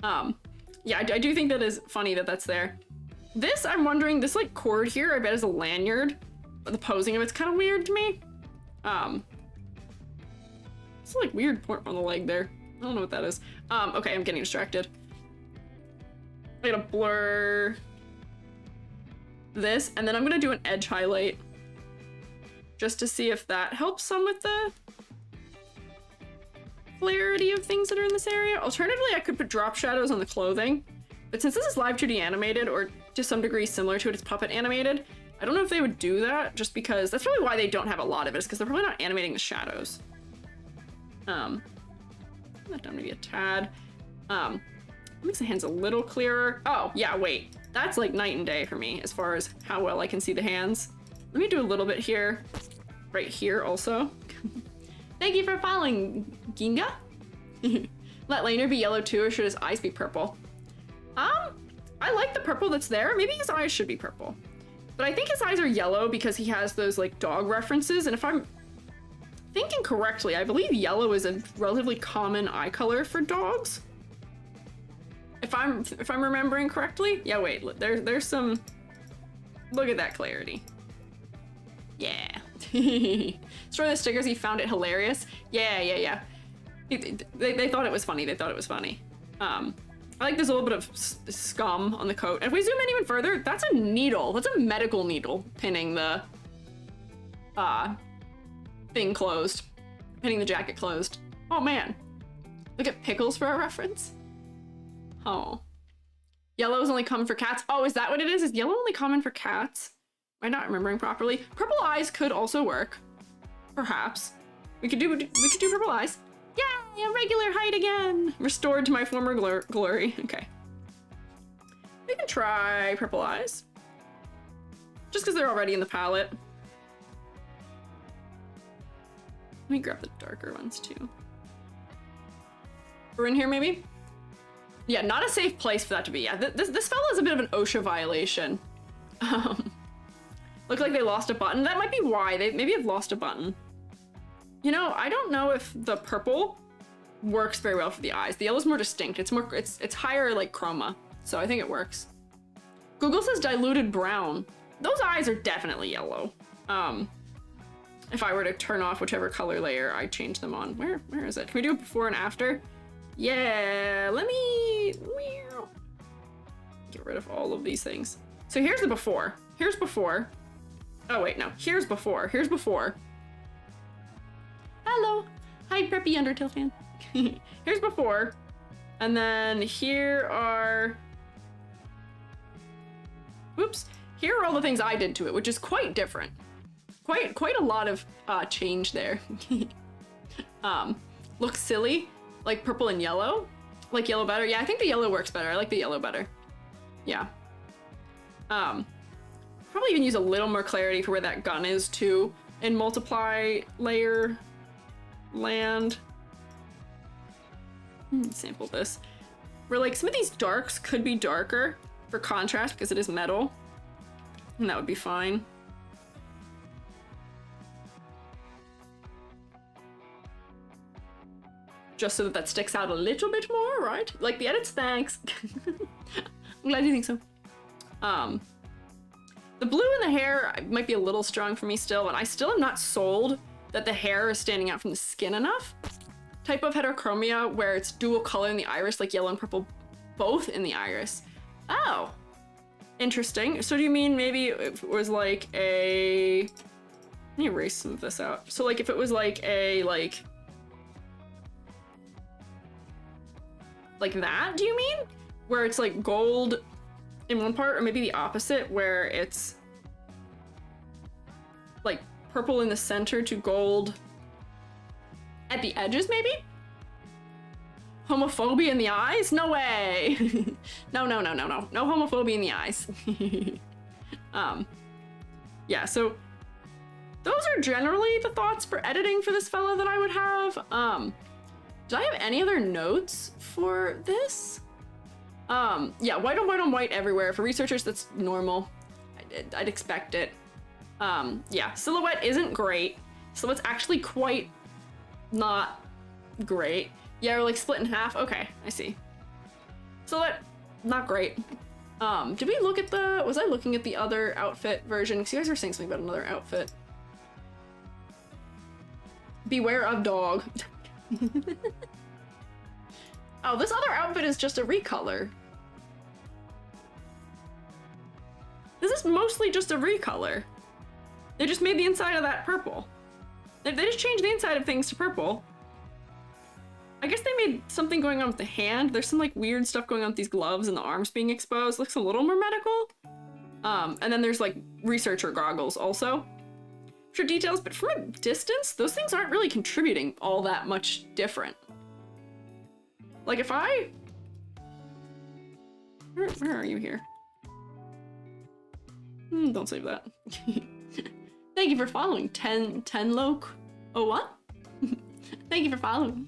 Yeah, I do think that is funny that that's there. This, I'm wondering, this like cord here, I bet is a lanyard. But the posing of it's kind of weird to me. It's like weird point on the leg there. I don't know what that is. Okay, I'm getting distracted. I gotta blur this, and then I'm gonna do an edge highlight just to see if that helps some with the clarity of things that are in this area. Alternatively, I could put drop shadows on the clothing, but since this is live 2D animated, or to some degree similar to it, it's puppet animated, I don't know if they would do that, just because that's probably why they don't have a lot of it, is because they're probably not animating the shadows. That done maybe a tad. Makes the hands a little clearer. Oh, yeah, wait. That's like night and day for me as far as how well I can see the hands. Let me do a little bit here. Right here also. Thank you for following, Ginga. Let Laner be yellow too, or should his eyes be purple? I like the purple that's there. Maybe his eyes should be purple. But I think his eyes are yellow because he has those like dog references, and if I'm thinking correctly, I believe yellow is a relatively common eye color for dogs. If I'm remembering correctly. Yeah, wait, there's some, look at that clarity. Yeah. Destroy the stickers, he found it hilarious. Yeah. They thought it was funny. They thought it was funny. I like there's a little bit of scum on the coat. And if we zoom in even further, that's a needle. That's a medical needle pinning the thing closed. Pinning the jacket closed. Oh man. Look at pickles for a reference. Oh. Yellow is only common for cats. Oh, is that what it is? Is yellow only common for cats? Am I not remembering properly? Purple eyes could also work. Perhaps. We could do purple eyes. Yay! A regular height again! Restored to my former glory. Okay. We can try purple eyes. Just because they're already in the palette. Let me grab the darker ones too. We're in here maybe? Yeah, not a safe place for that to be. Yeah, this fella is a bit of an OSHA violation. Look like they lost a button. That might be why. They maybe have lost a button. You know, I don't know if the purple works very well for the eyes. The yellow's more distinct. It's higher like chroma. So I think it works. Google says diluted brown. Those eyes are definitely yellow. If I were to turn off whichever color layer I change them on. Where is it? Can we do it before and after? Yeah, let me get rid of all of these things. So here's the before. Here's before. Oh wait, no. Here's before. Here's before. Hello. Hi, preppy Undertale fan. Here's before. And then here are... Oops. Here are all the things I did to it, which is quite different. Quite a lot of change there. Looks silly. Like purple and yellow? Like yellow better? Yeah, I think the yellow works better. I like the yellow better. Yeah. Probably even use a little more clarity for where that gun is too in multiply layer land. Sample this. Where like some of these darks could be darker for contrast because it is metal. And that would be fine. Just so that sticks out a little bit more, right? Like the edits, thanks. I'm glad you think so. The blue in the hair might be a little strong for me still, but I still am not sold that the hair is standing out from the skin enough. Type of heterochromia where it's dual color in the iris, like yellow and purple, both in the iris. Oh, interesting. So do you mean maybe it was like a... Let me erase some of this out. So like if it was like a, like that, do you mean? Where it's like gold in one part, or maybe the opposite, where it's like purple in the center to gold at the edges, maybe? Homophobia in the eyes? No way! No homophobia in the eyes. Yeah, so those are generally the thoughts for editing for this fella that I would have. Did I have any other notes for this? Yeah, white on white everywhere. For researchers, that's normal. I'd expect it. Yeah, silhouette isn't great. Silhouette's actually quite not great. Yeah, we're like split in half. Okay, I see. Silhouette, not great. Did we look at was I looking at the other outfit version? Because you guys are saying something about another outfit. Beware of dog. Oh, this other outfit is just a recolor. This is mostly just a recolor. They just made the inside of that purple. They just changed the inside of things to purple. I guess they made something going on with the hand. There's some like weird stuff going on with these gloves and the arms being exposed. Looks a little more medical. And then there's like researcher goggles also. For details, but from a distance, those things aren't really contributing all that much different. Like if I... Where are you here? Don't save that. Thank you for following. 10Loke01. Thank you for following.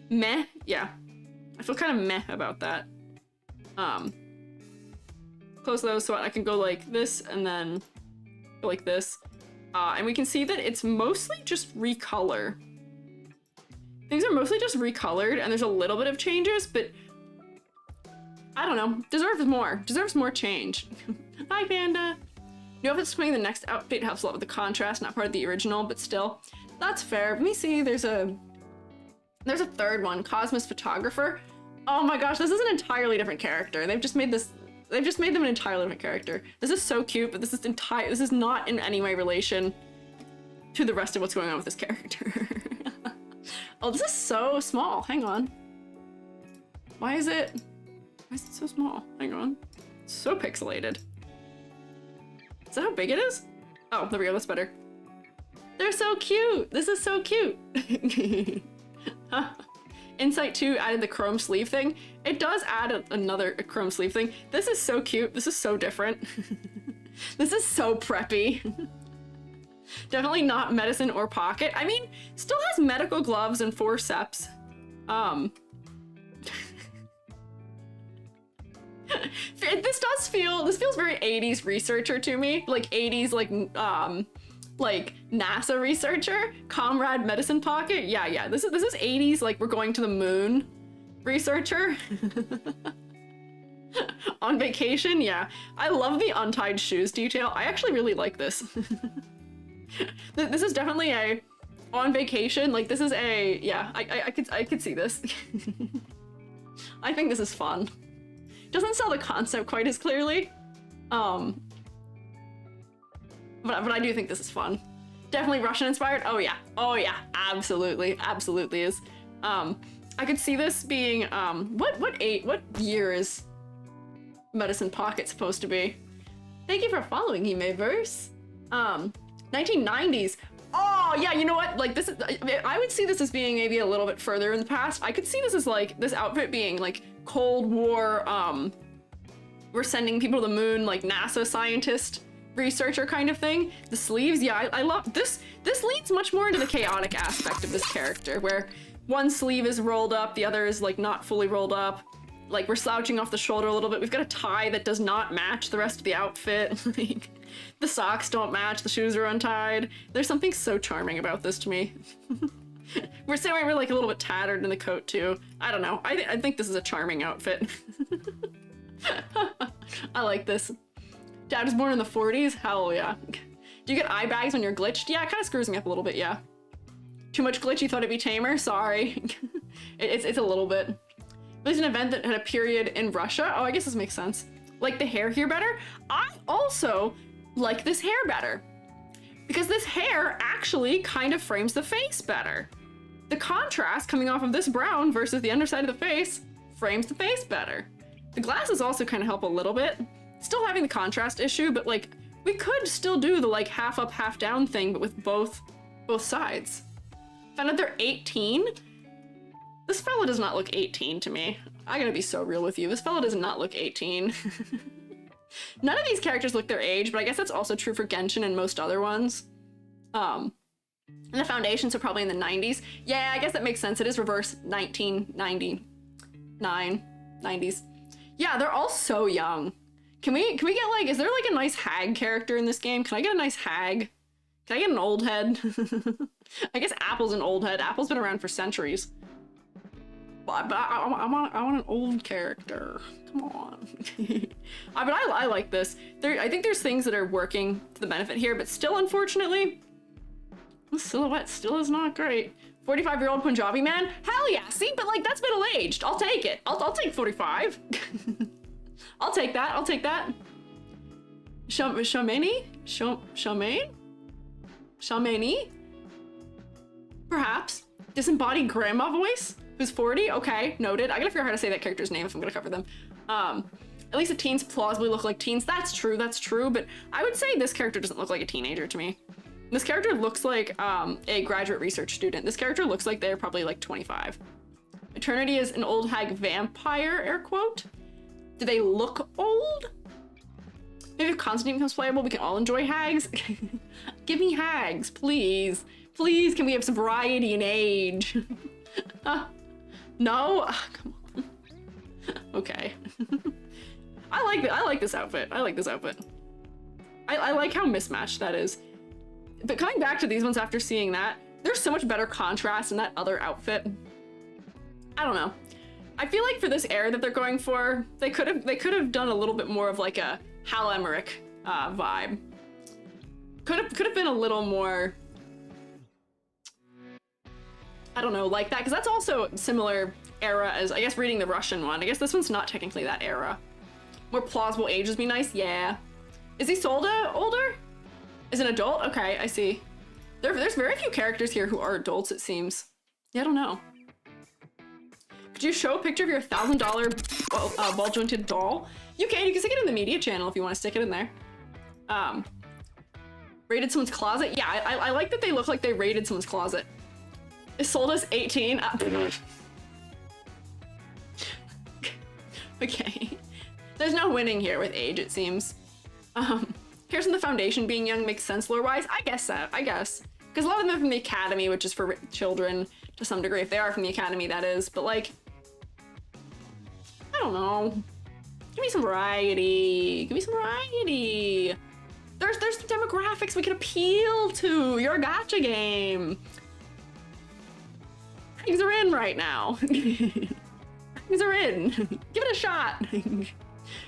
Meh. Yeah. I feel kind of meh about that. Close those so I can go like this and then go like this. And we can see that it's mostly just recolor. Things are mostly just recolored and there's a little bit of changes, but I don't know. Deserves more. Deserves more change. Hi, Panda. New outfit's coming. The next outfit helps a lot with the contrast, not part of the original, but still. That's fair. Let me see. There's a third one, Cosmos Photographer. Oh my gosh, this is an entirely different character. They've just made them an entirely different character. This is so cute, but this is not in any way relation to the rest of what's going on with this character. Oh, this is so small. Hang on. Why is it so small? Hang on. It's so pixelated. Is that how big it is? Oh, there we go. That's better. They're so cute. This is so cute. Insight 2 added the chrome sleeve thing. It does add another chrome sleeve thing. This is so cute. This is so different. This is so preppy. Definitely not medicine or pocket. I mean, still has medical gloves and forceps. This feels very 80s researcher to me. Like 80s, like NASA researcher, comrade medicine pocket. Yeah. This is 80s, like we're going to the moon researcher. On vacation, yeah. I love the untied shoes detail. I actually really like this. This is definitely a on vacation. Like this is a, yeah, I could see this. I think this is fun. Doesn't sell the concept quite as clearly. But I do think this is fun. Definitely Russian inspired. Oh yeah, absolutely is. I could see this being what year is Medicine Pocket supposed to be? Thank you for following, Himeverse. 1990s. Oh yeah, you know what? Like this is, I would see this as being maybe a little bit further in the past. I could see this as like this outfit being like Cold War. We're sending people to the moon, like NASA scientist researcher kind of thing. The sleeves, yeah, I love this. This leads much more into the chaotic aspect of this character, where one sleeve is rolled up, the other is like not fully rolled up. Like we're slouching off the shoulder a little bit. We've got a tie that does not match the rest of the outfit. Like the socks don't match, the shoes are untied. There's something so charming about this to me. We're like a little bit tattered in the coat too. I don't know. I think this is a charming outfit. I like this. Dad was born in the 40s? Hell yeah. Do you get eye bags when you're glitched? Yeah, it kind of screws me up a little bit, yeah. Too much glitch, you thought it'd be tamer? Sorry. It's a little bit. There's an event that had a period in Russia. Oh, I guess this makes sense. Like the hair here better? I also like this hair better. Because this hair actually kind of frames the face better. The contrast coming off of this brown versus the underside of the face frames the face better. The glasses also kind of help a little bit. Still having the contrast issue, but like we could still do the like half up, half down thing, but with both sides. Found out they're 18. This fella does not look 18 to me. I gotta be so real with you. This fella does not look 18. None of these characters look their age, but I guess that's also true for Genshin and most other ones. And the Foundation, so probably in the 90s. Yeah, I guess that makes sense. It is reverse 1999, 90s. Yeah, they're all so young. Can we get like, is there like a nice hag character in this game? Can I get a nice hag? Can I get an old head? I guess Apple's an old head. Apple's been around for centuries. But I want an old character. Come on. But I like this. I think there's things that are working to the benefit here, but still, unfortunately, the silhouette still is not great. 45-year-old Punjabi man? Hell yeah, see? But like, that's middle-aged. I'll take it. I'll take 45. I'll take that. I'll take that. Shamani? Shamani? Perhaps. Disembodied grandma voice? Who's 40? Okay, noted. I gotta figure out how to say that character's name if I'm gonna cover them. At least the teens plausibly look like teens. That's true, but I would say this character doesn't look like a teenager to me. This character looks like a graduate research student. This character looks like they're probably like 25. Eternity is an old hag vampire, air quote. Do they look old? Maybe if Constantine becomes playable, we can all enjoy hags. Give me hags, please. Please, can we have some variety in age? No? Come on. Okay. I like this outfit. I like this outfit. I like how mismatched that is. But coming back to these ones after seeing that, there's so much better contrast in that other outfit. I don't know. I feel like for this era that they're going for, they could have done a little bit more of like a Hal Emmerich vibe. Could have been a little more, I don't know, like that, because that's also similar era as, I guess, reading the Russian one. I guess this one's not technically that era. More plausible ages be nice, yeah. Is Isolde older? Is an adult? Okay, I see. There's very few characters here who are adults, it seems. Yeah, I don't know. Could you show a picture of your $1,000 ball jointed doll? You can stick it in the media channel if you want to stick it in there. Raided someone's closet? Yeah, I like that they look like they raided someone's closet. Isolde's 18. Okay. There's no winning here with age, it seems. Here's in the foundation being young makes sense lore-wise. I guess so, I guess. Because a lot of them are from the academy, which is for children to some degree, if they are from the academy, that is. But like, I don't know. Give me some variety. Give me some variety. There's demographics we can appeal to. You're a gacha game. Things are in right now. Things are in. Give it a shot.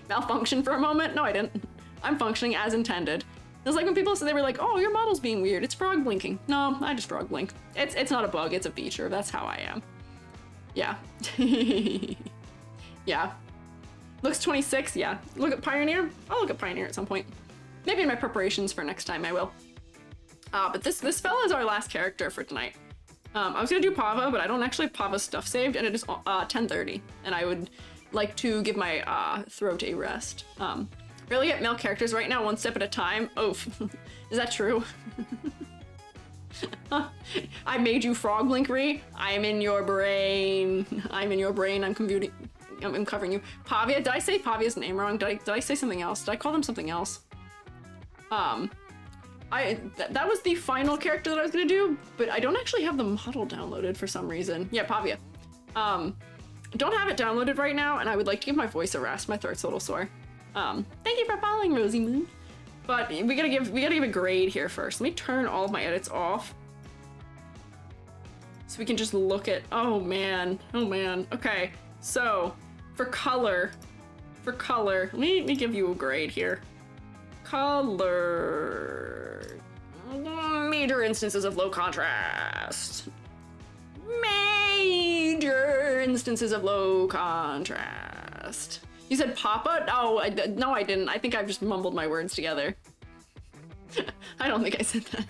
Malfunction for a moment? No, I didn't. I'm functioning as intended. It was like when people said, they were like, oh, your model's being weird. It's frog blinking. No, I just frog blink. It's not a bug, it's a feature. That's how I am. Yeah. Yeah. Looks 26, yeah. Look at Pioneer. I'll look at Pioneer at some point. Maybe in my preparations for next time I will. But this fella is our last character for tonight. I was gonna do Pava, but I don't actually have Pava's stuff saved, and it is 10:30, and I would like to give my throat a rest. Really get male characters right now, one step at a time. Oh, is that true? I made you frog blink, Ree. I am in your brain. I'm in your brain. I'm covering you. Pavia. Did I say Pavia's name wrong? Did I say something else? Did I call them something else? That was the final character that I was gonna do, but I don't actually have the model downloaded for some reason. Yeah, Pavia. Don't have it downloaded right now, and I would like to give my voice a rest. My throat's a little sore. Thank you for following, Rosie Moon. But we gotta give a grade here first. Let me turn all of my edits off, so we can just look at. Oh man. Okay, so for color, let me give you a grade here. Color. Major instances of low contrast. Major instances of low contrast. You said Papa? Oh, no, I didn't. I think I've just mumbled my words together. I don't think I said that.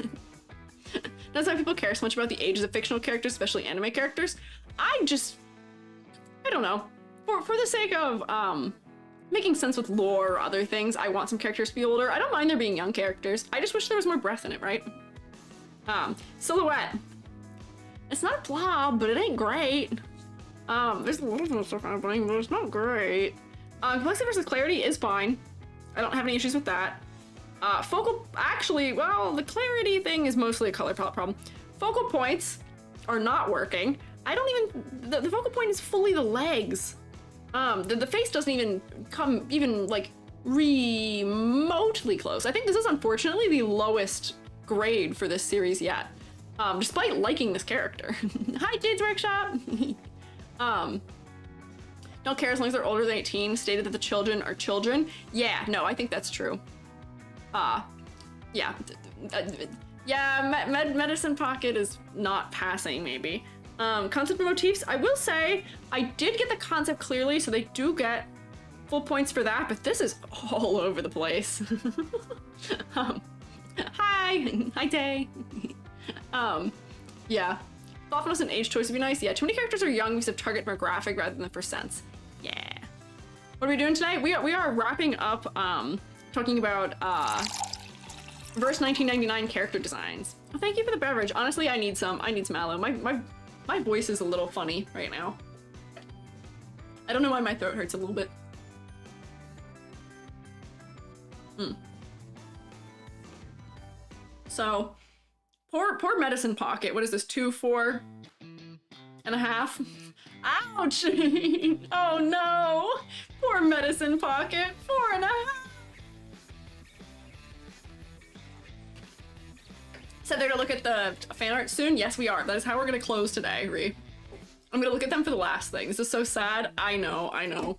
That's why people care so much about the ages of fictional characters, especially anime characters. I don't know. For the sake of making sense with lore or other things, I want some characters to be older. I don't mind there being young characters. I just wish there was more breath in it, right? Silhouette. It's not a blob, but it ain't great. There's a little bit of stuff happening, but it's not great. Complexity versus clarity is fine. I don't have any issues with that. Actually, well, the clarity thing is mostly a color palette problem. Focal points are not working. the focal point is fully the legs. The face doesn't even come like remotely close. I think this is unfortunately the lowest grade for this series yet, despite liking this character. Hi, Kids Workshop! Don't care as long as they're older than 18, stated that the children are children. Yeah, no, I think that's true. Yeah. Yeah, Medicine Pocket is not passing, maybe. Concept and motifs, I will say, I did get the concept clearly, so they do get full points for that, but this is all over the place. Hi Day. Yeah. Thoughtfulness and age choice would be nice. Yeah, too many characters are young because of target demographic rather than for sense. Yeah. What are we doing tonight? We are wrapping up, talking about, Verse 1999 character designs. Oh, thank you for the beverage. Honestly, I need some aloe. My voice is a little funny right now. I don't know why my throat hurts a little bit. So, poor Medicine Pocket. What is this, 2, 4 and a half? Ouch! Oh no! Poor Medicine Pocket, 4 and a half. Said they're gonna look at the fan art soon. Yes, we are. That is how we're gonna close today, Ree. I'm gonna look at them for the last thing. This is so sad. I know.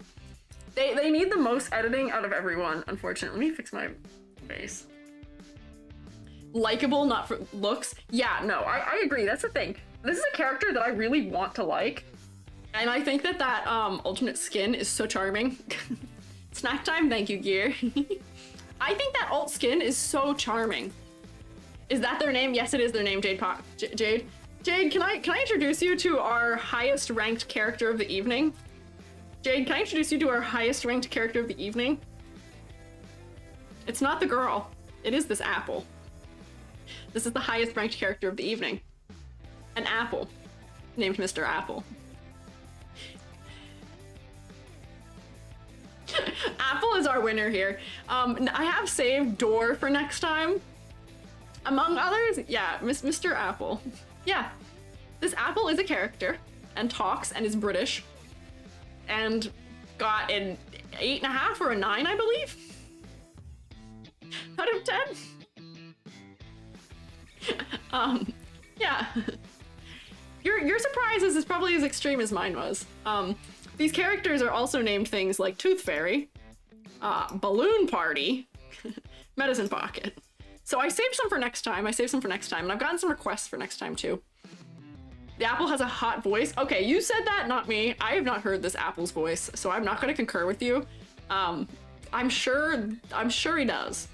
They need the most editing out of everyone, unfortunately. Let me fix my face. Likeable, not for looks. Yeah, no, I agree. That's the thing. This is a character that I really want to like. And I think that alternate skin is so charming. Snack time, thank you, Gear. I think that alt skin is so charming. Is that their name? Yes, it is their name, Jade. Jade, can I introduce you to our highest ranked character of the evening? Jade, can I introduce you to our highest ranked character of the evening? It's not the girl. It is this apple. This is the highest ranked character of the evening. An apple named Mr. Apple. Apple is our winner here. I have saved Door for next time. Among others, yeah, Mr. Apple. Yeah, this Apple is a character and talks and is British and got an 8.5 or a 9, I believe, out of 10. Yeah. Your surprises is probably as extreme as mine was. These characters are also named things like Tooth Fairy, Balloon Party, Medicine Pocket. So I saved some for next time. And I've gotten some requests for next time too. The apple has a hot voice. Okay, you said that, not me. I have not heard this apple's voice, so I'm not going to concur with you. I'm sure he does.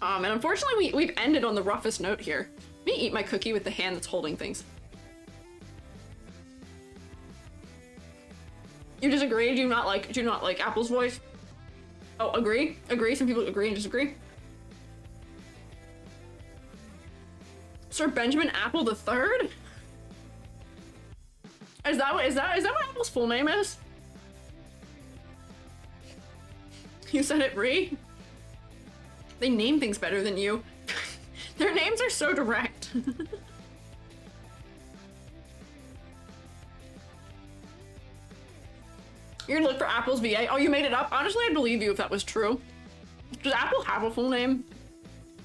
And unfortunately, we've ended on the roughest note here. Let me eat my cookie with the hand that's holding things. You disagree? Do you not like Apple's voice? Oh, agree? Agree? Some people agree and disagree. Sir Benjamin Apple III? Is that what Apple's full name is? You said it, Ree? They name things better than you. Their names are so direct. You're gonna look for Apple's VA? Oh, you made it up? Honestly, I'd believe you if that was true. Does Apple have a full name?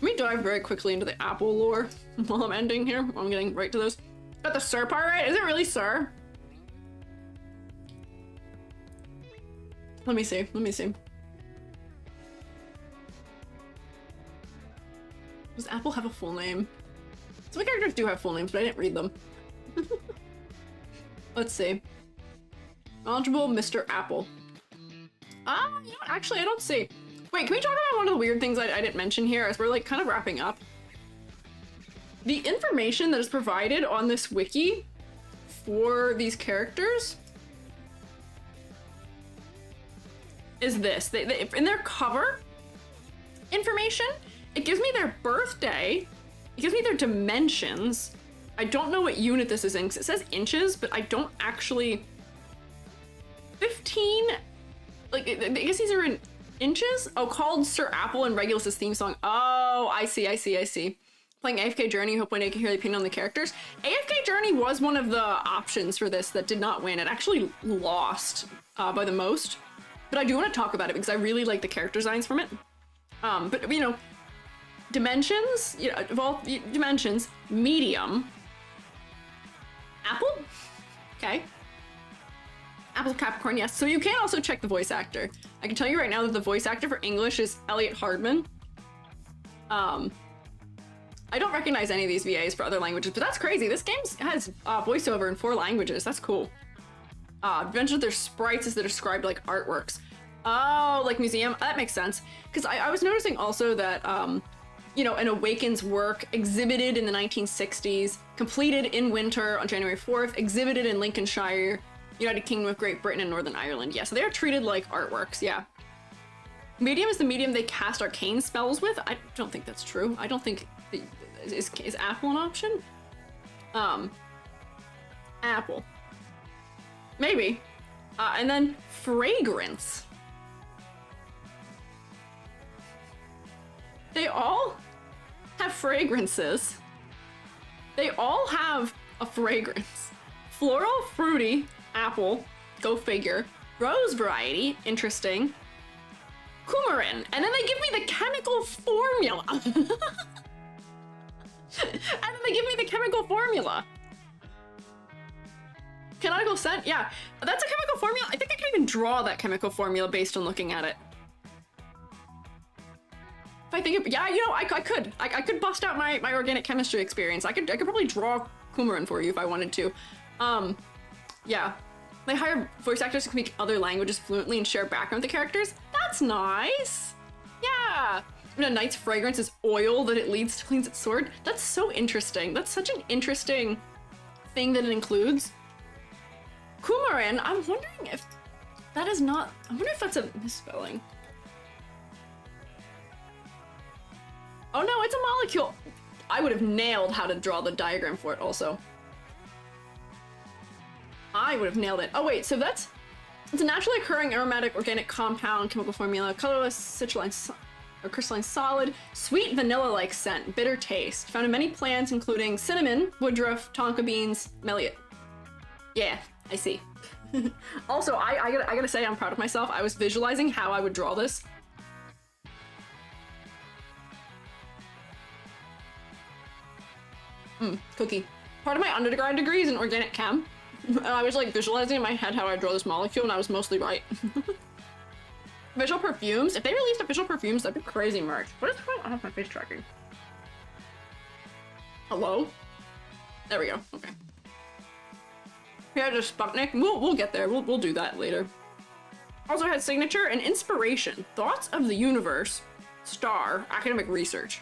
Let me dive very quickly into the Apple lore while I'm ending here. I'm getting right to those. Got the Sir part right? Is it really Sir? Let me see. Does Apple have a full name? Some characters do have full names, but I didn't read them. Let's see. Knowledgeable Mr. Apple. You know what? Actually, I don't see. Wait, can we talk about one of the weird things I didn't mention here as we're like kind of wrapping up? The information that is provided on this wiki for these characters is this. They in their cover information, it gives me their birthday, it gives me their dimensions. I don't know what unit this is in, because it says inches, but I don't actually... 15? Like, I guess these are in inches? Oh, called Sir Apple and Regulus' theme song. Oh, I see. Playing AFK Journey, hope one day can hear the opinion on the characters. AFK Journey was one of the options for this that did not win. It actually lost by the most. But I do want to talk about it because I really like the character designs from it. But you know, dimensions, you know, of all dimensions, medium. Apple? Okay. Apple Capricorn, yes. So you can also check the voice actor. I can tell you right now that the voice actor for English is Elliot Hardman. I don't recognize any of these VAs for other languages, but that's crazy. This game has voiceover in 4 languages. That's cool. Mentioned there's sprites as they're described like artworks. Oh, like museum? That makes sense. Because I was noticing also that, you know, an Awakens work exhibited in the 1960s, completed in winter on January 4th, exhibited in Lincolnshire, United Kingdom of Great Britain and Northern Ireland. Yeah, so they're treated like artworks, yeah. Medium is the medium they cast arcane spells with. I don't think that's true. I don't think... Is Apple an option? Apple. Maybe. And then fragrance. They all have fragrances. They all have a fragrance. Floral, fruity, apple, go figure. Rose variety, interesting. Coumarin, and then they give me the chemical formula. And then they give me the chemical formula. Canonical scent? Yeah, that's a chemical formula. I think I can even draw that chemical formula based on looking at it. If I think, yeah, you know, I could. I could bust out my organic chemistry experience. I could probably draw coumarin for you if I wanted to. Yeah. They hire voice actors who can speak other languages fluently and share background with the characters. That's nice. Yeah. And a knight's fragrance is oil that it leads to cleanse its sword. That's so interesting. That's such an interesting thing that it includes. Coumarin, I'm wondering if that is not, I wonder if that's a misspelling. Oh no, it's a molecule. I would have nailed how to draw the diagram for it also. I would have nailed it. Oh wait, so it's a naturally occurring aromatic organic compound, chemical formula, colorless, citrulline, or crystalline solid, sweet vanilla-like scent, bitter taste, found in many plants including cinnamon, woodruff, tonka beans, melliot. Yeah, I see. Also, I gotta say I'm proud of myself. I was visualizing how I would draw this. Cookie. Part of my undergrad degree is in organic chem. And I was like visualizing in my head how I draw this molecule and I was mostly right. Visual perfumes. If they released official perfumes, that'd be crazy merch. What is the point? I have my face tracking. Hello? There we go. Okay. Yeah, just Sputnik. We'll get there. We'll do that later. Also had signature and inspiration. Thoughts of the universe. Star. Academic research.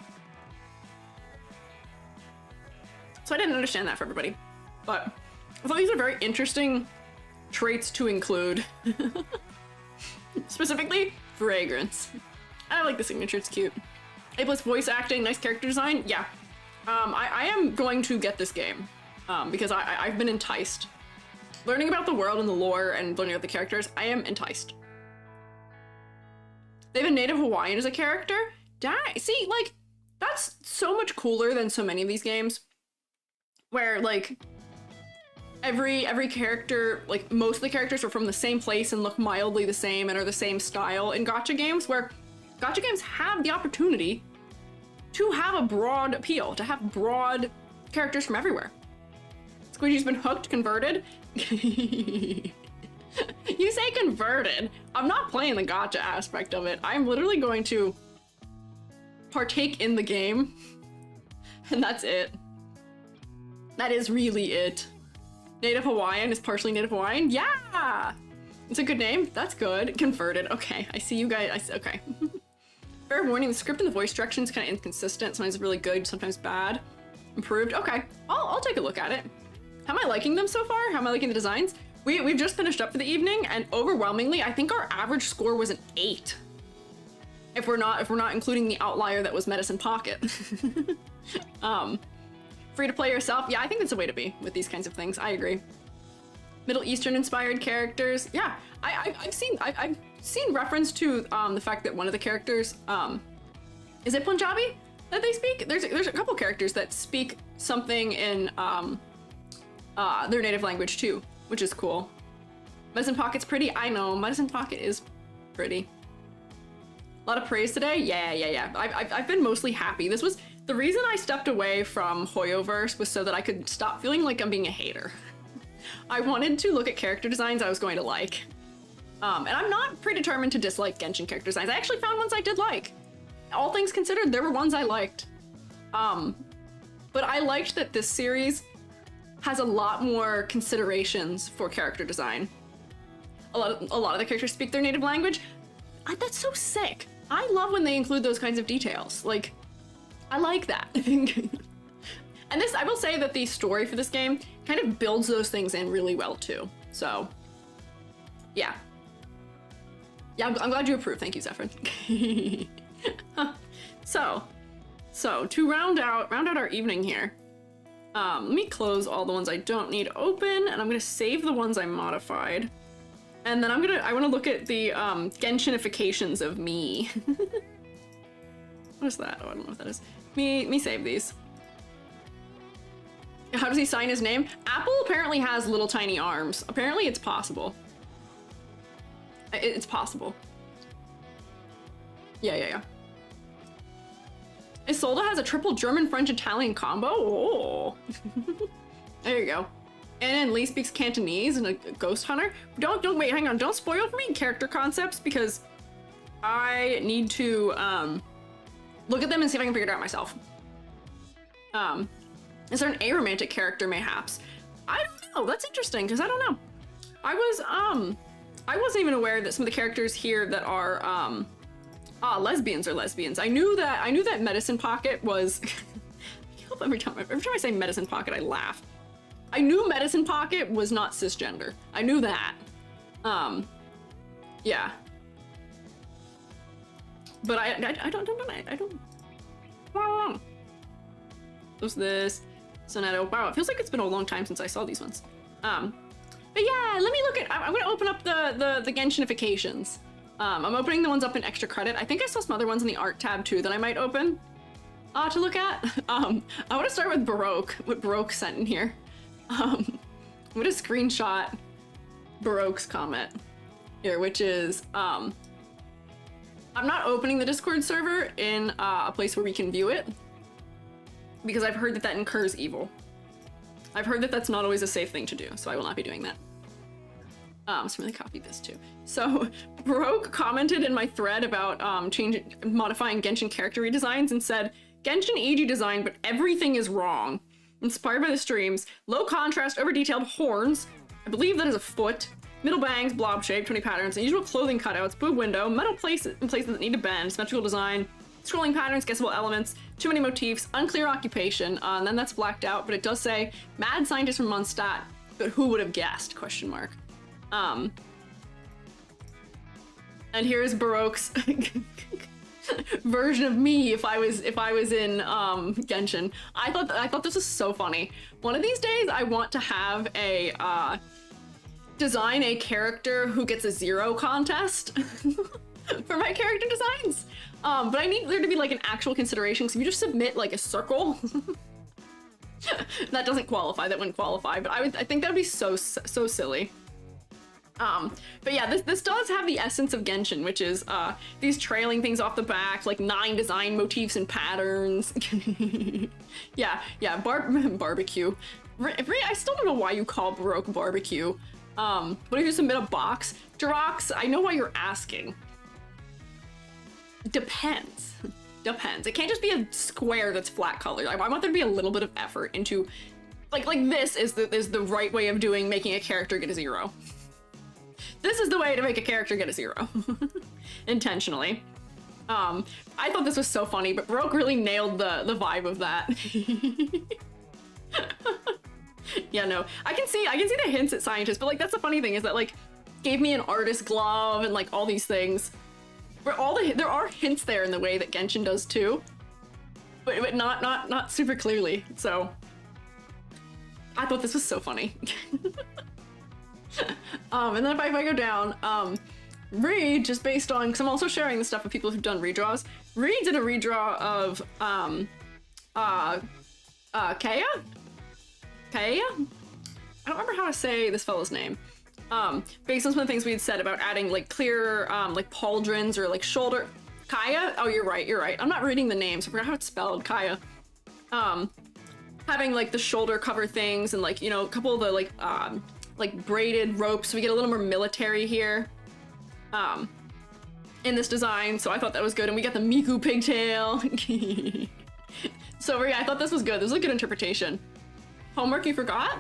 So I didn't understand that for everybody, but I thought these are very interesting traits to include. Specifically, fragrance. I like the signature, it's cute. A+ voice acting, nice character design, yeah. I am going to get this game, because I've been enticed. Learning about the world and the lore and learning about the characters, I am enticed. They have a native Hawaiian as a character? Dang, see, like, that's so much cooler than so many of these games. Where, like, every character, like, most of the characters are from the same place and look mildly the same and are the same style in gacha games, where gacha games have the opportunity to have a broad appeal, to have broad characters from everywhere. Squiiji's been hooked, converted. You say converted. I'm not playing the gacha aspect of it. I'm literally going to partake in the game, and that's it. That is really it. Native Hawaiian is partially Native Hawaiian? Yeah! It's a good name. That's good. Converted. Okay, I see you guys. Okay. Fair warning, the script and the voice direction is kind of inconsistent. Sometimes really good, sometimes bad. Improved. Okay, I'll take a look at it. How am I liking them so far? How am I liking the designs? We've just finished up for the evening, and overwhelmingly, I think our average score was an 8. If we're not including the outlier that was Medicine Pocket. Free to play yourself. Yeah, I think that's a way to be with these kinds of things. I agree. Middle Eastern inspired characters. Yeah, I've seen reference to the fact that one of the characters, is it Punjabi that they speak? There's a couple characters that speak something in their native language too, which is cool. Medicine Pocket's pretty. I know, Medicine Pocket is pretty. A lot of praise today? Yeah. I've been mostly happy. This was the reason I stepped away from Hoyoverse was so that I could stop feeling like I'm being a hater. I wanted to look at character designs I was going to like. And I'm not predetermined to dislike Genshin character designs. I actually found ones I did like. All things considered, there were ones I liked. But I liked that this series has a lot more considerations for character design. A lot of the characters speak their native language. That's so sick. I love when they include those kinds of details. Like, I like that. And this, I will say that the story for this game kind of builds those things in really well too. So, yeah. Yeah, I'm glad you approve. Thank you, Zephyr. So to round out our evening here, let me close all the ones I don't need open, and I'm gonna save the ones I modified. And then I wanna look at the Genshinifications of me. What is that? Oh, I don't know what that is. Me save these. How does he sign his name? Apple apparently has little tiny arms. Apparently it's possible. It's possible. Yeah. Isolde has a triple German, French, Italian combo. Oh. There you go. And then Lee speaks Cantonese and a ghost hunter. Don't wait, hang on. Don't spoil for me character concepts because I need to look at them and see if I can figure it out myself. Is there an aromantic character mayhaps? I don't know. That's interesting because I don't know. I wasn't even aware that some of the characters here that are lesbians are lesbians. I knew that Medicine Pocket was every time I say Medicine Pocket I laugh. I knew Medicine Pocket was not cisgender. I knew that. Yeah. But I don't know. What's this? Sonetto. Wow, it feels like it's been a long time since I saw these ones. But yeah, let me look at, I'm gonna open up the Genshinifications. I'm opening the ones up in extra credit. I think I saw some other ones in the art tab too that I might open to look at. I wanna start with Baroque, what Baroque sent in here. I'm gonna screenshot Baroque's comment here, which is, I'm not opening the Discord server in a place where we can view it because I've heard that incurs evil. I've heard that that's not always a safe thing to do, so I will not be doing that. So really copy this too. So Baroque commented in my thread about modifying Genshin character redesigns and said, Genshin EG design, but everything is wrong. Inspired by the streams, low contrast, over detailed horns, I believe that is a foot, middle bangs, blob shape, 20 patterns, unusual clothing cutouts, boob window, metal places in places that need to bend, symmetrical design, scrolling patterns, guessable elements, too many motifs, unclear occupation, and then that's blacked out, but it does say mad scientist from Mondstadt, but who would have guessed, question mark. And here's Baroque's version of me if I was in Genshin. I thought this was so funny. One of these days I want to have a design a character who gets a 0 contest for my character designs. But I need there to be like an actual consideration, so if you just submit like a circle that doesn't qualify, that wouldn't qualify, but I think that'd be so silly. But yeah, this does have the essence of Genshin, which is these trailing things off the back, like 9 design motifs and patterns. yeah, barbecue. I still don't know why you call Baroque barbecue. But if you submit a box, Drox, I know why you're asking. Depends. It can't just be a square that's flat colored. I want there to be a little bit of effort into, like this is the right way of making a character get a 0. This is the way to make a character get a 0. Intentionally. I thought this was so funny, but Baroque really nailed the vibe of that. Yeah, no. I can see the hints at scientists, but like that's the funny thing is that like gave me an artist glove and like all these things. There are hints there in the way that Genshin does too, but not super clearly. So I thought this was so funny. And then if I go down, Reed, just based on, because I'm also sharing the stuff with people who've done redraws, Reed did a redraw of Kaya? I don't remember how to say this fellow's name. based on some of the things we had said about adding like clear, like pauldrons or like shoulder. Kaya? Oh, you're right, you're right. I'm not reading the names. I forgot how it's spelled, Kaya. Having like the shoulder cover things and like, you know, a couple of the like braided ropes. So we get a little more military here. In this design, so I thought that was good. And we got the Miku pigtail. So yeah, I thought this was good. This was a good interpretation. Homework you forgot?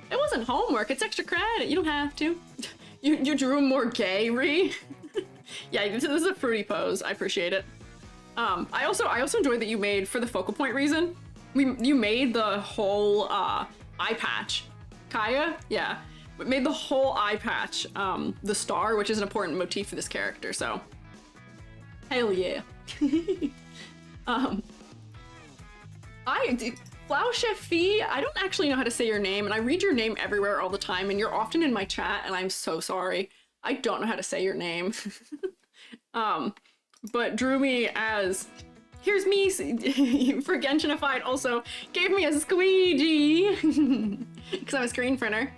It wasn't homework, it's extra credit. You don't have to. You drew more gay, Ree. Yeah, this is a fruity pose. I appreciate it. I also enjoyed that you made, for the focal point reason, you made the whole eye patch. Kaya? Yeah. Made the whole eye patch the star, which is an important motif for this character, so. Hell yeah. Flaushefi, I don't actually know how to say your name, and I read your name everywhere all the time, and you're often in my chat, and I'm so sorry. I don't know how to say your name. But drew me as, here's me for Genshin-ified, also gave me a Squiiji, because I'm a screen printer.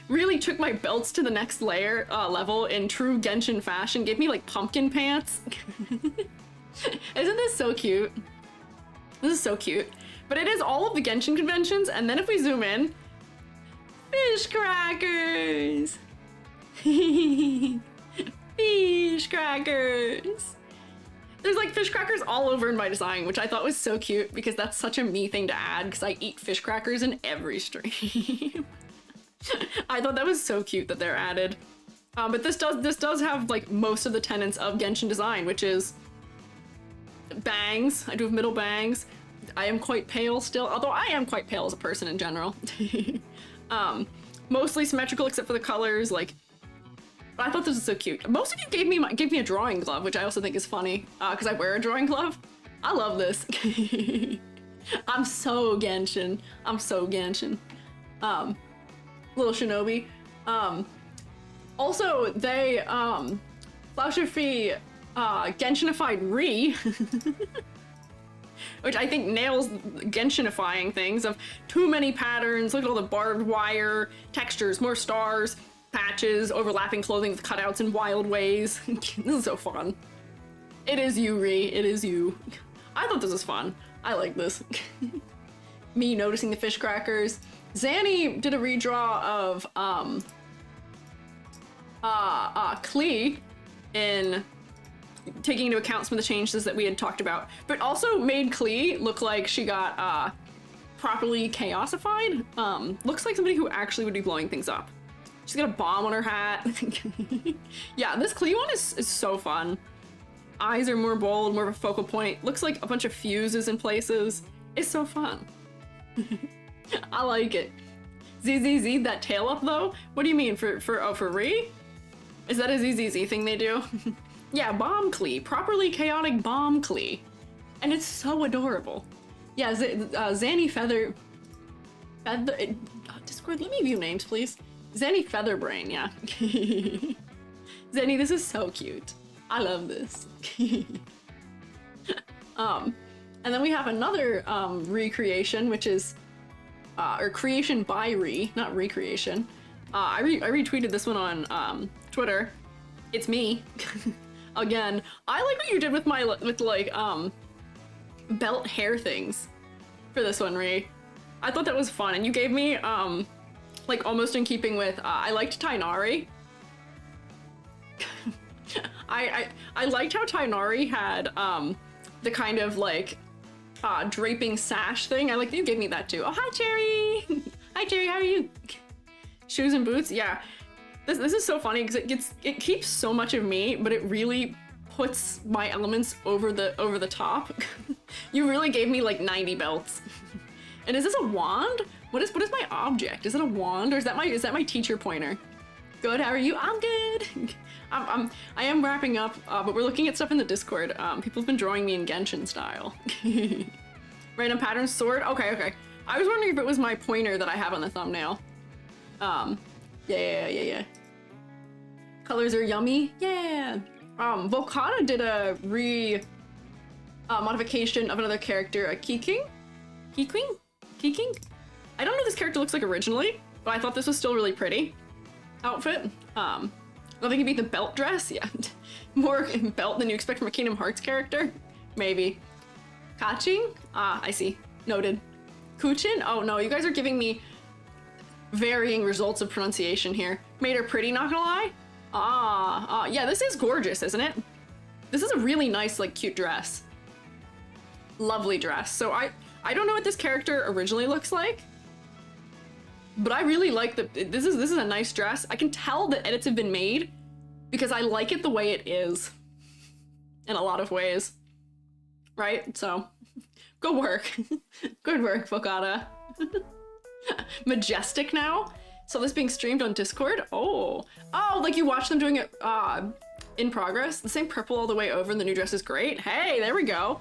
Really took my belts to the next layer, level in true Genshin fashion, gave me like pumpkin pants. Isn't this so cute? This is so cute. But it is all of the Genshin conventions, and then if we zoom in, fish crackers! Fish crackers! There's like fish crackers all over in my design, which I thought was so cute because that's such a me thing to add because I eat fish crackers in every stream. I thought that was so cute that they're added. But this does have like most of the tenets of Genshin design, which is bangs. I do have middle bangs. I am quite pale still, although I am quite pale as a person in general. Mostly symmetrical except for the colors. Like, I thought this was so cute. Most of you gave me a drawing glove, which I also think is funny because I wear a drawing glove. I love this. I'm so Genshin. I'm so Genshin. Little shinobi. Also, they Flaushefi Genshin-ified Ri, which I think nails Genshin-ifying things of too many patterns. Look at all the barbed wire, textures, more stars, patches, overlapping clothing with cutouts in wild ways. This is so fun. It is you, Ri. It is you. I thought this was fun. I like this. Me noticing the fish crackers. Zanny did a redraw of Klee in taking into account some of the changes that we had talked about, but also made Klee look like she got properly chaosified. Looks like somebody who actually would be blowing things up. She's got a bomb on her hat. Yeah, this Klee one is so fun. Eyes are more bold, more of a focal point. Looks like a bunch of fuses in places. It's so fun. I like it. ZZZ, that tail up though? What do you mean for Ri? Is that a ZZZ thing they do? Yeah, bomb Klee, properly chaotic bomb Klee. And it's so adorable. Yeah, Zanny Discord, let me view names, please. Zanny Featherbrain, yeah. Zanny, this is so cute. I love this. And then we have another recreation, which is, or creation by Ri, not recreation. I retweeted this one on Twitter. It's me. Again, I like what you did with my belt hair things for this one, Ri. I thought that was fun, and you gave me like almost in keeping with I liked Tainari. I liked how Tainari had the kind of like draping sash thing. I like that you gave me that too. Oh, hi Cherry. Hi Cherry, how are you? Shoes and boots, yeah. This is so funny because it keeps so much of me, but it really puts my elements over the top. You really gave me like 90 belts. And is this a wand? What is my object? Is it a wand or is that my teacher pointer? Good, how are you? I'm good. I am wrapping up, but we're looking at stuff in the Discord. People have been drawing me in Genshin style. Random pattern sword. Okay. I was wondering if it was my pointer that I have on the thumbnail. Yeah. Colors are yummy. Yeah. Volcana did a modification of another character, a Keyking? I don't know what this character looks like originally, but I thought this was still really pretty. outfit. I think you beat the belt dress. Yeah, more belt than you expect from a Kingdom Hearts character. Maybe. Kaching? Ah, I see. Noted. Kuchin? Oh no, you guys are giving me varying results of pronunciation here. Made her pretty, not gonna lie. Yeah, this is gorgeous, isn't it? This is a really nice, like, cute dress. Lovely dress. So I don't know what this character originally looks like, but I really like this is a nice dress. I can tell that edits have been made because I like it the way it is in a lot of ways, right? So go work. Good work, Fokata. Majestic now. So this being streamed on Discord. Oh, like you watch them doing it in progress. The same purple all the way over and the new dress is great. Hey, there we go.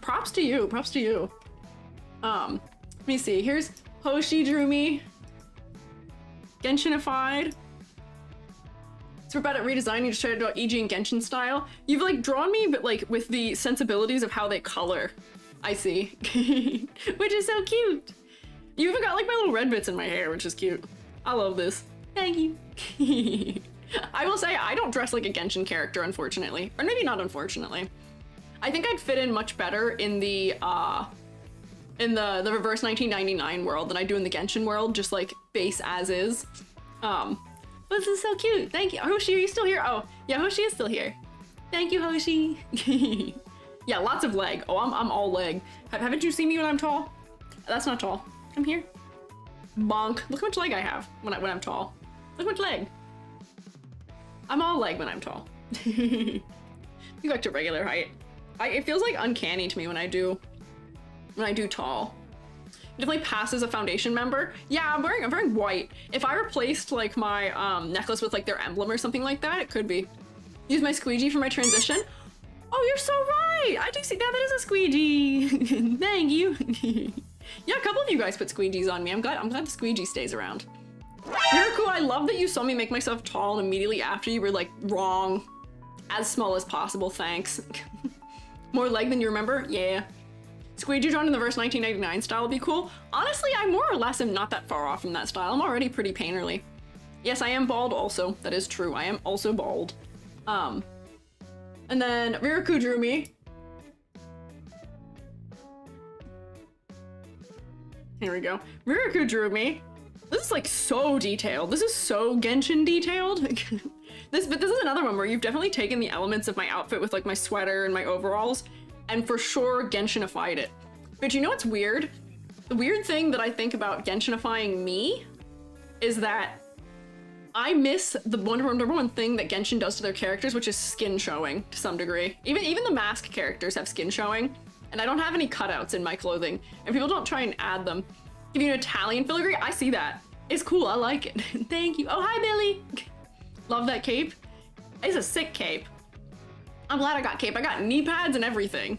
Props to you, props to you. Let me see, here's Hoshi drew me. Genshin-ified. So we're bad at redesigning, just try to do EG and Genshin style. You've like drawn me, but like with the sensibilities of how they color. I see. Which is so cute. You even got like my little red bits in my hair, which is cute. I love this. Thank you. I will say I don't dress like a Genshin character, unfortunately. Or maybe not unfortunately. I think I'd fit in much better in the reverse 1999 world than I do in the Genshin world, just like base as is. This is so cute. Thank you. Hoshi, are you still here? Oh, yeah, Hoshi is still here. Thank you, Hoshi. Yeah, lots of leg. Oh, I'm all leg. Haven't you seen me when I'm tall? That's not tall. Come here. Bonk. Look how much leg I have when I'm tall. Look how much leg. I'm all leg when I'm tall. You back to regular height. It feels like uncanny to me when I do tall. It definitely passes a foundation member. Yeah, I'm wearing white. If I replaced like my necklace with like their emblem or something like that, it could be. Use my squeegee for my transition. Oh, you're so right. I do see that is a squeegee. Thank you. Yeah, a couple of you guys put squeegees on me. I'm glad the squeegee stays around. Yuriku, I love that you saw me make myself tall and immediately after you were like, wrong. As small as possible, thanks. More leg than you remember? Yeah. Squeegee drawn in the verse 1999 style would be cool. Honestly, I more or less am not that far off from that style. I'm already pretty painterly. Yes, I am bald also. That is true. I am also bald. And then Ririku drew me. Here we go. Ririku drew me. This is like so detailed. This is so Genshin detailed. But this is another one where you've definitely taken the elements of my outfit with like my sweater and my overalls and for sure Genshin-ified it. But you know what's weird? The weird thing that I think about Genshin-ifying me is that I miss the number one thing that Genshin does to their characters, which is skin showing to some degree. Even the mask characters have skin showing, and I don't have any cutouts in my clothing, and people don't try and add them. Give you an Italian filigree, I see that. It's cool, I like it. Thank you. Oh, hi, Billy. Love that cape. It's a sick cape. I'm glad I got cape. I got knee pads and everything.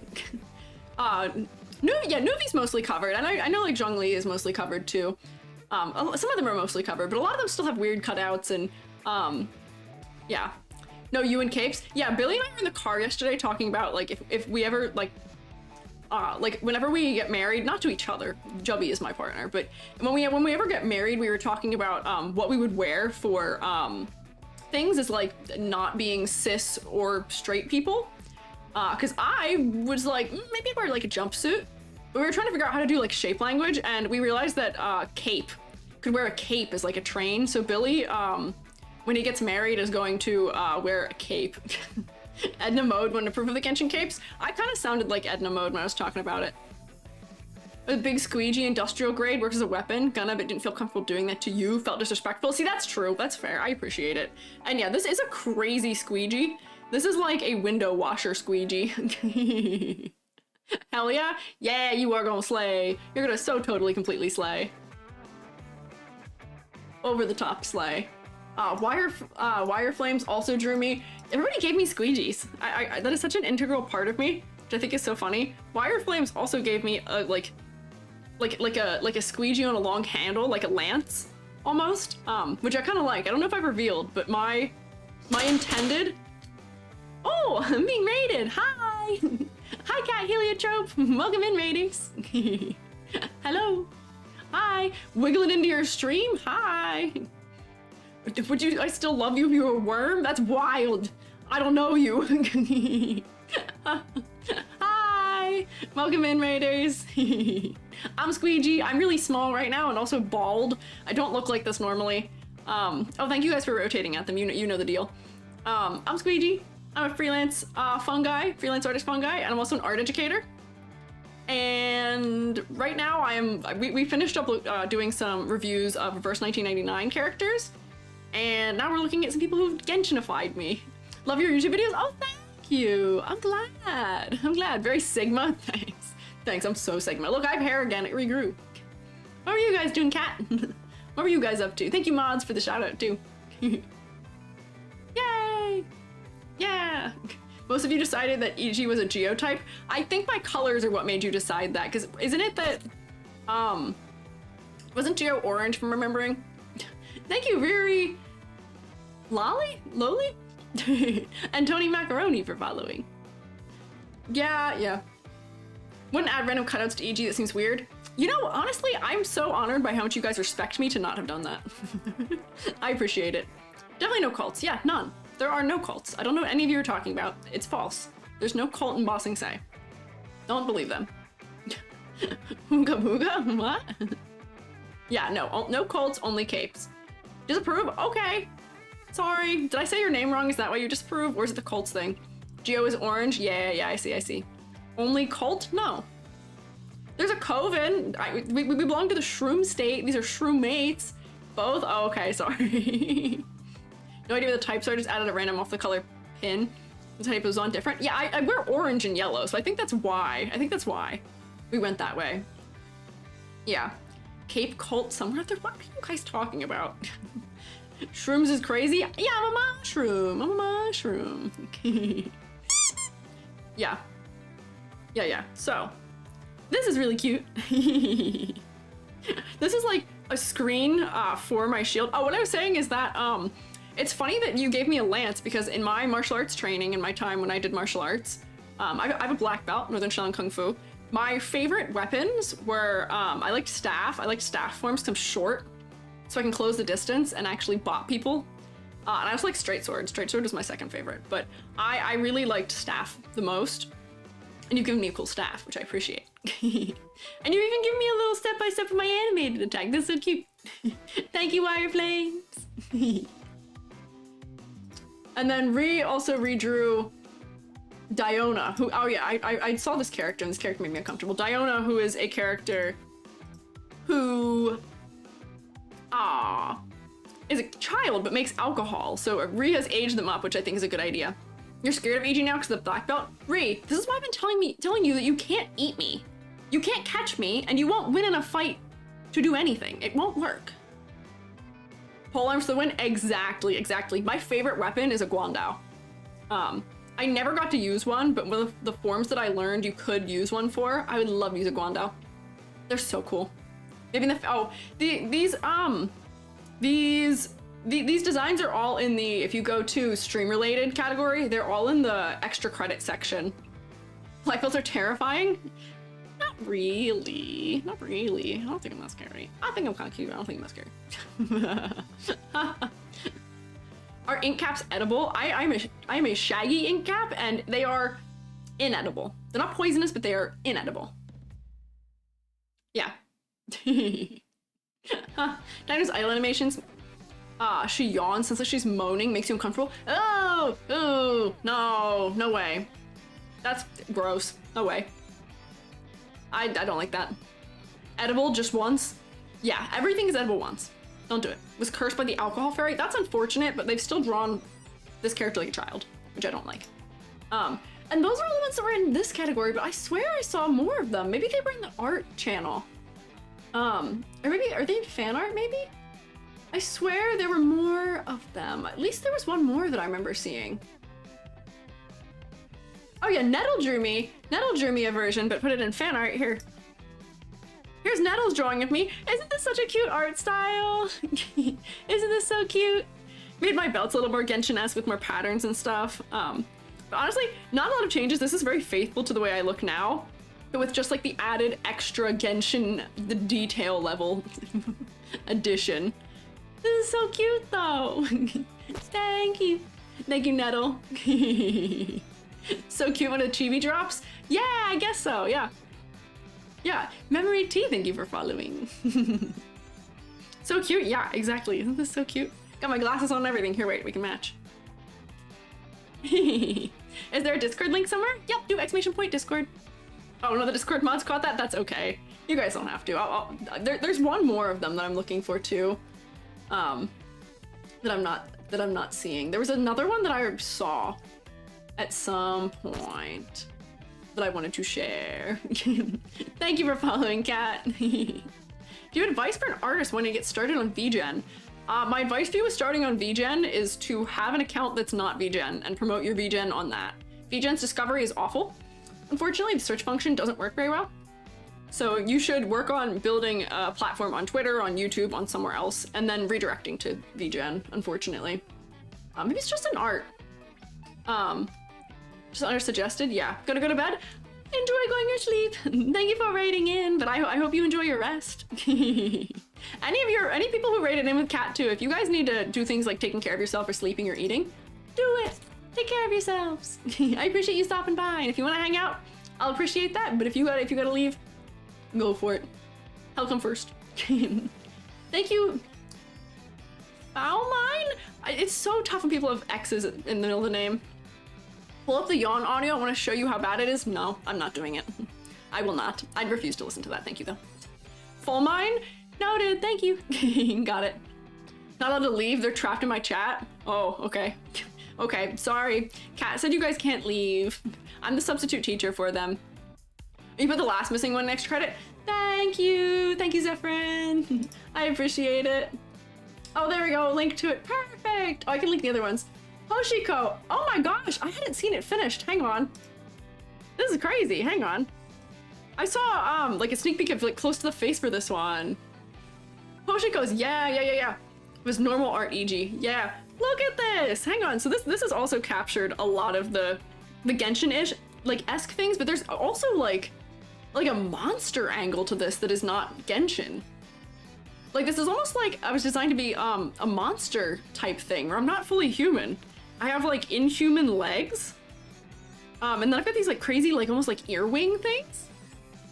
Nuvi's mostly covered. I know like Zhongli is mostly covered too. Some of them are mostly covered, but a lot of them still have weird cutouts and yeah. No, you and capes. Yeah, Billy and I were in the car yesterday talking about like if we ever like whenever we get married, not to each other, Jubby is my partner, but when we ever get married, we were talking about what we would wear for things as like not being cis or straight people. Cause I was like, maybe I'd wear like a jumpsuit, but we were trying to figure out how to do like shape language, and we realized that cape could wear a cape as like a train. So Billy, when he gets married, is going to wear a cape. Edna mode when approve of the Genshin capes. I kind of sounded like Edna mode when I was talking about it. A big Squiiji industrial grade works as a weapon. Gonna, but didn't feel comfortable doing that to you. Felt disrespectful. See, that's true. That's fair. I appreciate it. And yeah, this is a crazy Squiiji. This is like a window washer Squiiji. Hell yeah. Yeah, you are gonna slay. You're gonna so totally completely slay. Over the top slay. Wire Flames also drew me. Everybody gave me squeegees. That is such an integral part of me, which I think is so funny. Wire Flames also gave me a like a squeegee on a long handle, like a lance, almost. Which I kind of like. I don't know if I've revealed, but my intended. Oh, I'm being raided. Hi, hi, Cat Heliotrope. Welcome in, raiders. Hello. Hi. Wiggling into your stream. Hi. Would you? I still love you if you were a worm? That's wild. I don't know you. Hi, welcome in, Raiders. I'm Squiiji. I'm really small right now and also bald. I don't look like this normally. Oh, thank you guys for rotating at them. You know the deal. I'm Squiiji. I'm a freelance freelance artist fungi, and I'm also an art educator. And right now we finished up doing some reviews of Reverse 1999 characters, and now we're looking at some people who've Genshin-ified me. Love your YouTube videos. Oh, thank you. I'm glad. Very Sigma. Thanks. I'm so Sigma. Look, I have hair again. It regrew. What were you guys doing, cat? What were you guys up to? Thank you, mods, for the shout out too. Yay! Yeah. Most of you decided that EG was a geotype. I think my colors are what made you decide that, because isn't it that, wasn't Geo orange from remembering? Thank you, Riri. Lolly? And Tony Macaroni for following. Yeah. Wouldn't add random cutouts to EG, that seems weird. You know, honestly, I'm so honored by how much you guys respect me to not have done that. I appreciate it. Definitely no cults. Yeah, none. There are no cults. I don't know what any of you are talking about. It's false. There's no cult in Bossing Say. Don't believe them. Hooga booga? What? Yeah, no cults, only capes. Disapprove? Okay. Sorry. Did I say your name wrong? Is that why you disapprove? Or is it the cults thing? Geo is orange? Yeah, I see. Only cult? No. There's a coven. We belong to the shroom state. These are shroom mates. Both? Oh, okay, sorry. No idea what the types are, just added a random off the color pin. The type was on different. Yeah, I wear orange and yellow, so I think that's why. We went that way. Yeah. Cape cult somewhere out there? What are you guys talking about? Shrooms is crazy? Yeah, I'm a mushroom. Yeah. So, this is really cute. This is like a screen for my shield. Oh, what I was saying is that, it's funny that you gave me a lance, because in my martial arts training, in my time when I did martial arts, I have a black belt, Northern Shaolin Kung Fu. My favorite weapons were, I liked staff forms because I'm short, so I can close the distance and actually bop people. And I also like straight sword. Straight sword is my second favorite, but I really liked staff the most. And you've given me a cool staff, which I appreciate. And you even give me a little step-by-step of my animated attack. That's so cute. Thank you, Wire Flames. And then also redrew Diona, who, oh yeah, I saw this character and this character made me uncomfortable. Diona, who is a character who, is a child but makes alcohol. So Ree has aged them up, which I think is a good idea. You're scared of aging now because of the black belt? Ree, this is why I've been telling you that you can't eat me. You can't catch me, and you won't win in a fight to do anything. It won't work. Pole arms for the win? Exactly. My favorite weapon is a Guandao. I never got to use one, but one of the forms that I learned you could use one for, I would love to use a Guandao. They're so cool. Maybe these designs are all in the, if you go to stream related category, they're all in the extra credit section. Light fills are terrifying. Not really. I don't think I'm that scary. I think I'm kind of cute. I don't think I'm that scary. Are ink caps edible? I'm a shaggy ink cap, and they are inedible. They're not poisonous, but they are inedible. Yeah. Dino's idle animations. She yawns, sounds like she's moaning, makes you uncomfortable. Oh, no way. That's gross. No way. I don't like that. Edible just once? Yeah, everything is edible once. Don't do it. Was cursed by the alcohol fairy? That's unfortunate, but they've still drawn this character like a child, which I don't like. And those are all the ones that were in this category, but I swear I saw more of them. Maybe they were in the art channel. Or maybe, are they in fan art maybe? I swear there were more of them. At least there was one more that I remember seeing. Oh yeah, Nettle drew me a version, but put it in fan art here. Here's Nettle's drawing of me. Isn't this such a cute art style? Isn't this so cute? Made my belts a little more Genshin-esque with more patterns and stuff. But honestly, not a lot of changes. This is very faithful to the way I look now, but with just like the added extra Genshin, the detail level addition. This is so cute though. Thank you. Thank you, Nettle. So cute when a chibi drops. Yeah, I guess so, yeah. Yeah, Memory T, thank you for following. So cute, yeah, exactly. Isn't this so cute? Got my glasses on and everything. Here, wait, we can match. Is there a Discord link somewhere? Yep, do exclamation point Discord. Oh no, the Discord mods caught that? That's okay. You guys don't have to. There's one more of them that I'm looking for too. That I'm not seeing. There was another one that I saw at some point that I wanted to share. Thank you for following, Kat. Do you have advice for an artist when you get started on VGen? My advice for you with starting on VGen is to have an account that's not VGen and promote your VGen on that. VGen's discovery is awful. Unfortunately, the search function doesn't work very well. So you should work on building a platform on Twitter, on YouTube, on somewhere else, and then redirecting to VGen, unfortunately. Maybe it's just an art. Just under suggested, yeah. Gonna go to bed? Enjoy going to sleep. Thank you for raiding in, but I hope you enjoy your rest. Any people who raided in with Cat too, if you guys need to do things like taking care of yourself or sleeping or eating, do it. Take care of yourselves. I appreciate you stopping by, and if you want to hang out, I'll appreciate that. But if you gotta leave, go for it. I'll come first. Thank you. Foulmine? It's so tough when people have X's in the middle of the name. Pull up the yawn audio. I want to show you how bad it is. No, I'm not doing it. I will not. I'd refuse to listen to that. Thank you, though. Fullmine? Noted. Thank you. Got it. Not allowed to leave. They're trapped in my chat. Oh, okay. Okay, sorry. Kat said you guys can't leave. I'm the substitute teacher for them. You put the last missing one in extra credit? Thank you. Thank you, Zephyrin. I appreciate it. Oh, there we go. Link to it. Perfect. Oh, I can link the other ones. Hoshiko. Oh my gosh. I hadn't seen it finished. Hang on. This is crazy. Hang on. I saw like a sneak peek of like close to the face for this one. Hoshiko's. Yeah. It was normal art EG. Yeah. Look at this. Hang on. So this has also captured a lot of the Genshin-ish like esque things, but there's also like a monster angle to this that is not Genshin. Like this is almost like I was designed to be a monster type thing where I'm not fully human. I have like inhuman legs. And then I've got these like crazy like almost like earwing things.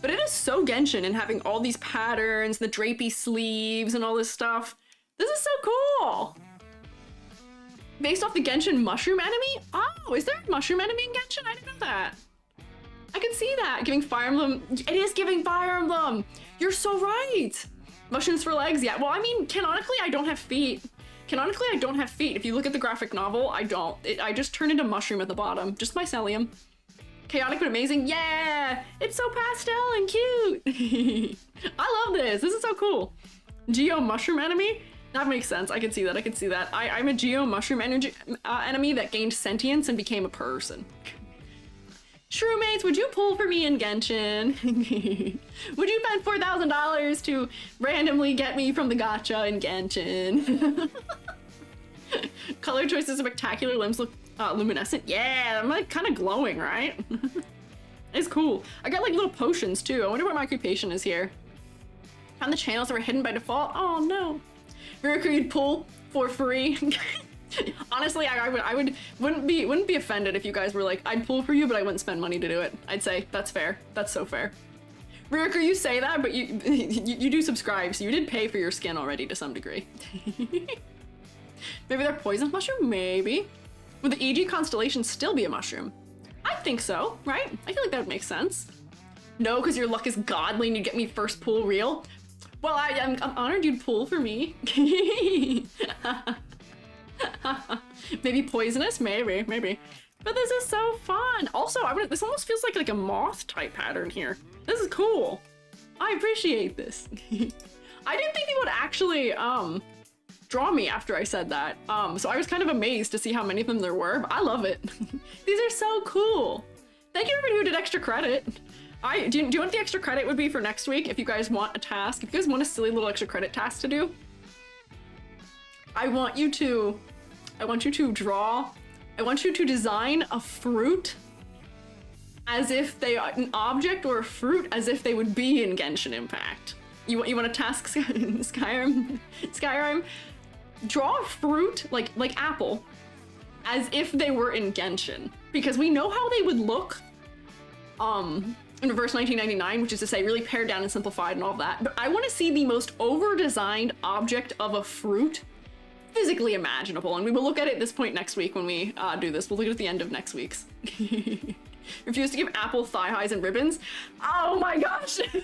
But it is so Genshin and having all these patterns, the drapey sleeves and all this stuff. This is so cool. Based off the Genshin mushroom enemy? Oh, is there a mushroom enemy in Genshin? I didn't know that. I can see that. Giving Fire Emblem. It is giving Fire Emblem. You're so right. Mushrooms for legs. Yeah, well, I mean, canonically, I don't have feet. Canonically, I don't have feet. If you look at the graphic novel, I don't. I just turn into mushroom at the bottom. Just mycelium. Chaotic but amazing. Yeah, it's so pastel and cute. I love this. This is so cool. Geo mushroom enemy? That makes sense. I can see that. I can see that. I'm a Geo mushroom enemy that gained sentience and became a person. Shroommates, would you pull for me in Genshin? Would you spend $4,000 to randomly get me from the gatcha in Genshin? Color choices, spectacular, limbs look luminescent. Yeah, I'm like kind of glowing, right? It's cool. I got like little potions too. I wonder what my occupation is here. Found the channels that were hidden by default. Oh no. Rubric, you'd pull for free. Honestly, I wouldn't be offended if you guys were like, I'd pull for you, but I wouldn't spend money to do it. I'd say that's fair. That's so fair. Rubric, you say that, but you do subscribe, so you did pay for your skin already to some degree. Maybe they're poison mushroom? Maybe. Would the EG constellation still be a mushroom? I think so, right? I feel like that would make sense. No, because your luck is godly and you get me first pull real. Well, I'm honored you'd pull for me. Maybe poisonous? Maybe. But this is so fun. Also, this almost feels like a moth type pattern here. This is cool. I appreciate this. I didn't think they would actually draw me after I said that. So I was kind of amazed to see how many of them there were. But I love it. These are so cool. Thank you everybody who did extra credit. Do you know what the extra credit would be for next week if you guys want a task? If you guys want a silly little extra credit task to do? I want you to draw, I want you to design a fruit as if they are an object or a fruit as if they would be in Genshin Impact. You want to task Skyrim? draw a fruit, like apple, as if they were in Genshin. Because we know how they would look in Reverse 1999, which is to say really pared down and simplified and all that. But I want to see the most over-designed object of a fruit physically imaginable. And we will look at it at this point next week when we do this. We'll look at the end of next week's. Refuse to give apple thigh highs and ribbons. Oh my gosh. You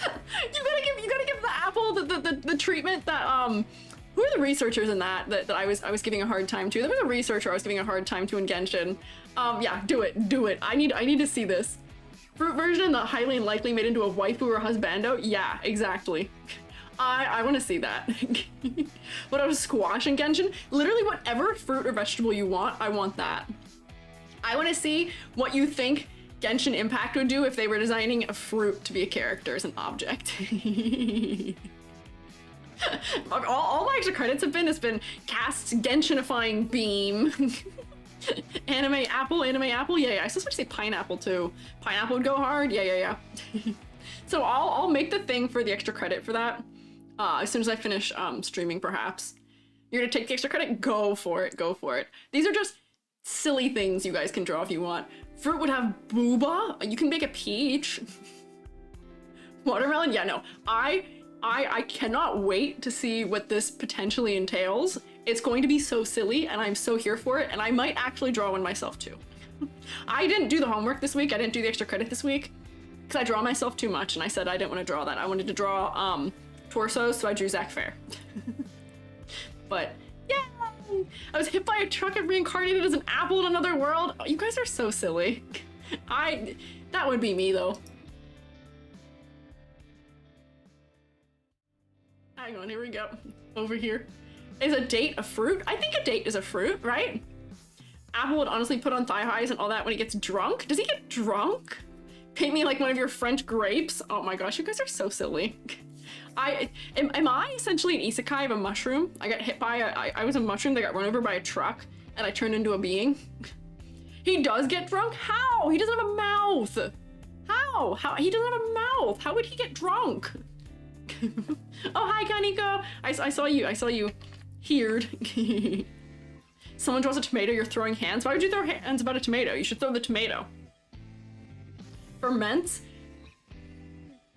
gotta give the apple the treatment that who are the researchers in that I was giving a hard time to? There was a researcher I was giving a hard time to in Genshin. Yeah, do it. I need to see this. Fruit version, the highly unlikely made into a waifu or husbando. Yeah, exactly. I want to see that. What a squash in Genshin. Literally whatever fruit or vegetable you want, I want that. I want to see what you think Genshin Impact would do if they were designing a fruit to be a character as an object. all my extra credits have been cast Genshinifying beam. Anime apple, yeah. I supposed to say pineapple too. Pineapple would go hard, yeah. So I'll make the thing for the extra credit for that. As soon as I finish streaming, perhaps. You're gonna take the extra credit? Go for it. These are just silly things you guys can draw if you want. Fruit would have booba. You can make a peach. Watermelon? Yeah, no. I cannot wait to see what this potentially entails. It's going to be so silly, and I'm so here for it, and I might actually draw one myself too. I didn't do the homework this week. I didn't do the extra credit this week because I draw myself too much, and I said I didn't want to draw that. I wanted to draw torsos, so I drew Zach Fair. But yeah, I was hit by a truck and reincarnated as an apple in another world. Oh, you guys are so silly. That would be me though. Hang on, here we go. Over here. Is a date a fruit? I think a date is a fruit, right? Apple would honestly put on thigh highs and all that when he gets drunk. Does he get drunk? Paint me like one of your French grapes. Oh my gosh, you guys are so silly. Am I essentially an isekai of a mushroom? I got hit by I was a mushroom that got run over by a truck and I turned into a being. He does get drunk? How? He doesn't have a mouth. How? He doesn't have a mouth. How would he get drunk? Oh, hi, Kaniko. I saw you. Heard. Someone draws a tomato, you're throwing hands. Why would you throw hands about a tomato? You should throw the tomato. Ferments?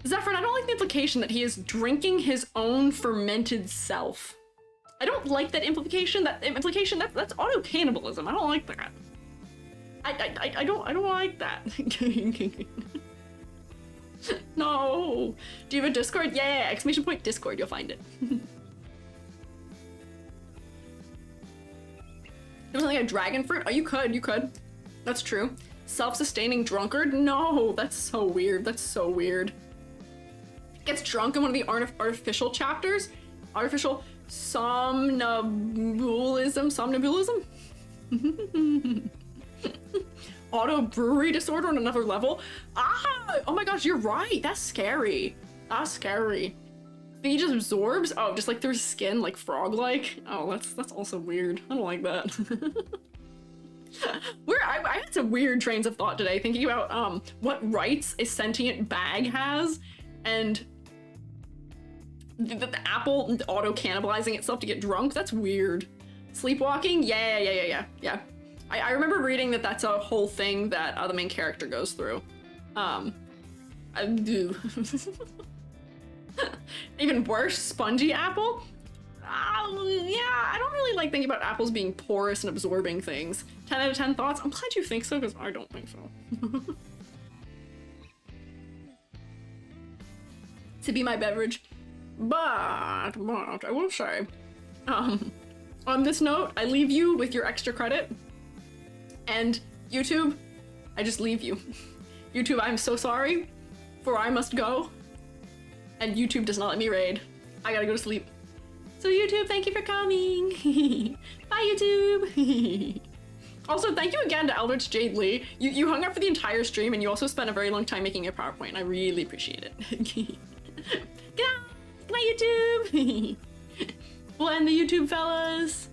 Zephyr, I don't like the implication that he is drinking his own fermented self. I don't like that implication. That's auto-cannibalism. I don't like that. I don't like that. No. Do you have a Discord? Yeah, exclamation point Discord, you'll find it. There's something like a dragon fruit? Oh, you could. That's true. Self-sustaining drunkard? No, that's so weird. Gets drunk in one of the artificial chapters? Artificial somnambulism? Auto brewery disorder on another level? Oh my gosh, you're right. That's scary. He just absorbs? Oh, just like through his skin, like frog-like? Oh, that's also weird. I don't like that. I had some weird trains of thought today, thinking about what rights a sentient bag has, and the apple auto-cannibalizing itself to get drunk. That's weird. Sleepwalking? Yeah. I remember reading that that's a whole thing that the main character goes through. I do. Even worse, spongy apple? Yeah, I don't really like thinking about apples being porous and absorbing things. 10 out of 10 thoughts? I'm glad you think so, because I don't think so. To be my beverage. But I will say, on this note, I leave you with your extra credit. And YouTube, I just leave you. YouTube, I'm so sorry, for I must go. And YouTube does not let me raid. I gotta go to sleep. So YouTube, thank you for coming. Bye, YouTube. Also, thank you again to Eldritch Jade Lee. You hung out for the entire stream and you also spent a very long time making your PowerPoint, and I really appreciate it. Good night, YouTube. We'll end the YouTube, fellas.